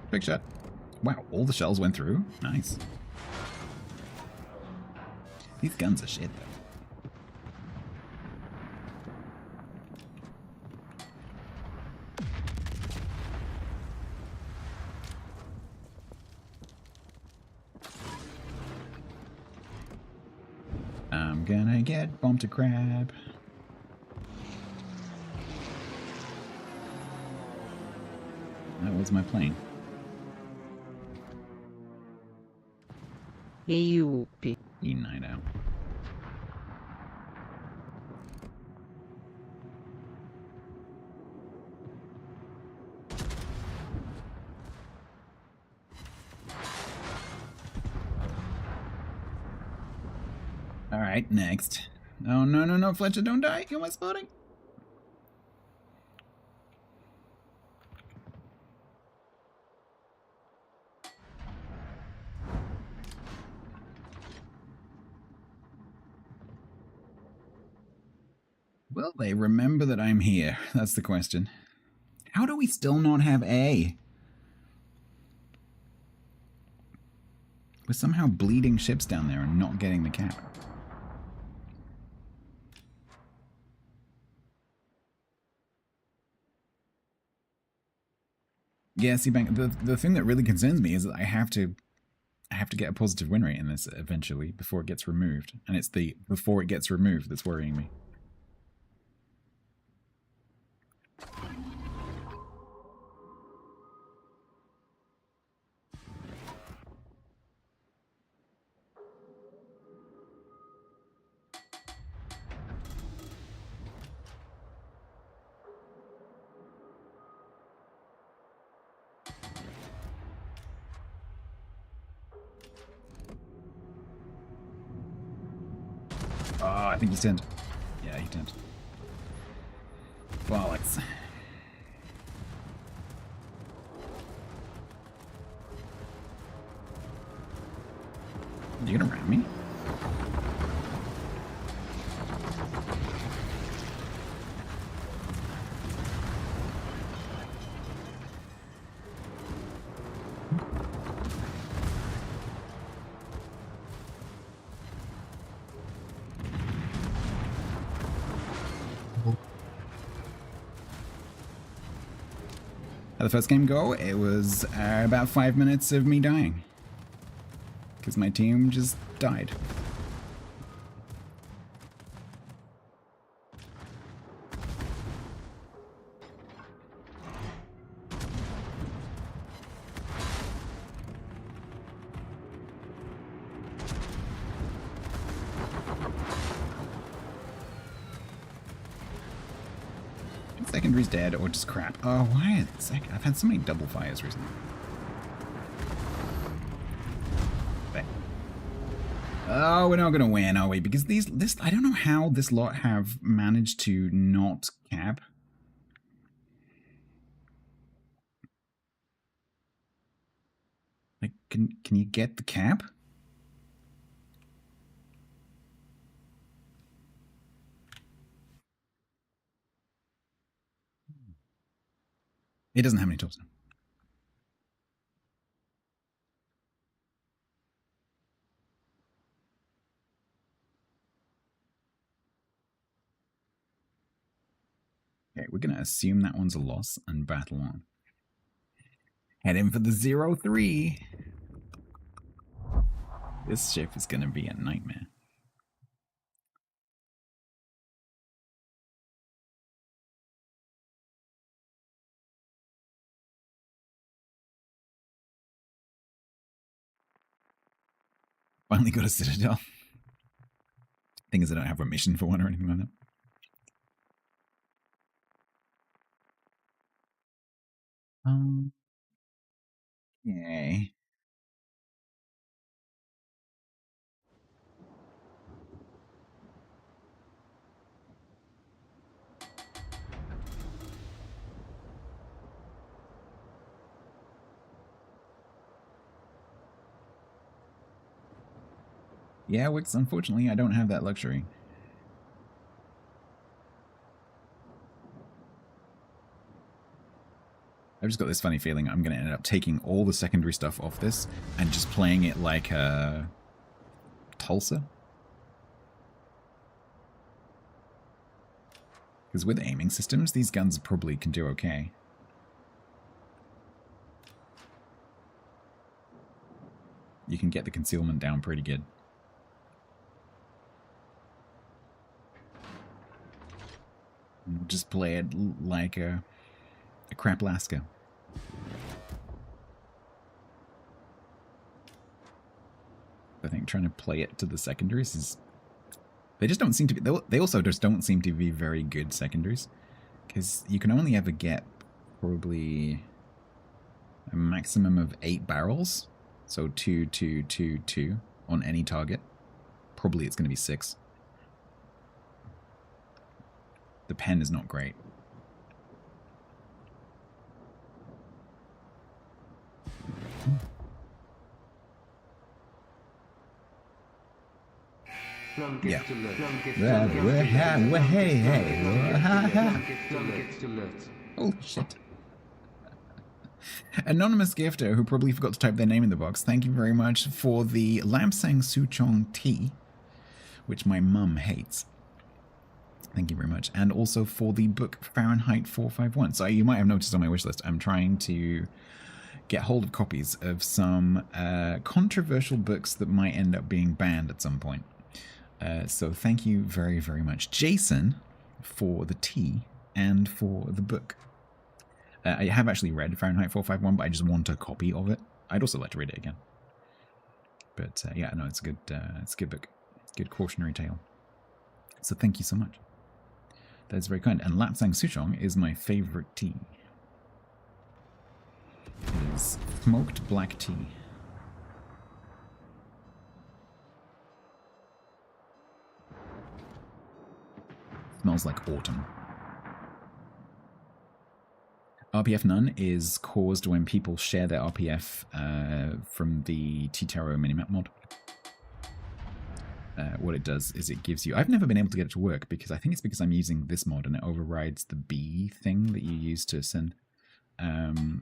Big shot. Wow, all the shells went through? Nice. These guns are shit, though. I'm gonna get bumped to crab. That was my plane. Yuppie. Night out. Alright, next. Oh, no, Fletcher, don't die. You're my spotting. Will they remember that I'm here? That's the question. How do we still not have A? We're somehow bleeding ships down there and not getting the cap. Yeah, C-Bank, the thing that really concerns me is that I have to get a positive win rate in this eventually before it gets removed. And it's the before it gets removed that's worrying me. Oh, I think he's turned. Yeah, he turned. Bollocks. You gonna ram me? How the first game go? It was about 5 minutes of me dying. Because my team just died. Secondary's dead or just crap. Oh, why? I've had so many double fires recently. Oh, we're not gonna win, are we? Because this I don't know how this lot have managed to not cap. Like, can you get the cap? It doesn't have any tools now. Okay, we're gonna assume that one's a loss and battle on. Head in for the 0-3. This ship is gonna be a nightmare. Finally got a Citadel. Thing is, I don't have a mission for one or anything like that. Okay. Yeah, Wix, unfortunately, I don't have that luxury. I've just got this funny feeling I'm going to end up taking all the secondary stuff off this and just playing it like a Tulsa. Because with aiming systems, these guns probably can do okay. You can get the concealment down pretty good. We'll just play it like a crap Laska. I think trying to play it to the secondaries is... They just don't seem to be... They also just don't seem to be very good secondaries. Because you can only ever get probably a maximum of 8 barrels. So 2, 2, 2, 2 on any target. Probably it's going to be 6. The pen is not great. Yeah. Hey. Holy shit. Anonymous gifter who probably forgot to type their name in the box. Thank you very much for the Lamsang Souchong tea, which my mum hates. Thank you very much. And also for the book Fahrenheit 451. So you might have noticed on my wish list, I'm trying to get hold of copies of some controversial books that might end up being banned at some point. So thank you very, very much, Jason, for the tea and for the book. I have actually read Fahrenheit 451, but I just want a copy of it. I'd also like to read it again. But yeah, no, it's a good book. Good cautionary tale. So thank you so much. That's very kind. And Lapsang Souchong is my favorite tea. It is smoked black tea. Smells like autumn. RPF none is caused when people share their RPF from the T-Taro minimap mod. What it does is it gives you... I've never been able to get it to work because I think it's because I'm using this mod and it overrides the B thing that you use to send.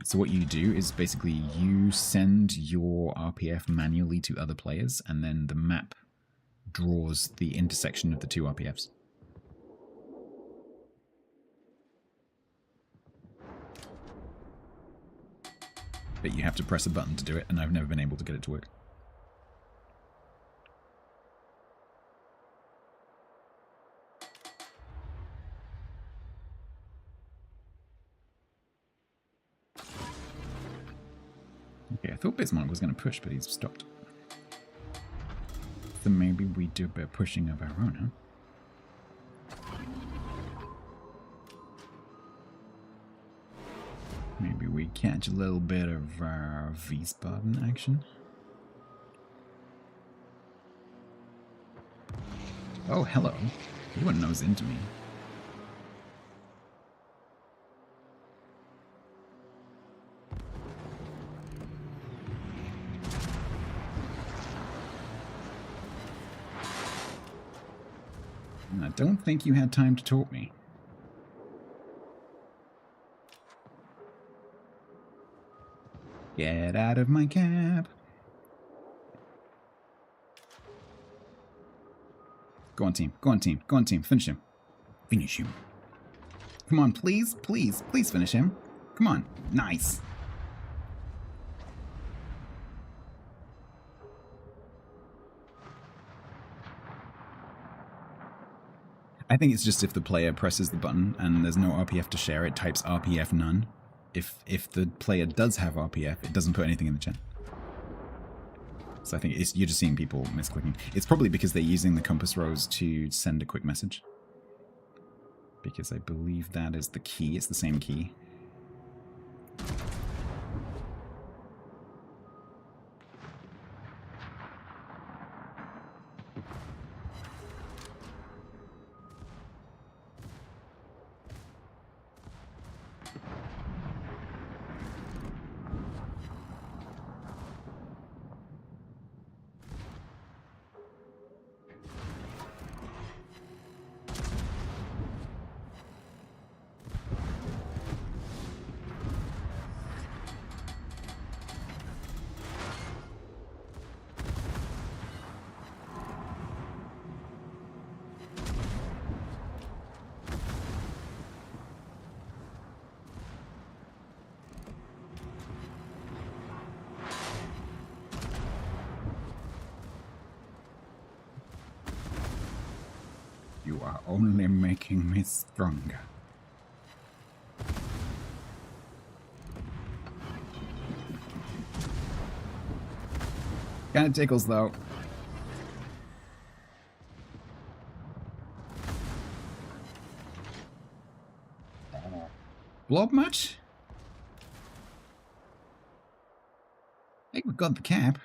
So what you do is basically you send your RPF manually to other players and then the map draws the intersection of the two RPFs. But you have to press a button to do it, and I've never been able to get it to work. Okay, I thought Bismarck was going to push, but he's stopped. So maybe we do a bit of pushing of our own, huh? Maybe we catch a little bit of V-spotting action. Oh, hello. Everyone knows into me. I don't think you had time to talk me. Get out of my cab. Go on, team. Go on, team. Go on, team. Finish him. Finish him. Come on, please. Please. Please finish him. Come on. Nice. I think it's just if the player presses the button and there's no RPF to share, it types RPF none. If the player does have RPF, it doesn't put anything in the chat. So I think you're just seeing people misclicking. It's probably because they're using the compass rose to send a quick message. Because I believe that is the key. It's the same key. You are only making me stronger. Kinda tickles though. Blob much? I think we've got the cap.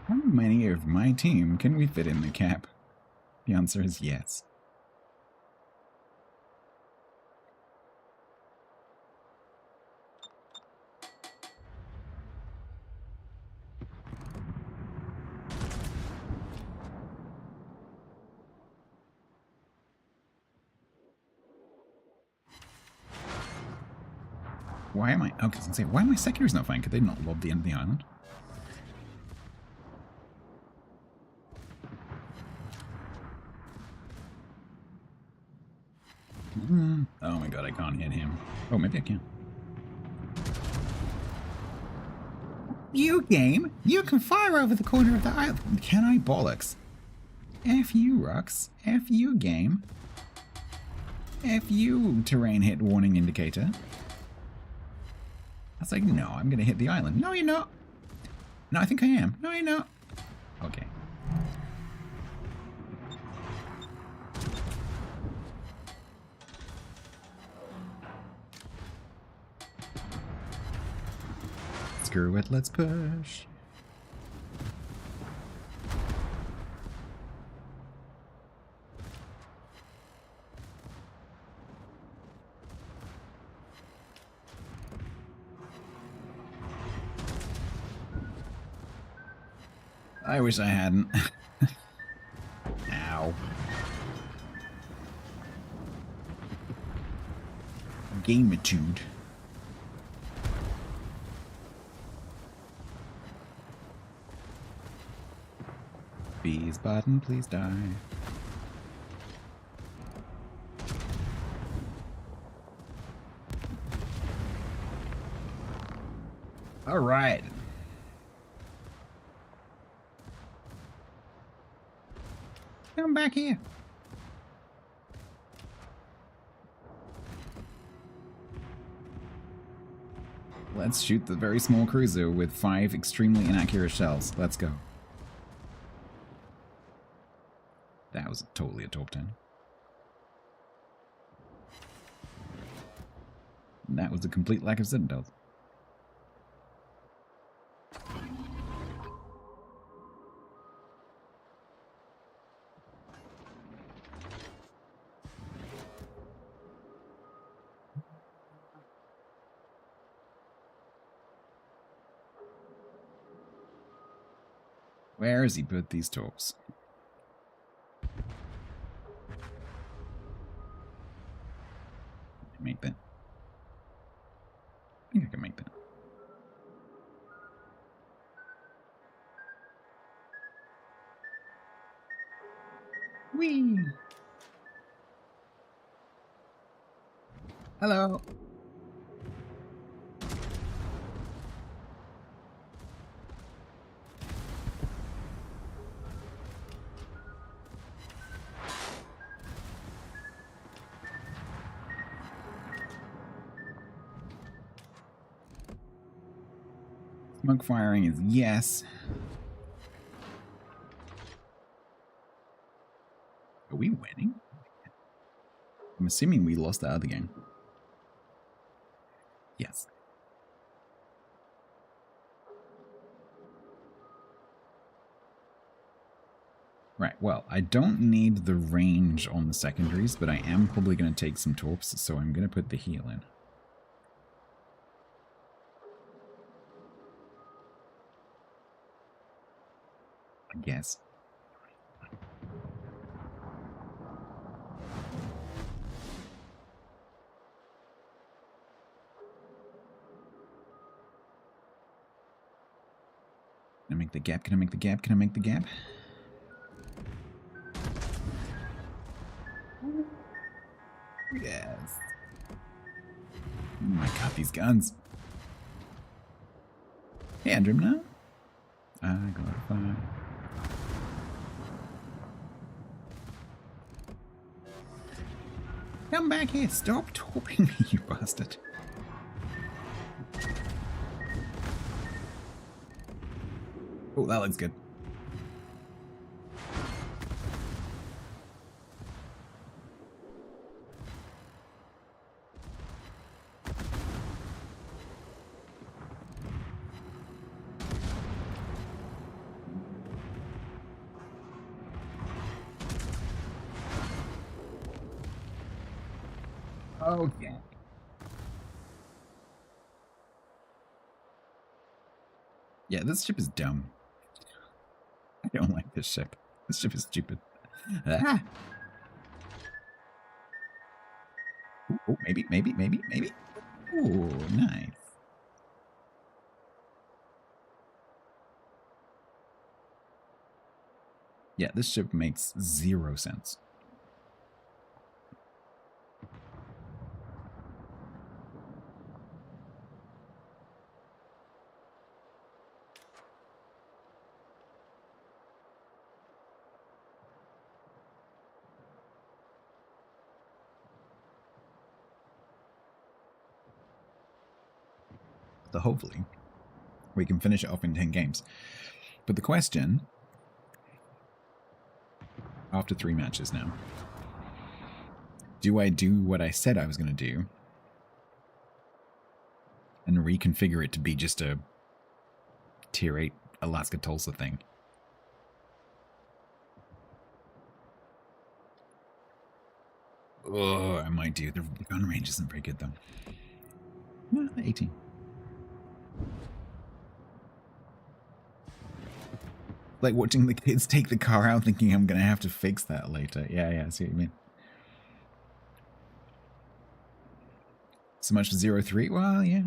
How many of my team can we fit in the cap? The answer is yes. Why am I... Okay, I was going to say, why are my secondaries not fine? Could they not lob the end of the island? Oh my god, I can't hit him. Oh, maybe I can. You game! You can fire over the corner of the island. Can I bollocks? F you, Rux. F you, game. F you, terrain hit warning indicator. I was like, no, I'm gonna hit the island. No, you're not. No, I think I am. No, you're not. Okay. Screw it, let's push. I wish I hadn't. Ow. Gameitude. Bees button, please die. All right. Come back here. Let's shoot the very small cruiser with 5 extremely inaccurate shells. Let's go. That was totally a top 10. That was a complete lack of citadels. Where has he put these torps? Make that. I think I can make that. Whee! Hello. Smoke firing is yes. Are we winning? I'm assuming we lost the other game. Yes. Right, well, I don't need the range on the secondaries, but I am probably going to take some torps, so I'm going to put the heal in. I guess. Can I make the gap? Can I make the gap? Can I make the gap? Yes. Oh my god, these guns. Hey, Andrew, now. I got fire. Come back here. Stop torping me, you bastard. Oh, that looks good. Okay. Yeah, this ship is dumb. I don't like this ship. This ship is stupid. Ah! Oh, maybe. Ooh, nice. Yeah, this ship makes 0 sense. So hopefully we can finish it off in 10 games. But the question, after 3 matches now, do I do what I said I was going to do and reconfigure it to be just a tier 8 Alaska Tulsa thing? Oh, I might do. The gun range isn't very good though. No, 18. Like watching the kids take the car out thinking I'm going to have to fix that later. Yeah, I see what you mean. So much for 0-3? Well, yeah.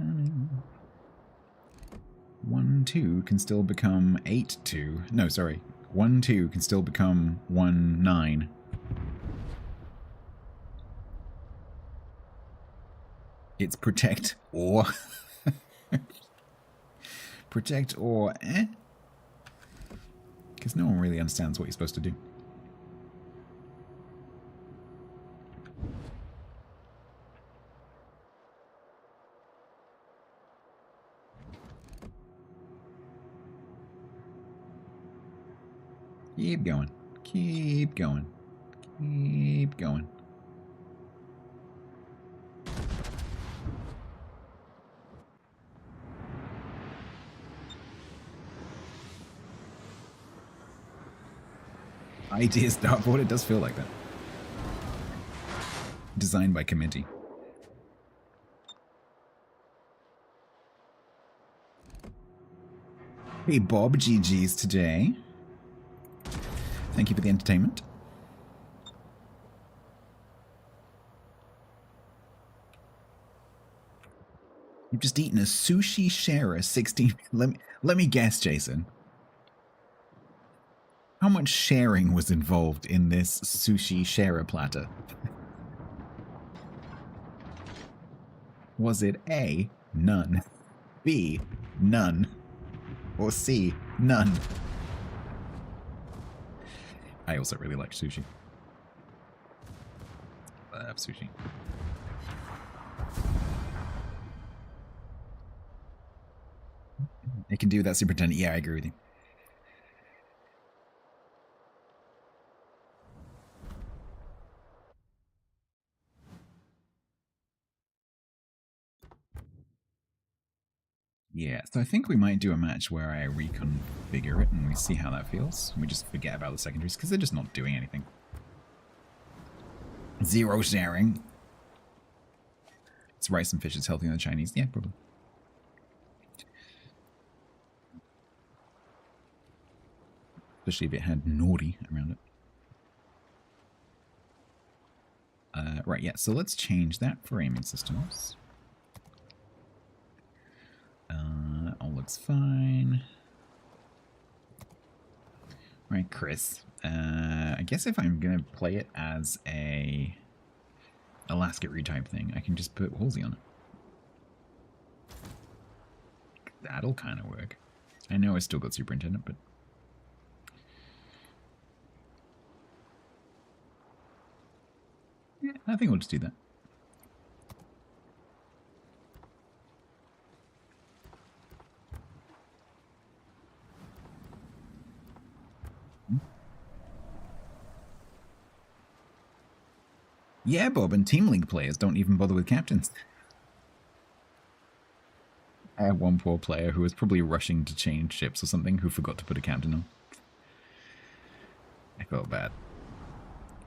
1-2 can still become 8-2. No, sorry. 1-2 can still become 1-9. It's protect or... protect or... Because no one really understands what you're supposed to do. Keep going. Keep going. Keep going. Ideas dartboard, it does feel like that. Designed by committee. Hey Bob, GG's today. Thank you for the entertainment. You've just eaten a sushi sharer 16. Let me guess, Jason. How much sharing was involved in this sushi sharer platter? Was it A, none, B, none, or C, none? I also really like sushi. Love sushi. It can do that, Superintendent. Yeah, I agree with you. Yeah, so I think we might do a match where I reconfigure it and we see how that feels. We just forget about the secondaries because they're just not doing anything. 0 sharing. It's rice and fish is healthier than the Chinese. Yeah, probably. Especially if it had naughty around it. Right, yeah, so let's change that for aiming systems. That all looks fine. Right, Chris. I guess if I'm gonna play it as a Alaska retype thing, I can just put Halsey on it. That'll kind of work. I know I still got Superintendent, but... yeah, I think we'll just do that. Yeah, Bob, and Team League players don't even bother with captains. I had one poor player who was probably rushing to change ships or something who forgot to put a captain on. I felt bad.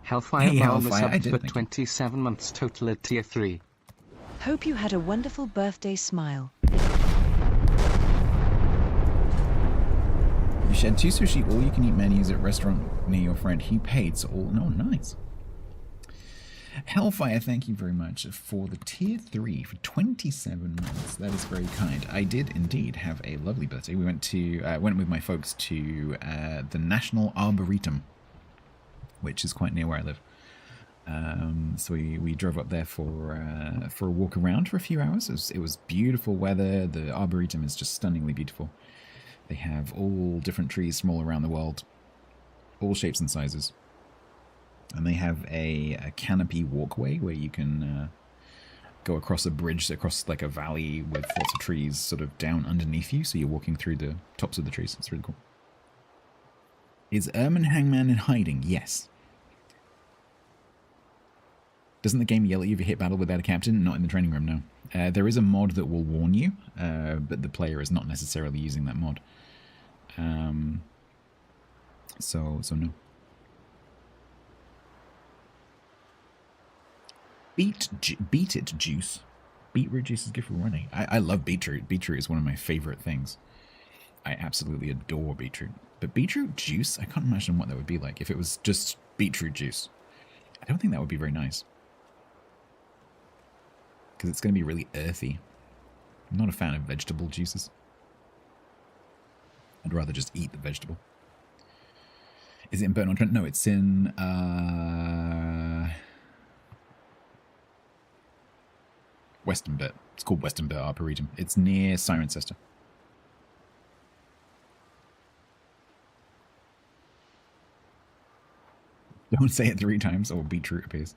Hellfire Balm is up for 27 months total at tier 3. Hope you had a wonderful birthday smile. You shared 2 sushi all-you-can-eat menus at a restaurant near your friend. He paid, so all... no, nice. Hellfire, thank you very much for the tier 3 for 27 months. That is very kind. I did indeed have a lovely birthday. We went with my folks to the National Arboretum, which is quite near where I live. So we drove up there for a walk around for a few hours. It was beautiful weather. The Arboretum is just stunningly beautiful. They have all different trees from all around the world, all shapes and sizes. And they have a canopy walkway where you can go across a bridge, across like a valley with lots of trees sort of down underneath you. So you're walking through the tops of the trees. It's really cool. Is Ermin Hangman in hiding? Yes. Doesn't the game yell at you if you hit battle without a captain? Not in the training room, no. There is a mod that will warn you, but the player is not necessarily using that mod. So no. Beet it juice. Beetroot juice is good for running. I love beetroot. Beetroot is one of my favorite things. I absolutely adore beetroot. But beetroot juice, I can't imagine what that would be like if it was just beetroot juice. I don't think that would be very nice. Because it's going to be really earthy. I'm not a fan of vegetable juices. I'd rather just eat the vegetable. Is it in Burton-on-Trent? No, it's in... Western Bit. It's called Western Bit Arboretum. It's near Cirencester. Don't say it 3 times or beetroot appears.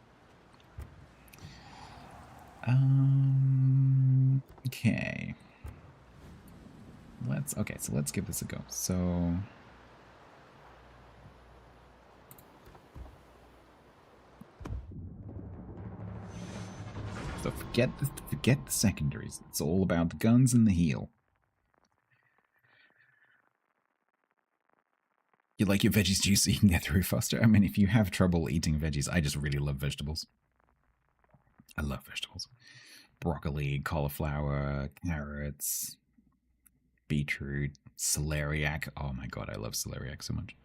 Okay. So let's give this a go. So forget the secondaries. It's all about the guns and the heal. You like your veggies juice so you can get through faster? I mean, if you have trouble eating veggies, I just really love vegetables. I love vegetables. Broccoli, cauliflower, carrots, beetroot, celeriac. Oh my god, I love celeriac so much.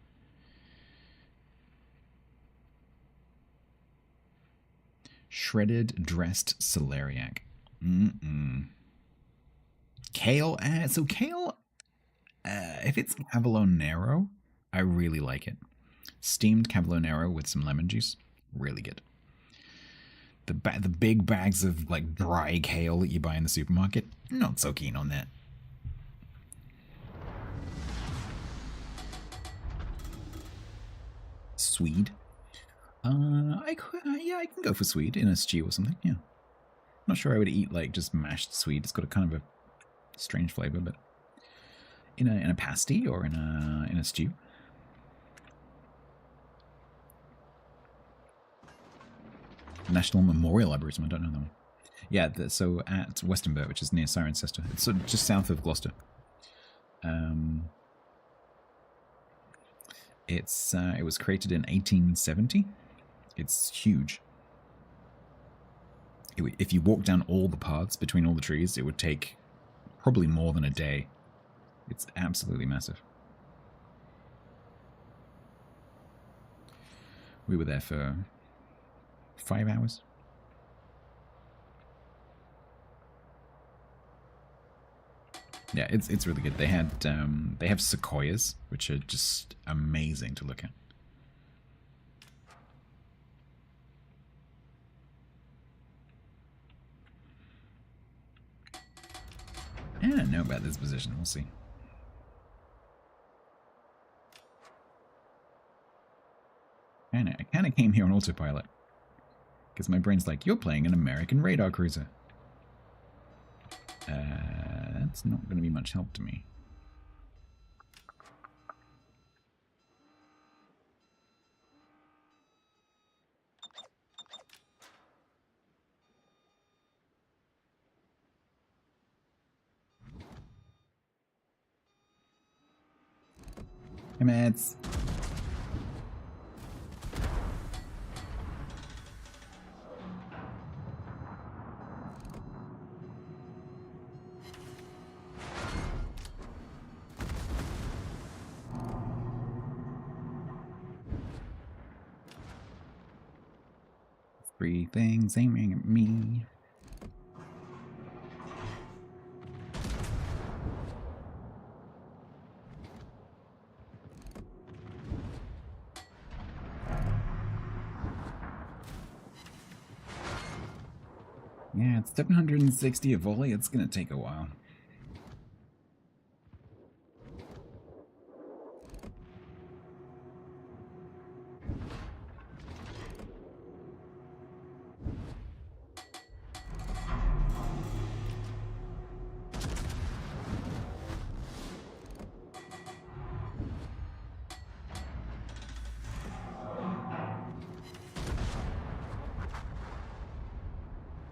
Shredded dressed celeriac. Kale. So kale, if it's Cavolo Nero, I really like it. Steamed Cavolo Nero with some lemon juice, really good. The big bags of like dry kale that you buy in the supermarket, not so keen on that. Swede. Yeah, I can go for Swede in a stew or something. Yeah, not sure I would eat like just mashed Swede. It's got a kind of a strange flavor, but in a pasty or in a stew. National Memorial Arboretum. I don't know that one. Yeah, so at Westonburt, which is near Cirencester. It's sort of just south of Gloucester. It was created in 1870. It's huge. If you walk down all the paths between all the trees, it would take probably more than a day. It's absolutely massive. We were there for 5 hours. Yeah, it's really good. They have sequoias, which are just amazing to look at. I don't know about this position. We'll see. I kind of came here on autopilot. Because my brain's like, you're playing an American radar cruiser. That's not going to be much help to me. Hey, Mads. 3 things aiming at me. Yeah, it's 760 a volley. It's gonna take a while.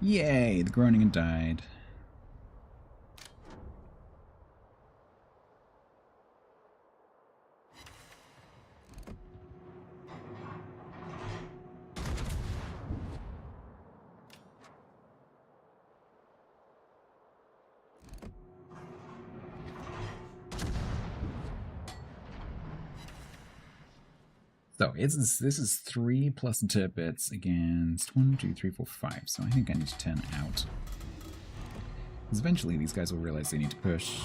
Yay, the Groningen died. So this is 3 plus tidbits against 1, 2, 3, 4, 5. So I think I need to turn out. Because eventually these guys will realize they need to push.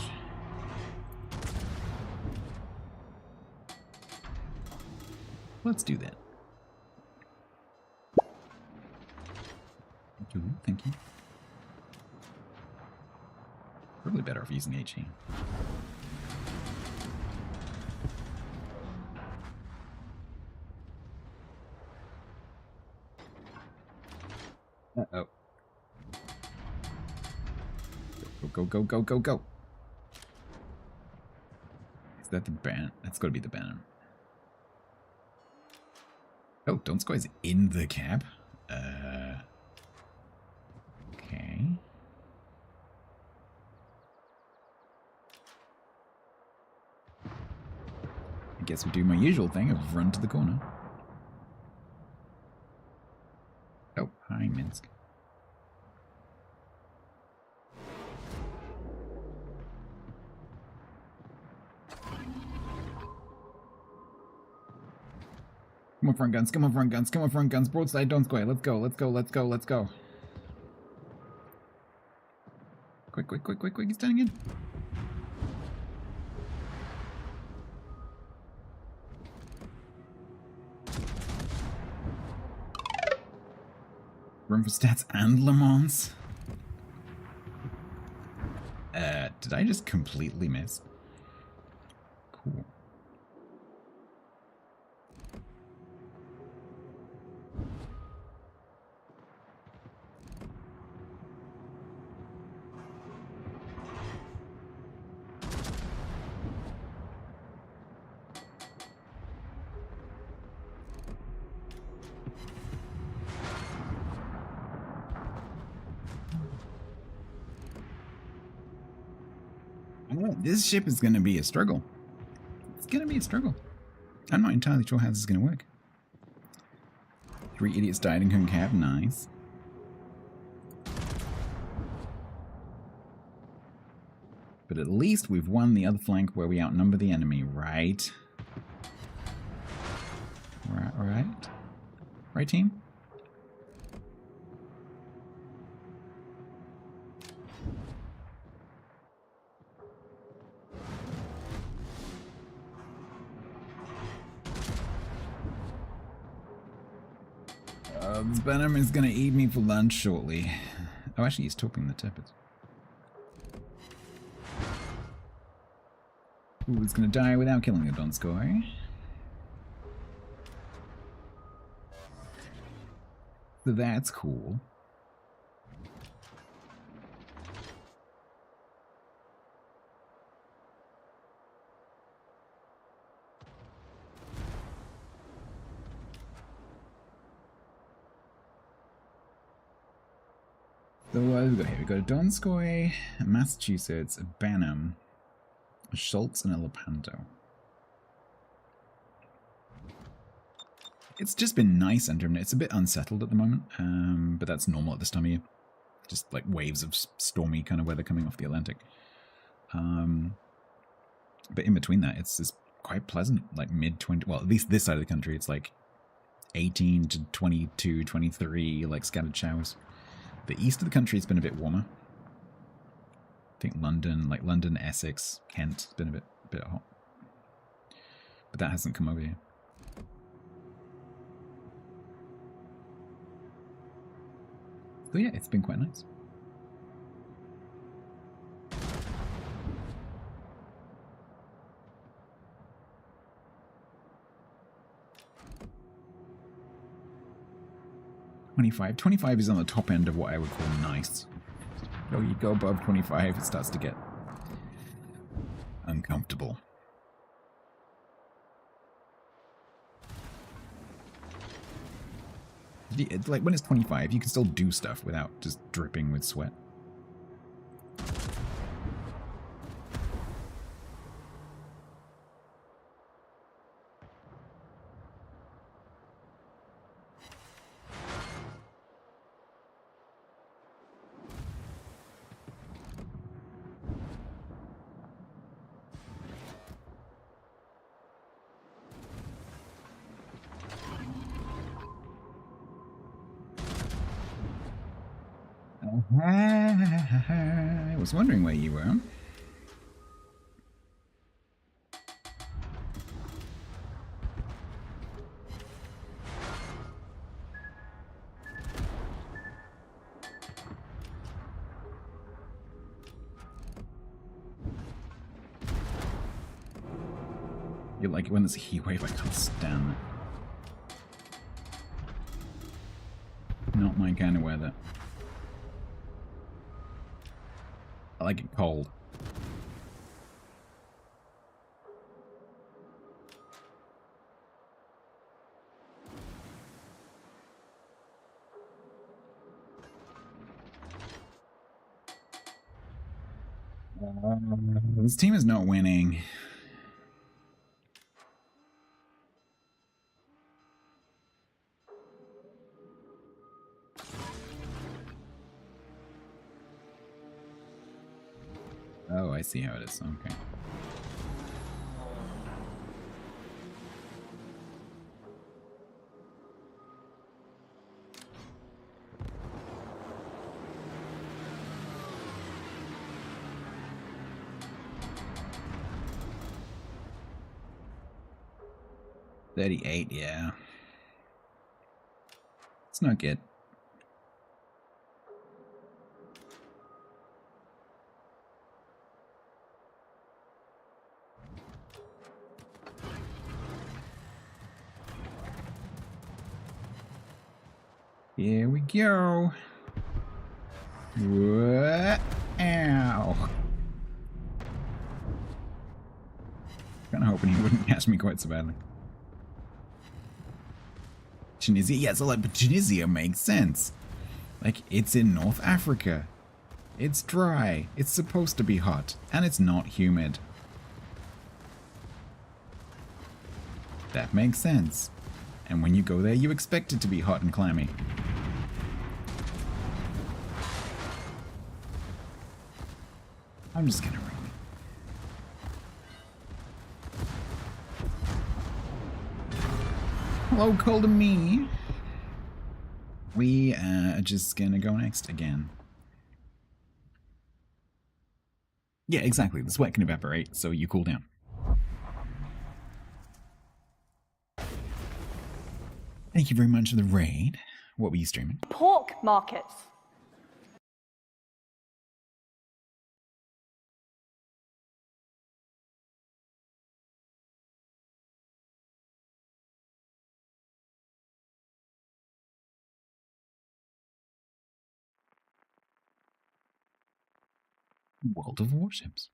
Let's do that. Thank you. Probably better off using HE. Uh-oh. Go, go, go, go, go. Is that the ban? That's got to be the banner. Oh, Donskoy is in the cab. Okay. I guess we do my usual thing of run to the corner. Oh, hi, Minsk. Come on, front guns, come on, front guns, come on, front guns, broadside, Donskoy, let's go, let's go, let's go, let's go. Quick, quick, quick, quick, quick, he's turning in. Run for stats and Le Mans. Did I just completely miss? Cool. This ship is going to be a struggle. It's going to be a struggle. I'm not entirely sure how this is going to work. 3 idiots died in Concab. Nice. But at least we've won the other flank where we outnumber the enemy, right? Right? Right, team? This Venom is going to eat me for lunch shortly. Oh, actually, he's topping the Tippets. Ooh, he's going to die without killing a Donskoy. So that's cool. So what have we got here? We've got a Donskoy, a Massachusetts, a Banham, a Schultz, and a Lepanto. It's just been nice under him. It's a bit unsettled at the moment, but that's normal at this time of year. Just like waves of stormy kind of weather coming off the Atlantic. But in between that, it's just quite pleasant, like mid-20, well, at least this side of the country, it's like 18 to 22, 23, like scattered showers. The east of the country has been a bit warmer. I think London, Essex, Kent has been a bit hot. But that hasn't come over here. So yeah, it's been quite nice. $25 is on the top end of what I would call nice. So you go above 25, it starts to get uncomfortable. Like when it's 25, you can still do stuff without just dripping with sweat. I was wondering where you were. You like it when there's a heat wave? I can't stand that. Not my kind of weather. I like it cold. This team is not winning. Oh, I see how it is. Okay. $38, yeah. It's not good. Here we go. What? Ow. Kinda hoping he wouldn't catch me quite so badly. Tunisia, yeah, so like, but Tunisia makes sense. Like, it's in North Africa. It's dry. It's supposed to be hot. And it's not humid. That makes sense. And when you go there, you expect it to be hot and clammy. I'm just gonna ring it. Hello, cold to me. We are just gonna go next again. Yeah, exactly. The sweat can evaporate, so you cool down. Thank you very much for the raid. What were you streaming? Pork markets. World of Warships.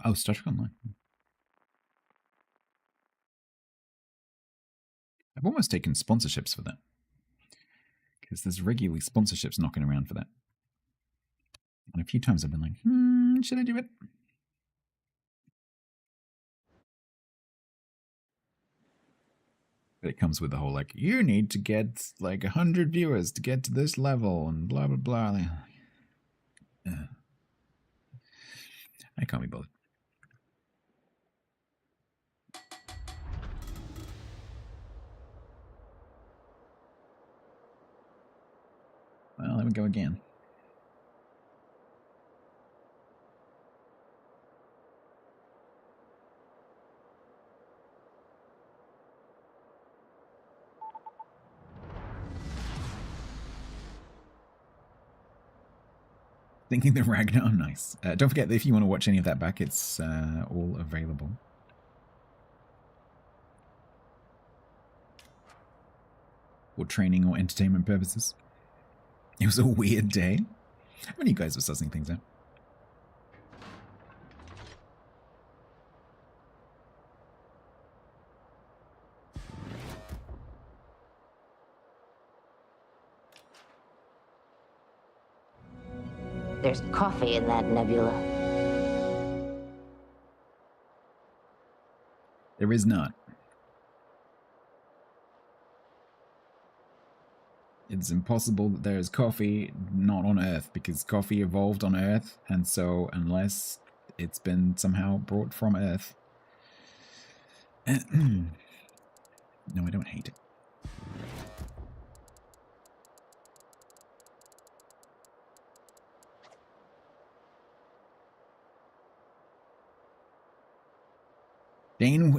Oh, Star Trek Online. I've almost taken sponsorships for that. Because there's regularly sponsorships knocking around for that. And a few times I've been like, should I do it? But it comes with the whole, like, you need to get, like, 100 viewers to get to this level, and blah, blah, blah. I can't be bothered. Well, there we go again. Thinking the Ragnar, nice. Don't forget that if you want to watch any of that back, it's all available. For training or entertainment purposes. It was a weird day. How many of you guys were sussing things out? There's coffee in that nebula. There is not. It's impossible that there is coffee not on Earth, because coffee evolved on Earth, and so unless it's been somehow brought from Earth... No, I don't hate it.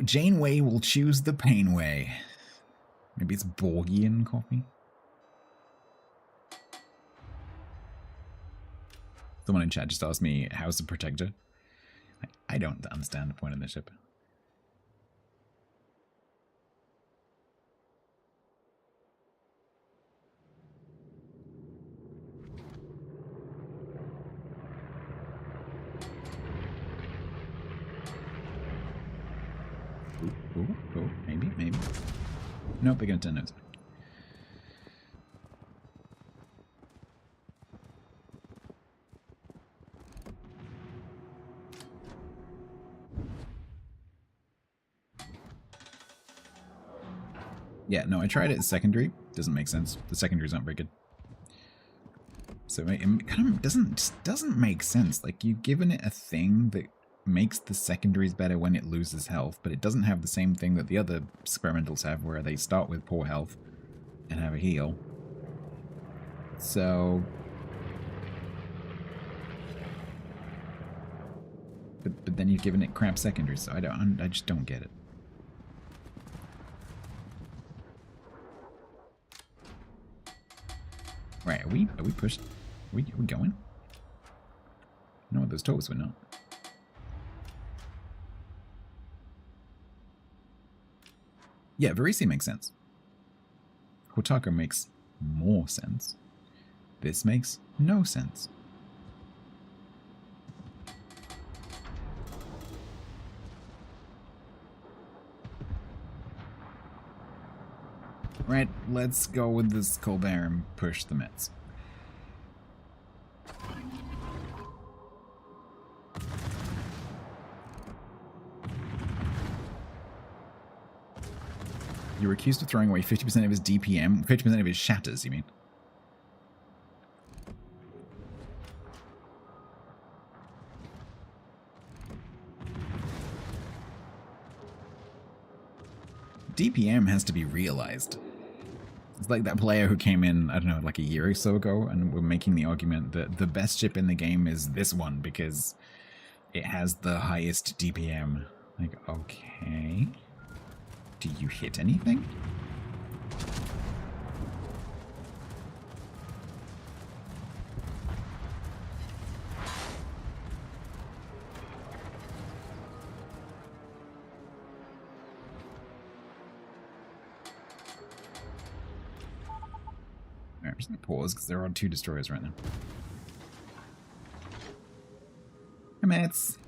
Janeway will choose the pain way. Maybe it's Borgian coffee? Someone in chat just asked me, how's the Protector? I don't understand the point of the ship. Ooh, maybe. Nope, they're gonna turn those. Yeah, no, I tried it as secondary. Doesn't make sense. The secondary's not very good. So it kind of doesn't make sense. Like, you've given it a thing that makes the secondaries better when it loses health, but it doesn't have the same thing that the other experimentals have, where they start with poor health and have a heal. So... But then you've given it crap secondaries, so I just don't get it. Right, are we pushed? Are we going? No, those toes were not. Yeah, Varisi makes sense. Hotaka makes more sense. This makes no sense. Right, let's go with this Colbert and push the Mets. You were accused of throwing away 50% of his DPM, 50% of his shatters, you mean? DPM has to be realized. It's like that player who came in, I don't know, like a year or so ago, and were making the argument that the best ship in the game is this one because it has the highest DPM. Like, okay. Do you hit anything? Alright, I'm just gonna pause because there are 2 destroyers right now. Hey, mates.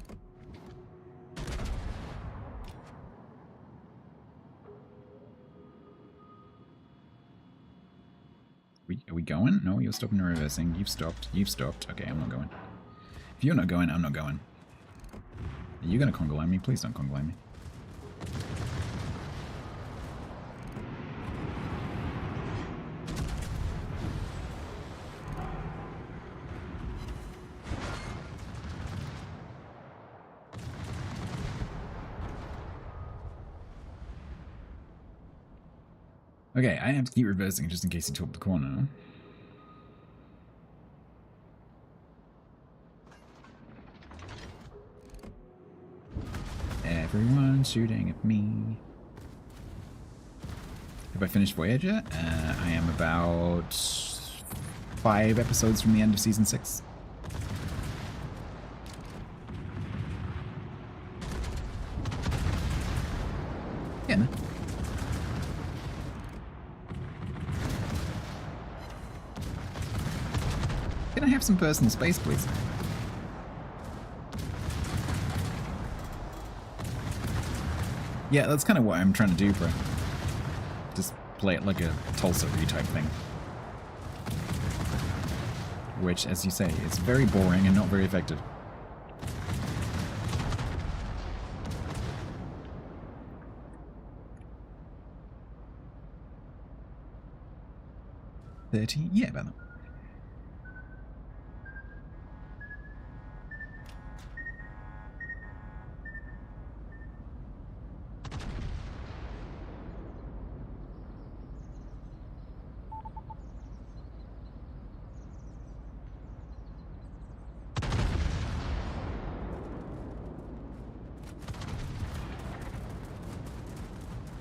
Are we going? No, you're stopping and reversing. You've stopped. You've stopped. Okay, I'm not going. If you're not going, I'm not going. Are you gonna Congo line me? Please don't Congo line me. Okay, I have to keep reversing just in case he took the corner. Everyone's shooting at me. Have I finished Voyager? I am about 5 episodes from the end of season 6. Yeah, man. Can I have some personal space, please? Yeah, that's kind of what I'm trying to do, bro. Just play it like a Tulsa type thing. Which, as you say, is very boring and not very effective. $30? Yeah, about that.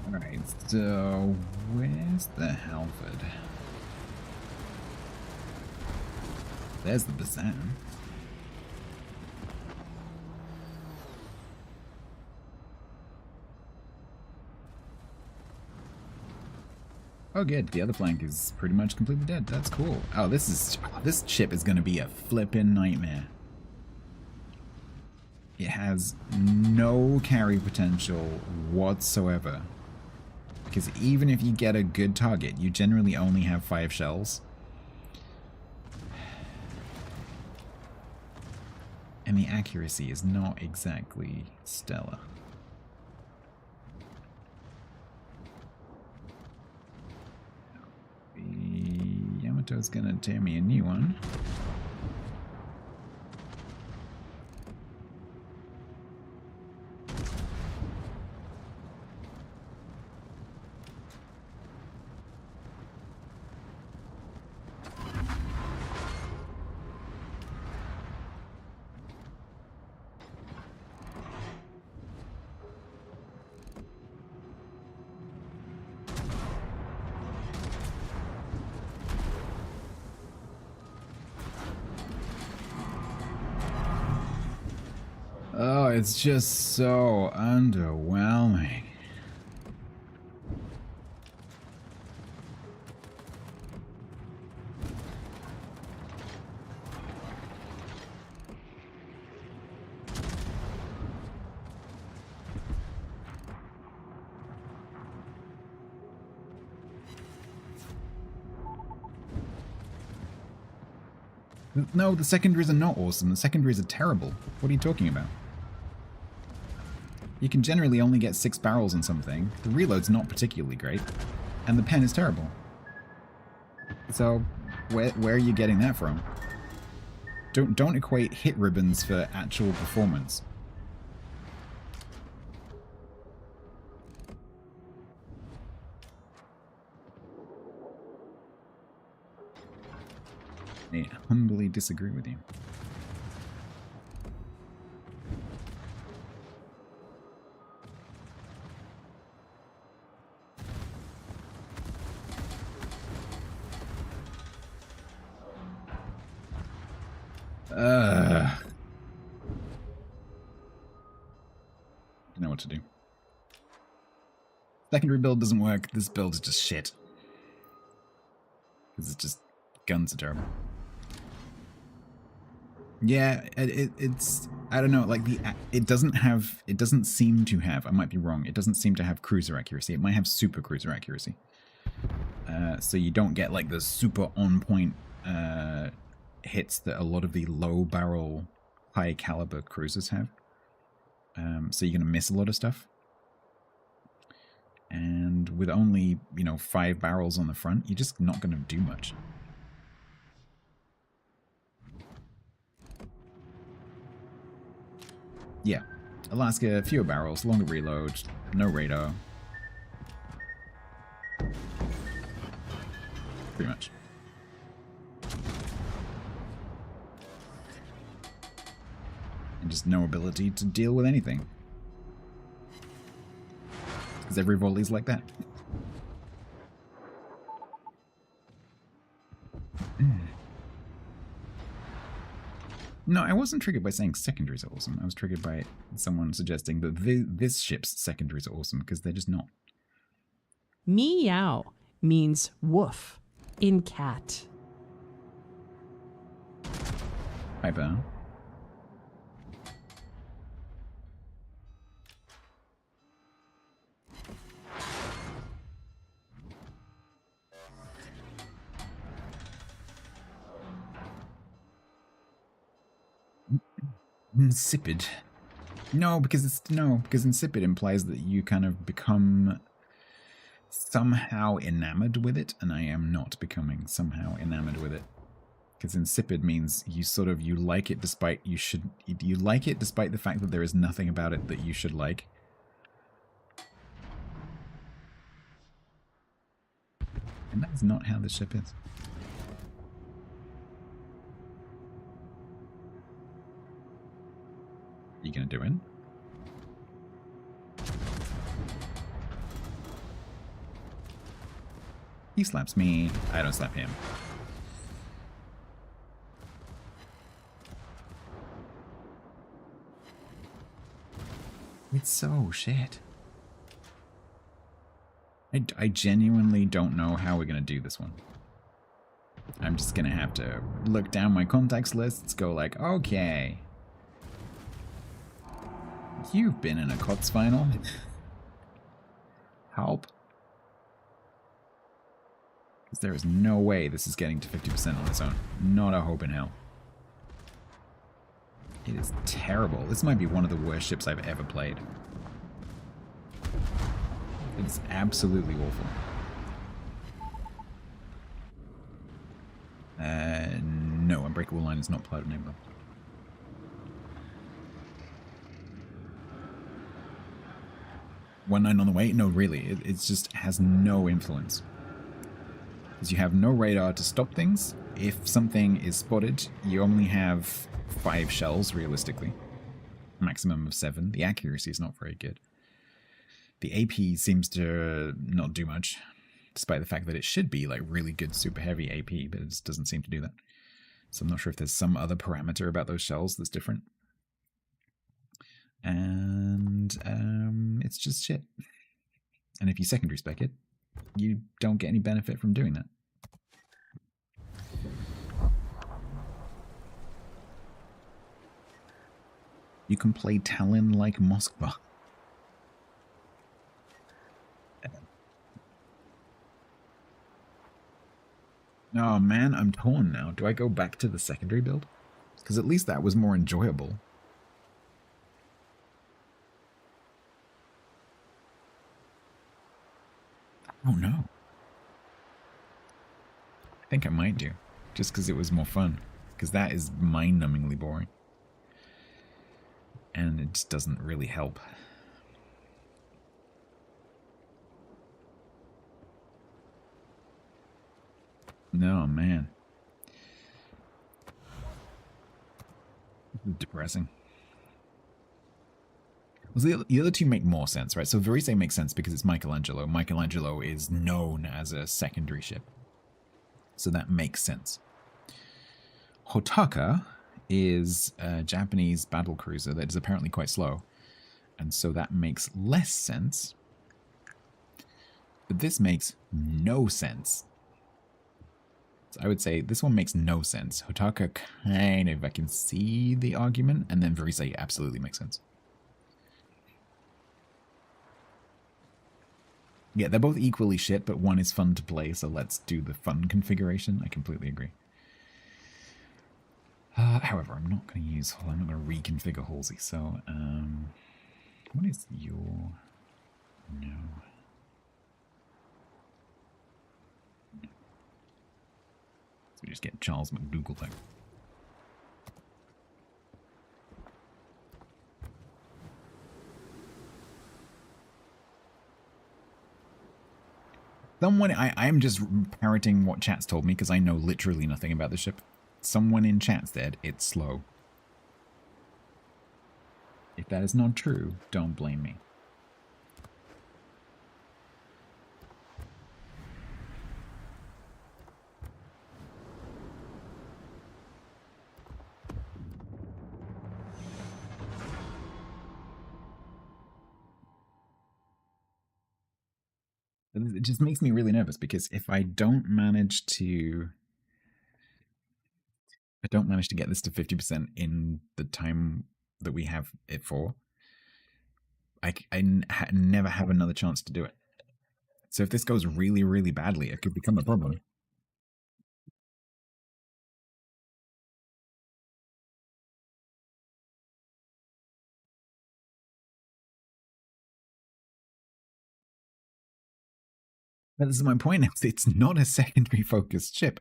Alright, so where's the Halford? There's the Bazan. Oh good, the other flank is pretty much completely dead. That's cool. Oh, this ship is gonna be a flippin' nightmare. It has no carry potential whatsoever. Because even if you get a good target, you generally only have 5 shells. And the accuracy is not exactly stellar. The Yamato's gonna tear me a new one. Oh, it's just so underwhelming. No, the secondaries are not awesome. The secondaries are terrible. What are you talking about? You can generally only get 6 barrels on something. The reload's not particularly great. And the pen is terrible. So, where are you getting that from? Don't equate hit ribbons for actual performance. I humbly disagree with you. Don't know what to do. Secondary build doesn't work. This build is just shit. Because it's just... guns are terrible. Yeah, it's... I don't know, like, it doesn't seem to have... I might be wrong. It doesn't seem to have cruiser accuracy. It might have super cruiser accuracy. So you don't get, like, the super on-point hits that a lot of the low-barrel, high-caliber cruisers have. So you're going to miss a lot of stuff. And with only, 5 barrels on the front, you're just not going to do much. Yeah. Alaska, fewer barrels, longer reload, no radar. pretty much. And just no ability to deal with anything. Because every volley's like that. No, I wasn't triggered by saying secondaries are awesome. I was triggered by someone suggesting that this ship's secondaries are awesome, because they're just not. Meow means woof in cat. Hyper. Insipid. No, because insipid implies that you kind of become somehow enamored with it, and I am not becoming somehow enamored with it. Because insipid means you like it despite you like it despite the fact that there is nothing about it that you should like. And that is not how this ship is. You gonna do it? He slaps me. I don't slap him. It's so shit. I genuinely don't know how we're gonna do this one. I'm just gonna have to look down my contacts lists, go like, okay. You've been in a COTS final. Help. Because there is no way this is getting to 50% on its own. Not a hope in hell. It is terrible. This might be one of the worst ships I've ever played. It's absolutely awful. No, Unbreakable Line is not Cloud Enabler. One 9 on the way? No, really. It just has no influence. Because you have no radar to stop things. If something is spotted, you only have 5 shells, realistically. Maximum of 7. The accuracy is not very good. The AP seems to not do much, despite the fact that it should be like really good super heavy AP, but it just doesn't seem to do that. So I'm not sure if there's some other parameter about those shells that's different. And it's just shit. And if you secondary spec it, you don't get any benefit from doing that. You can play Talon like Moskva. Oh man, I'm torn now. Do I go back to the secondary build? Because at least that was more enjoyable. Oh no. I think I might do. Just because it was more fun. Because that is mind-numbingly boring. And it just doesn't really help. No, man. This is depressing. Well, the other two make more sense, right? So Verise makes sense because it's Michelangelo. Michelangelo is known as a secondary ship. So that makes sense. Hotaka is a Japanese battle cruiser that is apparently quite slow. And so that makes less sense. But this makes no sense. So I would say this one makes no sense. Hotaka kind of, I can see the argument, and then Verise absolutely makes sense. Yeah, they're both equally shit, but one is fun to play, so let's do the fun configuration. I completely agree. However, I'm not going to use, I'm not going to reconfigure Halsey, so, what is your, no. So we just get Charles McDougall thing. Someone, I am just parroting what chat's told me because I know literally nothing about the ship. Someone in chat said it's slow. If that is not true, don't blame me. It just makes me really nervous because if I don't manage to get this to 50% in the time that we have it for, I never have another chance to do it. So if this goes really, really badly, it could become a problem. But this is my point. It's not a secondary focused ship.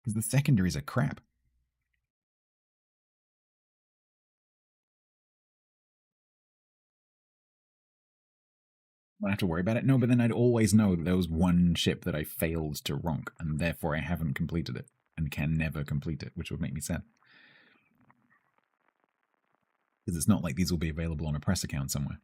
Because the secondaries are crap. I don't have to worry about it. No, but then I'd always know that there was one ship that I failed to ronk, and therefore I haven't completed it, and can never complete it, which would make me sad. Because it's not like these will be available on a press account somewhere.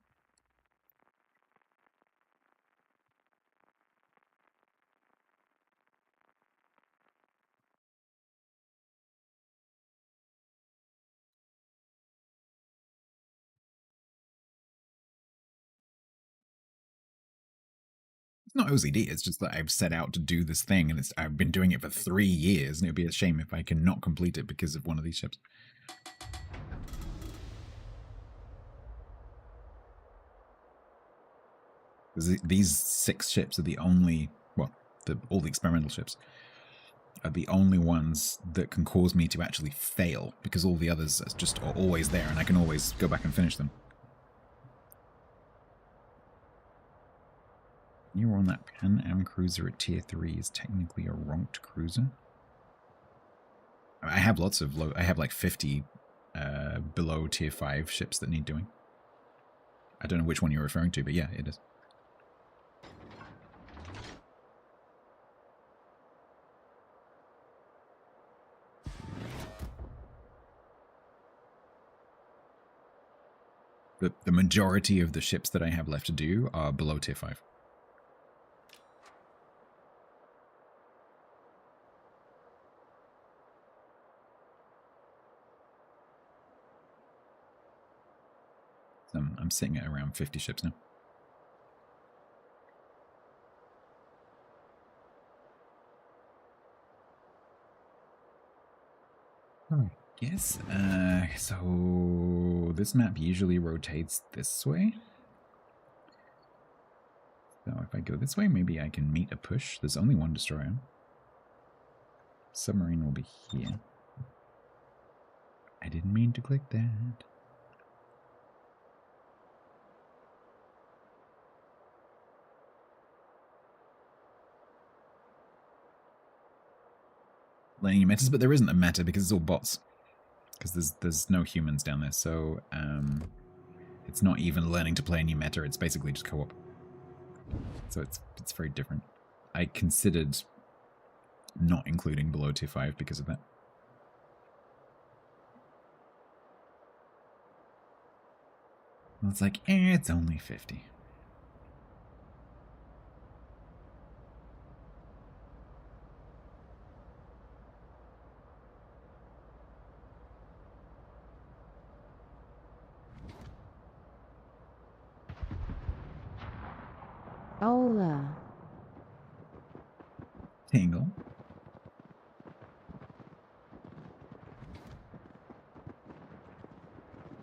It's not OCD, it's just that I've set out to do this thing, and I've been doing it for 3 years, and it would be a shame if I cannot complete it because of one of these ships. These 6 ships are the only, well, all the experimental ships are the only ones that can cause me to actually fail, because all the others are just always there, and I can always go back and finish them. You were on that Pan Am cruiser at tier 3 is technically a ronked cruiser. I have lots of I have like 50 below tier 5 ships that need doing. I don't know which one you're referring to, but yeah, it is. The majority of the ships that I have left to do are below tier 5. I'm sitting at around 50 ships now. I guess, so this map usually rotates this way. So if I go this way, maybe I can meet a push. There's only one destroyer. Submarine will be here. I didn't mean to click that. Learning a meta, but there isn't a meta because it's all bots. Because there's no humans down there, so it's not even learning to play a new meta. It's basically just co-op. So it's very different. I considered not including below tier 5 because of that. Well, it's like, it's only 50. Hola. Tingle.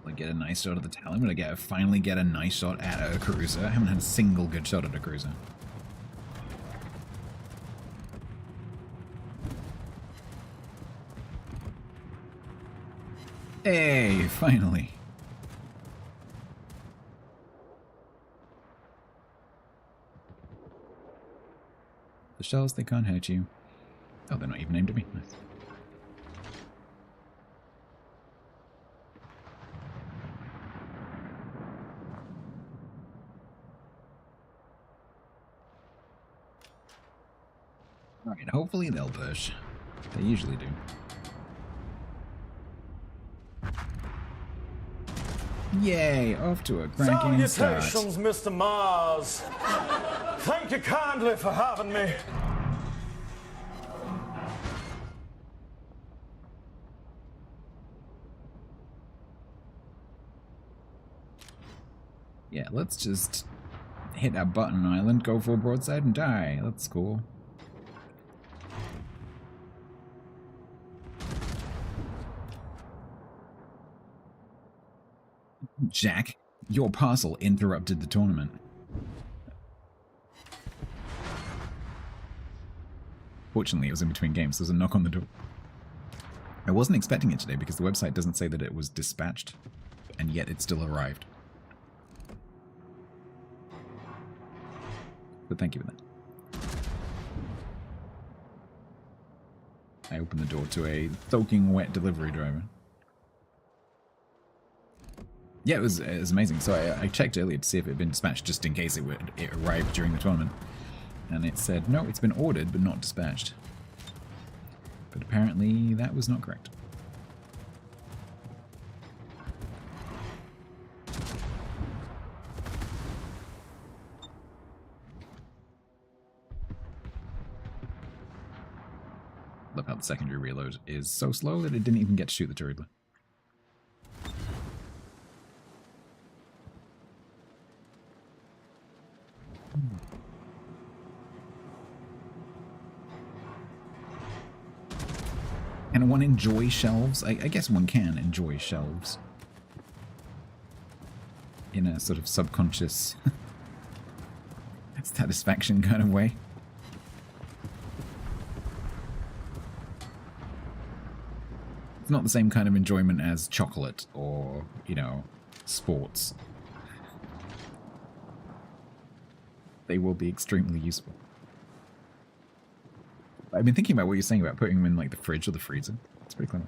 I get a nice shot at the tail. I'm gonna finally get a nice shot at a cruiser. I haven't had a single good shot at a cruiser. Hey, finally. The shells, they can't hurt you. Oh, they're not even aimed at me. Nice. And hopefully they'll push. They usually do. Yay, off to a cracking start. Salutations, Mr. Mars. Thank you kindly for having me. Yeah, let's just hit that button island, go for a broadside and die. That's cool. Jack, your parcel interrupted the tournament. Fortunately, it was in between games. There was a knock on the door. I wasn't expecting it today because the website doesn't say that it was dispatched, and yet it still arrived. But thank you for that. I opened the door to a soaking wet delivery driver. Yeah, it was amazing. So I checked earlier to see if it had been dispatched, just in case it arrived during the tournament. And it said, no, it's been ordered, but not dispatched. But apparently that was not correct. Love how the secondary reload is so slow that it didn't even get to shoot the turret. Can one enjoy shelves? I guess one can enjoy shelves. In a sort of subconscious satisfaction kind of way. It's not the same kind of enjoyment as chocolate or, you know, sports. They will be extremely useful. I've been thinking about what you're saying about putting them in, like, the fridge or the freezer. It's pretty clever.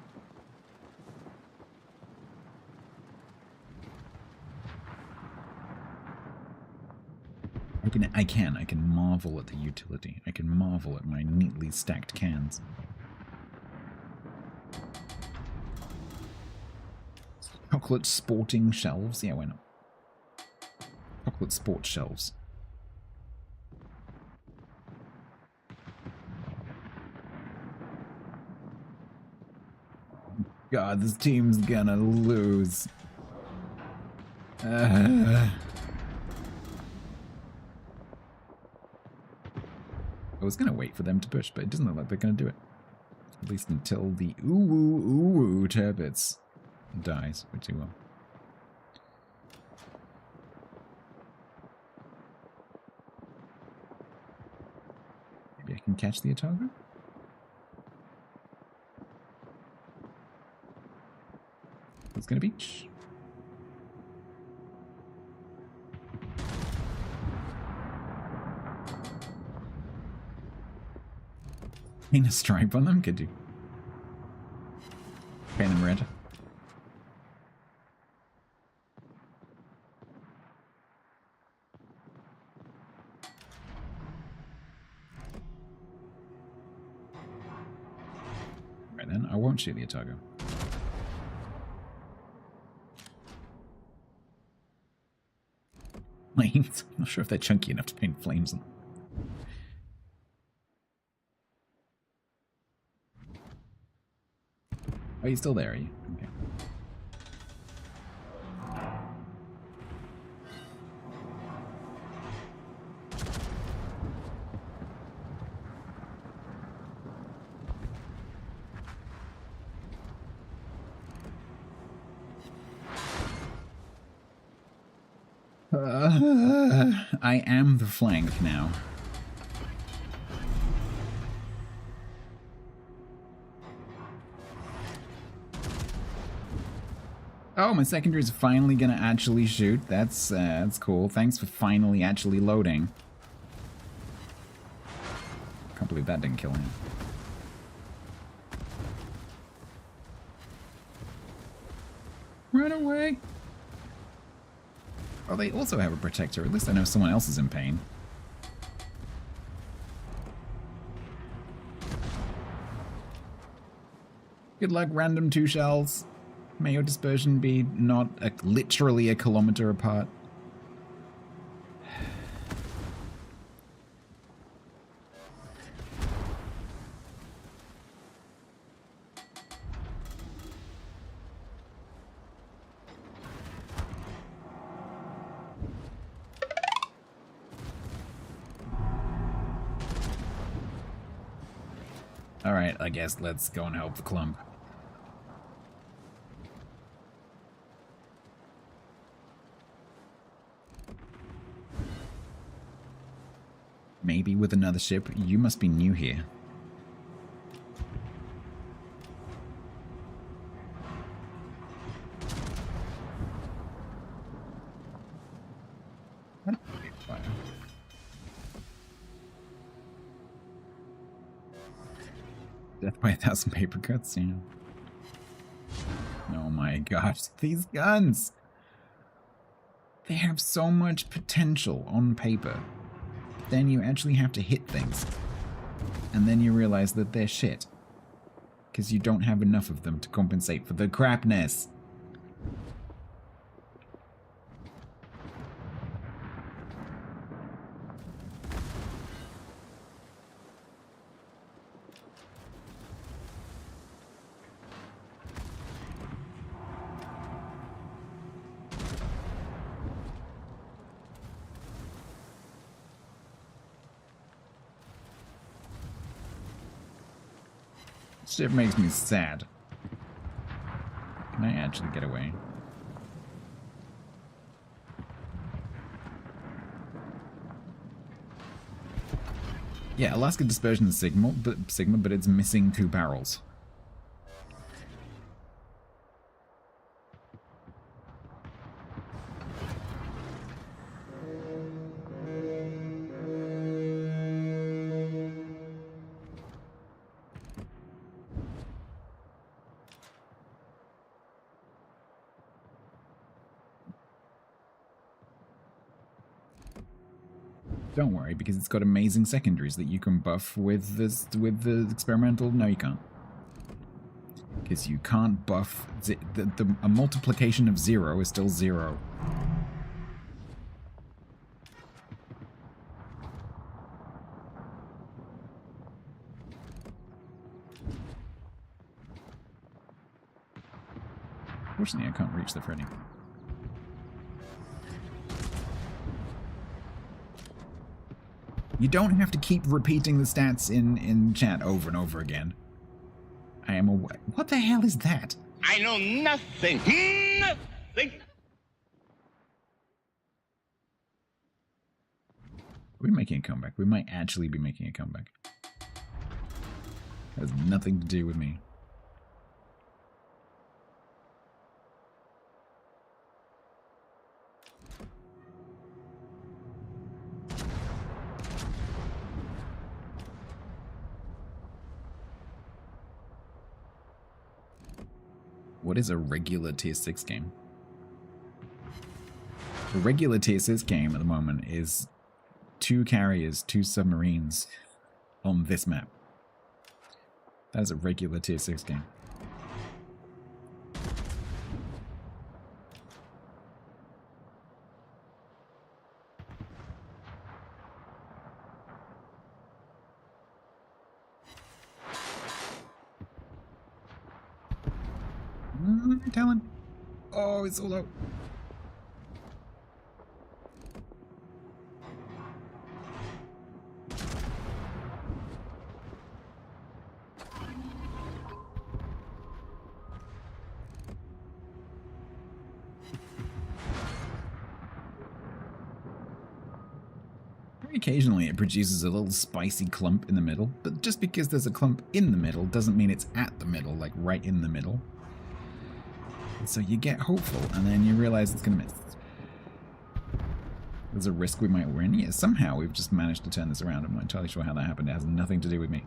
I can marvel at the utility. I can marvel at my neatly stacked cans. Chocolate sporting shelves? Yeah, why not? Chocolate sports shelves. God, this team's gonna lose. I was gonna wait for them to push, but it doesn't look like they're gonna do it. At least until the ooh turbits dies, which he will. Maybe I can catch the Otago? It's gonna beach. Paint a stripe on them? Could you? Paint them red. Right then, I won't shoot the Otago. Flames? I'm not sure if they're chunky enough to paint flames on them. Are you still there, are you? Okay. I am the flank now. Oh, my secondary's finally gonna actually shoot. That's cool. Thanks for finally actually loading. Can't believe that didn't kill him. Run away! Oh, they also have a protector. At least I know someone else is in pain. Good luck, random 2 shells. May your dispersion be not literally a kilometer apart. Alright, I guess let's go and help the clump. Maybe with another ship. You must be new here. Death by 1,000 paper cuts, yeah. Oh my gosh, these guns! They have so much potential on paper. Then you actually have to hit things. And then you realize that they're shit. Because you don't have enough of them to compensate for the crapness. Shit makes me sad. Can I actually get away? Yeah, Alaska Dispersion is Sigma, but it's missing 2 barrels. Don't worry, because it's got amazing secondaries that you can buff with this the experimental. No, you can't, because you can't buff a multiplication of 0 is still 0. Fortunately, I can't reach the Freddy. You don't have to keep repeating the stats in chat over and over again. I am aware. What the hell is that? I know nothing. Nothing. We're making a comeback. We might actually be making a comeback. That has nothing to do with me. What is a regular tier 6 game? A regular tier 6 game at the moment is 2 carriers, 2 submarines on this map. That is a regular tier 6 game. Talon. Oh, it's so low. Occasionally it produces a little spicy clump in the middle, but just because there's a clump in the middle doesn't mean it's at the middle, like right in the middle. So you get hopeful, and then you realize it's going to miss. There's a risk we might win. Yeah, somehow we've just managed to turn this around. I'm not entirely sure how that happened. It has nothing to do with me.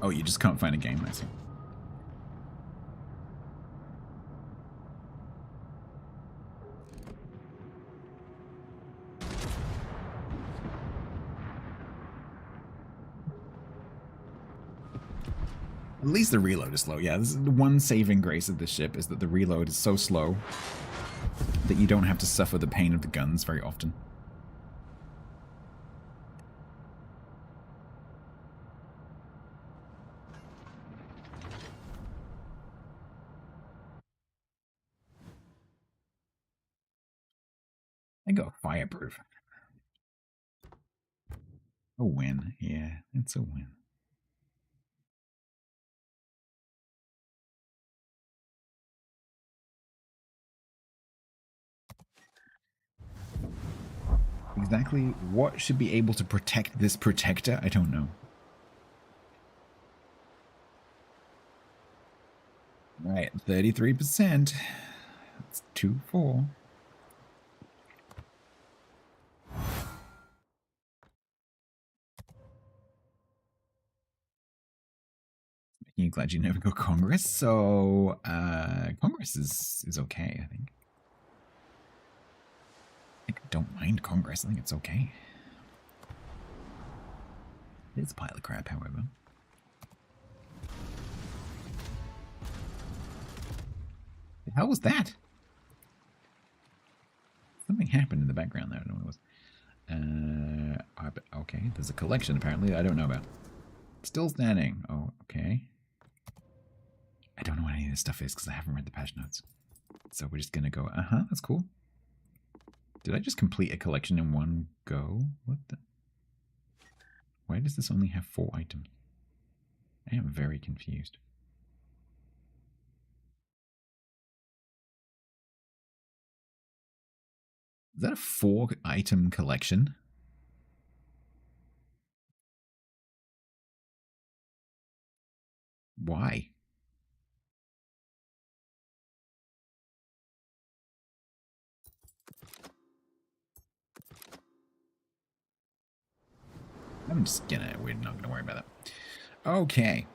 Oh, you just can't find a game, I see. At least the reload is slow. Yeah, this is the one saving grace of this ship, is that the reload is so slow that you don't have to suffer the pain of the guns very often. I go fireproof. A win. Yeah, it's a win. Exactly what should be able to protect this protector? I don't know. Right, 33%. That's 2-4. You're glad you never go Congress, so Congress is okay, I think. I don't mind Congress, I think it's okay. It's a pile of crap, however. The hell was that? Something happened in the background there, I don't know what it was. Okay, there's a collection apparently I don't know about. Still standing. Oh, okay. I don't know what any of this stuff is because I haven't read the patch notes. So we're just going to go, that's cool. Did I just complete a collection in one go? What the? Why does this only have 4 items? I am very confused. Is that a 4-item collection? Why? I'm just gonna, we're not gonna worry about that. Okay.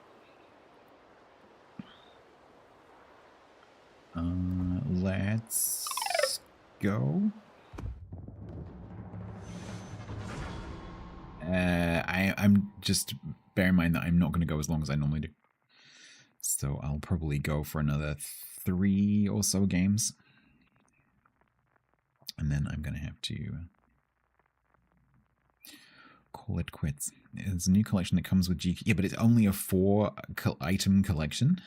Let's go. I'm just, bear in mind that I'm not going to go as long as I normally do. So I'll probably go for another 3 or so games. And then I'm going to have to call it quits. There's a new collection that comes with GQ. Yeah, but it's only a 4-item collection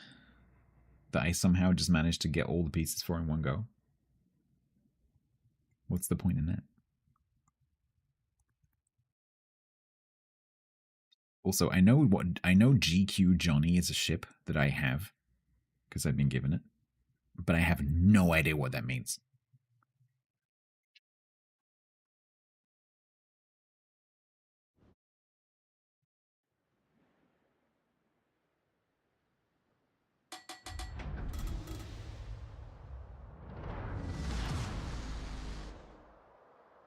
that I somehow just managed to get all the pieces for in one go. What's the point in that? Also, I know GQ Johnny is a ship that I have because I've been given it, but I have no idea what that means.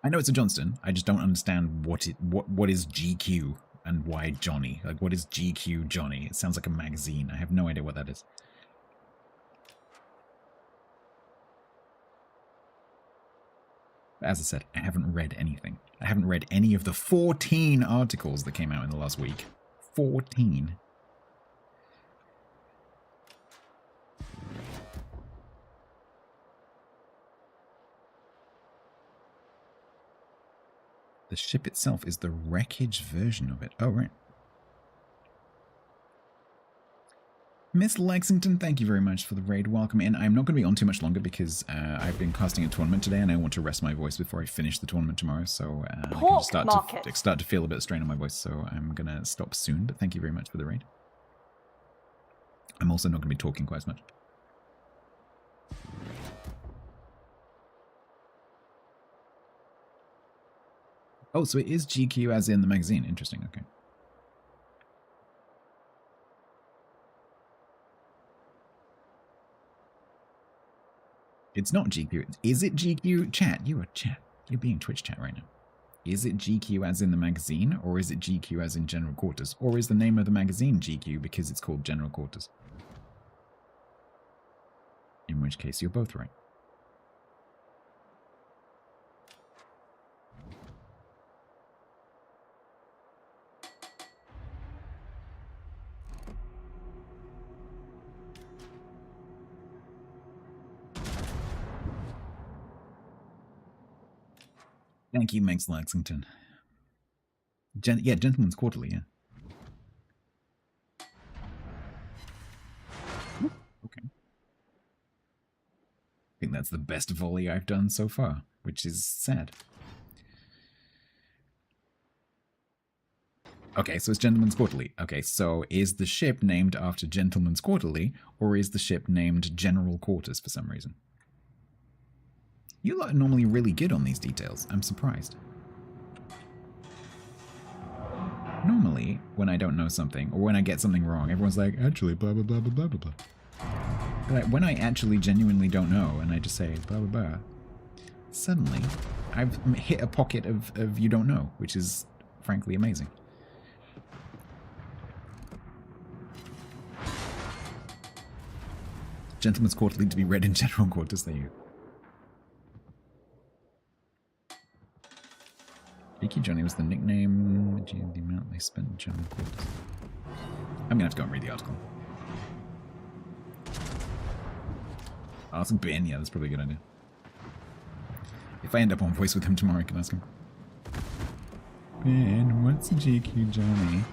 I know it's a Johnston. I just don't understand what is GQ and why Johnny. Like, what is GQ Johnny? It sounds like a magazine. I have no idea what that is. As I said, I haven't read anything. I haven't read any of the 14 articles that came out in the last week. 14. The ship itself is the wreckage version of it. Oh, right. Miss Lexington, thank you very much for the raid. Welcome in. I'm not going to be on too much longer because I've been casting a tournament today and I want to rest my voice before I finish the tournament tomorrow. So I can just start to feel a bit of strain on my voice. So I'm going to stop soon. But thank you very much for the raid. I'm also not going to be talking quite as much. Oh, so it is GQ as in the magazine. Interesting. Okay. It's not GQ. Is it GQ? Chat. You are chat. You're being Twitch chat right now. Is it GQ as in the magazine, or is it GQ as in General Quarters? Or is the name of the magazine GQ because it's called General Quarters? In which case, you're both right. Thank you, Megs Lexington. Yeah, Gentleman's Quarterly, yeah. Okay. I think that's the best volley I've done so far, which is sad. Okay, so it's Gentleman's Quarterly. Okay, so is the ship named after Gentleman's Quarterly, or is the ship named General Quarters for some reason? You lot are normally really good on these details. I'm surprised. Normally, when I don't know something, or when I get something wrong, everyone's like, actually, blah, blah, blah, blah, blah, blah, blah. But when I actually genuinely don't know, and I just say, blah, blah, blah, suddenly, I've hit a pocket of you don't know, which is, frankly, amazing. Gentleman's Quarterly to be read in General Quarters, there you go. Cheeky Johnny was the nickname, the amount they spent in General Quarters. I'm gonna have to go and read the article. Ask Ben, yeah, that's probably a good idea. If I end up on voice with him tomorrow, I can ask him. Ben, what's GQ Johnny?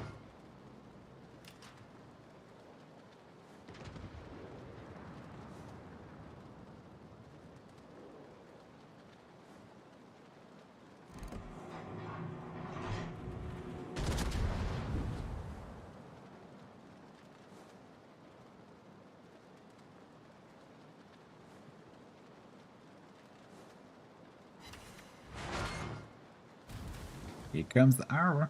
Here comes the Iowa.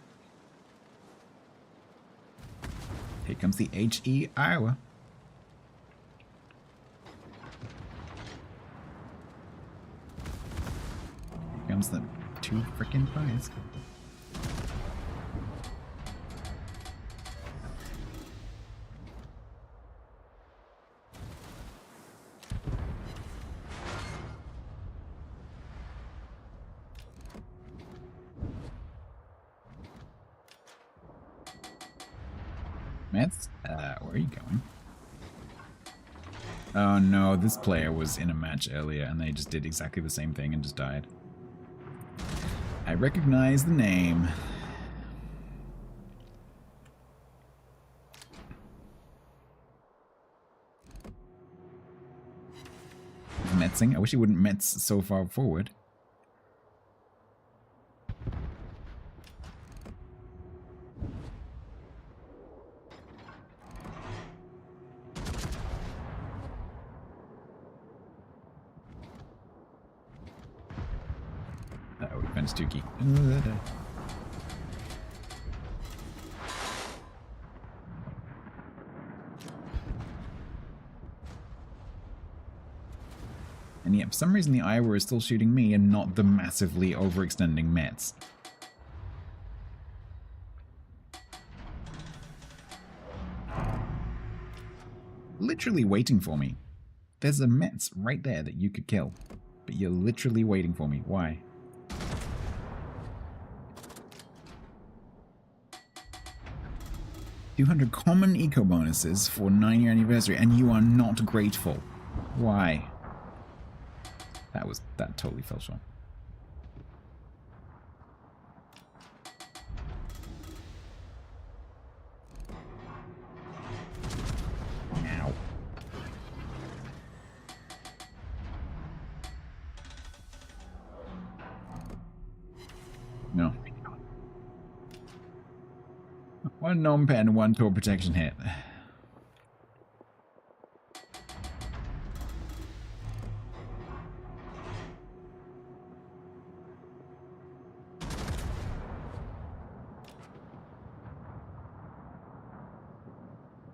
Here comes the HE Iowa. Here comes the two frickin' pies. Mets? Where are you going? Oh no, this player was in a match earlier and they just did exactly the same thing and just died. I recognize the name. Metzing? I wish he wouldn't Metz so far forward. Tukey. And yet, for some reason, the Iowa is still shooting me and not the massively overextending Mets. Literally waiting for me. There's a Mets right there that you could kill, but you're literally waiting for me. Why? $200 common eco bonuses for 9-year anniversary, and you are not grateful. Why? That totally fell short. Ow. No. One gnome pen, one tour protection hit.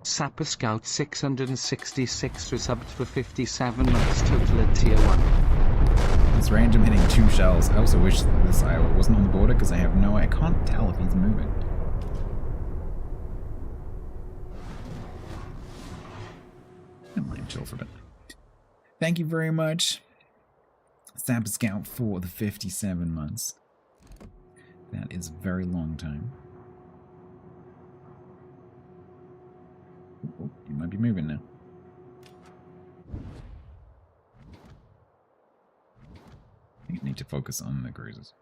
Sapper Scout 666 resubbed for 57 months total at tier 1. This range, I'm hitting 2 shells. I also wish this Iowa wasn't on the border because I can't tell if he's moving. I might chill for a bit. Thank you very much, Sapper Scout, for the 57 months. That is a very long time. Oh, you might be moving now. I think you need to focus on the cruisers.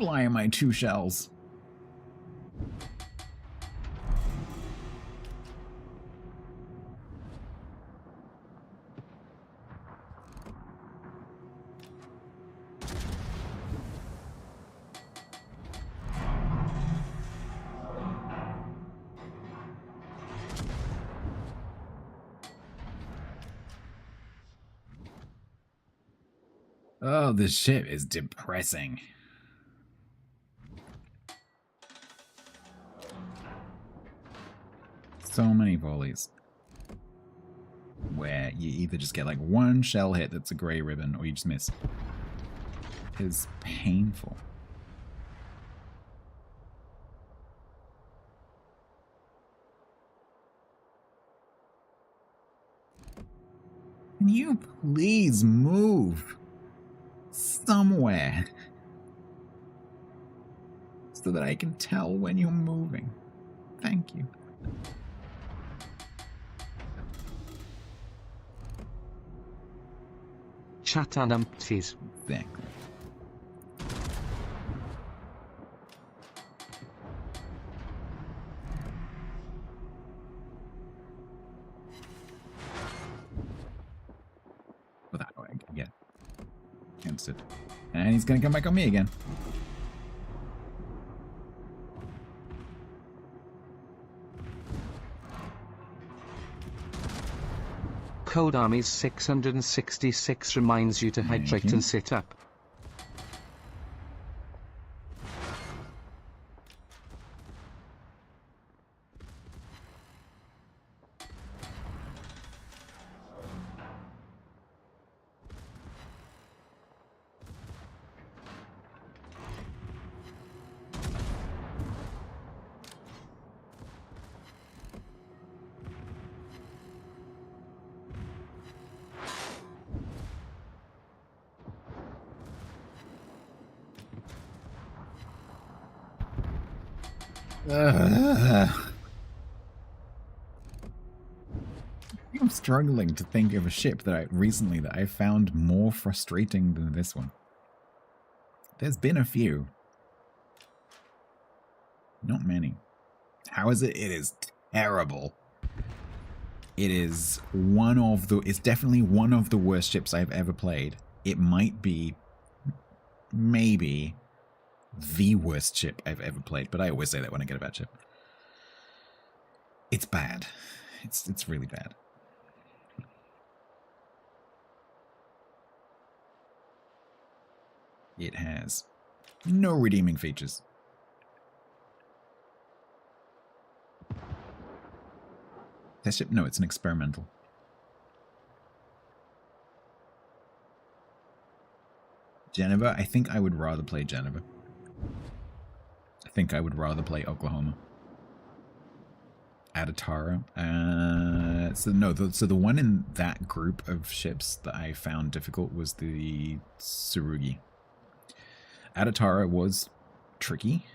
Why am I 2 shells? Oh, this ship is depressing. So many volleys. Where you either just get like 1 shell hit that's a grey ribbon, or you just miss. It's painful. Can you please move somewhere so that I can tell when you're moving? Thank you. Chat and umpties. Exactly. Well, that way, yeah. Against it. And he's gonna come back on me again. Cold Armies 666 reminds you to hydrate and sit up. I'm struggling to think of a ship that I found more frustrating than this one. There's been a few. Not many. How is it? It is terrible. It is it's definitely one of the worst ships I've ever played. It might be, maybe, the worst ship I've ever played, but I always say that when I get a bad ship. It's bad. It's really bad. It has no redeeming features. Test ship? No, it's an experimental. Geneva? I think I would rather play Geneva. I think I would rather play Oklahoma. Adatara. So the one in that group of ships that I found difficult was the Tsurugi. Adatara was tricky.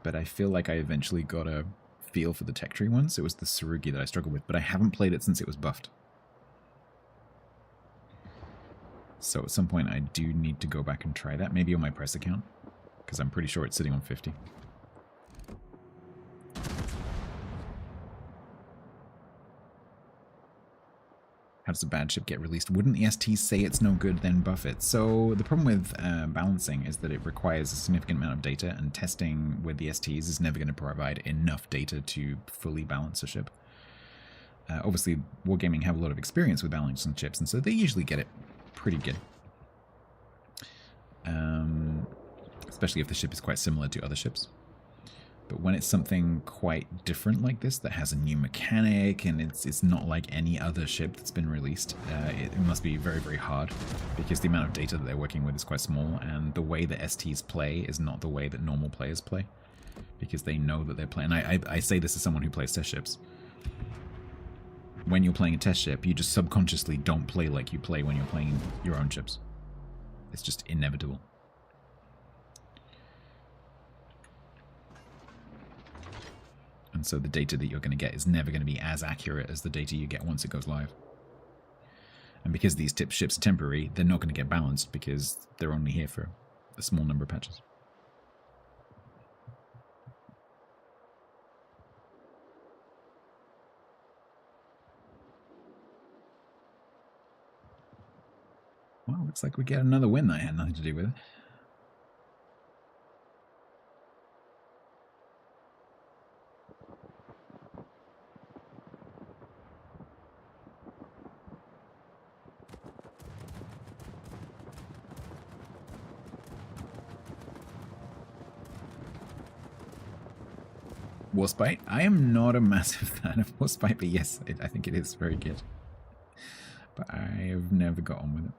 But I feel like I eventually got a feel for the tech tree ones. It was the Tsurugi that I struggled with, but I haven't played it since it was buffed. So at some point I do need to go back and try that, maybe on my press account, because I'm pretty sure it's sitting on 50. How does a bad ship get released? Wouldn't the ST say it's no good, then buff it? So the problem with balancing is that it requires a significant amount of data, and testing with the STs is never going to provide enough data to fully balance a ship. Obviously, Wargaming have a lot of experience with balancing ships, and so they usually get it pretty good. Especially if the ship is quite similar to other ships. But when it's something quite different like this, that has a new mechanic, and it's not like any other ship that's been released, it must be very, very hard, because the amount of data that they're working with is quite small, and the way that STs play is not the way that normal players play, because they know that they're playing. I say this as someone who plays test ships. When you're playing a test ship, you just subconsciously don't play like you play when you're playing your own ships. It's just inevitable. And so the data that you're going to get is never going to be as accurate as the data you get once it goes live. And because these ships are temporary, they're not going to get balanced because they're only here for a small number of patches. Well, looks like we get another win that had nothing to do with it. Warspite? I am not a massive fan of Warspite, but yes, I think it is very good. But I have never got on with it.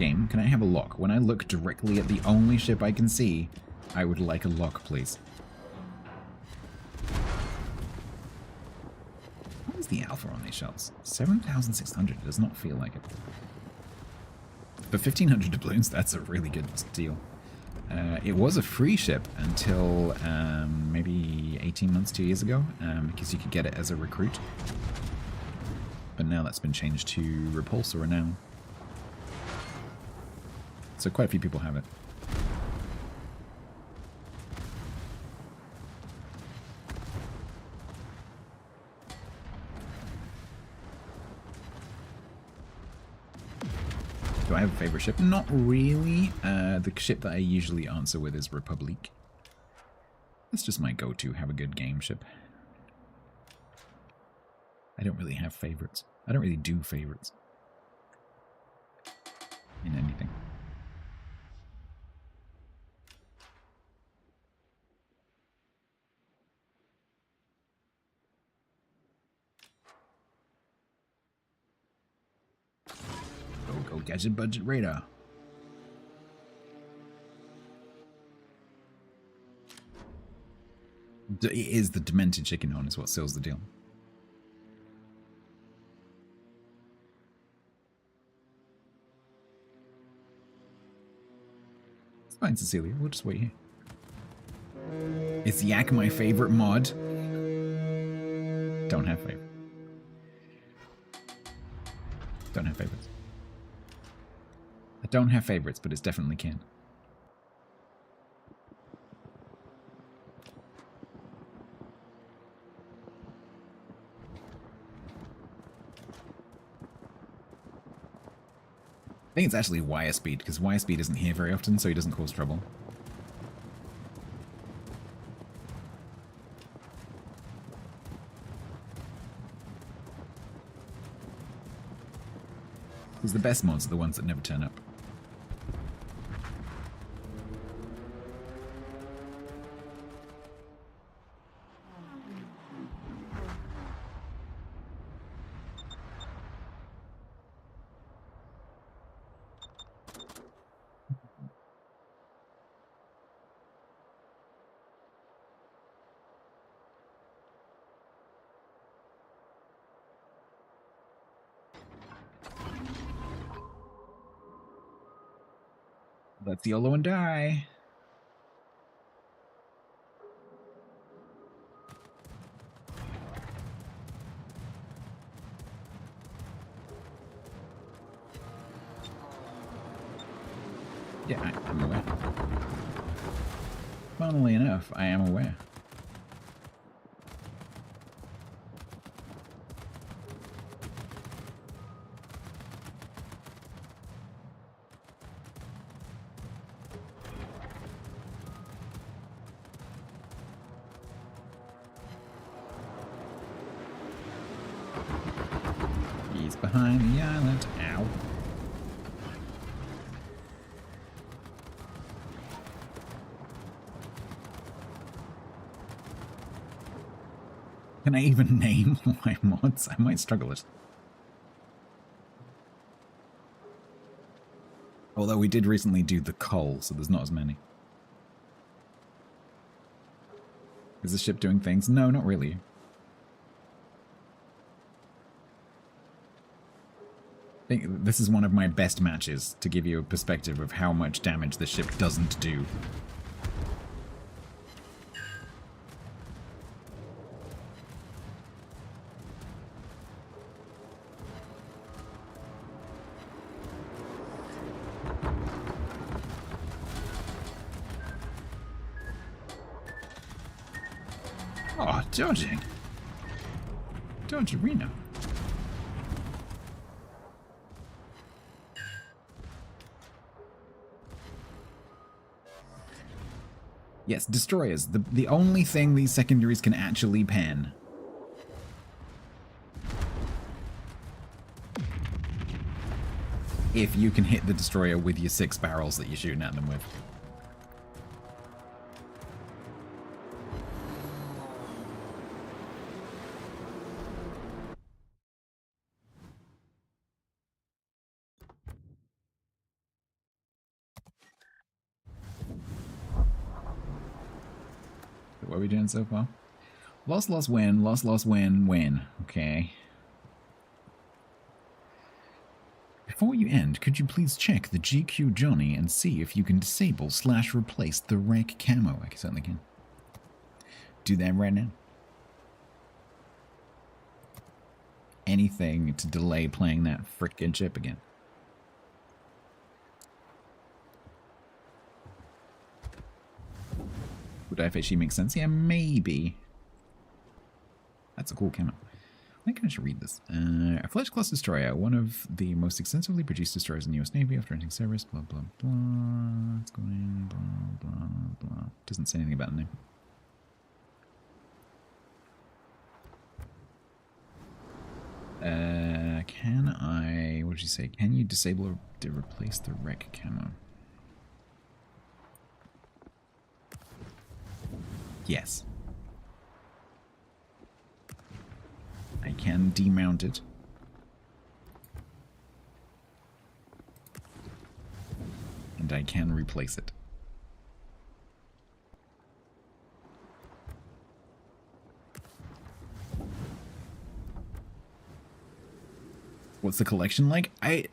Game, can I have a lock? When I look directly at the only ship I can see, I would like a lock, please. What is the alpha on these shells? 7,600 does not feel like it. For 1,500 doubloons, that's a really good deal. It was a free ship until maybe 18 months, 2 years ago, because you could get it as a recruit. But now that's been changed to Repulsor Renown. So quite a few people have it. Do I have a favorite ship? Not really. The ship that I usually answer with is Republic. That's just my go-to, have a good game ship. I don't really have favorites. I don't really do favorites in anything. Go gadget budget radar. It is the demented chicken horn is what seals the deal. It's fine, Cecilia. We'll just wait here. Is Yak my favorite mod? Don't have favorite. Don't have favorites. I don't have favorites, but it's definitely can. I think it's actually Wire Speed, because Wire Speed isn't here very often, so he doesn't cause trouble. Because the best mods are the ones that never turn up. Let's YOLO and die. Yeah, I'm aware. Funnily enough, I am aware. He's behind the island. Ow. Can I even name my mods? I might struggle it. Although we did recently do the coal, so there's not as many. Is the ship doing things? No, not really. think this is one of my best matches to give you a perspective of how much damage the ship doesn't do. Oh, dodging. Dodgerino. Yes, destroyers. The only thing these secondaries can actually pen. If you can hit the destroyer with your 6 barrels that you're shooting at them with. What are we doing so far? Loss, loss, win. Loss, loss, win, win. Okay. Before you end, could you please check the GQ Johnny and see if you can disable / replace the wreck camo? I certainly can. Do that right now. Anything to delay playing that frickin' chip again. Would FHE make sense? Yeah, maybe. That's a cool camo. I think I should read this. A Fledged-class destroyer, one of the most extensively produced destroyers in the US Navy after entering service, blah, blah, blah. It's going, blah, blah, blah. Doesn't say anything about the name. Can I... What did you say? Can you disable or replace the wreck camo? Yes. I can demount it. And I can replace it. What's the collection like? I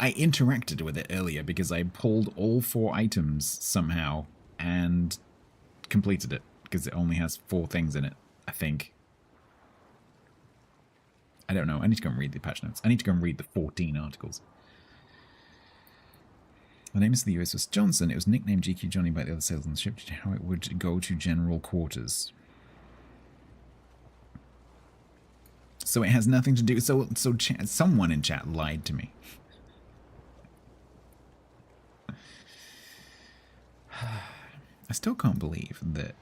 interacted with it earlier because I pulled all 4 items somehow and completed it because it only has 4 things in it, I think. I don't know. I need to go and read the patch notes. I need to go and read the 14 articles. The name is the USS Johnson. It was nicknamed GQ Johnny by the other sailors on the ship due to how it would go to general quarters. So it has nothing to do... So someone in chat lied to me. I still can't believe that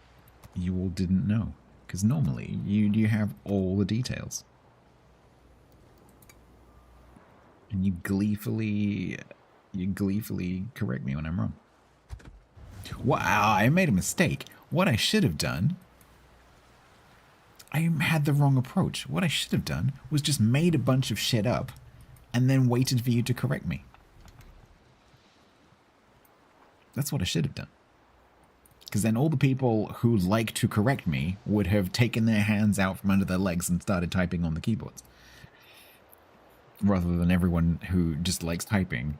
you all didn't know. Because normally you have all the details. And you gleefully correct me when I'm wrong. Wow, I made a mistake. What I should have done... I had the wrong approach. What I should have done was just made a bunch of shit up and then waited for you to correct me. That's what I should have done. Because then all the people who like to correct me would have taken their hands out from under their legs and started typing on the keyboards. Rather than everyone who just likes typing,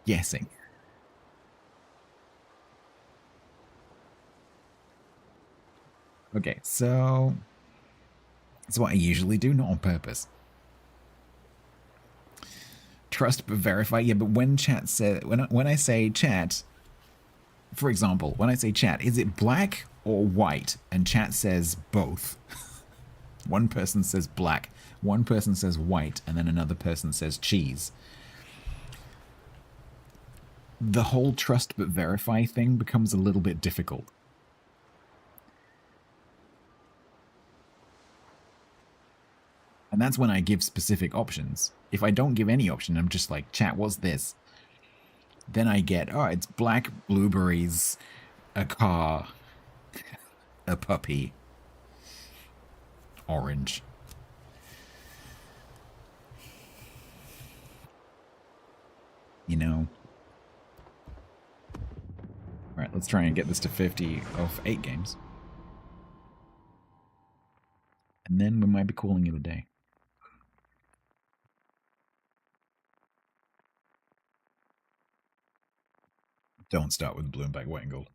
guessing. Okay, so... That's what I usually do, not on purpose. Trust but verify. Yeah, but when chat says... When I say chat... For example, when I say chat, is it black or white? And chat says both. One person says black, one person says white, and then another person says cheese. The whole trust but verify thing becomes a little bit difficult. And that's when I give specific options. If I don't give any option, I'm just like, chat, what's this? Then I get, oh, it's black, blueberries, a car, a puppy, orange. You know. Alright, let's try and get this to 50 of 8 games. And then we might be calling it a day. Don't start with blue and black, white and gold.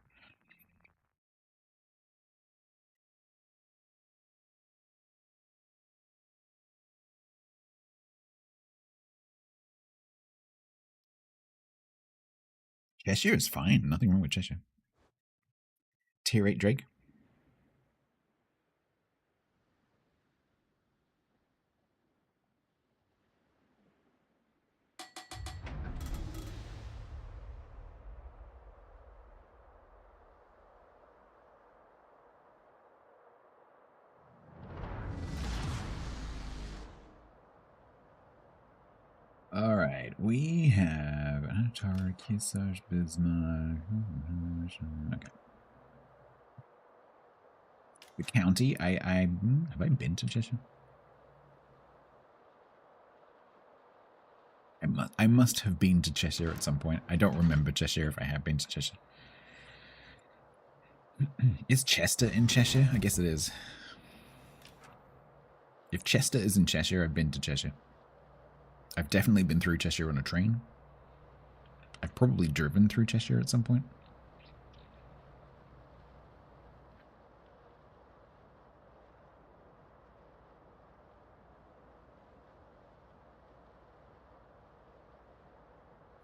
Cheshire is fine. Nothing wrong with Cheshire. Tier 8 Drake. Alright, we have Antar, Kisage, Bismarck. Okay. The county, have I been to Cheshire? I must have been to Cheshire at some point. I don't remember Cheshire if I have been to Cheshire. Is Chester in Cheshire? I guess it is. If Chester is in Cheshire, I've been to Cheshire. I've definitely been through Cheshire on a train. I've probably driven through Cheshire at some point.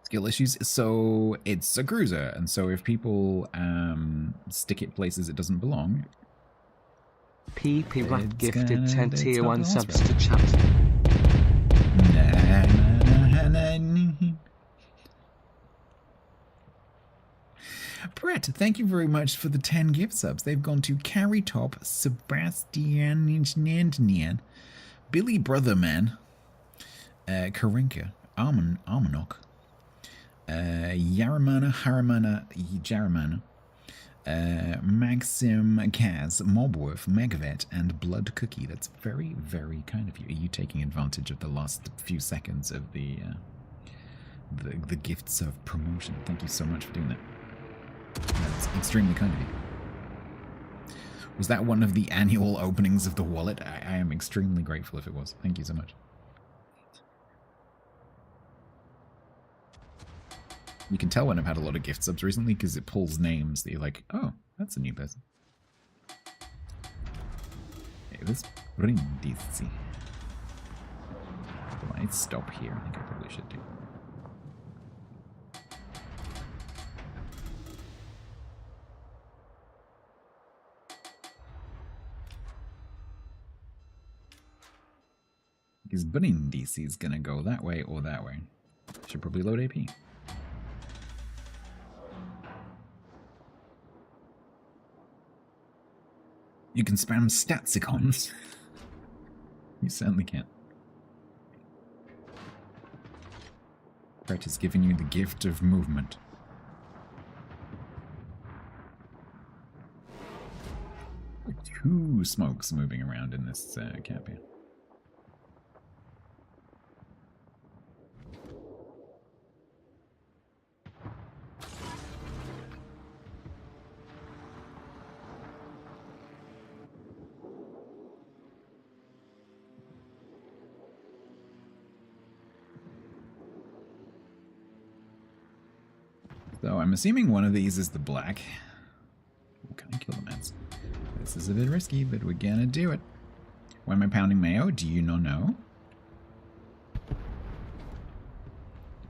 Skill issues. So it's a cruiser, and so if people stick it places it doesn't belong. PP Rat gifted 10 tier 1 subs to chat. Brett, thank you very much for the 10 gift subs. They've gone to Carrie Top, Sebastian, Billy Brotherman, Karinka, Armanok, Haramana, Maxim Kaz, Mobworth, Megvet, and Blood Cookie. That's very, very kind of you. Are you taking advantage of the last few seconds of the gifts of promotion? Thank you so much for doing that. That's extremely kind of you. Was that one of the annual openings of the wallet? I am extremely grateful if it was. Thank you so much. You can tell when I've had a lot of gift subs recently because it pulls names that you're like, oh, that's a new person. Okay, let's bring this. Will I stop here? I think I probably should do. Because Brindisi is gonna go that way or that way. Should probably load AP. You can spam stats icons. You certainly can. Brett is giving you the gift of movement. Two smokes moving around in this camp here. So I'm assuming one of these is the black. Oh, can I kill the meds? This is a bit risky, but we're gonna do it. Why am I pounding mayo? Do you not know?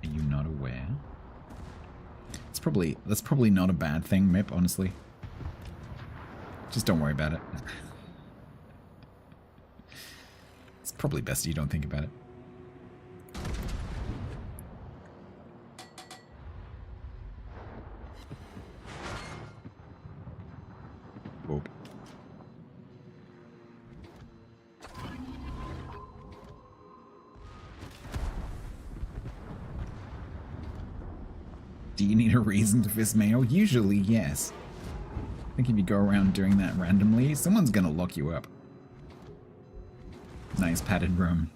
Are you not aware? That's probably not a bad thing, Mip, honestly. Just don't worry about it. It's probably best you don't think about it. Whoop. Do you need a reason to fist mayo? Usually, yes. I think if you go around doing that randomly, someone's gonna lock you up. Nice padded room.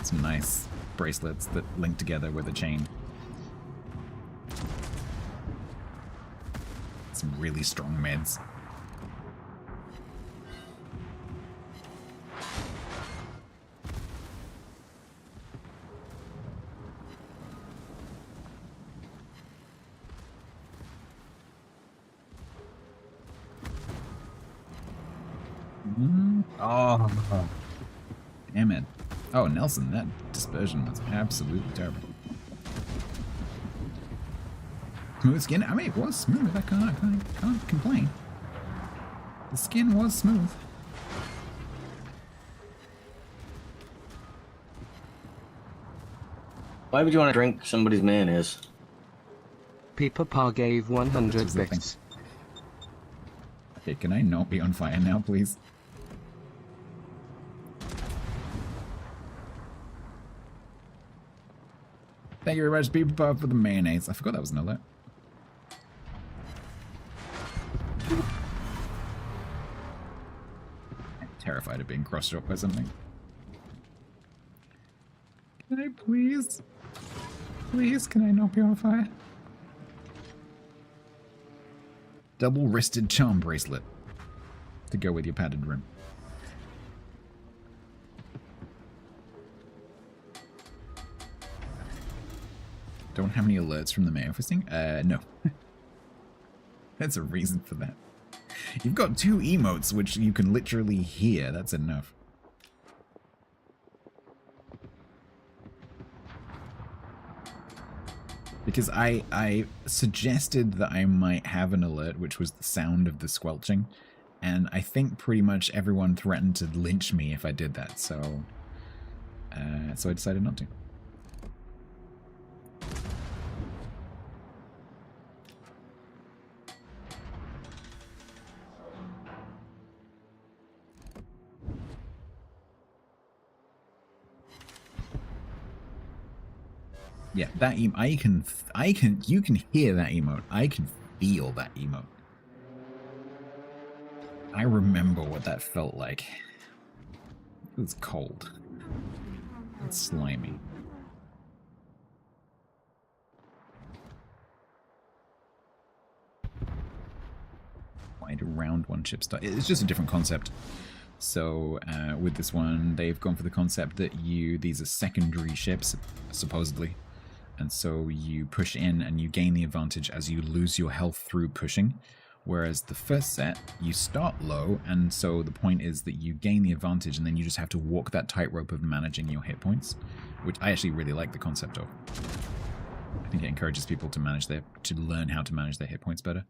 Some nice bracelets that link together with a chain. Some really strong meds. Oh, damn it. Oh, Nelson, that dispersion was absolutely terrible. Smooth skin? I mean, it was smooth. I can't complain. The skin was smooth. Why would you want to drink somebody's mayonnaise? Peeper Pa gave 100 bits. Okay, can I not be on fire now, please? Thank you very much, Peeper Pa, for the mayonnaise. I forgot that was an alert. I'm terrified of being cross-shot by something. Can I please? Please, can I not be on fire? Double-wristed charm bracelet to go with your padded rim. Don't have any alerts from the mayo fisting? No. There's a reason for that. You've got 2 emotes which you can literally hear. That's enough. Because I suggested that I might have an alert, which was the sound of the squelching, and I think pretty much everyone threatened to lynch me if I did that, so I decided not to. Yeah, that you can hear that emote. I can feel that emote. I remember what that felt like. It was cold. It's slimy. Why do round one chip start? It's just a different concept. So with this one, they've gone for the concept that these are secondary ships, supposedly. And so you push in and you gain the advantage as you lose your health through pushing. Whereas the first set, you start low, and so the point is that you gain the advantage and then you just have to walk that tightrope of managing your hit points, which I actually really like the concept of. I think it encourages people to learn how to manage their hit points better.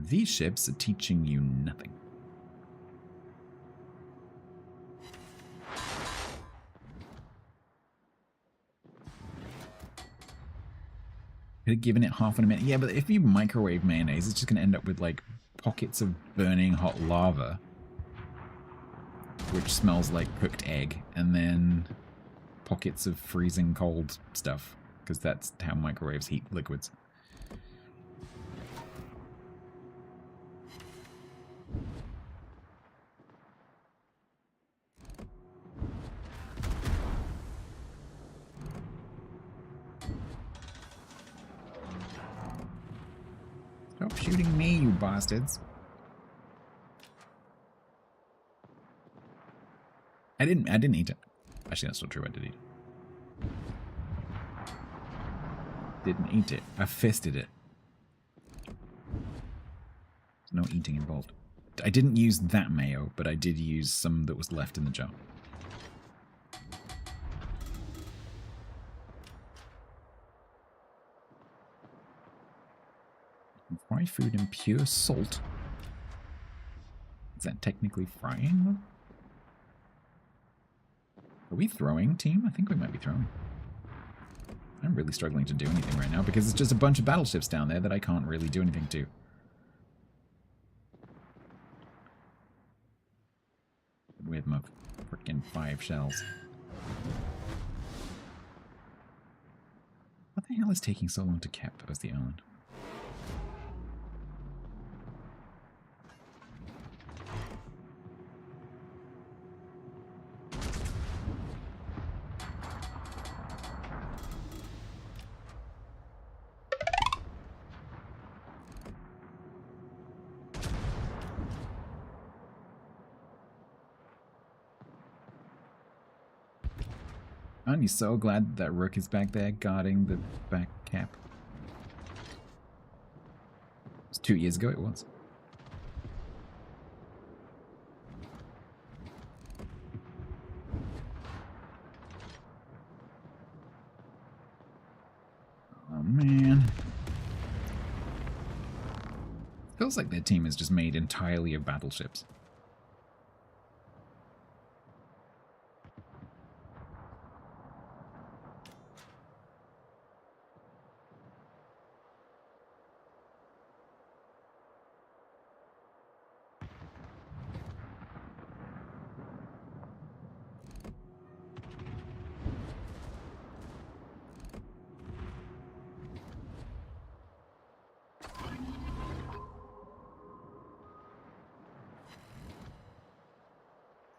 These ships are teaching you nothing. Could have given it half in a minute. Yeah, but if you microwave mayonnaise, it's just going to end up with, like, pockets of burning hot lava, which smells like cooked egg, and then pockets of freezing cold stuff, because that's how microwaves heat liquids. Stop shooting me, you bastards. I didn't eat it. Actually, that's not true, I did eat it. Didn't eat it. I fisted it. There's no eating involved. I didn't use that mayo, but I did use some that was left in the jar. Fry food in pure salt. Is that technically frying, though? Are we throwing, team? I think we might be throwing. I'm really struggling to do anything right now because it's just a bunch of battleships down there that I can't really do anything to. With my freaking 5 shells. What the hell is taking so long to cap as the island? Aren't you so glad that Rook is back there guarding the back cap? It was 2 years ago, it was. Feels like their team is just made entirely of battleships.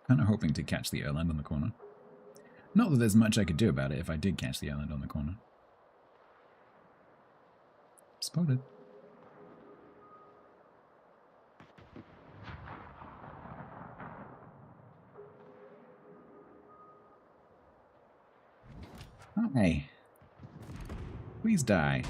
Kind of hoping to catch the island on the corner. Not that there's much I could do about it if I did catch the island on the corner. Spotted. Hi. Please die.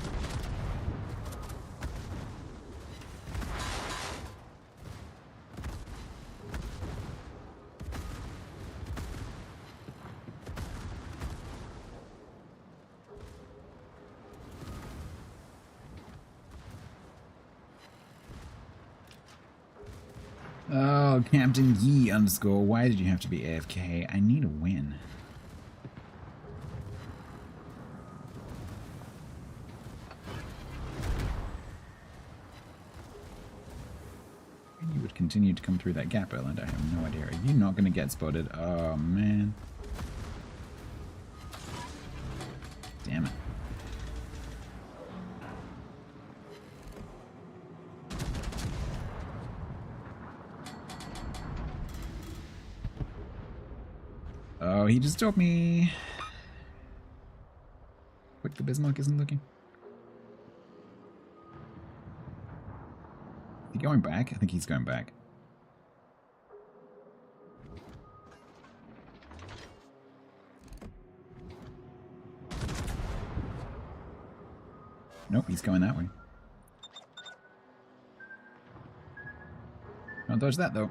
Oh, Captain Yee _ why did you have to be AFK? I need a win. You would continue to come through that gap, Erland. I have no idea. Are you not going to get spotted? Oh, man. Damn it. Oh, he just told me. Quick, the Bismarck isn't looking. Is he going back? I think he's going back. Nope, he's going that way. Don't dodge that, though.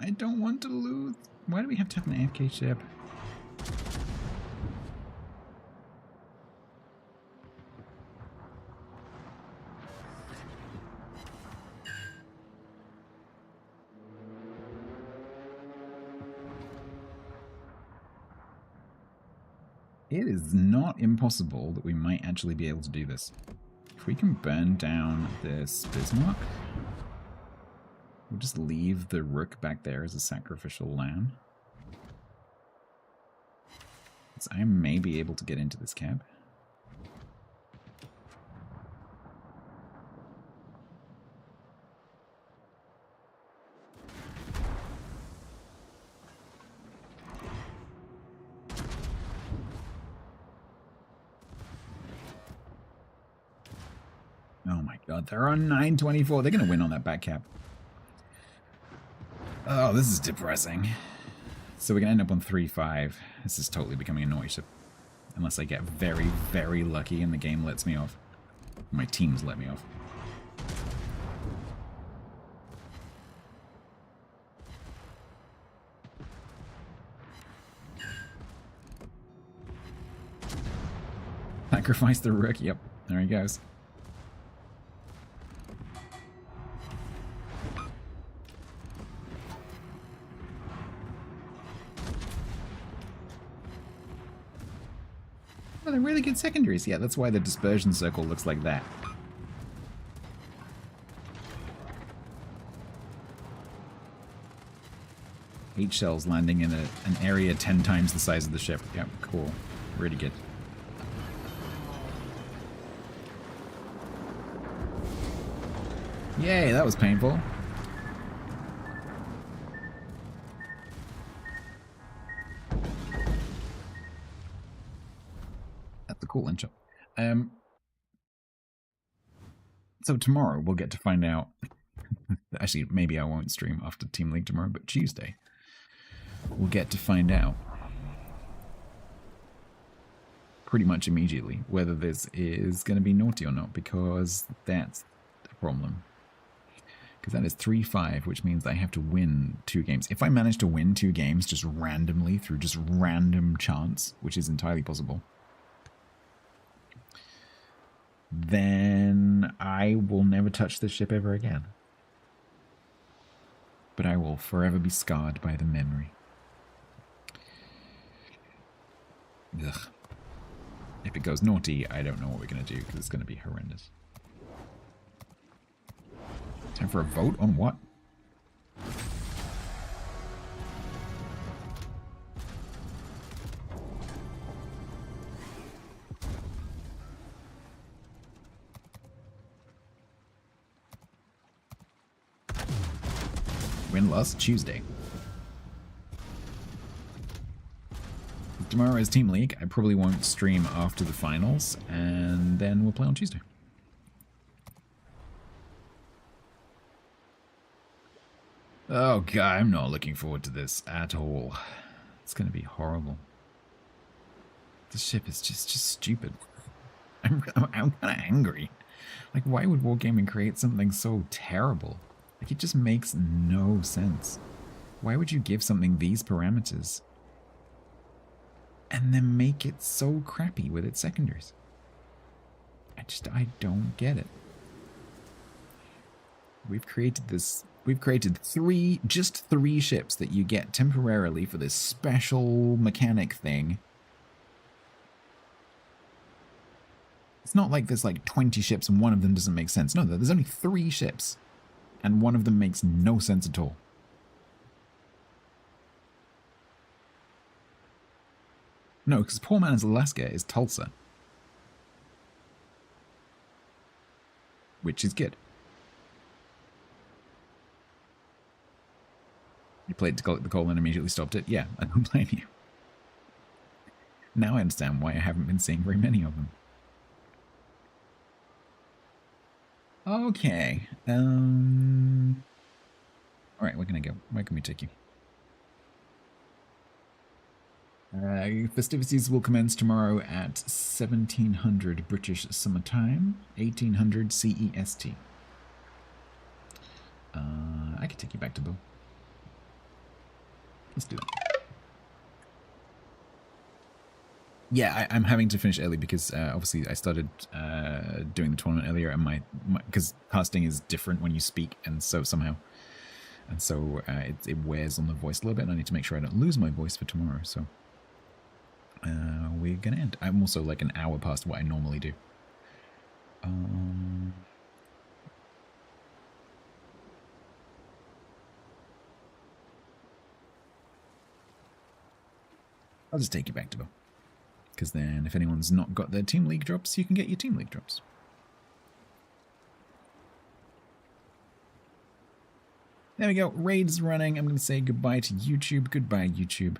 I don't want to lose. Why do we have to have an AFK ship? It is not impossible that we might actually be able to do this. If we can burn down this Bismarck, we'll just leave the rook back there as a sacrificial lamb. So I may be able to get into this cab. Oh my god, they're on 924. They're going to win on that back cap. Oh, this is depressing. So we're going to end up on 3-5. This is totally becoming a naughty ship. Unless I get very, very lucky and the game lets me off. My teams let me off. Sacrifice the rook. Yep, there he goes. Oh, they're really good secondaries. Yeah, that's why the dispersion circle looks like that. Eight shells landing in an area 10 times the size of the ship. Yep, cool. Really good. Yay, that was painful. That's a cool intro. So tomorrow we'll get to find out. Actually, maybe I won't stream after Team League tomorrow, but Tuesday we'll get to find out pretty much immediately whether this is going to be naughty or not, because that's a problem. Because that is 3-5, which means I have to win 2 games. If I manage to win 2 games just randomly through just random chance, which is entirely possible, then I will never touch this ship ever again. But I will forever be scarred by the memory. Ugh. If it goes naughty, I don't know what we're going to do because it's going to be horrendous. Time for a vote on what? Win loss Tuesday. Tomorrow is Team League. I probably won't stream after the finals, and then we'll play on Tuesday. Oh god, I'm not looking forward to this at all. It's going to be horrible. This ship is just stupid. I'm kind of angry. Like, why would Wargaming create something so terrible? Like, it just makes no sense. Why would you give something these parameters and then make it so crappy with its secondaries? I don't get it. We've created just three ships that you get temporarily for this special mechanic thing. It's not like there's like 20 ships and one of them doesn't make sense. No, there's only 3 ships and one of them makes no sense at all. No, because Poor Man's Alaska is Tulsa, which is good. You played to collect the coal and immediately stopped it? Yeah, I don't blame you. Now I understand why I haven't been seeing very many of them. Okay. Alright, where can I go? Where can we take you? Festivities will commence tomorrow at 1700 British Summer Time, 1800 CEST. I could take you back to Bill. Let's do that. Yeah, I'm having to finish early because obviously I started doing the tournament earlier, and because casting is different when you speak, and so it wears on the voice a little bit, and I need to make sure I don't lose my voice for tomorrow. So we're gonna end. I'm also like an hour past what I normally do. I'll just take you back to Bill. Because then if anyone's not got their Team League drops, you can get your Team League drops. There we go. Raid's running. I'm going to say goodbye to YouTube. Goodbye, YouTube.